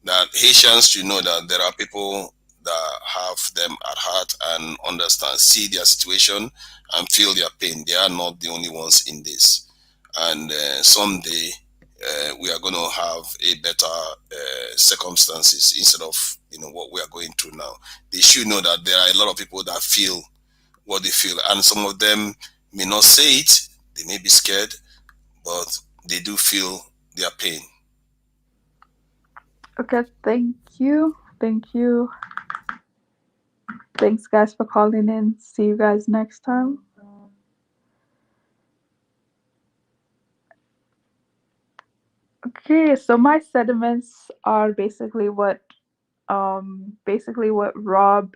S9: that Haitians should know that there are people that have them at heart and understand, see their situation and feel their pain. They are not the only ones in this. And someday we are going to have a better circumstances instead of what we are going through now. They should know that there are a lot of people that feel what they feel. And some of them may not say it, they may be scared, but they do feel their pain.
S2: Okay, thank you. Thank you. Thanks, guys, for calling in. See you guys next time. Okay, so my sentiments are basically what Rob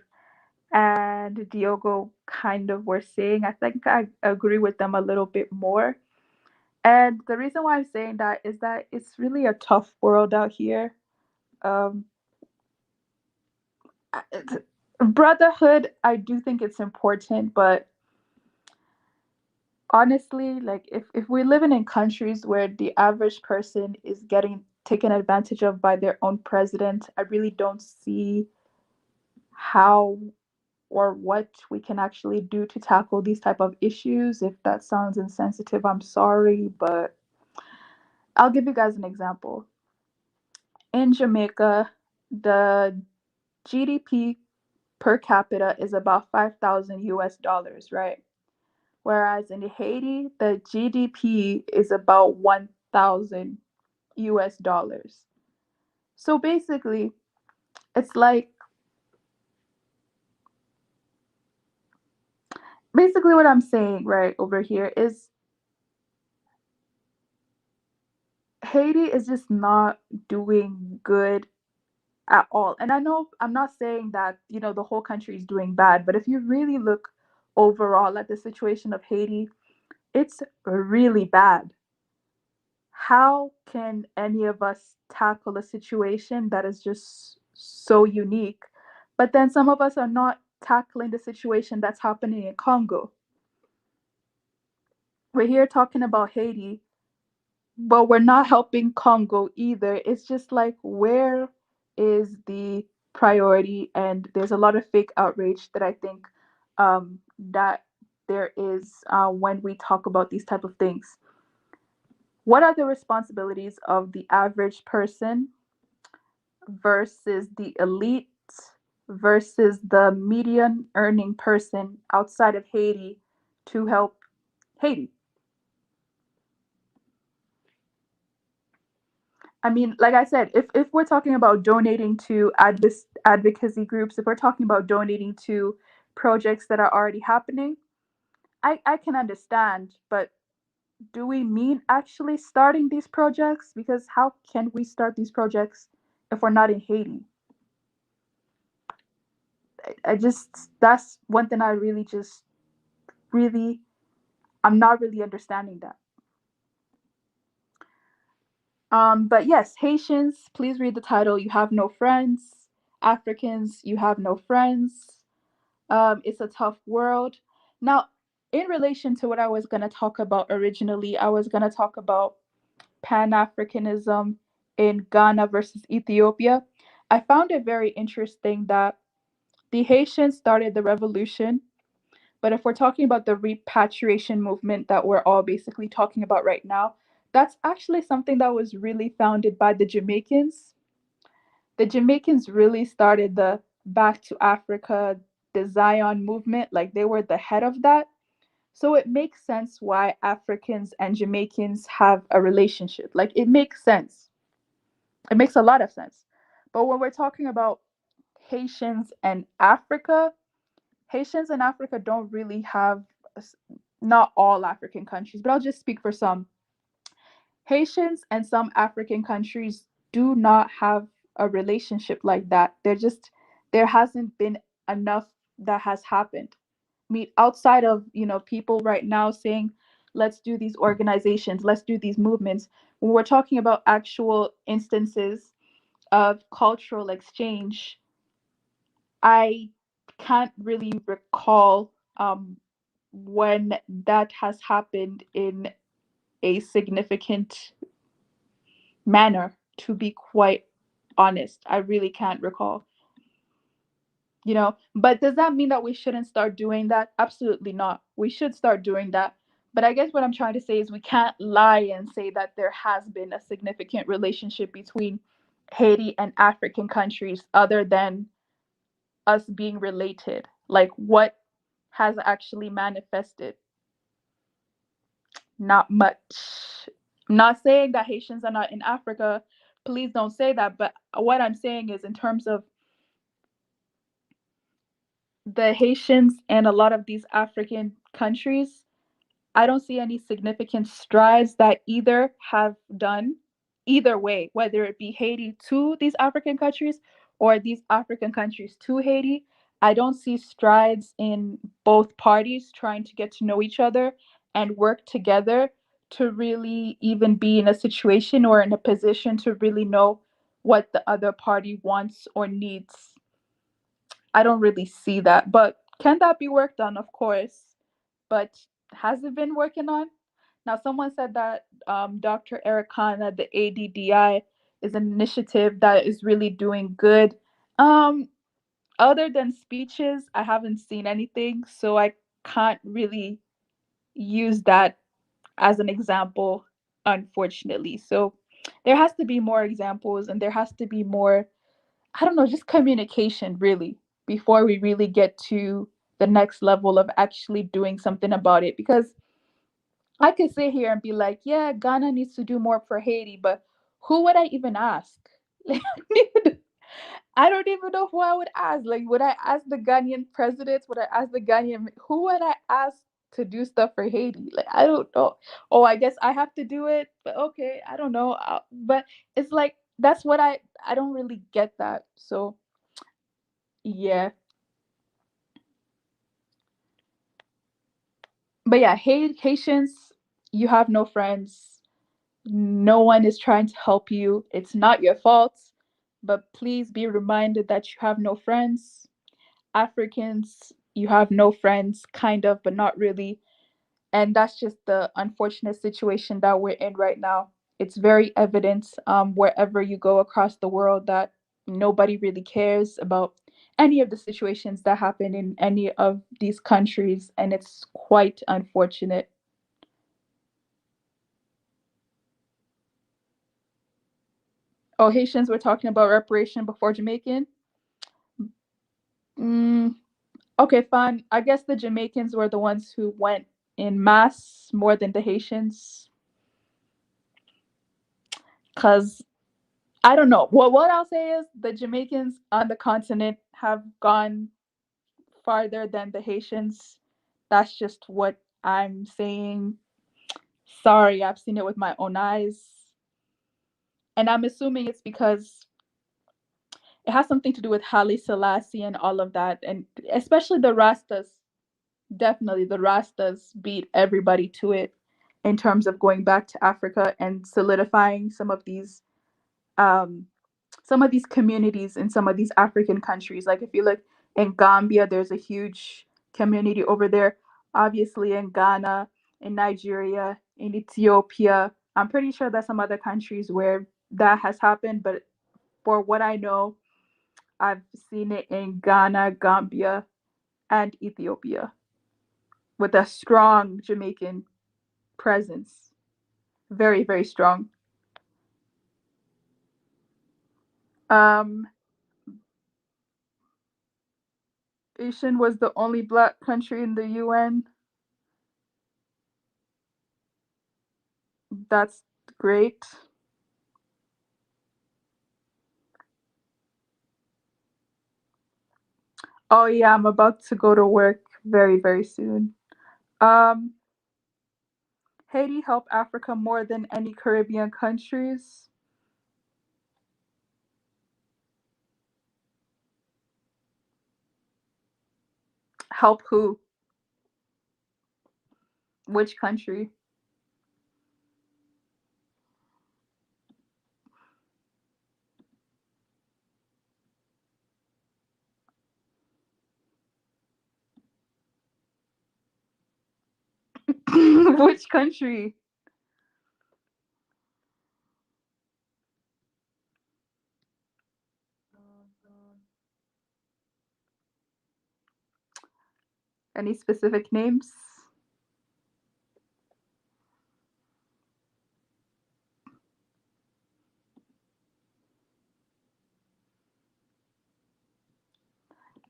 S2: and Diogo kind of were saying. I think I agree with them a little bit more. And the reason why I'm saying that is that it's really a tough world out here. Um, Brotherhood, I do think it's important, but honestly, like if we're living in countries where the average person is getting taken advantage of by their own president, I really don't see how or what we can actually do to tackle these type of issues. If that sounds insensitive, I'm sorry, but I'll give you guys an example. In Jamaica, the GDP per capita is about 5,000 US dollars, right? Whereas in Haiti, the GDP is about 1,000 US dollars. So basically, it's like what I'm saying right over here is Haiti is just not doing good at all. And I know I'm not saying that, the whole country is doing bad, but if you really look overall at the situation of Haiti, it's really bad. How can any of us tackle a situation that is just so unique, but then some of us are not tackling the situation that's happening in Congo? We're here talking about Haiti, but we're not helping Congo either. It's just like, where is the priority? And there's a lot of fake outrage that I think that there is when we talk about these type of things. What are the responsibilities of the average person versus the elite versus the median earning person outside of Haiti to help Haiti? I mean, like I said, if we're talking about donating to advocacy groups, if we're talking about donating to projects that are already happening, I can understand, but do we mean actually starting these projects? Because how can we start these projects if we're not in Haiti? I just, that's one thing I I'm not really understanding that. But yes, Haitians, please read the title. You have no friends. Africans, you have no friends. It's a tough world. Now, in relation to what I was going to talk about originally, I was going to talk about Pan-Africanism in Ghana versus Ethiopia. I found it very interesting that the Haitians started the revolution, but if we're talking about the repatriation movement that we're all basically talking about right now, that's actually something that was really founded by the Jamaicans. The Jamaicans really started the Back to Africa, the Zion movement, like they were the head of that. So it makes sense why Africans and Jamaicans have a relationship. Like it makes sense. It makes a lot of sense. But when we're talking about Haitians and Africa, Haitians and Africa don't really have, not all African countries, but I'll just speak for some. Haitians and some African countries do not have a relationship like that. There hasn't been enough that has happened. I mean, outside of, people right now saying, let's do these organizations, let's do these movements, when we're talking about actual instances of cultural exchange, I can't really recall when that has happened in a significant manner, to be quite honest. I really can't recall. But does that mean that we shouldn't start doing that? Absolutely not. We should start doing that. But I guess what I'm trying to say is we can't lie and say that there has been a significant relationship between Haiti and African countries other than us being related. Like, what has actually manifested? Not much. I'm not saying that Haitians are not in Africa. Please don't say that. But what I'm saying is, in terms of the Haitians and a lot of these African countries, I don't see any significant strides that either have done, either way, whether it be Haiti to these African countries or these African countries to Haiti. I don't see strides in both parties trying to get to know each other and work together to really even be in a situation or in a position to really know what the other party wants or needs. I don't really see that. But can that be worked on? Of course. But has it been working on? Now, someone said that Dr. Eric Khan at the ADDI is an initiative that is really doing good. Um, Other than speeches, I haven't seen anything, so I can't really use that as an example, unfortunately. So there has to be more examples and there has to be more, I don't know, just communication really before we really get to the next level of actually doing something about it. Because I could sit here and be like, yeah, Ghana needs to do more for Haiti, but who would I even ask? Like, I don't even know who I would ask. Like, would I ask the Ghanaian president? Would I ask the Ghanaian? Who would I ask to do stuff for Haiti? Like, I don't know. Oh, I guess I have to do it. But okay, I don't know. But it's like that's what I don't really get that. So yeah, but yeah, Haitians, you have no friends. No one is trying to help you. It's not your fault. But please be reminded that you have no friends. Africans, you have no friends, kind of, but not really. And that's just the unfortunate situation that we're in right now. It's very evident wherever you go across the world that nobody really cares about any of the situations that happen in any of these countries. And it's quite unfortunate. Oh, Haitians were talking about reparation before Jamaican. Mm, okay, fine. I guess the Jamaicans were the ones who went in mass more than the Haitians. Because I don't know. Well, what I'll say is the Jamaicans on the continent have gone farther than the Haitians. That's just what I'm saying. Sorry, I've seen it with my own eyes. And I'm assuming it's because it has something to do with Haile Selassie and all of that. And especially the Rastas. Definitely, the Rastas beat everybody to it in terms of going back to Africa and solidifying um, some of these communities in some of these African countries. Like if you look in Gambia, there's a huge community over there. Obviously, in Ghana, in Nigeria, in Ethiopia. I'm pretty sure there's some other countries where that has happened, but for what I know, I've seen it in Ghana, Gambia, and Ethiopia with a strong Jamaican presence. Very, very strong. Um, Asian was the only black country in the UN. That's great. Oh yeah, I'm about to go to work very, very soon. Um, Haiti helped Africa more than any Caribbean countries. Help who? Which country? Which country? Any specific names?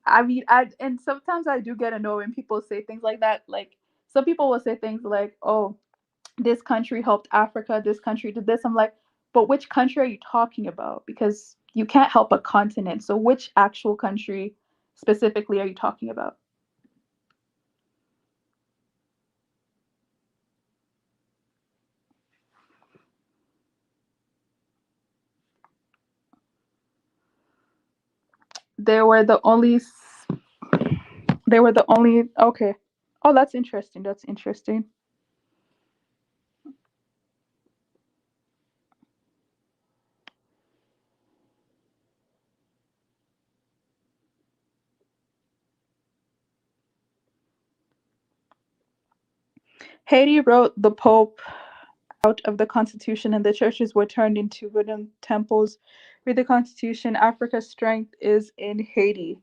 S2: I mean, and sometimes I do get annoyed when people say things like that. Like some people will say things like, "Oh, this country helped Africa. This country did this." I'm like, but which country are you talking about? Because you can't help a continent. So which actual country specifically are you talking about? They were the only. They were the only. Okay. Oh, that's interesting. That's interesting. Haiti wrote the Pope out of the Constitution, and the churches were turned into wooden temples. Read the Constitution. Africa's strength is in Haiti.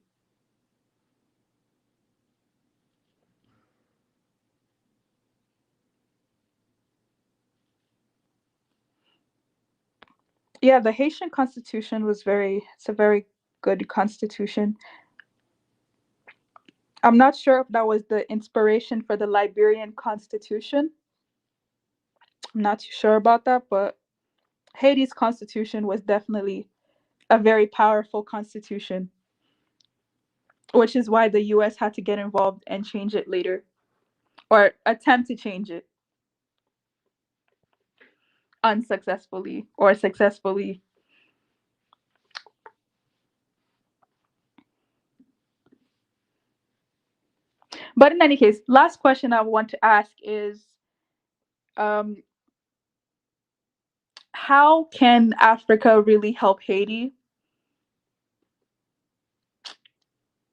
S2: Yeah, the Haitian Constitution was it's a very good constitution. I'm not sure if that was the inspiration for the Liberian Constitution. I'm not too sure about that, but Haiti's constitution was definitely a very powerful constitution, which is why the US had to get involved and change it later, or attempt to change it unsuccessfully or successfully. But in any case, last question I want to ask is, um, how can Africa really help Haiti?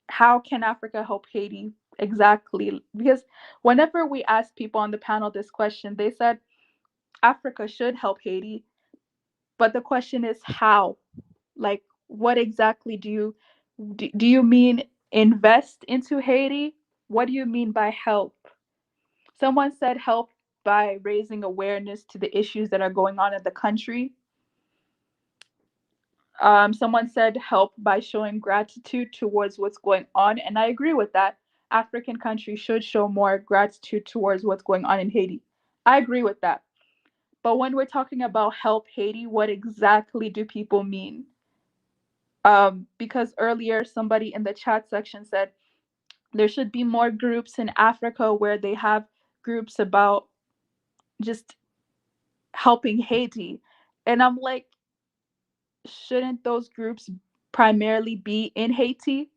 S2: How can Africa help Haiti exactly? Because whenever we ask people on the panel this question, they said Africa should help Haiti, but the question is how? Like, what exactly do you mean invest into Haiti? What do you mean by help? Someone said help by raising awareness to the issues that are going on in the country. Someone said help by showing gratitude towards what's going on, and I agree with that. African countries should show more gratitude towards what's going on in Haiti. I agree with that. But when we're talking about help Haiti, what exactly do people mean? Because earlier somebody in the chat section said there should be more groups in Africa where they have groups about just helping Haiti. And I'm like, shouldn't those groups primarily be in Haiti?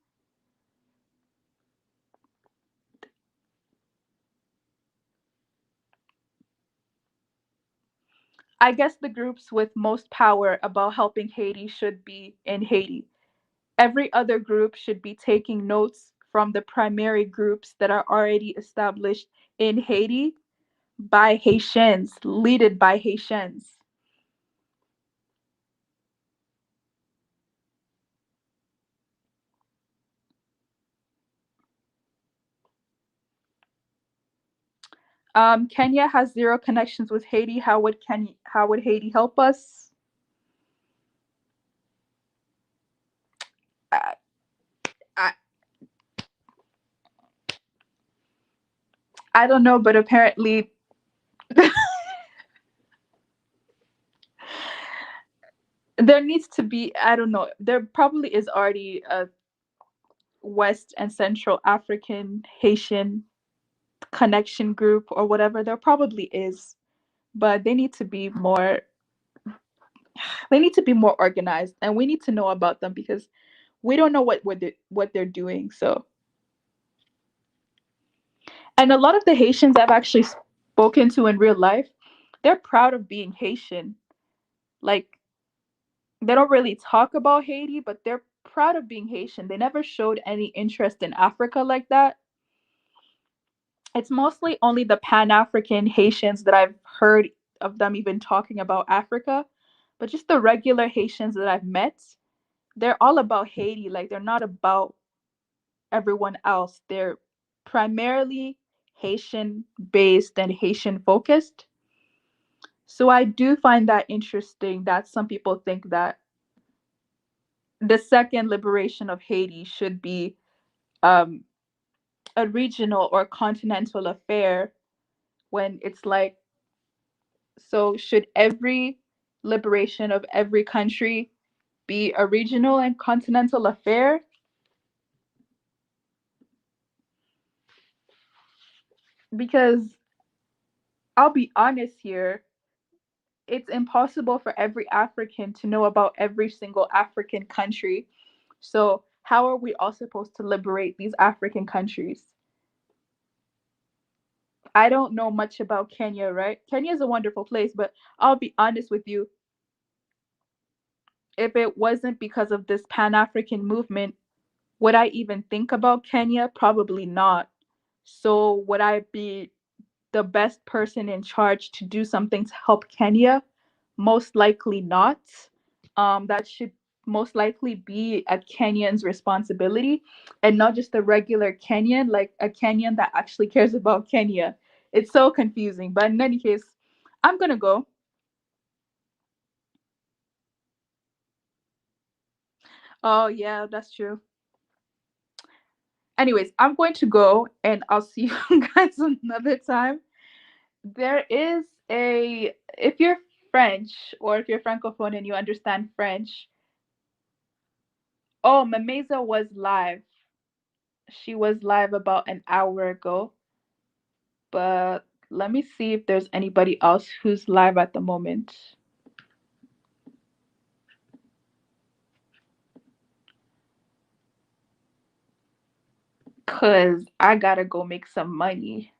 S2: I guess the groups with most power about helping Haiti should be in Haiti. Every other group should be taking notes from the primary groups that are already established in Haiti by Haitians, led by Haitians. Kenya has zero connections with Haiti. How would Haiti help us? I, I, I don't know, but apparently there needs to be, I don't know, there probably is already a West and Central African Haitian connection group or whatever. There probably is, but they need to be more organized, and we need to know about them because we don't know what they're doing. So, and a lot of the Haitians I've actually spoken to in real life, they're proud of being Haitian. Like, they don't really talk about Haiti, but they're proud of being Haitian. They never showed any interest in Africa like that. It's mostly only the Pan-African Haitians that I've heard of them even talking about Africa. But just the regular Haitians that I've met, they're all about Haiti. Like, they're not about everyone else. They're primarily Haitian based and Haitian focused. So I do find that interesting that some people think that the second liberation of Haiti should be um a regional or continental affair when it's like, so should every liberation of every country be a regional and continental affair? Because I'll be honest here, it's impossible for every African to know about every single African country. So, how are we all supposed to liberate these African countries? I don't know much about Kenya, right? Kenya is a wonderful place, but I'll be honest with you. If it wasn't because of this Pan African movement, would I even think about Kenya? Probably not. So, would I be the best person in charge to do something to help Kenya? Most likely not. That should most likely be a Kenyan's responsibility, and not just a regular Kenyan, like a Kenyan that actually cares about Kenya. It's so confusing. But in any case, I'm gonna go. Oh yeah, that's true. Anyways, I'm going to go, and I'll see you guys another time. There is a, if you're French or if you're Francophone and you understand French, oh, Mameza was live. She was live about an hour ago, but let me see if there's anybody else who's live at the moment. Cause I gotta go make some money.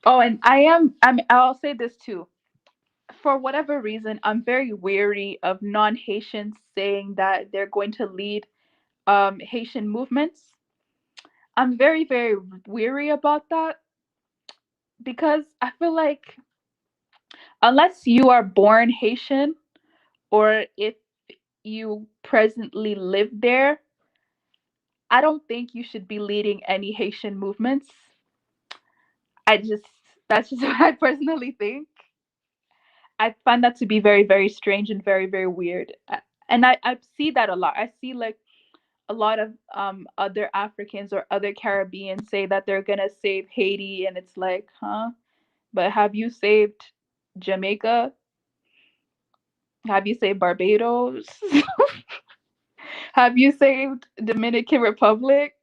S2: Oh, and I'll say this too. For whatever reason, I'm very weary of non-Haitians saying that they're going to lead Haitian movements. I'm very, very weary about that because I feel like unless you are born Haitian or if you presently live there, I don't think you should be leading any Haitian movements. I just, that's just what I personally think. I find that to be very, very strange and very, very weird. And I see that a lot. I see like a lot of other Africans or other Caribbeans say that they're gonna save Haiti, and it's like, huh? But have you saved Jamaica? Have you saved Barbados? Have you saved Dominican Republic?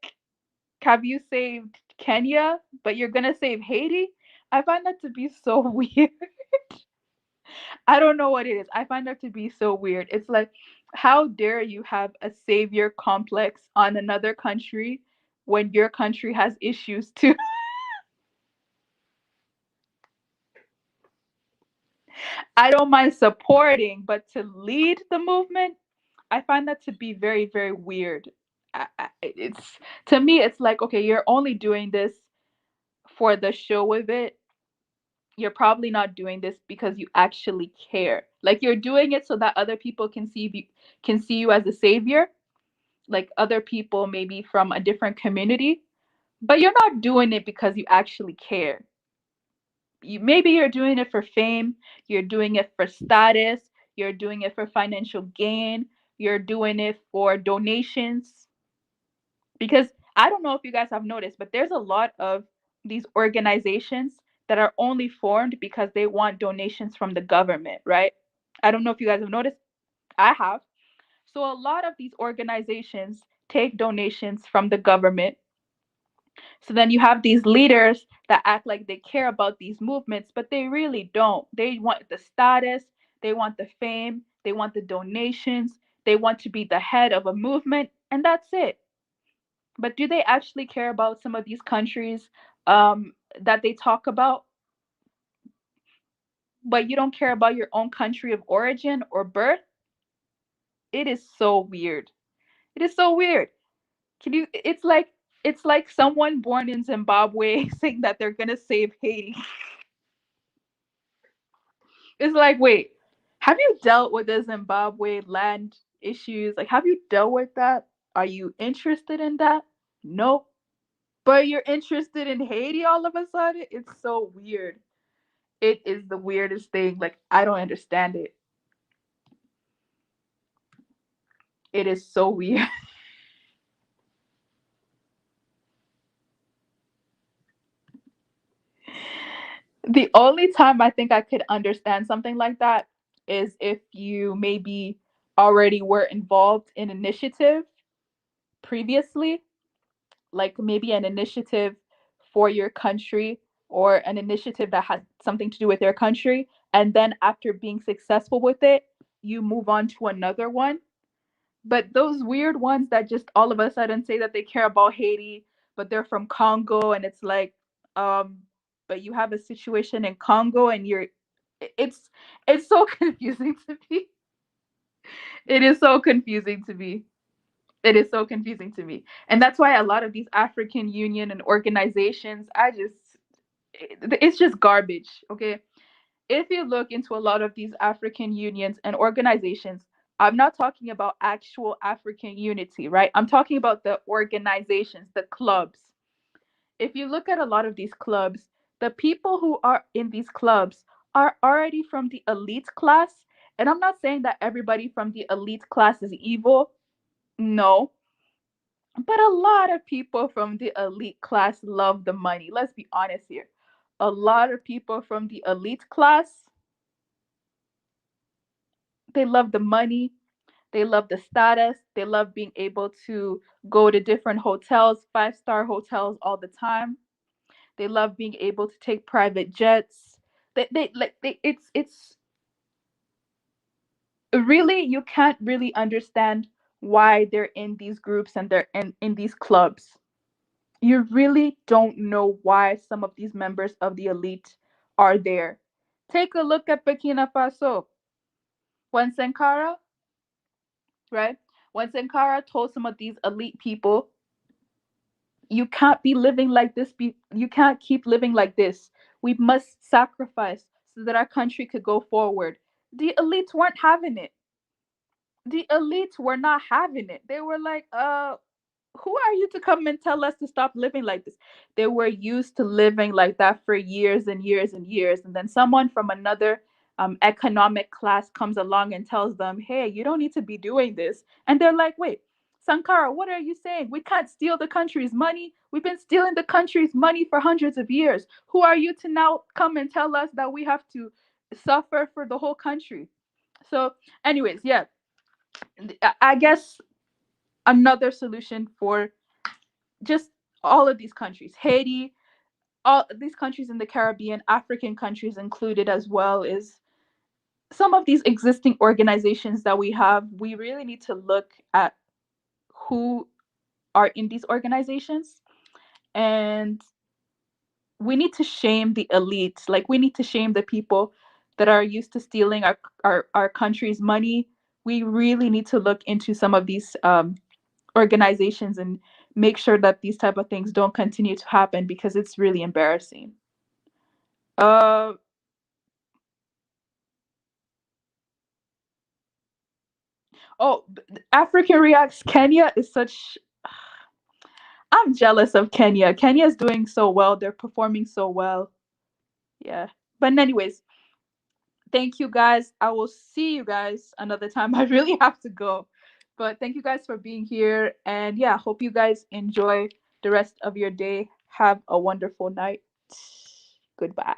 S2: Have you saved Kenya? But you're gonna save Haiti? I find that to be so weird. I don't know what it is. I find that to be so weird. It's like, how dare you have a savior complex on another country when your country has issues too? I don't mind supporting, but to lead the movement, I find that to be very, very weird. It's, to me, it's like, okay, you're only doing this for the show of it. You're probably not doing this because you actually care. Like you're doing it so that other people can see you as a savior, like other people maybe from a different community, but you're not doing it because you actually care. Maybe you're doing it for fame, you're doing it for status, you're doing it for financial gain, you're doing it for donations. Because I don't know if you guys have noticed, but there's a lot of these organizations that are only formed because they want donations from the government, right? I don't know if you guys have noticed. I have. So a lot of these organizations take donations from the government. So then you have these leaders that act like they care about these movements, but they really don't. They want the status, they want the fame, they want the donations, they want to be the head of a movement, and that's it. But do they actually care about some of these countries that they talk about? But you don't care about your own country of origin or birth? It is so weird. It is so weird. Can you? It's like someone born in Zimbabwe saying that they're gonna save Haiti. It's like, wait, have you dealt with the Zimbabwe land issues? Like, have you dealt with that? Are you interested in that? No. But you're interested in Haiti all of a sudden? It's so weird. It is the weirdest thing. Like, I don't understand it. It is so weird. The only time I think I could understand something like that is if you maybe already were involved in initiative previously, like maybe an initiative for your country or an initiative that has something to do with your country. And then after being successful with it, you move on to another one. But those weird ones that just all of a sudden say that they care about Haiti, but they're from Congo, and it's like, um, but you have a situation in Congo, and it's it's so confusing to me. It is so confusing to me. It is so confusing to me, and that's why a lot of these African Union and organizations, it's just garbage. Okay, if you look into a lot of these African unions and organizations, I'm not talking about actual African unity, right? I'm talking about the organizations, the clubs. If you look at a lot of these clubs, the people who are in these clubs are already from the elite class. And I'm not saying that everybody from the elite class is evil. No. But a lot of people from the elite class love the money. Let's be honest here. A lot of people from the elite class, they love the money. They love the status. They love being able to go to different hotels, five-star hotels all the time. They love being able to take private jets. It's really, you can't really understand why they're in these groups and they're in these clubs. You really don't know why some of these members of the elite are there. Take a look at Burkina Faso. When Sankara, right? When Sankara told some of these elite people, you can't be living like this, you can't keep living like this. We must sacrifice so that our country could go forward. The elites weren't having it. The elites were not having it. They were like, who are you to come and tell us to stop living like this? They were used to living like that for years and years and years. And then someone from another economic class comes along and tells them, hey, you don't need to be doing this. And they're like, wait, Sankara, what are you saying? We can't steal the country's money. We've been stealing the country's money for hundreds of years. Who are you to now come and tell us that we have to suffer for the whole country? So, anyways, yeah, I guess another solution for just all of these countries, Haiti, all these countries in the Caribbean, African countries included as well, is some of these existing organizations that we have, we really need to look at who are in these organizations, and we need to shame the elite. Like, we need to shame the people that are used to stealing our country's money. We really need to look into some of these organizations and make sure that these type of things don't continue to happen, because it's really embarrassing. Uh, oh, African Reacts Kenya is such. I'm jealous of Kenya. Kenya is doing so well. They're performing so well. Yeah. But anyways, thank you guys. I will see you guys another time. I really have to go. But thank you guys for being here. And yeah, hope you guys enjoy the rest of your day. Have a wonderful night. Goodbye.